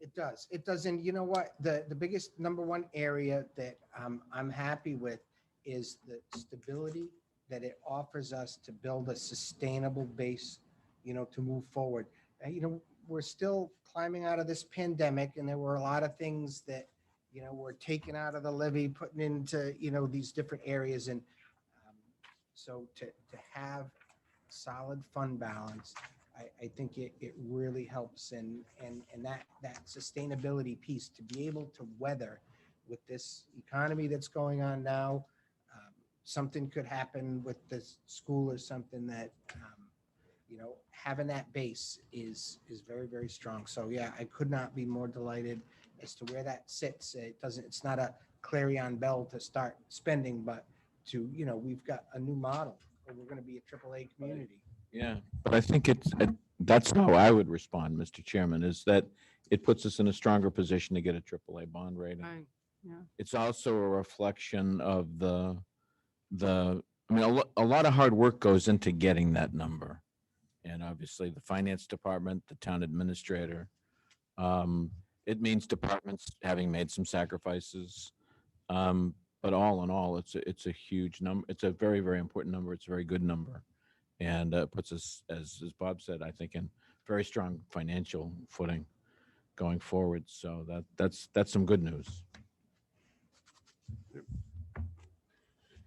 it does. It does. And you know what? The biggest number one area that I'm happy with is the stability that it offers us to build a sustainable base, to move forward. We're still climbing out of this pandemic, and there were a lot of things that, were taken out of the levy, putting into, these different areas. And so to have solid fund balance, I think it really helps. And that sustainability piece, to be able to weather with this economy that's going on now, something could happen with the school or something that, having that base is very, very strong. So yeah, I could not be more delighted as to where that sits. It's not a clarion bell to start spending, but we've got a new model. We're going to be a AAA community. Yeah, but I think that's how I would respond, Mr. Chairman, is that it puts us in a stronger position to get a AAA bond rating. Right, yeah. It's also a reflection of a lot of hard work goes into getting that number. And obviously the finance department, the town administrator, it means departments having made some sacrifices. But all in all, it's a huge number. It's a very, very important number. It's a very good number. And puts us, as Bob said, I think in very strong financial footing going forward. So that's some good news.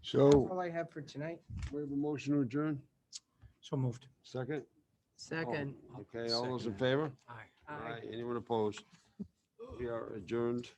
So That's all I have for tonight. we have a motion to adjourn. So moved. Second? Second. Okay, all those in favor? Aye. Aye. Anyone opposed? We are adjourned.